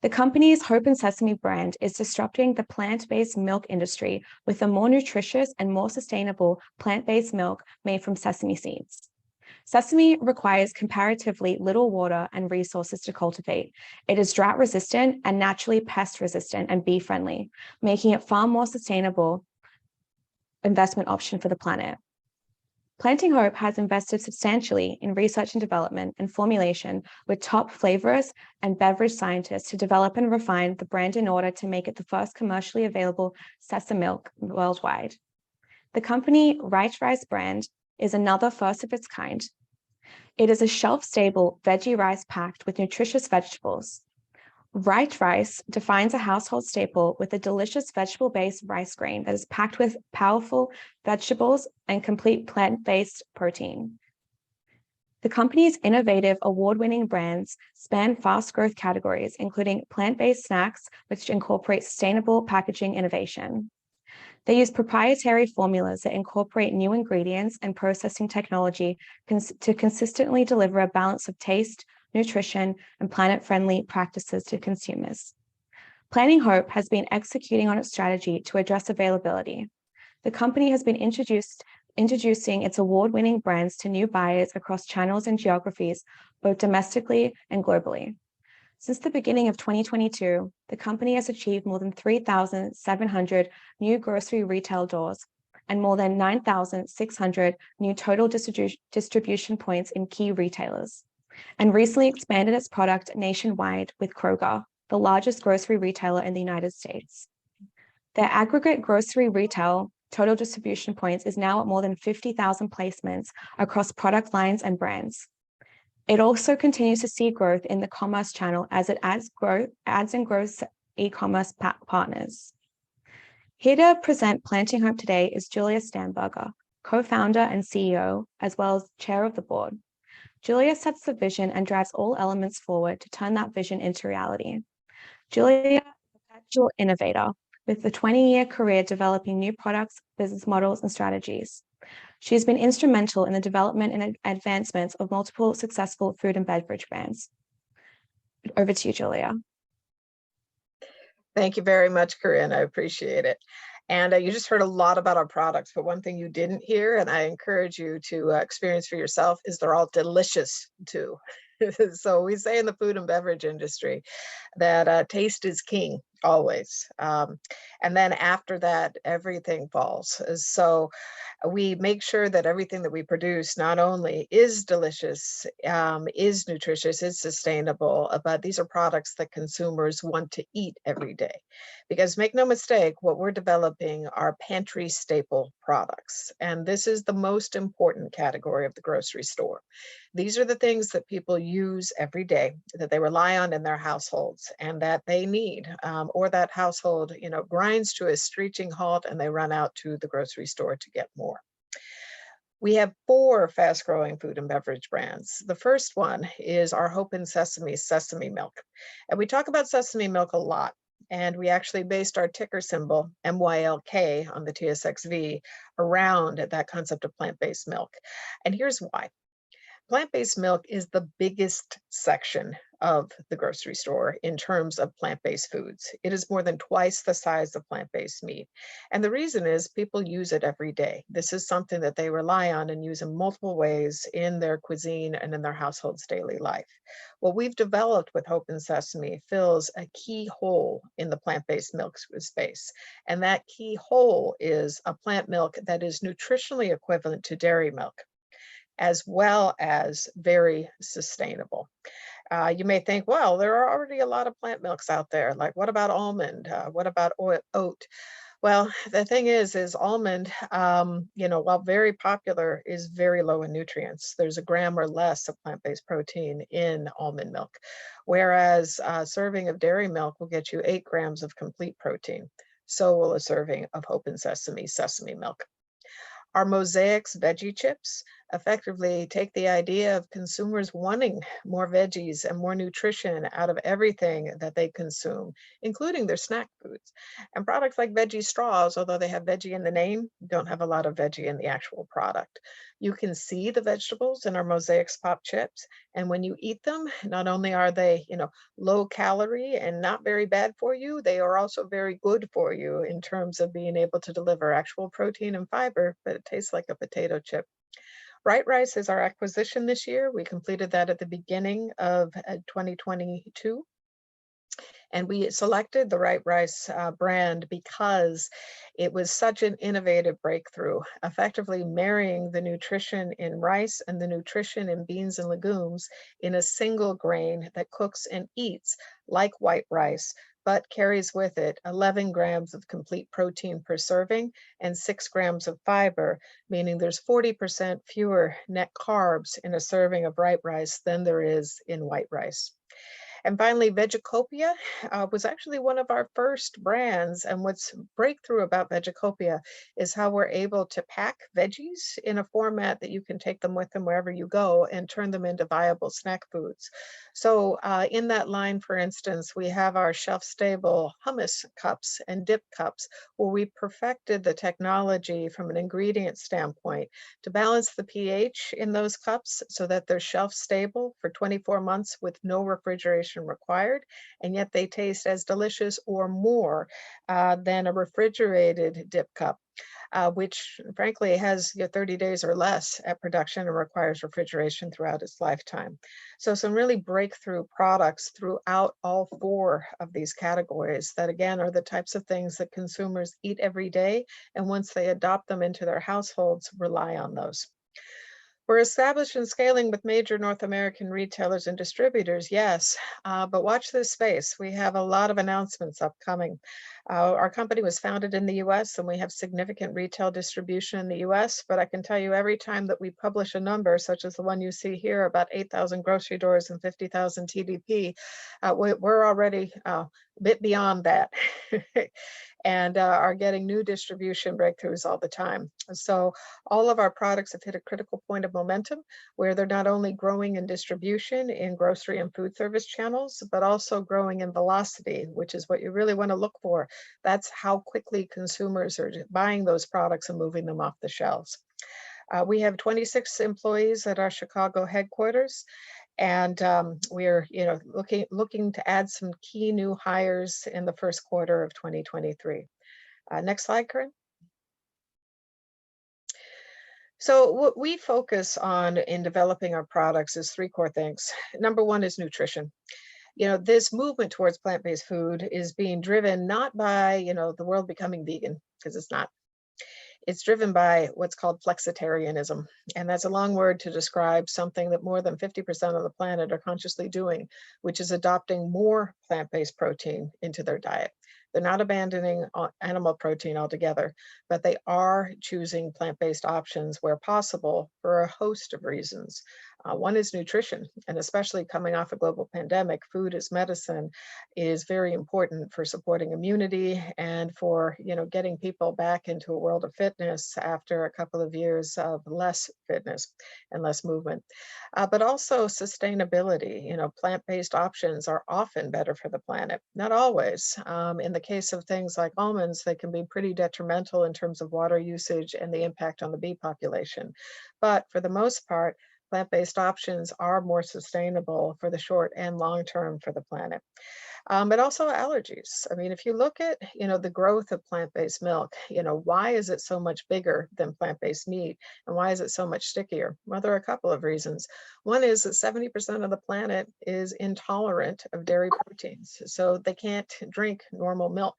The company's Hope and Sesame brand is disrupting the plant-based milk industry with a more nutritious and more sustainable plant-based milk made from sesame seeds. Sesame requires comparatively little water and resources to cultivate. It is drought resistant and naturally pest resistant and bee friendly, making it far more sustainable investment option for the planet. Planting Hope has invested substantially in research and development and formulation with top flavorist and beverage scientists to develop and refine the brand in order to make it the first commercially available sesame milk worldwide. The company Right Rice brand is another first of its kind. It is a shelf-stable veggie rice packed with nutritious vegetables. Right Rice defines a household staple with a delicious vegetable-based rice grain that is packed with powerful vegetables and complete plant-based protein. The company's innovative award-winning brands span fast growth categories, including plant-based snacks, which incorporate sustainable packaging innovation. They use proprietary formulas that incorporate new ingredients and processing technology to consistently deliver a balance of taste, nutrition, and planet-friendly practices to consumers. Planting Hope has been executing on its strategy to address availability. The company has been introducing its award-winning brands to new buyers across channels and geographies, both domestically and globally. Since the beginning of 2022, the company has achieved more than 3,700 new grocery retail doors and more than 9,600 new total distribution points in key retailers, and recently expanded its product nationwide with Kroger, the largest grocery retailer in the United States. Their aggregate grocery retail total distribution points is now at more than 50,000 placements across product lines and brands. It also continues to see growth in the commerce channel as it adds and grows e-commerce partners. Here to present Planting Hope today is Julia Stamberger, co-founder and CEO, as well as chair of the board. Julia sets the vision and drives all elements forward to turn that vision into reality. Julia is a perpetual innovator with a 20-year career developing new products, business models, and strategies. She has been instrumental in the development and advancements of multiple successful food and beverage brands. Over to you, Julia. Thank you very much, Corinne. I appreciate it. And you just heard a lot about our products, but one thing you didn't hear, and I encourage you to experience for yourself, is they're all delicious too. So we say in the food and beverage industry that taste is king always. And then after that, everything falls. So we make sure that everything that we produce not only is delicious, is nutritious, is sustainable, but these are products that consumers want to eat every day. Because make no mistake, what we're developing are pantry staple products. And this is the most important category of the grocery store. These are the things that people use every day, that they rely on in their households and that they need, or that household, grinds to a screeching halt and they run out to the grocery store to get more. We have 4 fast-growing food and beverage brands. The first one is our Hope and Sesame Milk. And we talk about sesame milk a lot. And we actually based our ticker symbol, MYLK, on the TSXV around that concept of plant-based milk. And here's why. Plant-based milk is the biggest section of the grocery store in terms of plant-based foods. It is more than twice the size of plant-based meat. And the reason is people use it every day. This is something that they rely on and use in multiple ways in their cuisine and in their household's daily life. What we've developed with Hope and Sesame fills a key hole in the plant-based milk space. And that key hole is a plant milk that is nutritionally equivalent to dairy milk, as well as very sustainable. You may think, well, there are already a lot of plant milks out there. Like, what about almond? What about oat? Well, the thing is almond, while very popular, is very low in nutrients. There's a gram or less of plant-based protein in almond milk, whereas a serving of dairy milk will get you 8 grams of complete protein. So will a serving of Hope and Sesame milk. Our Mosaics veggie chips effectively take the idea of consumers wanting more veggies and more nutrition out of everything that they consume, including their snack foods. And products like veggie straws, although they have veggie in the name, don't have a lot of veggie in the actual product. You can see the vegetables in our Mosaics pop chips. And when you eat them, not only are they, low calorie and not very bad for you, they are also very good for you in terms of being able to deliver actual protein and fiber, but it tastes like a potato chip. Right Rice is our acquisition this year. We completed that at the beginning of 2022. And we selected the Right Rice brand because it was such an innovative breakthrough, effectively marrying the nutrition in rice and the nutrition in beans and legumes in a single grain that cooks and eats like white rice, but carries with it 11 grams of complete protein per serving and 6 grams of fiber, meaning there's 40% fewer net carbs in a serving of right rice than there is in white rice. And finally, Vegicopia was actually one of our first brands. And what's breakthrough about Vegicopia is how we're able to pack veggies in a format that you can take them with them wherever you go and turn them into viable snack foods. So in that line, for instance, we have our shelf-stable hummus cups and dip cups, where we perfected the technology from an ingredient standpoint to balance the pH in those cups so that they're shelf-stable for 24 months with no refrigeration required, and yet they taste as delicious or more than a refrigerated dip cup, which frankly has 30 days or less at production and requires refrigeration throughout its lifetime. So some really breakthrough products throughout all 4 of these categories that again are the types of things that consumers eat every day, and once they adopt them into their households, rely on those. We're established and scaling with major North American retailers and distributors, yes, but watch this space. We have a lot of announcements upcoming. Our company was founded in the US and we have significant retail distribution in the US, but I can tell you every time that we publish a number, such as the one you see here, about 8,000 grocery doors and 50,000 TDP, we're already a bit beyond that. And are getting new distribution breakthroughs all the time. So all of our products have hit a critical point of momentum where they're not only growing in distribution in grocery and food service channels, but also growing in velocity, which is what you really want to look for. That's how quickly consumers are buying those products and moving them off the shelves. We have 26 employees at our Chicago headquarters. And we're looking to add some key new hires in the first quarter of 2023. Next slide, Corinne. So what we focus on in developing our products is three core things. Number one is nutrition. This movement towards plant-based food is being driven not by, the world becoming vegan, because it's not. It's driven by what's called flexitarianism. And that's a long word to describe something that more than 50% of the planet are consciously doing, which is adopting more plant-based protein into their diet. They're not abandoning animal protein altogether, but they are choosing plant-based options where possible for a host of reasons. One is nutrition, and especially coming off a global pandemic, food as medicine is very important for supporting immunity and for getting people back into a world of fitness after a couple of years of less fitness and less movement. But also sustainability. Plant-based options are often better for the planet, not always. In the case of things like almonds, they can be pretty detrimental in terms of water usage and the impact on the bee population. But for the most part, plant-based options are more sustainable for the short and long term for the planet. But also allergies. I mean, if you look at, the growth of plant-based milk, why is it so much bigger than plant-based meat? And why is it so much stickier? Well, there are a couple of reasons. One is that 70% of the planet is intolerant of dairy proteins, so they can't drink normal milk.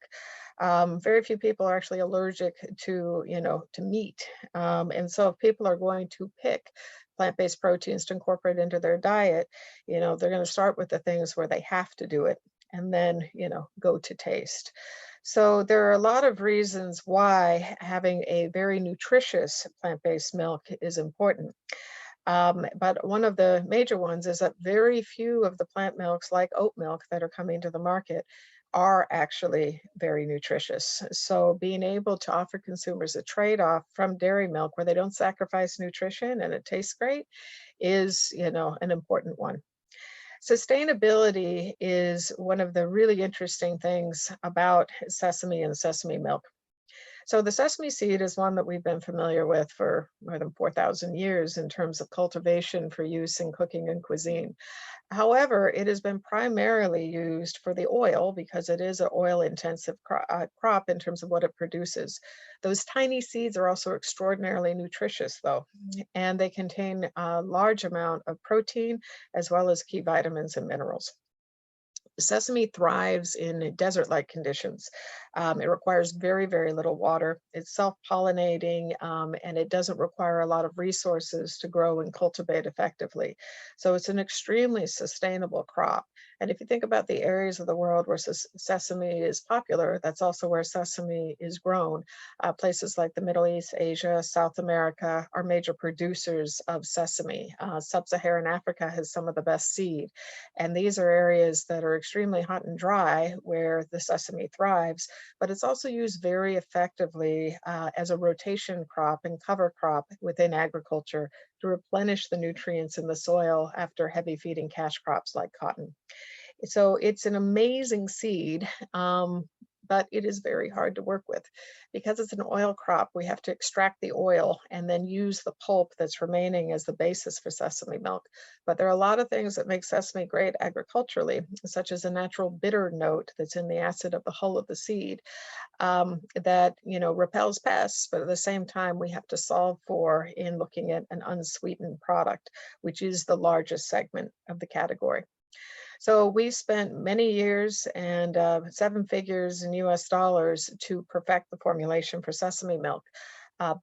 Very few people are actually allergic to, to meat. And so if people are going to pick plant-based proteins to incorporate into their diet, they're going to start with the things where they have to do it and then, go to taste. So there are a lot of reasons why having a very nutritious plant-based milk is important. But one of the major ones is that very few of the plant milks like oat milk that are coming to the market are actually very nutritious. So being able to offer consumers a trade-off from dairy milk where they don't sacrifice nutrition and it tastes great is, an important one. Sustainability is one of the really interesting things about sesame and sesame milk. So the sesame seed is one that we've been familiar with for more than 4,000 years in terms of cultivation for use in cooking and cuisine. However, it has been primarily used for the oil because it is an oil-intensive crop in terms of what it produces. Those tiny seeds are also extraordinarily nutritious, though, and they contain a large amount of protein as well as key vitamins and minerals. Sesame thrives in desert-like conditions. It requires very, very little water. It's self-pollinating, and it doesn't require a lot of resources to grow and cultivate effectively. So it's an extremely sustainable crop. And if you think about the areas of the world where sesame is popular, that's also where sesame is grown. Places like the Middle East, Asia, South America are major producers of sesame. Sub-Saharan Africa has some of the best seed. And these are areas that are extremely hot and dry where the sesame thrives, but it's also used very effectively as a rotation crop and cover crop within agriculture to replenish the nutrients in the soil after heavy feeding cash crops like cotton. So it's an amazing seed, but it is very hard to work with. Because it's an oil crop, we have to extract the oil and then use the pulp that's remaining as the basis for sesame milk. But there are a lot of things that make sesame great agriculturally, such as a natural bitter note that's in the acid of the hull of the seed that repels pests, but at the same time we have to solve for in looking at an unsweetened product, which is the largest segment of the category. So we spent many years and 7 figures in US dollars to perfect the formulation for sesame milk.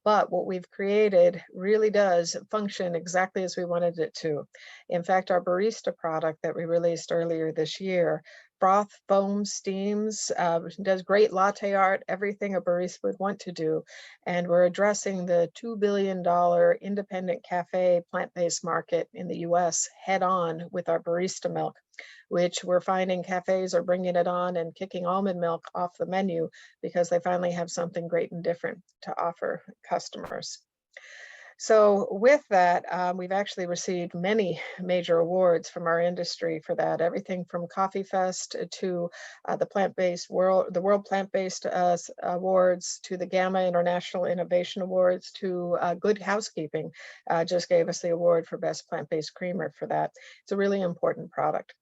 But what we've created really does function exactly as we wanted it to. In fact, our barista product that we released earlier this year, froth, foam, steams, does great latte art, everything a barista would want to do. And we're addressing the $2 billion independent cafe plant-based market in the US head on with our barista milk, which we're finding cafes are bringing it on and kicking almond milk off the menu because they finally have something great and different to offer customers. So with that, we've actually received many major awards from our industry for that, everything from Coffee Fest to the World Plant-Based Awards, to the Gamma International Innovation Awards, to Good Housekeeping just gave us the award for Best Plant-Based Creamer for that. It's a really important product.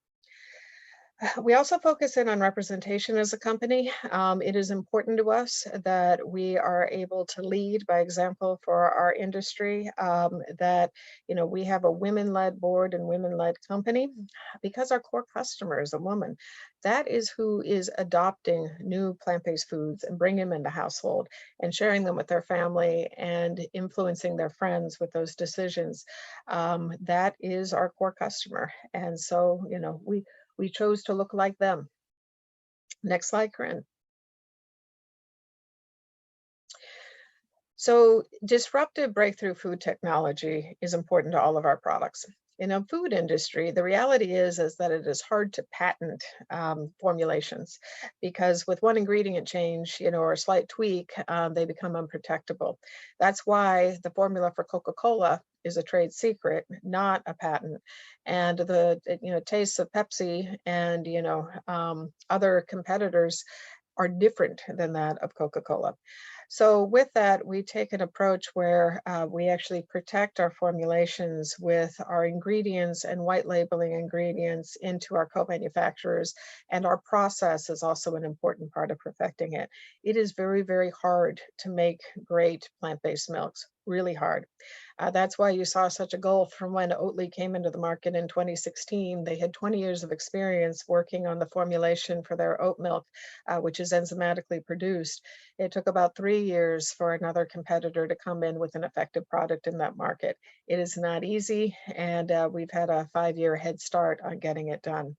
We also focus in on representation as a company. It is important to us that we are able to lead by example for our industry, that we have a women-led board and women-led company because our core customer is a woman. That is who is adopting new plant-based foods and bringing them into household and sharing them with their family and influencing their friends with those decisions. That is our core customer. And so, we chose to look like them. Next slide, Corinne. So disruptive breakthrough food technology is important to all of our products. In a food industry, the reality is that it is hard to patent formulations because with one ingredient change, or a slight tweak, they become unprotectable. That's why the formula for Coca-Cola is a trade secret, not a patent. And the tastes of Pepsi and other competitors are different than that of Coca-Cola. So with that, we take an approach where we actually protect our formulations with our ingredients and white labeling ingredients into our co-manufacturers. And our process is also an important part of perfecting it. It is very, very hard to make great plant-based milks, really hard. That's why you saw such a goal from when Oatly came into the market in 2016. They had 20 years of experience working on the formulation for their oat milk, which is enzymatically produced. It took about 3 years for another competitor to come in with an effective product in that market. It is not easy, and we've had a 5-year head start on getting it done.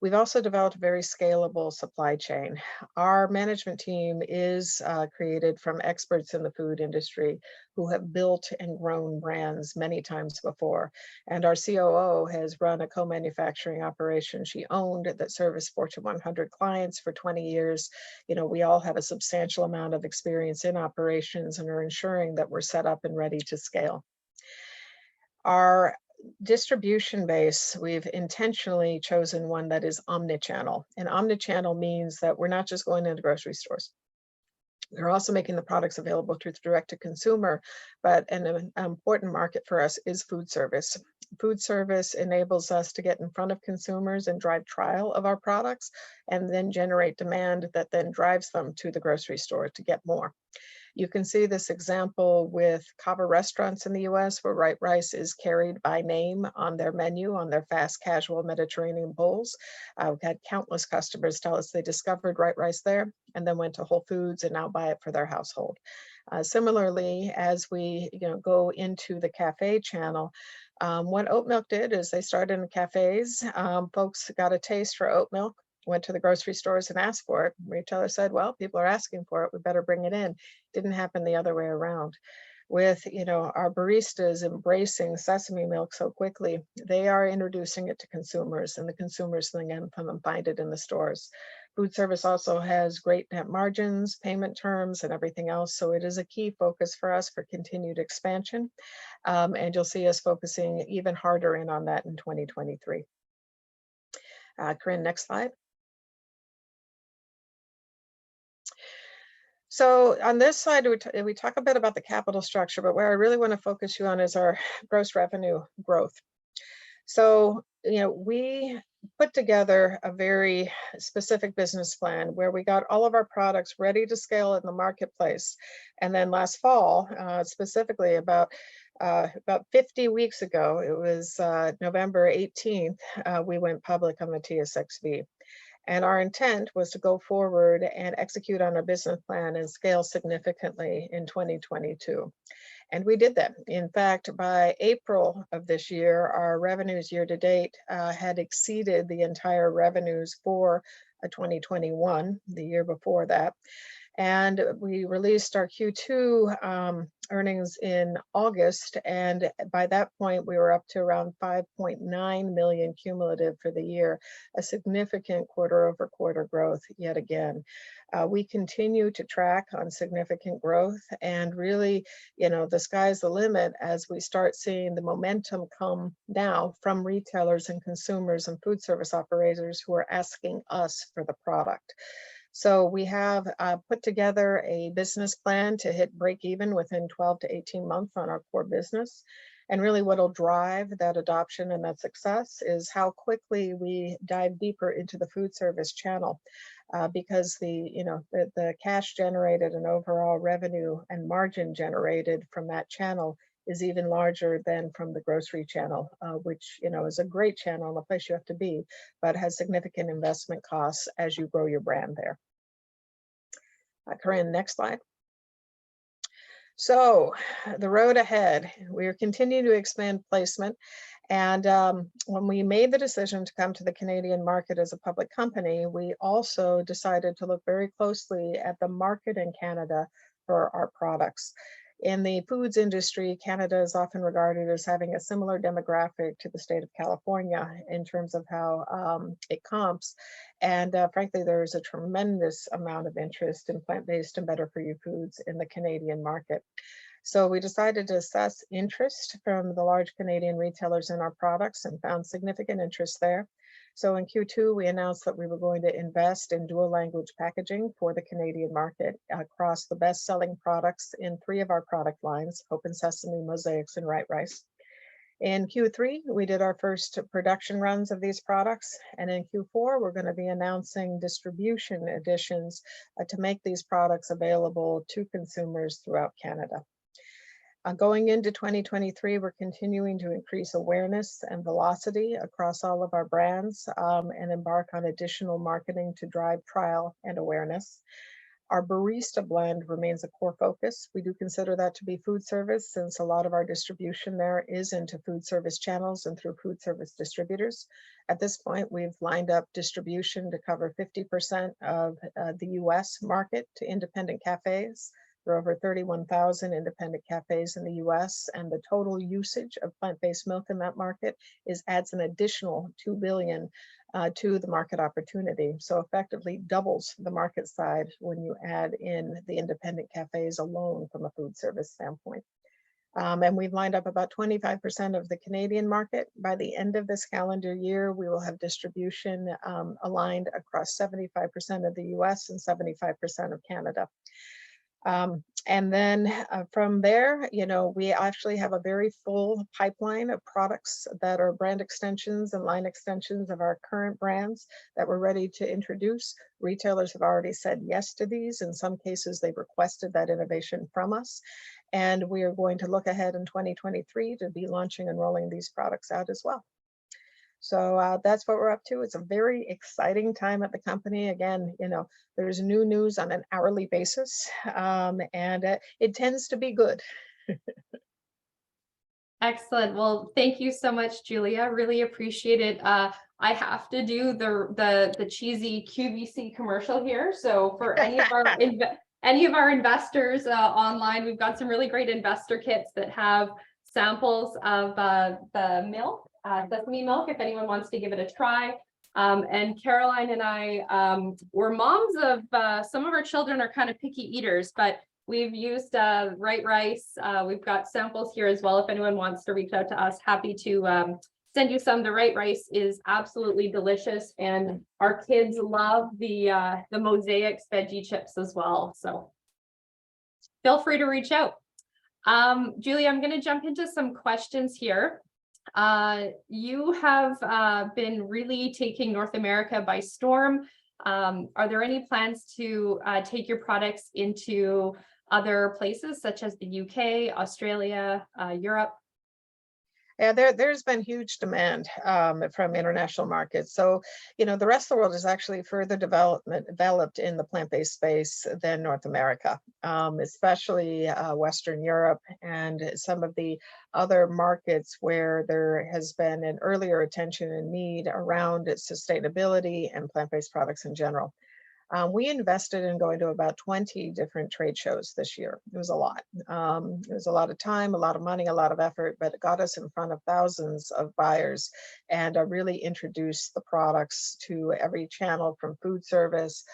We've also developed a very scalable supply chain. Our management team is created from experts in the food industry who have built and grown brands many times before. And our COO has run a co-manufacturing operation she owned that serviced Fortune 100 clients for 20 years. We all have a substantial amount of experience in operations and are ensuring that we're set up and ready to scale. Our distribution base, we've intentionally chosen one that is omnichannel. And omnichannel means that we're not just going into grocery stores. We're also making the products available through direct to consumer, but an important market for us is food service. Food service enables us to get in front of consumers and drive trial of our products and then generate demand that then drives them to the grocery store to get more. You can see this example with Cava restaurants in the US where white rice is carried by name on their menu, on their fast casual Mediterranean bowls. We've had countless customers tell us they discovered white rice there and then went to Whole Foods and now buy it for their household. Similarly, as we go into the cafe channel, what oat milk did is they started in the cafes. Folks got a taste for oat milk, went to the grocery stores and asked for it. Retailer said, well, people are asking for it, we better bring it in. Didn't happen the other way around. With our baristas embracing sesame milk so quickly, they are introducing it to consumers and the consumers then come and find it in the stores. Food service also has great net margins, payment terms, and everything else. So it is a key focus for us for continued expansion. And you'll see us focusing even harder in on that in 2023. Corinne, next slide. So on this slide, we talk a bit about the capital structure, but where I really want to focus you on is our gross revenue growth. So, we put together a very specific business plan where we got all of our products ready to scale in the marketplace. And then last fall, specifically about 50 weeks ago, it was November 18th, we went public on the TSXV. And our intent was to go forward and execute on our business plan and scale significantly in 2022. And we did that. In fact, by April of this year, our revenues year to date had exceeded the entire revenues for 2021, the year before that. And we released our Q2 earnings in August. And by that point, we were up to around 5.9 million cumulative for the year, a significant quarter-over-quarter growth yet again. We continue to track on significant growth and really, the sky's the limit as we start seeing the momentum come now from retailers and consumers and food service operators who are asking us for the product. So we have put together a business plan to hit break even within 12 to 18 months on our core business. And really what'll drive that adoption and that success is how quickly we dive deeper into the food service channel. Because the cash generated and overall revenue and margin generated from that channel is even larger than from the grocery channel, which is a great channel and a place you have to be, but has significant investment costs as you grow your brand there. Corinne, next slide. So the road ahead, we are continuing to expand placement. And when we made the decision to come to the Canadian market as a public company, we also decided to look very closely at the market in Canada for our products. In the foods industry, Canada is often regarded as having a similar demographic to the state of California in terms of how it comps. And frankly, there is a tremendous amount of interest in plant-based and better for you foods in the Canadian market. So we decided to assess interest from the large Canadian retailers in our products and found significant interest there. So in Q2, we announced that we were going to invest in dual language packaging for the Canadian market across the best-selling products in 3 of our product lines, Open Sesame, Mosaics, and Right Rice. In Q3, we did our first production runs of these products. And in Q4, we're going to be announcing distribution additions to make these products available to consumers throughout Canada. Going into 2023, we're continuing to increase awareness and velocity across all of our brands and embark on additional marketing to drive trial and awareness. Our barista blend remains a core focus. We do consider that to be food service, since a lot of our distribution there is into food service channels and through food service distributors. At this point, we've lined up distribution to cover 50% of the US market to independent cafes. There are over 31,000 independent cafes in the US, and the total usage of plant-based milk in that market adds an additional 2 billion to the market opportunity. So effectively doubles the market side when you add in the independent cafes alone from a food service standpoint. And we've lined up about 25% of the Canadian market. By the end of this calendar year, we will have distribution aligned across 75% of the US and 75% of Canada. And then from there, we actually have a very full pipeline of products that are brand extensions and line extensions of our current brands that we're ready to introduce. Retailers have already said yes to these. In some cases, they've requested that innovation from us. And we are going to look ahead in 2023 to be launching and rolling these products out as well. So that's what we're up to. It's a very exciting time at the company. Again, there's new news on an hourly basis, and it tends to be good. Excellent. Well, thank you so much, Julia. Really appreciate it. I have to do the cheesy QVC commercial here. So for any of our investors online, we've got some really great investor kits that have samples of the milk. Sesame milk, if anyone wants to give it a try. And Caroline and I, we're moms of some of our children are kind of picky eaters, but we've used Right Rice. We've got samples here as well. If anyone wants to reach out to us, happy to send you some. The Right Rice is absolutely delicious, and our kids love the Mosaics veggie chips as well. So feel free to reach out. Julia, I'm going to jump into some questions here. You have been really taking North America by storm. Are there any plans to take your products into other places such as the UK, Australia, Europe? Yeah, there's been huge demand from international markets. So, the rest of the world is actually further developed in the plant-based space than North America, especially Western Europe and some of the other markets where there has been an earlier attention and need around sustainability and plant-based products in general. We invested in going to about 20 different trade shows this year. It was a lot. It was a lot of time, a lot of money, a lot of effort, but it got us in front of thousands of buyers and really introduce the products to every channel from food service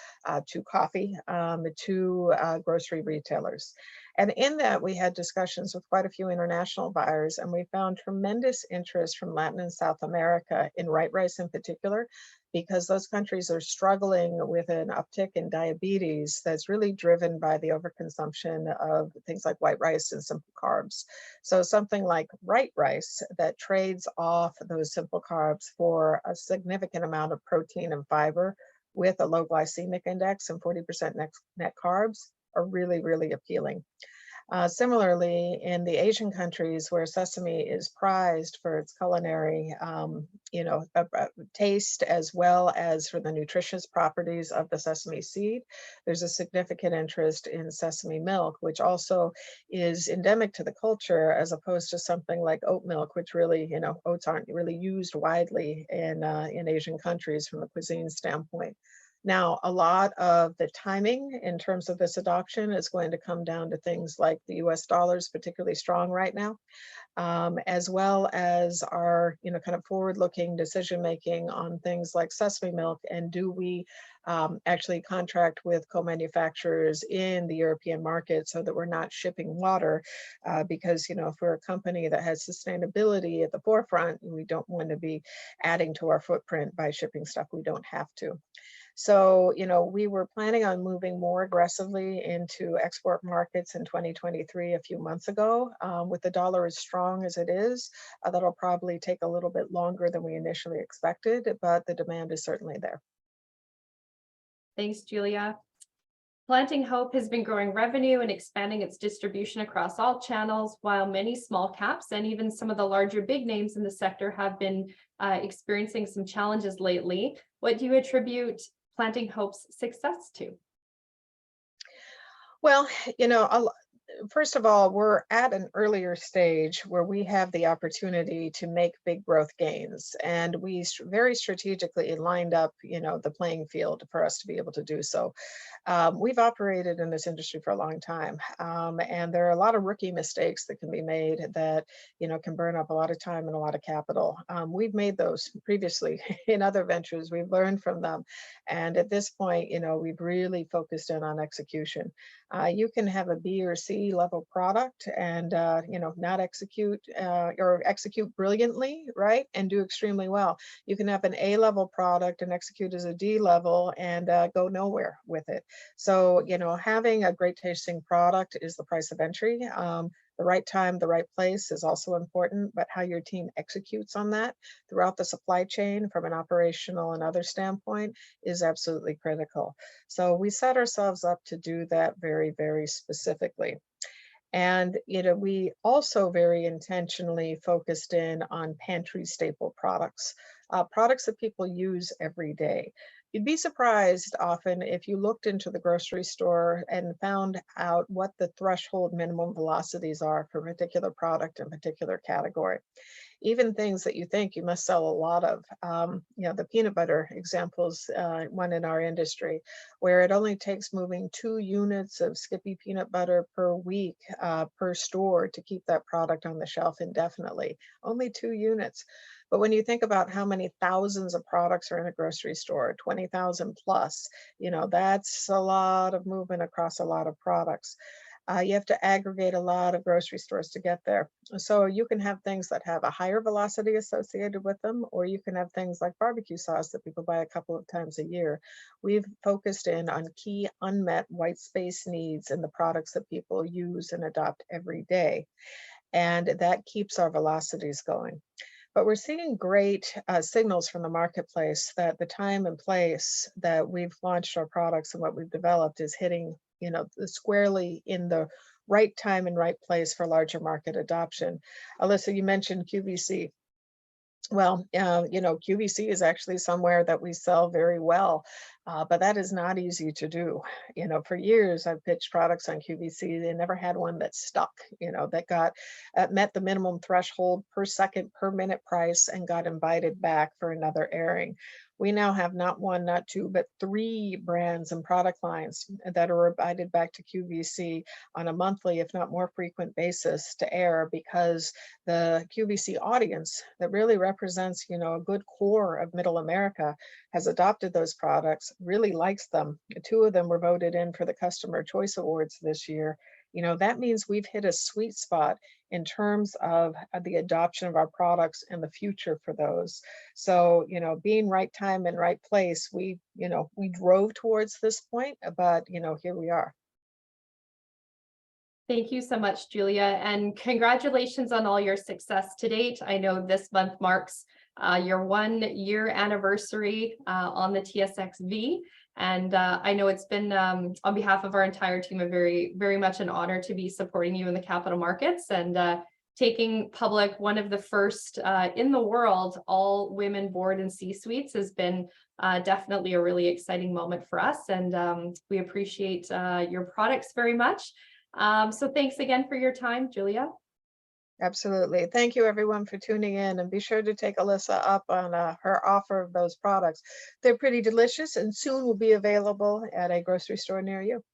to coffee to grocery retailers. And in that, we had discussions with quite a few international buyers, and we found tremendous interest from Latin and South America in white rice in particular, because those countries are struggling with an uptick in diabetes that's really driven by the overconsumption of things like white rice and simple carbs. So something like white rice that trades off those simple carbs for a significant amount of protein and fiber with a low glycemic index and 40% net carbs are really, really appealing. Similarly, in the Asian countries where sesame is prized for its culinary, taste as well as for the nutritious properties of the sesame seed, there's a significant interest in sesame milk, which also is endemic to the culture as opposed to something like oat milk, which really, oats aren't really used widely in Asian countries from a cuisine standpoint. Now, a lot of the timing in terms of this adoption is going to come down to things like the US dollar is particularly strong right now, as well as our, kind of forward-looking decision-making on things like sesame milk, and do we actually contract with co-manufacturers in the European market so that we're not shipping water, because, if we're a company that has sustainability at the forefront, we don't want to be adding to our footprint by shipping stuff we don't have to. So, we were planning on moving more aggressively into export markets in 2023 a few months ago. With the dollar as strong as it is, that'll probably take a little bit longer than we initially expected, but the demand is certainly there. Thanks, Julia. Planting Hope has been growing revenue and expanding its distribution across all channels, while many small caps and even some of the larger big names in the sector have been experiencing some challenges lately. What do you attribute Planting Hope's success to? Well, first of all, we're at an earlier stage where we have the opportunity to make big growth gains, and we very strategically lined up, the playing field for us to be able to do so. We've operated in this industry for a long time, and there are a lot of rookie mistakes that can be made that, can burn up a lot of time and a lot of capital. We've made those previously in other ventures. We've learned from them. And at this point, we've really focused in on execution. You can have a B or C level product and, not execute or execute brilliantly, right? And do extremely well. You can have an A level product and execute as a D level and go nowhere with it. So, having a great tasting product is the price of entry. The right time, the right place is also important, but how your team executes on that throughout the supply chain from an operational and other standpoint is absolutely critical. So we set ourselves up to do that very, very specifically. And, we also very intentionally focused in on pantry staple products, products that people use every day. You'd be surprised often if you looked into the grocery store and found out what the threshold minimum velocities are for a particular product in a particular category. Even things that you think you must sell a lot of, the peanut butter examples, one in our industry, where it only takes moving 2 units of Skippy peanut butter per week per store to keep that product on the shelf indefinitely. Only 2 units. But when you think about how many thousands of products are in a grocery store, 20,000 plus, that's a lot of movement across a lot of products. You have to aggregate a lot of grocery stores to get there. So you can have things that have a higher velocity associated with them, or you can have things like barbecue sauce that people buy a couple of times a year. We've focused in on key unmet white space needs in the products that people use and adopt every day. And that keeps our velocities going. But we're seeing great signals from the marketplace that the time and place that we've launched our products and what we've developed is hitting, squarely in the right time and right place for larger market adoption. Alyssa, you mentioned QVC. Well, QVC is actually somewhere that we sell very well. But that is not easy to do. You know, for years I've pitched products on QVC. They never had one that stuck, you know, that got met the minimum threshold per second per minute price and got invited back for another airing. We now have not one, not two, but 3 brands and product lines that are invited back to QVC on a monthly, if not more frequent basis to air, because the QVC audience that really represents, you know, a good core of middle America has adopted those products, really likes them. 2 of them were voted in for the Customer Choice Awards this year. You know, that means we've hit a sweet spot in terms of the adoption of our products and the future for those. So, you know, being right time and right place, we drove towards this point, but, you know, here we are. Thank you so much, Julia, and congratulations on all your success to date. I know this month marks your 1-year anniversary on the TSXV. And I know it's been, on behalf of our entire team, a very much an honor to be supporting you in the capital markets and taking public one of the first in the world all women board and C-suites has been definitely a really exciting moment for us. And we appreciate your products very much. So thanks again for your time, Julia. Absolutely. Thank you everyone for tuning in, and be sure to take Alyssa up on her offer of those products. They're pretty delicious and soon will be available at a grocery store near you.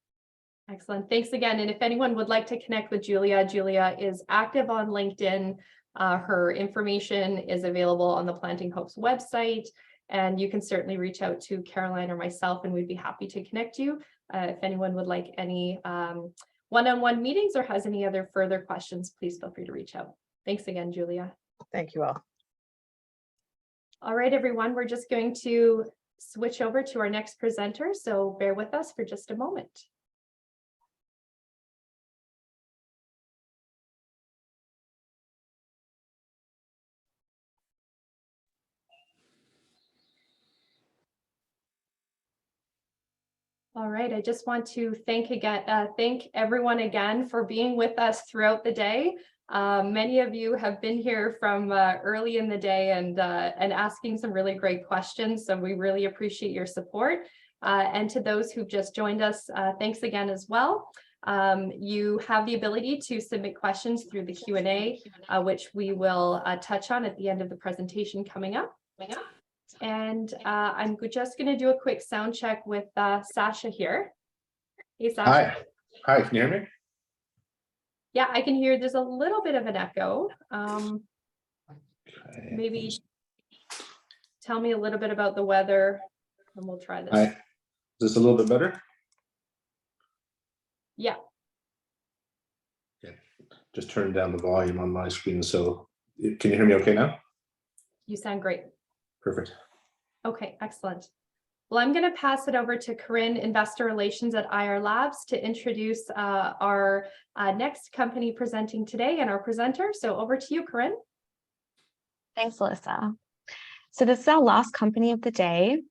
Excellent. Thanks again. And if anyone would like to connect with Julia, Julia is active on LinkedIn. Her information is available on the Planting Hopes website, and you can certainly reach out to Caroline or myself, and we'd be happy to connect you if anyone would like any one-on-one meetings or has any other further questions. Please feel free to reach out. Thanks again, Julia. Thank you all. All right, everyone, we're just going to switch over to our next presenter, so bear with us for just a moment. All right, I just want to thank everyone again for being with us throughout the day. Many of you have been here from early in the day and asking some really great questions, so we really appreciate your support. And to those who've just joined us, thanks again as well. You have the ability to submit questions through the Q&A, which we will touch on at the end of the presentation coming up. And I'm just going to do a quick sound check with Sasha here. Hey, Sasha. Hi, can you hear me? Yeah, I can hear there's a little bit of an echo. Maybe tell me a little bit about the weather and we'll try this. Hi. Is this a little bit better? Yeah. Okay. Just turn down the volume on my screen. So can you hear me okay now? You sound great. Perfect. Okay, excellent. Well, I'm going to pass it over to Corinne, Investor Relations at IRlabs, to introduce our next company presenting today and our presenter. So over to you, Corinne. Thanks, Alyssa. So this is our last company of the day.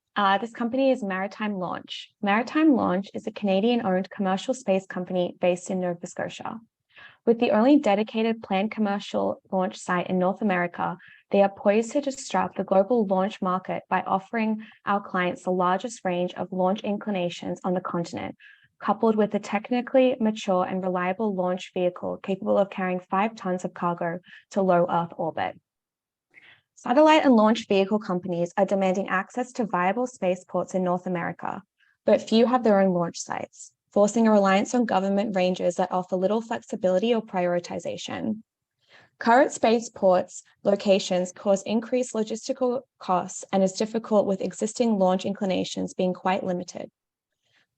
This company is Maritime Launch. Maritime Launch is a Canadian-owned commercial space company based in Nova Scotia. With the only dedicated planned commercial launch site in North America, they are poised to disrupt the global launch market by offering our clients the largest range of launch inclinations on the continent, coupled with a technically mature and reliable launch vehicle capable of carrying 5 tons of cargo to low Earth orbit. Satellite and launch vehicle companies are demanding access to viable spaceports in North America, but few have their own launch sites, forcing a reliance on government ranges that offer little flexibility or prioritization. Current spaceports locations cause increased logistical costs and is difficult with existing launch inclinations being quite limited.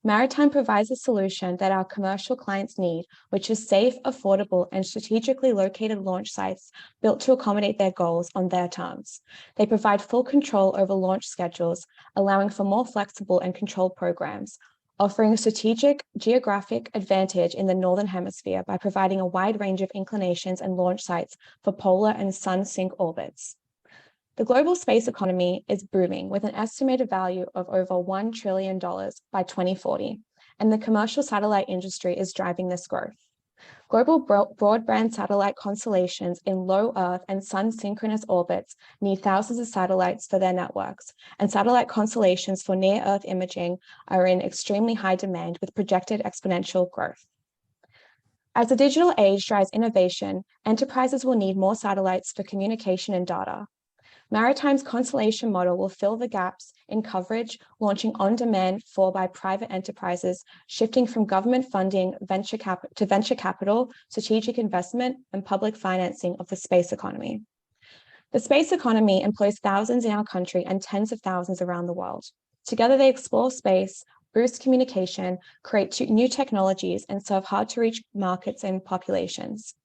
Maritime provides a solution that our commercial clients need, which is safe, affordable, and strategically located launch sites built to accommodate their goals on their terms. They provide full control over launch schedules, allowing for more flexible and controlled programs, offering a strategic geographic advantage in the Northern Hemisphere by providing a wide range of inclinations and launch sites for polar and sun-sync orbits. The global space economy is booming with an estimated value of over $1 trillion by 2040, and the commercial satellite industry is driving this growth. Global broadband satellite constellations in low Earth and sun synchronous orbits need thousands of satellites for their networks, and satellite constellations for near Earth imaging are in extremely high demand with projected exponential growth. As the digital age drives innovation, enterprises will need more satellites for communication and data. Maritime's constellation model will fill the gaps in coverage, launching on-demand by private enterprises, shifting from government funding to venture capital, strategic investment, and public financing of the space economy. The space economy employs thousands in our country and tens of thousands around the world. Together, they explore space, boost communication, create new technologies, and serve hard-to-reach markets and populations.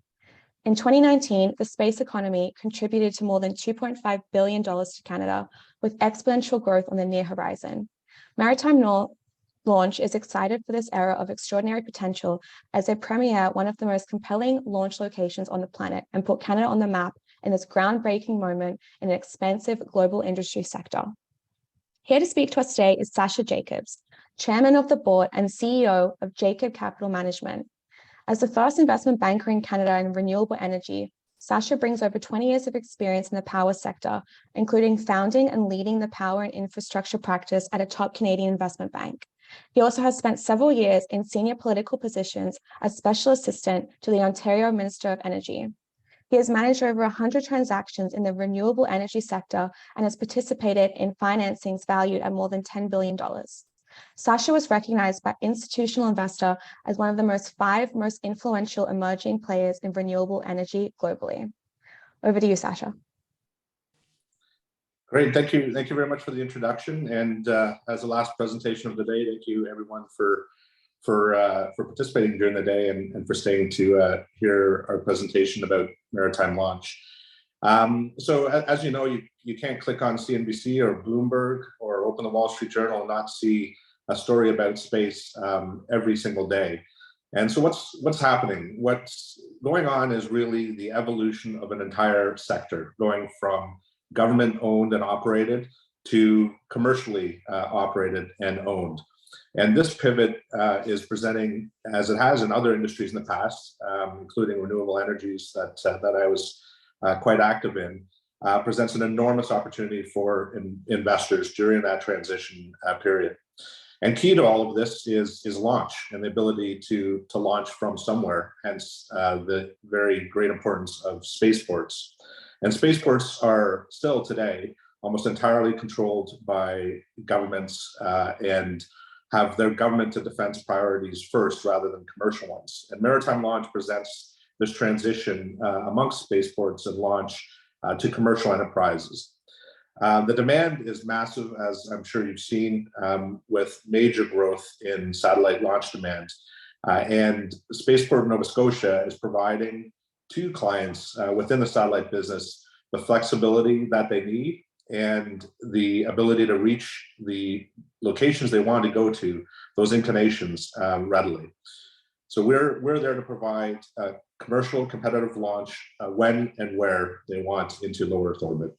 In 2019, the space economy contributed to more than $2.5 billion to Canada, with exponential growth on the near horizon. Maritime Launch is excited for this era of extraordinary potential as they premiere one of the most compelling launch locations on the planet and put Canada on the map in this groundbreaking moment in an expansive global industry sector. Here to speak to us today is Sasha Jacobs, Chairman of the Board and CEO of Jacob Capital Management. As the first investment banker in Canada in renewable energy, Sasha brings over 20 years of experience in the power sector, including founding and leading the power and infrastructure practice at a top Canadian investment bank. He also has spent several years in senior political positions as special assistant to the Ontario Minister of Energy. He has managed over 100 transactions in the renewable energy sector and has participated in financings valued at more than $10 billion. Sasha was recognized by Institutional Investor as one of the five most influential emerging players in renewable energy globally. Over to you, Sasha. Great, thank you. Thank you very much for the introduction. And as the last presentation of the day, thank you everyone for participating during the day and for staying to hear our presentation about Maritime Launch. So as you know, you can't click on CNBC or Bloomberg or open the Wall Street Journal and not see a story about space every single day. And so what's happening? What's going on is really the evolution of an entire sector, going from government owned and operated to commercially operated and owned. And this pivot is presenting, as it has in other industries in the past, including renewable energies that I was quite active in, presents an enormous opportunity for investors during that transition period. And key to all of this is launch and the ability to launch from somewhere, hence the very great importance of spaceports. And spaceports are still today almost entirely controlled by governments and have their government to defense priorities first rather than commercial ones. And Maritime Launch presents this transition amongst spaceports and launch to commercial enterprises. The demand is massive, as I'm sure you've seen, with major growth in satellite launch demand. And Spaceport Nova Scotia is providing to clients within the satellite business the flexibility that they need and the ability to reach the locations they want to go to, those inclinations, readily. So we're there to provide a commercial competitive launch when and where they want into low Earth orbit.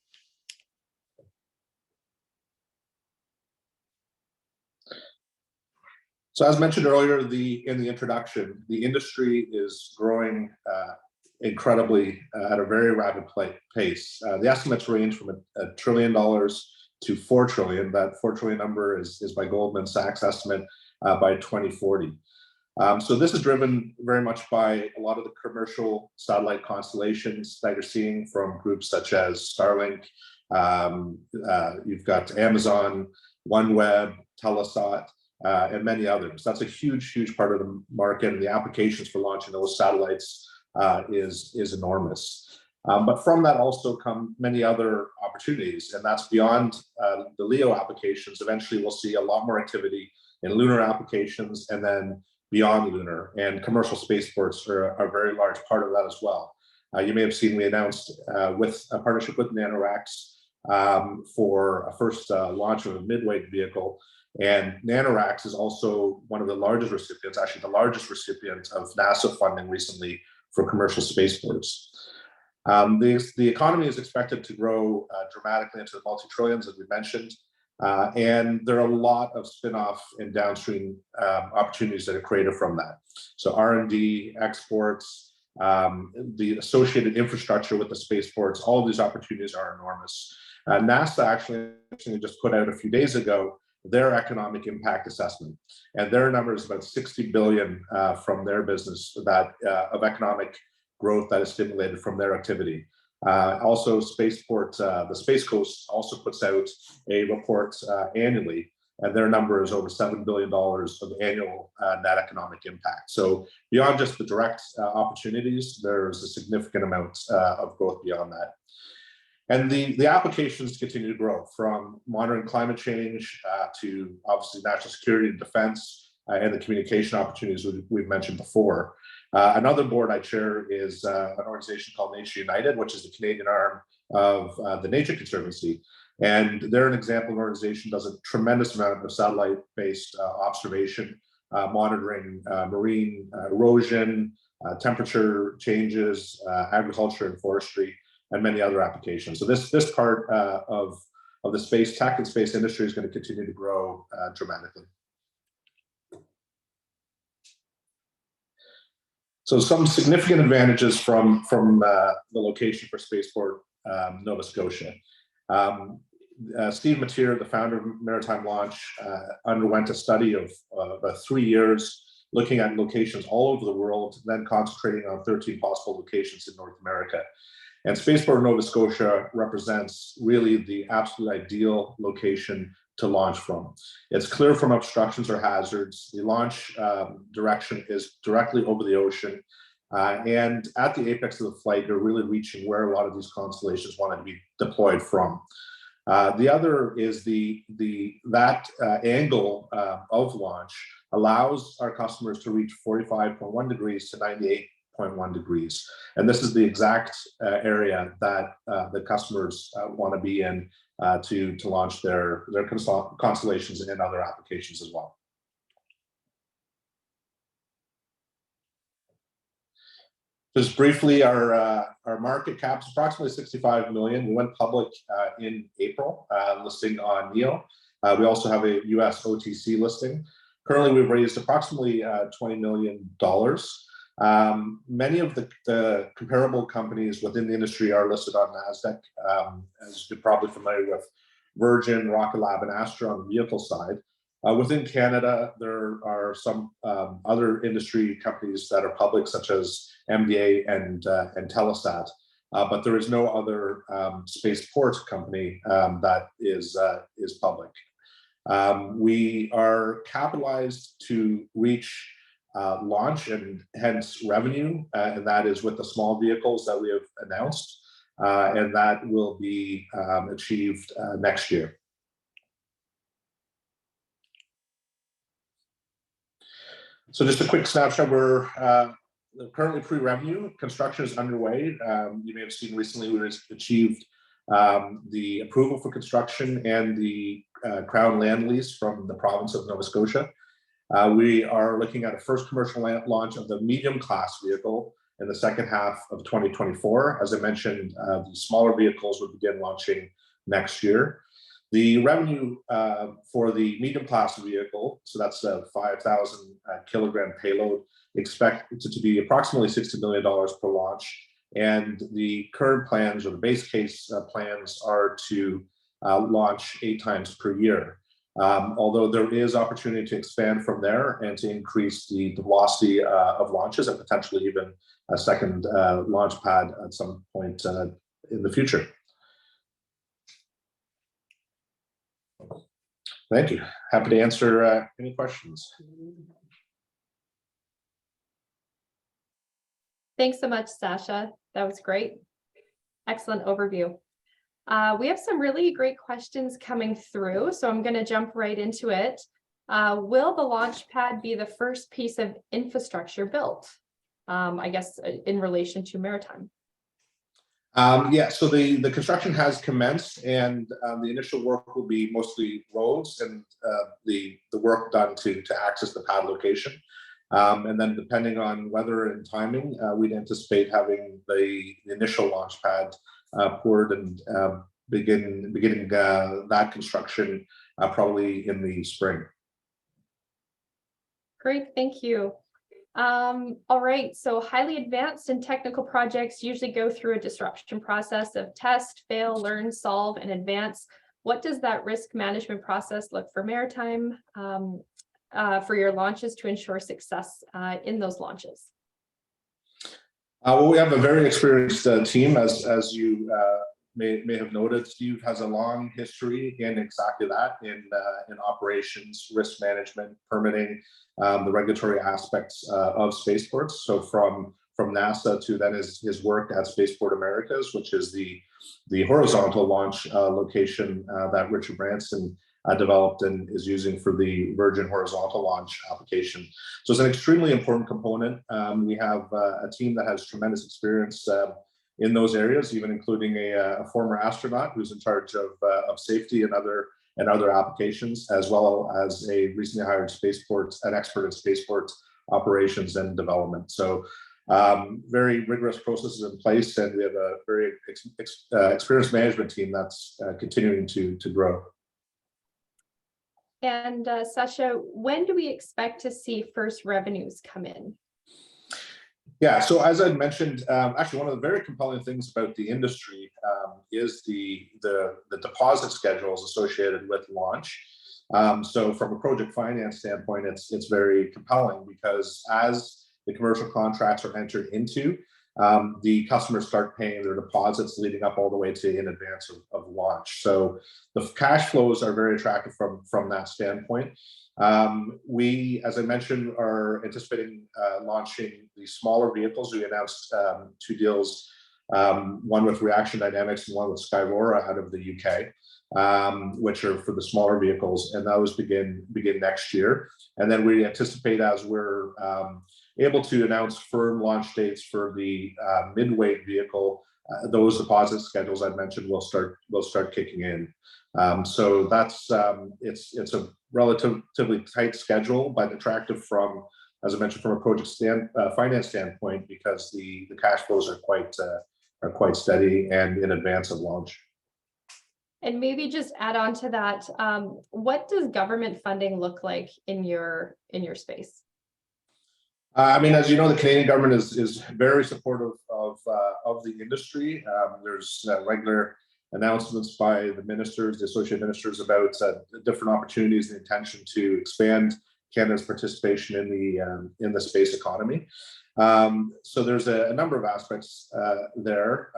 So as mentioned earlier in the introduction, the industry is growing incredibly at a very rapid pace. The estimates range from $1 trillion to $4 trillion. That $4 trillion number is by Goldman Sachs estimate by 2040. So this is driven very much by a lot of the commercial satellite constellations that you're seeing from groups such as Starlink. You've got Amazon, OneWeb, Telesat, and many others. That's a huge part of the market, and the applications for launching those satellites is enormous. But from that also come many other opportunities, and that's beyond the LEO applications. Eventually, we'll see a lot more activity in lunar applications, and then beyond lunar, and commercial spaceports are a very large part of that as well. You may have seen we announced with a partnership with NanoRacks for a first launch of a mid-weight vehicle. And NanoRacks is also one of the largest recipients, actually the largest recipient of NASA funding recently for commercial spaceports. The economy is expected to grow dramatically into the multi-trillions, as we mentioned. And there are a lot of spin-off and downstream opportunities that are created from that. So R&D, exports, the associated infrastructure with the spaceports, all of these opportunities are enormous. NASA actually just put out a few days ago their economic impact assessment, and their number is about 60 billion from their business that of economic growth that is stimulated from their activity. Also, Spaceport, the Space Coast also puts out a report annually, and their number is over $7 billion of annual net economic impact. So beyond just the direct opportunities, there's a significant amount of growth beyond that. And the applications continue to grow, from monitoring climate change to obviously national security and defense, and the communication opportunities we've mentioned before. Another board I chair is an organization called Nature United, which is the Canadian arm of the Nature Conservancy. And they're an example of an organization that does a tremendous amount of satellite-based observation, monitoring marine erosion, temperature changes, agriculture and forestry, and many other applications. So this part of the space tech and space industry is going to continue to grow dramatically. So some significant advantages from the location for Spaceport, Nova Scotia. Steve Mateer, the founder of Maritime Launch, underwent a study of about 3 years looking at locations all over the world, then concentrating on 13 possible locations in North America. And Spaceport Nova Scotia represents really the absolute ideal location to launch from. It's clear from obstructions or hazards. The launch direction is directly over the ocean. And at the apex of the flight, you're really reaching where a lot of these constellations wanted to be deployed from. The other is that angle of launch allows our customers to reach 45.1 degrees to 98.1 degrees. And this is the exact area that the customers want to be in to launch their constellations and other applications as well. Just briefly, our market cap is approximately 65 million. We went public in April, listing on NEO. We also have a US OTC listing. Currently, we've raised approximately $20 million. Many of the comparable companies within the industry are listed on NASDAQ, as you're probably familiar with Virgin, Rocket Lab, and Astra on the vehicle side. Within Canada, there are some other industry companies that are public, such as MDA and Telesat, but there is no other spaceport company that is public. We are capitalized to reach launch and hence revenue, and that is with the small vehicles that we have announced, and that will be achieved next year. So just a quick snapshot, we're currently pre-revenue. Construction is underway. You may have seen recently we achieved the approval for construction and the Crown land lease from the province of Nova Scotia. We are looking at a first commercial launch of the medium class vehicle in the second half of 2024. As I mentioned, the smaller vehicles will begin launching next year. The revenue for the medium class vehicle, so that's a 5,000 kilogram payload, expected to be approximately $60 million per launch. And the current plans, or the base case plans, are to launch 8 times per year. Although there is opportunity to expand from there and to increase the velocity of launches and potentially even a second launch pad at some point in the future. Thank you. Happy to answer any questions. Thanks so much, Sasha. That was great. Excellent overview. We have some really great questions coming through, so I'm going to jump right into it. Will the launch pad be the first piece of infrastructure built? I guess in relation to Maritime. Yeah, so the construction has commenced, and the initial work will be mostly roads and the work done to access the pad location. And then depending on weather and timing, we'd anticipate having the initial launch pad poured and beginning that construction probably in the spring. Great, thank you. All right, so highly advanced and technical projects usually go through a disruption process of test, fail, learn, solve, and advance. What does that risk management process look for Maritime for your launches to ensure success in those launches? Well, we have a very experienced team, as you may have noted. Steve has a long history in exactly that, in operations, risk management, permitting, the regulatory aspects of spaceports. So from NASA to then his work at Spaceport Americas, which is the horizontal launch location that Richard Branson developed and is using for the Virgin horizontal launch application. So it's an extremely important component. We have a team that has tremendous experience in those areas, even including a former astronaut who's in charge of safety and other applications, as well as a recently hired an expert in spaceport operations and development. So very rigorous processes in place, and we have a very experienced management team that's continuing to grow. And Sasha, when do we expect to see first revenues come in? Yeah, so as I mentioned, actually one of the very compelling things about the industry is the deposit schedules associated with launch. So from a project finance standpoint, it's very compelling because as the commercial contracts are entered into, the customers start paying their deposits leading up all the way to in advance of launch. So the cash flows are very attractive from that standpoint. We, as I mentioned, are anticipating launching the smaller vehicles. We announced 2 deals, one with Reaction Dynamics and one with Skyrora out of the UK, which are for the smaller vehicles, and those begin next year. And then we anticipate, as we're able to announce firm launch dates for the mid-weight vehicle, those deposit schedules I mentioned will start kicking in. So that's it's a relatively tight schedule, but attractive from, as I mentioned, from a project finance standpoint, because the cash flows are quite steady and in advance of launch. And maybe just add on to that, what does government funding look like in your space? I mean, as you know, the Canadian government is very supportive of the industry. There's regular announcements by the ministers, the associate ministers, about different opportunities and the intention to expand Canada's participation in the space economy. So there's a number of aspects there.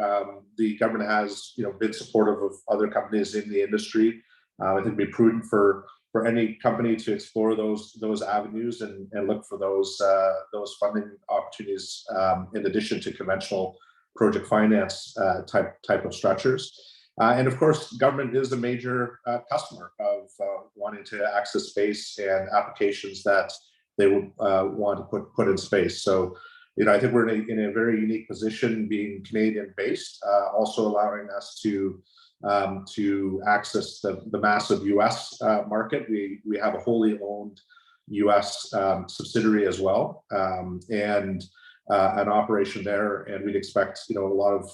The government has, been supportive of other companies in the industry. I think it'd be prudent for any company to explore those avenues and look for those funding opportunities in addition to conventional project finance type of structures. And of course, government is a major customer of wanting to access space and applications that they would want to put in space. So, I think we're in a very unique position, being Canadian-based, also allowing us to access the massive U.S. market. We have a wholly owned U.S. subsidiary as well, and an operation there, and we'd expect a lot of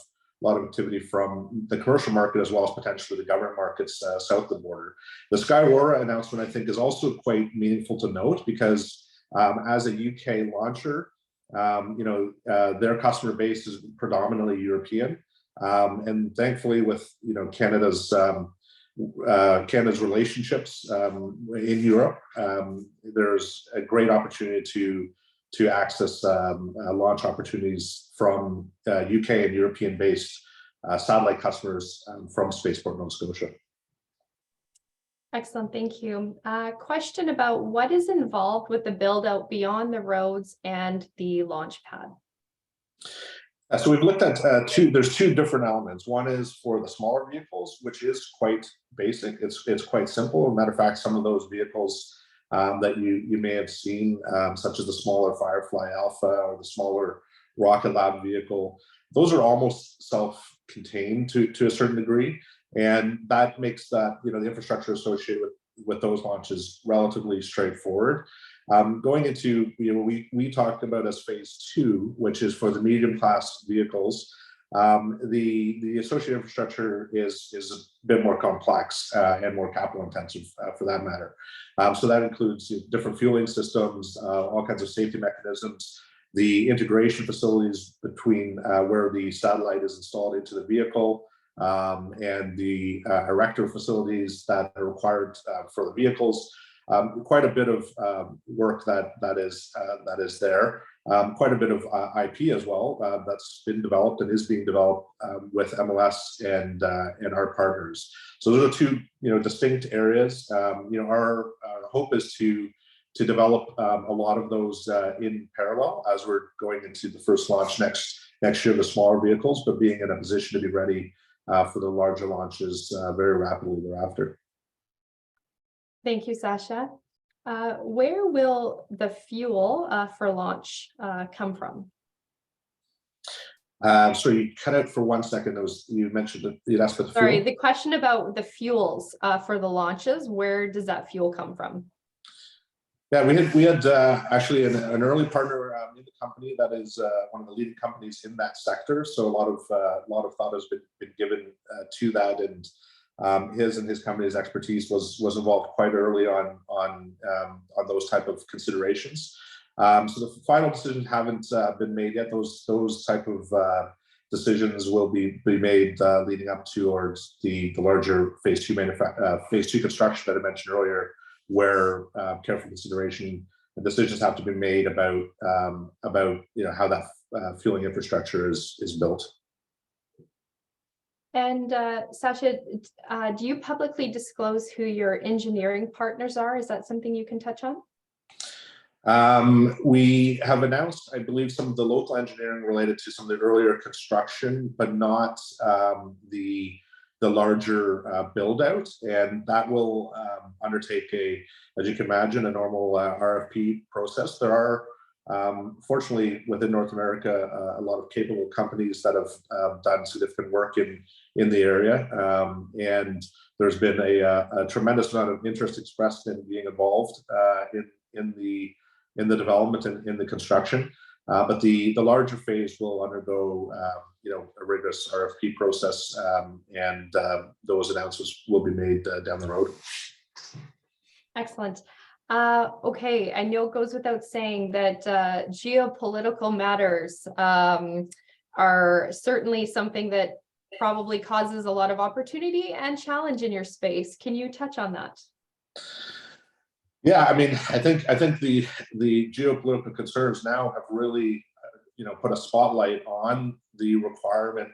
activity from the commercial market as well as potentially the government markets south of the border. The Skyrora announcement, I think, is also quite meaningful to note because as a UK launcher, their customer base is predominantly European, and thankfully with Canada's relationships in Europe, there's a great opportunity to access launch opportunities from UK and European-based satellite customers from Spaceport Nova Scotia. Excellent, thank you. Question about what is involved with the build out beyond the roads and the launch pad? So we've looked at there's 2 different elements. One is for the smaller vehicles, which is quite basic. It's quite simple. As a matter of fact, some of those vehicles that you may have seen, such as the smaller Firefly Alpha or the smaller Rocket Lab vehicle, those are almost self-contained to a certain degree, and that makes that the infrastructure associated with those launches relatively straightforward. Going into we talked about as phase 2, which is for the medium class vehicles. The associated infrastructure is a bit more complex and more capital intensive for that matter. So that includes different fueling systems, all kinds of safety mechanisms, the integration facilities between where the satellite is installed into the vehicle, and the erector facilities that are required for the vehicles. Quite a bit of work that is there. Quite a bit of IP as well that's been developed and is being developed with MLS and our partners. So those are two distinct areas. Our hope is to develop a lot of those in parallel as we're going into the first launch next year, the smaller vehicles, but being in a position to be ready for the larger launches very rapidly thereafter. Thank you, Sasha. Where will the fuel for launch come from? So you cut out for 1 second. You mentioned that you'd asked about the Sorry, fuel. the question about the fuels for the launches, where does that fuel come from? Yeah, we had actually an early partner in the company that is one of the leading companies in that sector. So a lot of thought has been given to that, and his company's expertise was involved quite early on those type of considerations. So the final decisions haven't been made yet. Those type of decisions will be made leading up towards the larger phase 2 construction that I mentioned earlier, where careful consideration and decisions have to be made about how that fueling infrastructure is built. And Sasha, do you publicly disclose who your engineering partners are? Is that something you can touch on? We have announced, I believe, some of the local engineering related to some of the earlier construction, but not the larger build out, and that will undertake as you can imagine, a normal RFP process. There are fortunately within North America a lot of capable companies that have done significant work in the area, and there's been a tremendous amount of interest expressed in being involved in the development and in the construction. But the larger phase will undergo a rigorous RFP process, and those announcements will be made down the road. Excellent. Okay, I know it goes without saying that geopolitical matters are certainly something that probably causes a lot of opportunity and challenge in your space. Can you touch on that? Yeah, I mean, I think the geopolitical concerns now have really, put a spotlight on the requirement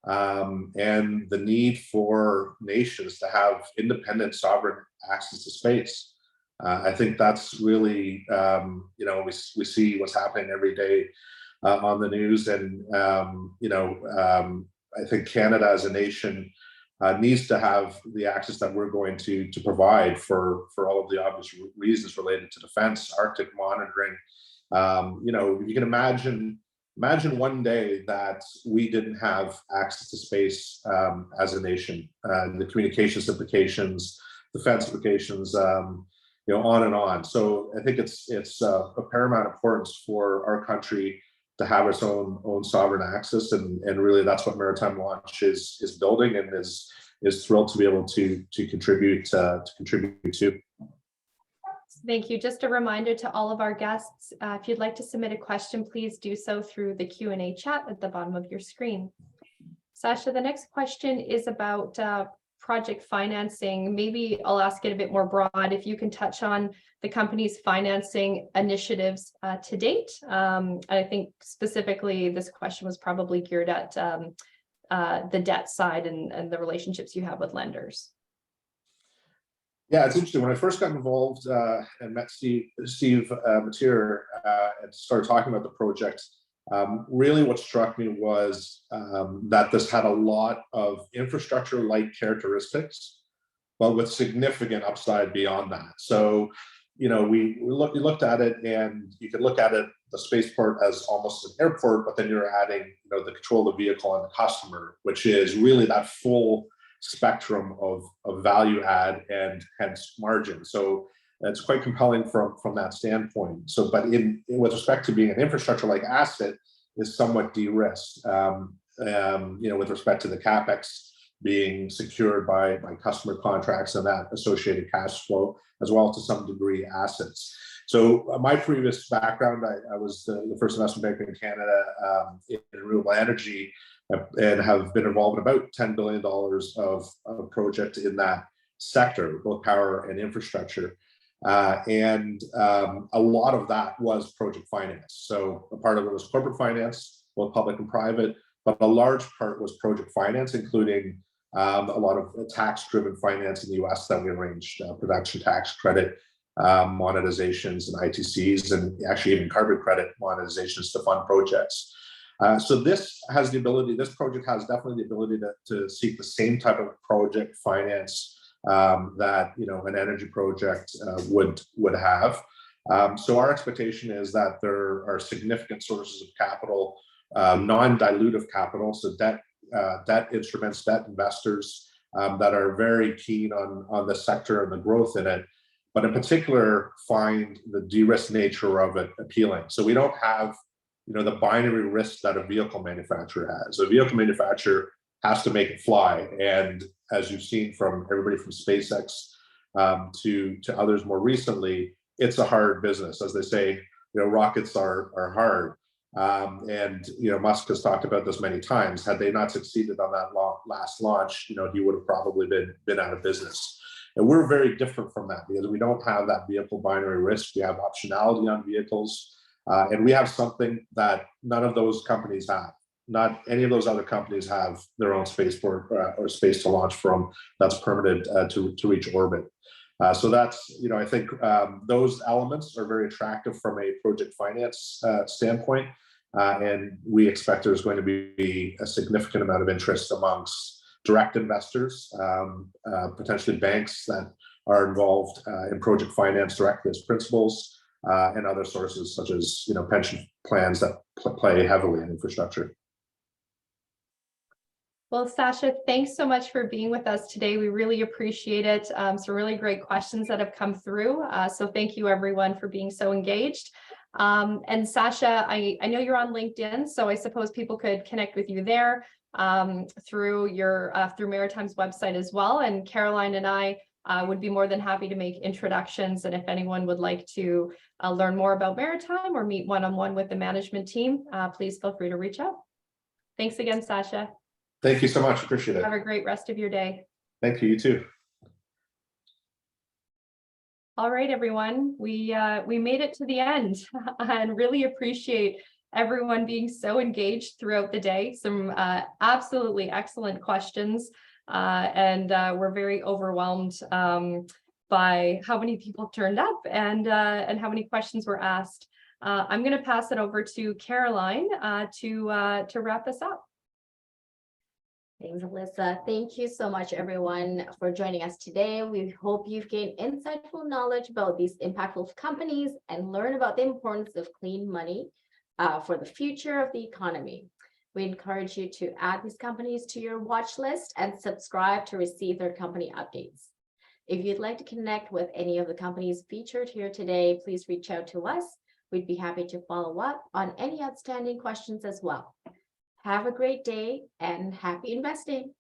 and the need for nations to have independent, sovereign access to space. I think that's really, we see what's happening every day on the news, and I think Canada as a nation needs to have the access that we're going to provide for all of the obvious reasons related to defense, Arctic monitoring. You can imagine one day that we didn't have access to space as a nation, the communications implications, defense implications, on and on. So I think it's a paramount importance for our country to have its own sovereign access, and really that's what Maritime Launch is building and is thrilled to be able to contribute to. Thank you. Just a reminder to all of our guests, if you'd like to submit a question, please do so through the Q&A chat at the bottom of your screen. Sasha, the next question is about project financing. Maybe I'll ask it a bit more broad. If you can touch on the company's financing initiatives to date. I think specifically this question was probably geared at the debt side and the relationships you have with lenders. Yeah, it's interesting. When I first got involved and met Steve Mateer and started talking about the project, really what struck me was that this had a lot of infrastructure-like characteristics, but with significant upside beyond that. So, we looked at it, and you could look at it, the spaceport, as almost an airport, but then you're adding, the control of the vehicle and the customer, which is really that full spectrum of value add and hence margin. So it's quite compelling from that standpoint. So, but with respect to being an infrastructure like asset, is somewhat de-risked. with respect to the CapEx being secured by customer contracts and that associated cash flow, as well as to some degree assets. So my previous background, I was the first investment banker in Canada in renewable energy, and have been involved in about $10 billion of projects in that sector, both power and infrastructure. And a lot of that was project finance. So a part of it was corporate finance, both public and private, but a large part was project finance, including a lot of tax-driven finance in the US that we arranged, production tax credit monetizations and ITCs, and actually even carbon credit monetizations to fund projects. So this has the ability, this project has definitely the ability to seek the same type of project finance that an energy project would have. So our expectation is that there are significant sources of capital, non-dilutive capital, so debt instruments, debt investors that are very keen on the sector and the growth in it, but in particular find the de-risk nature of it appealing. So we don't have the binary risk that a vehicle manufacturer has. A vehicle manufacturer has to make it fly, and as you've seen from everybody from SpaceX to others more recently, it's a hard business. As they say, rockets are hard. And Musk has talked about this many times. Had they not succeeded on that last launch, he would have probably been out of business. And we're very different from that because we don't have that vehicle binary risk. We have optionality on vehicles, and we have something that none of those companies have. Not any of those other companies have their own spaceport or space to launch from that's permitted to reach orbit. So that's, I think those elements are very attractive from a project finance standpoint. And we expect there's going to be a significant amount of interest amongst direct investors, potentially banks that are involved in project finance directly as principals, and other sources such as pension plans that play heavily in infrastructure. Well, Sasha, thanks so much for being with us today. We really appreciate it. Some really great questions that have come through. So thank you everyone for being so engaged. And Sasha, I know you're on LinkedIn, so I suppose people could connect with you there through Maritime's website as well. And Caroline and I would be more than happy to make introductions. And if anyone would like to learn more about Maritime or meet one-on-one with the management team, please feel free to reach out. Thanks again, Sasha. Thank you so much. Appreciate it. Have a great rest of your day. Thank you. You too. All right, everyone. We made it to the end and really appreciate everyone being so engaged throughout the day. Some absolutely excellent questions, and we're very overwhelmed by how many people turned up and how many questions were asked. I'm going to pass it over to Caroline to wrap us up. Thanks, Alyssa. Thank you so much, everyone, for joining us today. We hope you've gained insightful knowledge about these impactful companies and learn about the importance of clean money for the future of the economy. We encourage you to add these companies to your watch list and subscribe to receive their company updates. If you'd like to connect with any of the companies featured here today, please reach out to us. We'd be happy to follow up on any outstanding questions as well. Have a great day and happy investing.